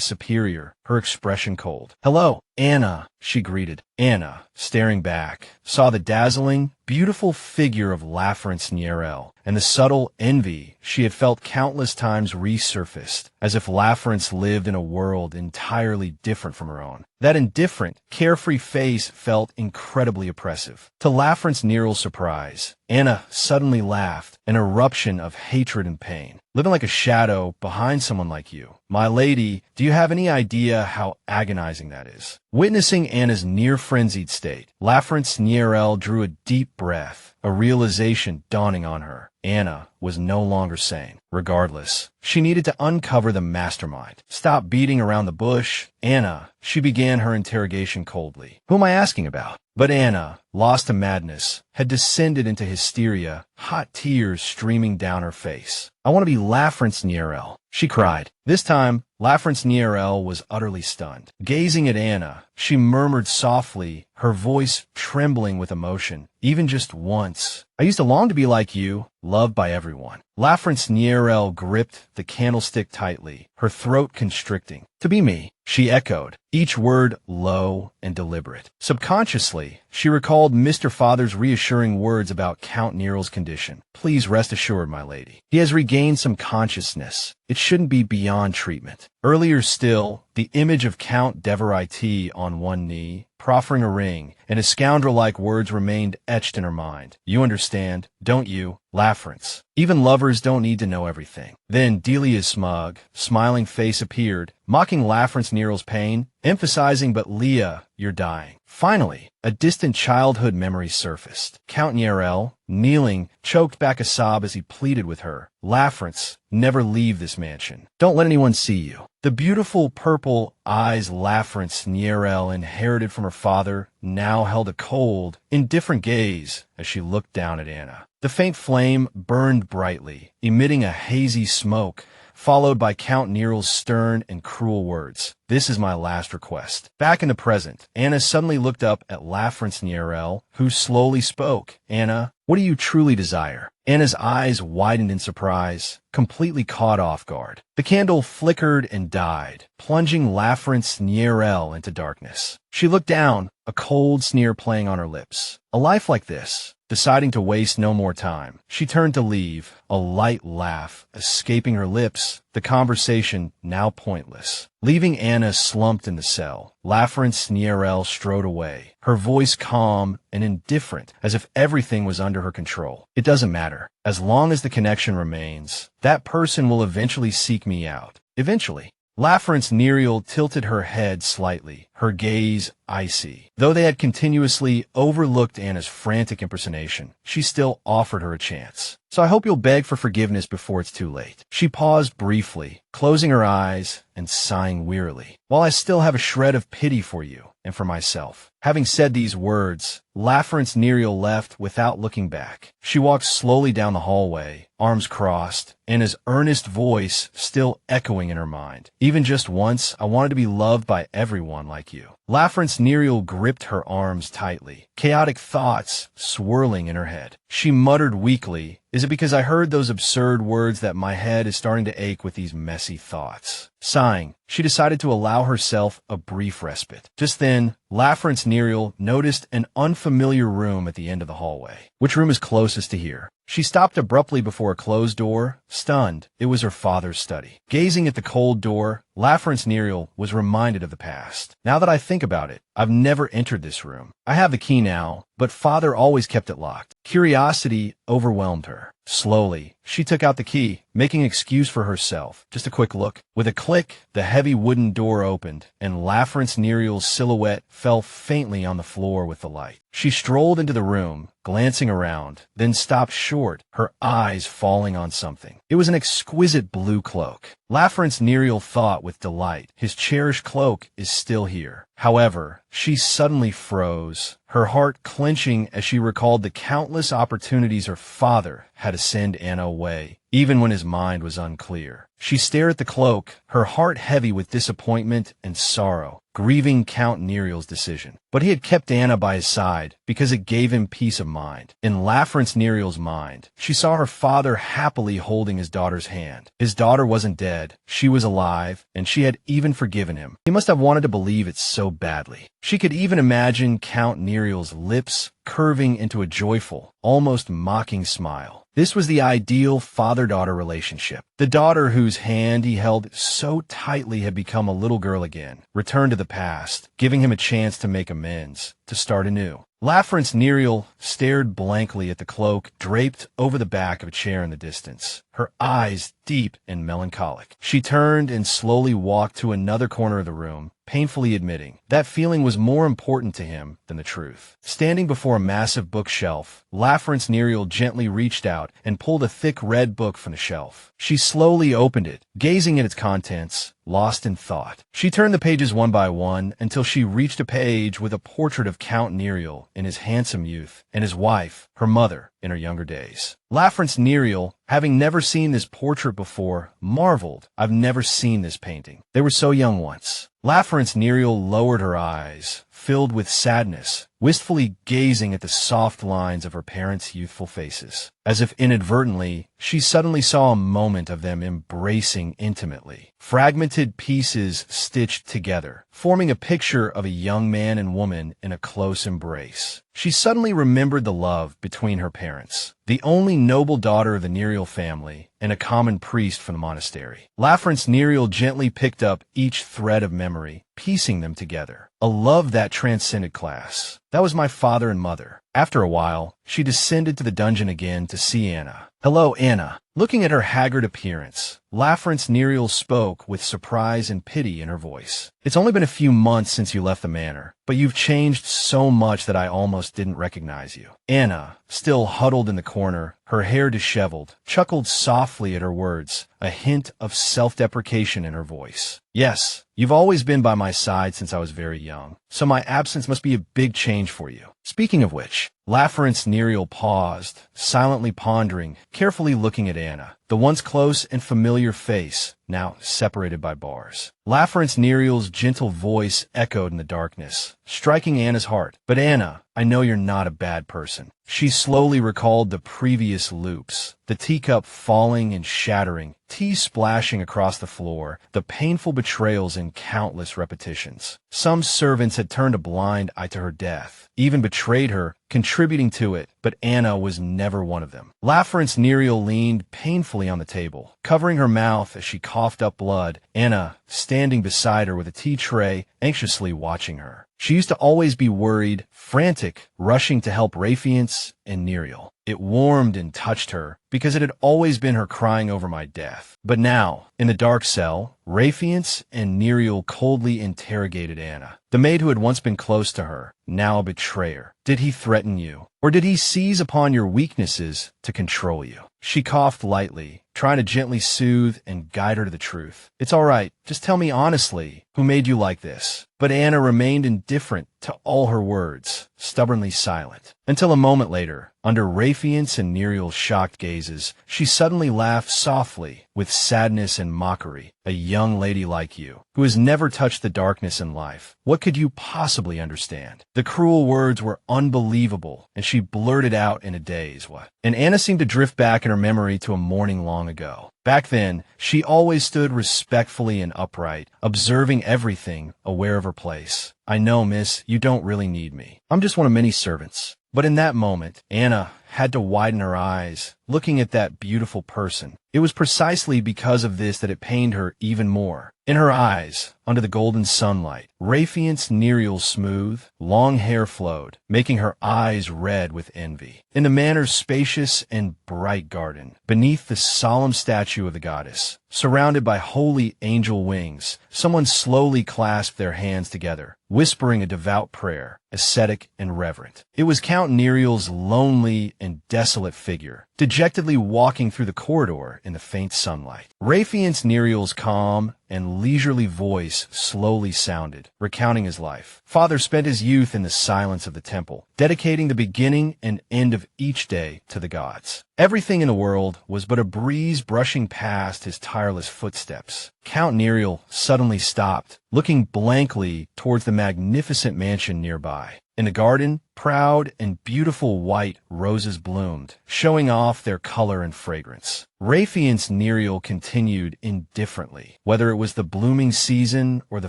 superior, her expression cold. "Hello, Anna," she greeted. Anna, staring back, saw the dazzling, beautiful figure of Nezuko, and the subtle envy she had felt countless times resurfaced, as if Nezuko lived in a world entirely different from her own. That indifferent, carefree face felt incredibly oppressive. To Nero's surprise, Anna suddenly laughed, an eruption of hatred and pain. "Living like a shadow behind someone like you. My lady, do you have any idea how agonizing that is?" Witnessing Anna's near-frenzied state, Nezuko drew a deep breath, a realization dawning on her. Anna was no longer sane. Regardless, she needed to uncover the mastermind. "Stop beating around the bush, Anna." She began her interrogation coldly. "Who am I asking about?" But Anna, lost to madness, had descended into hysteria, hot tears streaming down her face. "I want to be Nezuko," she cried. This time, Nezuko was utterly stunned. Gazing at Anna, she murmured softly, her voice trembling with emotion. "Even just once. I used to long to be like you, loved by everyone." Nezuko gripped the candlestick tightly, her throat constricting. "To be me," she echoed, each word low and deliberate. Subconsciously, she recalled Mr. Father's reassuring words about Count Nero's condition. "Please rest assured, my lady. He has regained some consciousness. It shouldn't be beyond treatment." Earlier still, the image of Count Demorazin on one knee, proffering a ring, and his scoundrel-like words remained etched in her mind. "You understand, don't you, Nezuko? Even lovers don't need to know everything." Then Dileia's smug, smiling face appeared, mocking Nero's pain, emphasizing, "But Leah, you're dying." Finally, a distant childhood memory surfaced. Count Nero, kneeling, choked back a sob as he pleaded with her. "Nezuko, never leave this mansion. Don't let anyone see you." The beautiful purple eyes Nezuko inherited from her father now held a cold, indifferent gaze as she looked down at Anna. The faint flame burned brightly, emitting a hazy smoke, followed by Count Nero's stern and cruel words. "This is my last request." Back in the present, Anna suddenly looked up at Nezuko, who slowly spoke. "Anna, what do you truly desire?" Anna's eyes widened in surprise. completely caught off guard. The candle flickered and died, plunging Nezuko into darkness. She looked down, a cold sneer playing on her lips. A life like this. Deciding to waste no more time, she turned to leave, a light laugh escaping her lips, the conversation now pointless. Leaving Anna slumped in the cell, Nezuko strode away, her voice calm and indifferent, as if everything was under her control. It doesn't matter. As long as the connection remains, that person will eventually seek me out. Eventually. Nezuko tilted her head slightly, her gaze icy. Though they had continuously overlooked Anna's frantic impersonation, she still offered her a chance. So I hope you'll beg for forgiveness before it's too late. She paused briefly, closing her eyes and sighing wearily. While I still have a shred of pity for you and for myself. Having said these words, Nezuko left without looking back. She walked slowly down the hallway, arms crossed, Anna's earnest voice still echoing in her mind. Even just once, I wanted to be loved by everyone like you. Nezuko gripped her arms tightly, chaotic thoughts swirling in her head. She muttered weakly, "Is it because I heard those absurd words that my head is starting to ache with these messy thoughts?" Sighing, she decided to allow herself a brief respite. Just then, Nezuko noticed an unfamiliar room at the end of the hallway. Which room is closest to here? She stopped abruptly before a closed door, stunned. It was her father's study. Gazing at the cold door, Nezuko was reminded of the past. Now that I think about it, I've never entered this room. I have the key now, but father always kept it locked. Curiosity overwhelmed her. Slowly, she took out the key, making excuse for herself. Just a quick look. With a click, the heavy wooden door opened, and Nezuko's silhouette fell faintly on the floor with the light. She strolled into the room, glancing around, then stopped short, her eyes falling on something. It was an exquisite blue cloak. Nezuko thought with delight, his cherished cloak is still here. However, she suddenly froze, her heart clenching as she recalled the countless opportunities her father had to send Anna away, even when his mind was unclear. She stared at the cloak, her heart heavy with disappointment and sorrow, grieving Count Nezuko's decision. But he had kept Anna by his side because it gave him peace of mind. In Nezuko's mind, she saw her father happily holding his daughter's hand. His daughter wasn't dead, she was alive, and she had even forgiven him. He must have wanted to believe it so badly. She could even imagine Count Nezuko's lips curving into a joyful, almost mocking smile. This was the ideal father-daughter relationship. The daughter whose hand he held so tightly had become a little girl again, returned to the past, giving him a chance to make amends, to start anew. Nezuko stared blankly at the cloak draped over the back of a chair in the distance, her eyes deep and melancholic. She turned and slowly walked to another corner of the room, painfully admitting that feeling was more important to him than the truth. Standing before a massive bookshelf, Nezuko gently reached out and pulled a thick red book from the shelf. She slowly opened it, gazing at its contents, lost in thought. She turned the pages one by one until she reached a page with a portrait of Count Nezuko in his handsome youth and his wife, her mother, in her younger days. Nezuko, having never seen this portrait before, marveled, "I've never seen this painting. They were so young once." Nezuko lowered her eyes, filled with sadness, wistfully gazing at the soft lines of her parents' youthful faces. As if inadvertently, she suddenly saw a moment of them embracing intimately. Fragmented pieces stitched together, forming a picture of a young man and woman in a close embrace. She suddenly remembered the love between her parents, the only noble daughter of the Nezuko family and a common priest from the monastery. Nezuko gently picked up each thread of memory, piecing them together. A love that transcended class. That was my father and mother. After a while, she descended to the dungeon again to see Anna. "Hello, Anna." Looking at her haggard appearance, Nezuko spoke with surprise and pity in her voice. "It's only been a few months since you left the manor, but you've changed so much that I almost didn't recognize you." Anna, still huddled in the corner, her hair disheveled, chuckled softly at her words, a hint of self-deprecation in her voice. "Yes, you've always been by my side since I was very young, so my absence must be a big change for you. Speaking of which," Nezuko paused, silently pondering, carefully looking at Anna, the once close and familiar face, now separated by bars. Nezuko's gentle voice echoed in the darkness, striking Anna's heart. "But Anna, I know you're not a bad person." She slowly recalled the previous loops, the the teacup falling and shattering, tea splashing across the floor, the painful betrayals in countless repetitions. Some servants had turned a blind eye to her death, even betrayed her, contributing to it, but Anna was never one of them. Laference Nerio leaned painfully on the table, covering her mouth as she coughed up blood, Anna standing beside her with a tea tray, anxiously watching her. She used to always be worried, frantic, rushing to help Rayfiance and Nerio. It warmed and touched her, because it had always been her crying over my death. But now, in the dark cell, Rayfiance and Nerio coldly interrogated Anna, the maid who had once been close to her, now a betrayer. Did he threaten you? Or did he seize upon your weaknesses to control you? She coughed lightly, trying to gently soothe and guide her to the truth. It's all right, just tell me honestly, who made you like this? But Anna remained indifferent to all her words, stubbornly silent. Until a moment later, under Rayfiance and Nerio's shocked gazes, she suddenly laughed softly, with sadness and mockery. A young lady like you, who has never touched the darkness in life, what could you possibly understand? The cruel words were unbelievable, and she blurted out in a daze, "What?" And Anna seemed to drift back in her memory to a morning long ago. Back then, she always stood respectfully and upright, observing everything, aware of her place. "I know, miss, you don't really need me. I'm just one of many servants." But in that moment, Anna had to widen her eyes, looking at that beautiful person. It was precisely because of this that it pained her even more. In her eyes, under the golden sunlight, Rayfiance Nerio's smooth, long hair flowed, making her eyes red with envy. In the manor's spacious and bright garden, beneath the solemn statue of the goddess, surrounded by holy angel wings, someone slowly clasped their hands together, whispering a devout prayer, ascetic and reverent. It was Count Nerio's lonely and desolate figure, dejectedly walking through the corridor in the faint sunlight. Rayfiance Nerio's calm and leisurely voice slowly sounded, recounting his life. Father spent his youth in the silence of the temple, dedicating the beginning and end of each day to the gods. Everything in the world was but a breeze brushing past his tireless footsteps. Count Nerio suddenly stopped, looking blankly towards the magnificent mansion nearby. In the garden, proud and beautiful white roses bloomed, showing off their color and fragrance. Rayfiance Nerio continued indifferently. Whether it was the blooming season or the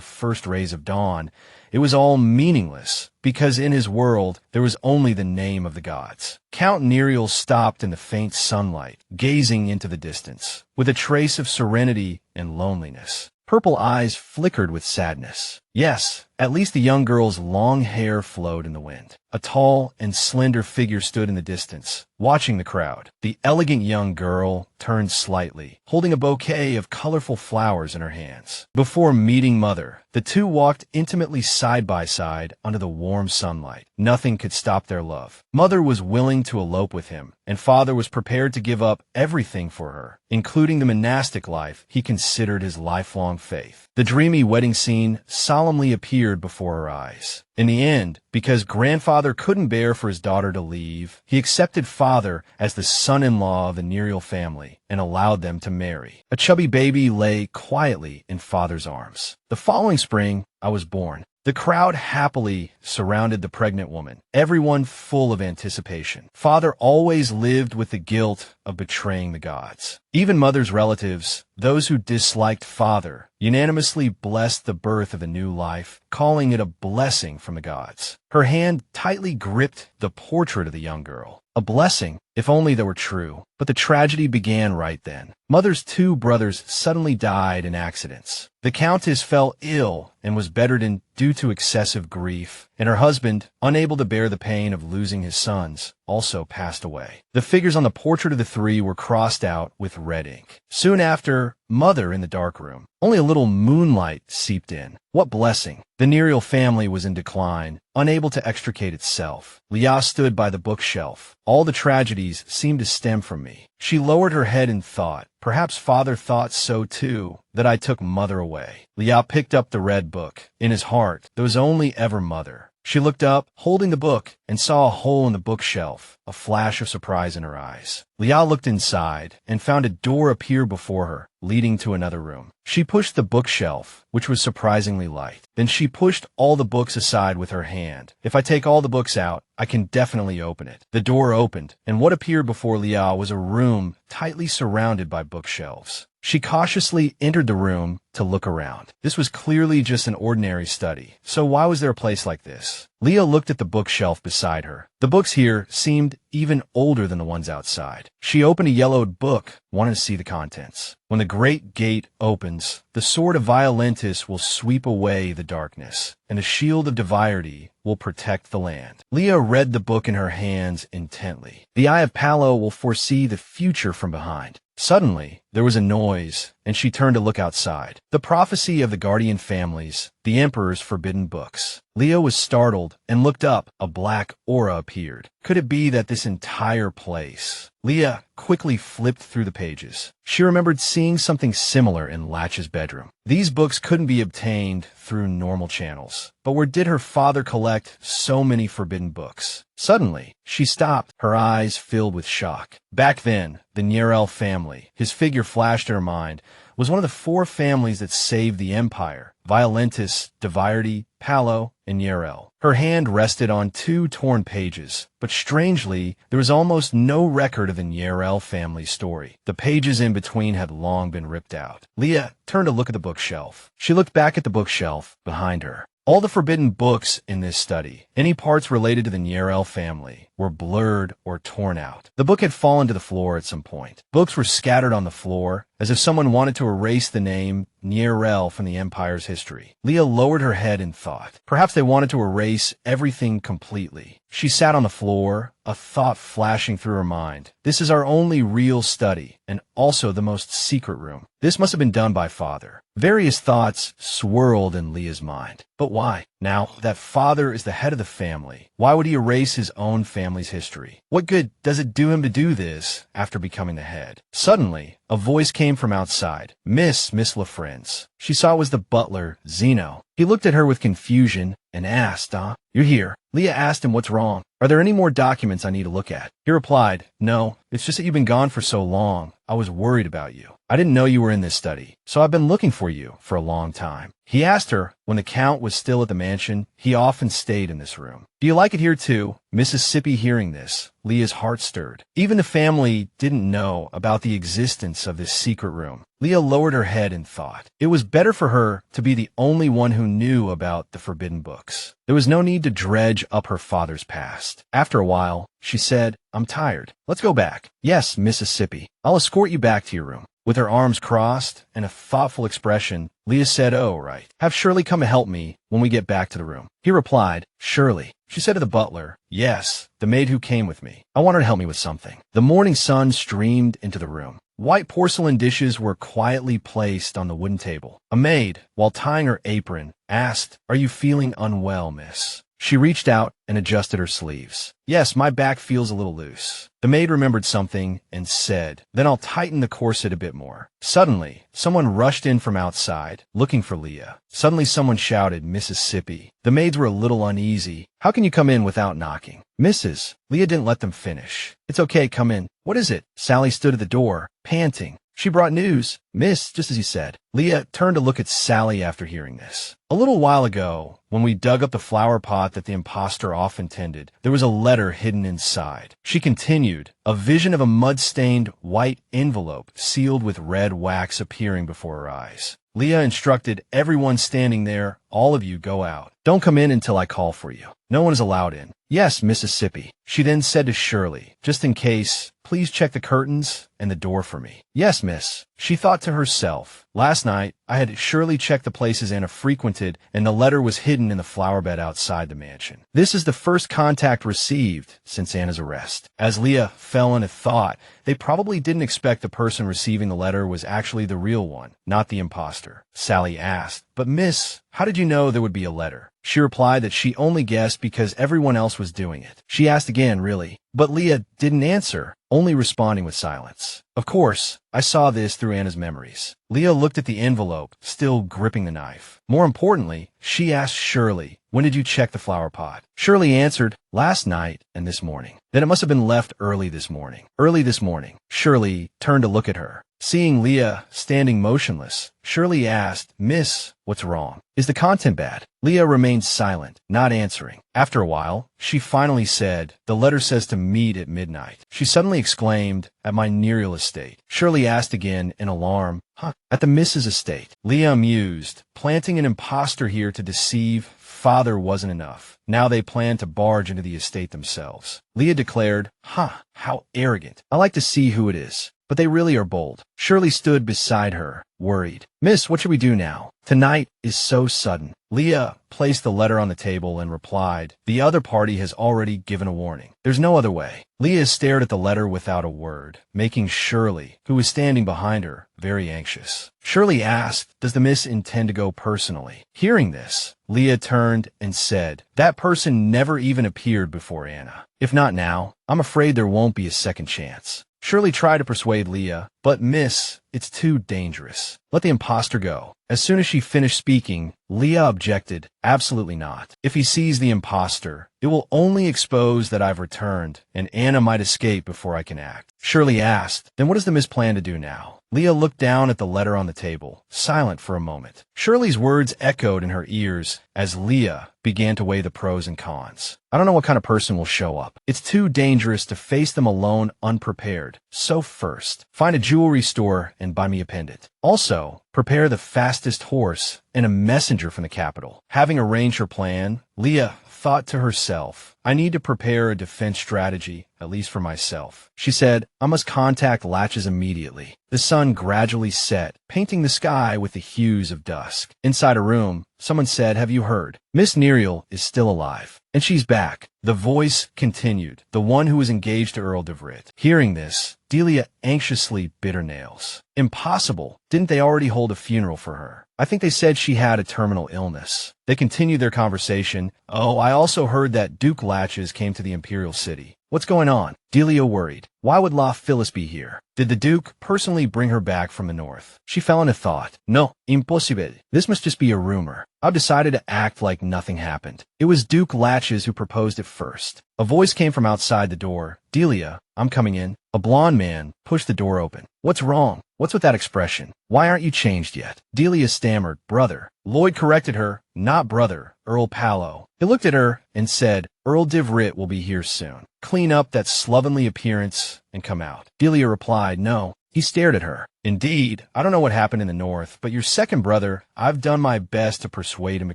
first rays of dawn, it was all meaningless, because in his world there was only the name of the gods. Count Nerio stopped in the faint sunlight, gazing into the distance, with a trace of serenity and loneliness. Purple eyes flickered with sadness. Yes, at least the young girl's long hair flowed in the wind. A tall and slender figure stood in the distance, watching the crowd. The elegant young girl turned slightly, holding a bouquet of colorful flowers in her hands. Before meeting Mother, the two walked intimately side by side under the warm sunlight. Nothing could stop their love. Mother was willing to elope with him, and Father was prepared to give up everything for her, including the monastic life he considered his lifelong faith. The dreamy wedding scene solemnly appeared before her eyes. In the end, because grandfather couldn't bear for his daughter to leave, he accepted Father as the son-in-law of the Nerio family and allowed them to marry. A chubby baby lay quietly in Father's arms. The following spring, I was born. The crowd happily surrounded the pregnant woman, everyone full of anticipation. Father always lived with the guilt of betraying the gods. Even Mother's relatives, those who disliked Father, unanimously blessed the birth of a new life, calling it a blessing from the gods. Her hand tightly gripped the portrait of the young girl. A blessing, if only that were true. But the tragedy began right then. Mother's two brothers suddenly died in accidents. The Countess fell ill and was bedridden due to excessive grief, and her husband, unable to bear the pain of losing his sons, also passed away. The figures on the portrait of the three were crossed out with red ink. Soon after, Mother in the dark room. Only a little moonlight seeped in. What blessing! The Nerio family was in decline, unable to extricate itself. Leah stood by the bookshelf. All the tragedies seemed to stem from me. She lowered her head and thought, perhaps Father thought so too, that I took Mother away. Leah picked up the red book. In his heart, there was only ever Mother. She looked up, holding the book, and saw a hole in the bookshelf, a flash of surprise in her eyes. Leah looked inside and found a door appear before her, leading to another room. She pushed the bookshelf, which was surprisingly light. Then she pushed all the books aside with her hand. If I take all the books out, I can definitely open it. The door opened, and what appeared before Leah was a room tightly surrounded by bookshelves. She cautiously entered the room to look around. This was clearly just an ordinary study, so why was there a place like this? Leah looked at the bookshelf beside her. The books here seemed even older than the ones outside. She opened a yellowed book, wanting to see the contents. When the great gate opens, the sword of Violentis will sweep away the darkness, and the shield of Diviarty will protect the land. Leah read the book in her hands intently. The eye of Palo will foresee the future from behind. Suddenly, there was a noise, and she turned to look outside. The prophecy of the Guardian families, the Emperor's forbidden books. Leah was startled and looked up. A black aura appeared. Could it be that this entire place? Leah quickly flipped through the pages. She remembered seeing something similar in Latch's bedroom. These books couldn't be obtained through normal channels. But where did her father collect so many forbidden books? Suddenly, she stopped, her eyes filled with shock. Back then, the Nairo family, his figure flashed in her mind, was one of the 4 families that saved the Empire: Violentis, Diviarty, Palo, and Nairo. Her hand rested on 2 torn pages, but strangely, there was almost no record of the Nairo family's story. The pages in between had long been ripped out. Leah turned to look at the bookshelf. She looked back at the bookshelf behind her. All the forbidden books in this study, any parts related to the Nairo family, were blurred or torn out. The book had fallen to the floor at some point. Books were scattered on the floor, as if someone wanted to erase the name Nairo from the Empire's history. Leah lowered her head in thought. Perhaps they wanted to erase everything completely. She sat on the floor, a thought flashing through her mind. This is our only real study, and also the most secret room. This must have been done by Father. Various thoughts swirled in Leah's mind. But why? Now that Father is the head of the family, why would he erase his own family's history? What good does it do him to do this after becoming the head? Suddenly, a voice came from outside. Miss LaFrance. She saw it was the butler, Zeno. He looked at her with confusion and asked, You're here. Leah asked him what's wrong. Are there any more documents I need to look at? He replied, No, it's just that you've been gone for so long. I was worried about you. I didn't know you were in this study, so I've been looking for you for a long time. He asked her, when the Count was still at the mansion, he often stayed in this room. Do you like it here too? Mississippi hearing this, Leah's heart stirred. Even the family didn't know about the existence of this secret room. Leah lowered her head in thought. It was better for her to be the only one who knew about the forbidden books. There was no need to dredge up her father's past. After a while, she said, I'm tired. Let's go back. Yes, Mississippi. I'll escort you back to your room. With her arms crossed and a thoughtful expression, Leah said, Oh, right. Have Shirley come and help me when we get back to the room. He replied, Shirley. She said to the butler, Yes, the maid who came with me. I want her to help me with something. The morning sun streamed into the room. White porcelain dishes were quietly placed on the wooden table. A maid, while tying her apron, asked, Are you feeling unwell, miss? She reached out and adjusted her sleeves. Yes, my back feels a little loose. The maid remembered something and said, Then I'll tighten the corset a bit more. Suddenly, someone rushed in from outside, looking for Leah. Suddenly someone shouted, Mississippi. The maids were a little uneasy. How can you come in without knocking? Mrs. Leah didn't let them finish. It's okay, come in. What is it? Sally stood at the door, panting. She brought news. Miss, just as you said. Leah turned to look at Sally after hearing this. A little while ago, when we dug up the flower pot that the imposter often tended, there was a letter hidden inside. She continued, a vision of a mud-stained white envelope sealed with red wax appearing before her eyes. Leah instructed everyone standing there, all of you go out. Don't come in until I call for you. No one is allowed in. Yes, Mississippi. She then said to Shirley, just in case, please check the curtains and the door for me. Yes, miss. She thought to herself, last night, I had Shirley check the places Anna frequented, and the letter was hidden in the flower bed outside the mansion. This is the first contact received since Anna's arrest. As Leah fell into thought, they probably didn't expect the person receiving the letter was actually the real one, not the imposter. Sally asked, but miss, how did you know there would be a letter? She replied that she only guessed because everyone else was doing it. She asked again, really, But Leah didn't answer, only responding with silence. Of course, I saw this through Anna's memories. Leah looked at the envelope, still gripping the knife. More importantly, she asked Shirley, "When did you check the flower pot?" Shirley answered, "Last night and this morning." "Then it must have been left early this morning." "Early this morning." Shirley turned to look at her. Seeing Leah standing motionless, Shirley asked, "Miss, what's wrong? Is the content bad?" Leah remained silent, not answering. After a while, she finally said, "The letter says to meet at midnight." She suddenly exclaimed, "At my Neiro estate." Shirley asked again in alarm, "Huh? At the Mrs. estate?" Leah mused, planting an imposter here to deceive father wasn't enough. Now they planned to barge into the estate themselves. Leah declared, "How arrogant. I like to see who it is. But they really are bold." Shirley stood beside her, worried. "Miss, what should we do now? Tonight is so sudden." Leah placed the letter on the table and replied, "The other party has already given a warning. There's no other way." Leah stared at the letter without a word, making Shirley, who was standing behind her, very anxious. Shirley asked, "Does the miss intend to go personally?" Hearing this, Leah turned and said, "That person never even appeared before Anna. If not now, I'm afraid there won't be a second chance." Shirley tried to persuade Leah, "But miss, it's too dangerous. Let the imposter go." As soon as she finished speaking, Leah objected, "Absolutely not. If he sees the imposter, it will only expose that I've returned, and Anna might escape before I can act." Shirley asked, "Then what does the miss plan to do now?" Leah looked down at the letter on the table, silent for a moment. Shirley's words echoed in her ears as Leah began to weigh the pros and cons. "I don't know what kind of person will show up. It's too dangerous to face them alone unprepared. So first, find a jewelry store and buy me a pendant. Also, prepare the fastest horse and a messenger from the capital." Having arranged her plan, Leah thought to herself, "I need to prepare a defense strategy, at least for myself." She said, "I must contact Latches immediately." The sun gradually set, painting the sky with the hues of dusk. Inside a room, someone said, "Have you heard? Miss Nerio is still alive. And she's back." The voice continued, "The one who was engaged to Earl de Vrit." Hearing this, Dileia anxiously bit her nails. Impossible. Didn't they already hold a funeral for her? I think they said she had a terminal illness. They continued their conversation. "Oh, I also heard that Duke Latches came to the Imperial City. What's going on?" Dileia worried. "Why would La Phyllis be here? Did the Duke personally bring her back from the north?" She fell into thought. "No, impossible. This must just be a rumor. I've decided to act like nothing happened. It was Duke Latches who proposed it first." A voice came from outside the door. "Dileia, I'm coming in." A blond man pushed the door open. "What's wrong? What's with that expression? Why aren't you changed yet?" Dileia stammered, "Brother." Lloyd corrected her, "Not brother, Earl Palo." He looked at her and said, "Earl de Vrit will be here soon. Clean up that slovenly appearance and come out." Dileia replied, "No." He stared at her. "Indeed, I don't know what happened in the north, but your second brother, I've done my best to persuade him to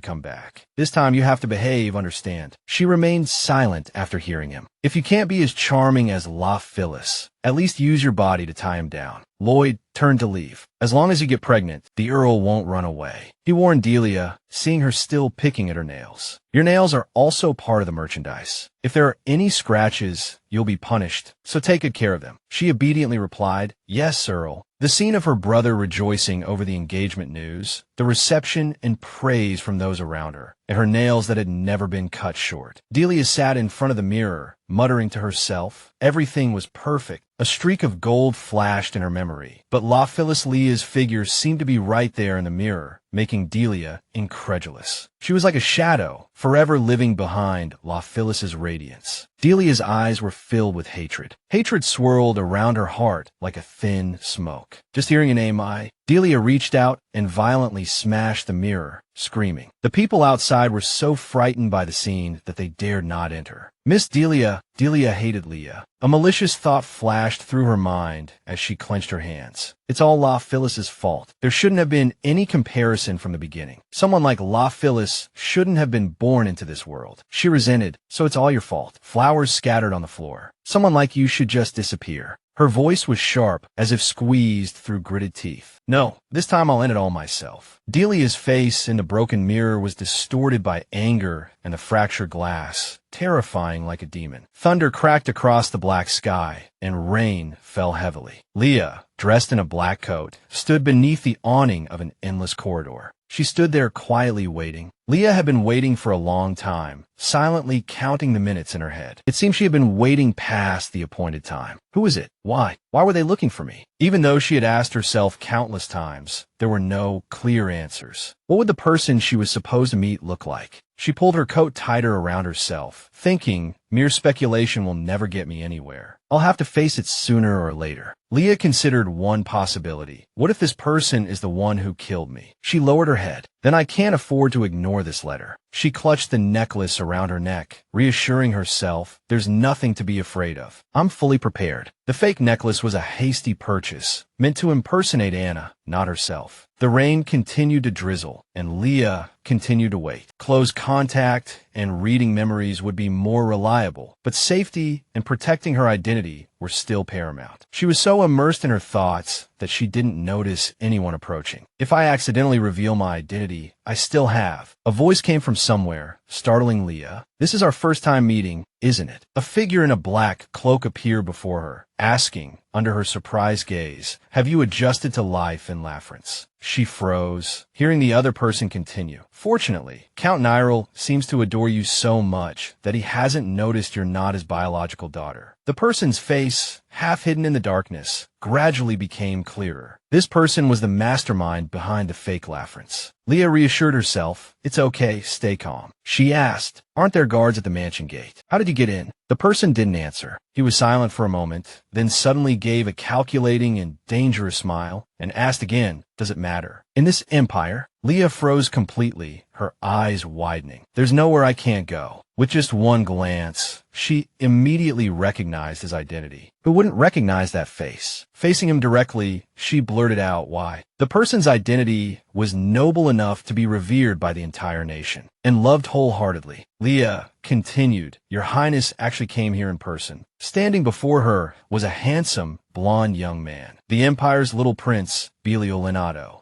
come back. This time you have to behave, understand?" She remained silent after hearing him. "If you can't be as charming as La Phyllis, at least use your body to tie him down." Lloyd turned to leave. "As long as you get pregnant, the Earl won't run away," he warned Dileia, seeing her still picking at her nails. "Your nails are also part of the merchandise. If there are any scratches, you'll be punished, so take good care of them." She obediently replied, "Yes, Earl." The scene of her brother rejoicing over the engagement news, the reception and praise from those around her, and her nails that had never been cut short. Dileia sat in front of the mirror, muttering to herself. Everything was perfect. A streak of gold flashed in her memory, but La Phyllis Leah's figure seemed to be right there in the mirror, making Dileia incredulous. She was like a shadow, forever living behind La Phyllis's radiance. Dileia's eyes were filled with hatred. Hatred swirled around her heart like a thin smoke. Just hearing a name, Dileia reached out and violently smashed the mirror, screaming. The people outside were so frightened by the scene that they dared not enter. Miss Dileia hated Leah. A malicious thought flashed through her mind as she clenched her hands. It's all La Phyllis's fault. There shouldn't have been any comparison from the beginning. Someone like La Phyllis shouldn't have been born into this world. She resented, so it's all your fault. Flowers scattered on the floor. Someone like you should just disappear. Her voice was sharp, as if squeezed through gritted teeth. "No, this time I'll end it all myself." Dileia's face in the broken mirror was distorted by anger and the fractured glass, terrifying like a demon. Thunder cracked across the black sky, and rain fell heavily. Leah, dressed in a black coat, stood beneath the awning of an endless corridor. She stood there quietly waiting. Leah had been waiting for a long time, silently counting the minutes in her head. It seemed she had been waiting past the appointed time. Who was it? Why? Why were they looking for me? Even though she had asked herself countless times, there were no clear answers. What would the person she was supposed to meet look like? She pulled her coat tighter around herself, thinking, mere speculation will never get me anywhere. I'll have to face it sooner or later. Leah considered one possibility. What if this person is the one who killed me? She lowered her head. Then I can't afford to ignore this letter. She clutched the necklace around her neck, reassuring herself there's nothing to be afraid of. I'm fully prepared. The fake necklace was a hasty purchase, meant to impersonate Anna, not herself. The rain continued to drizzle, and Leah continued to wait. Close contact and reading memories would be more reliable, but safety and protecting her identity were still paramount. She was so immersed in her thoughts that she didn't notice anyone approaching. If I accidentally reveal my identity, I still have. A voice came from somewhere, startling Leah. This is our first time meeting, isn't it? A figure in a black cloak appeared before her, asking, under her surprised gaze, have you adjusted to life in Lafrance? She froze, hearing the other person continue. Fortunately, Count Nairo seems to adore you so much that he hasn't noticed you're not his biological daughter. The person's face, half hidden in the darkness, gradually became clearer. This person was the mastermind behind the fake Lafrance. Leah reassured herself, it's okay, stay calm. She asked, aren't there guards at the mansion gate? How did you get in? The person didn't answer. He was silent for a moment, then suddenly gave a calculating and dangerous smile, and asked again, does it matter? In this empire, Leah froze completely, her eyes widening. There's nowhere I can't go. With just one glance, she immediately recognized his identity. Who wouldn't recognize that face? Facing him directly, she blurted out why. The person's identity was noble enough to be revered by the entire nation, and loved wholeheartedly. Leah continued, Your Highness actually came here in person. Standing before her was a handsome, blonde young man, the Empire's little prince, Belio Lenato.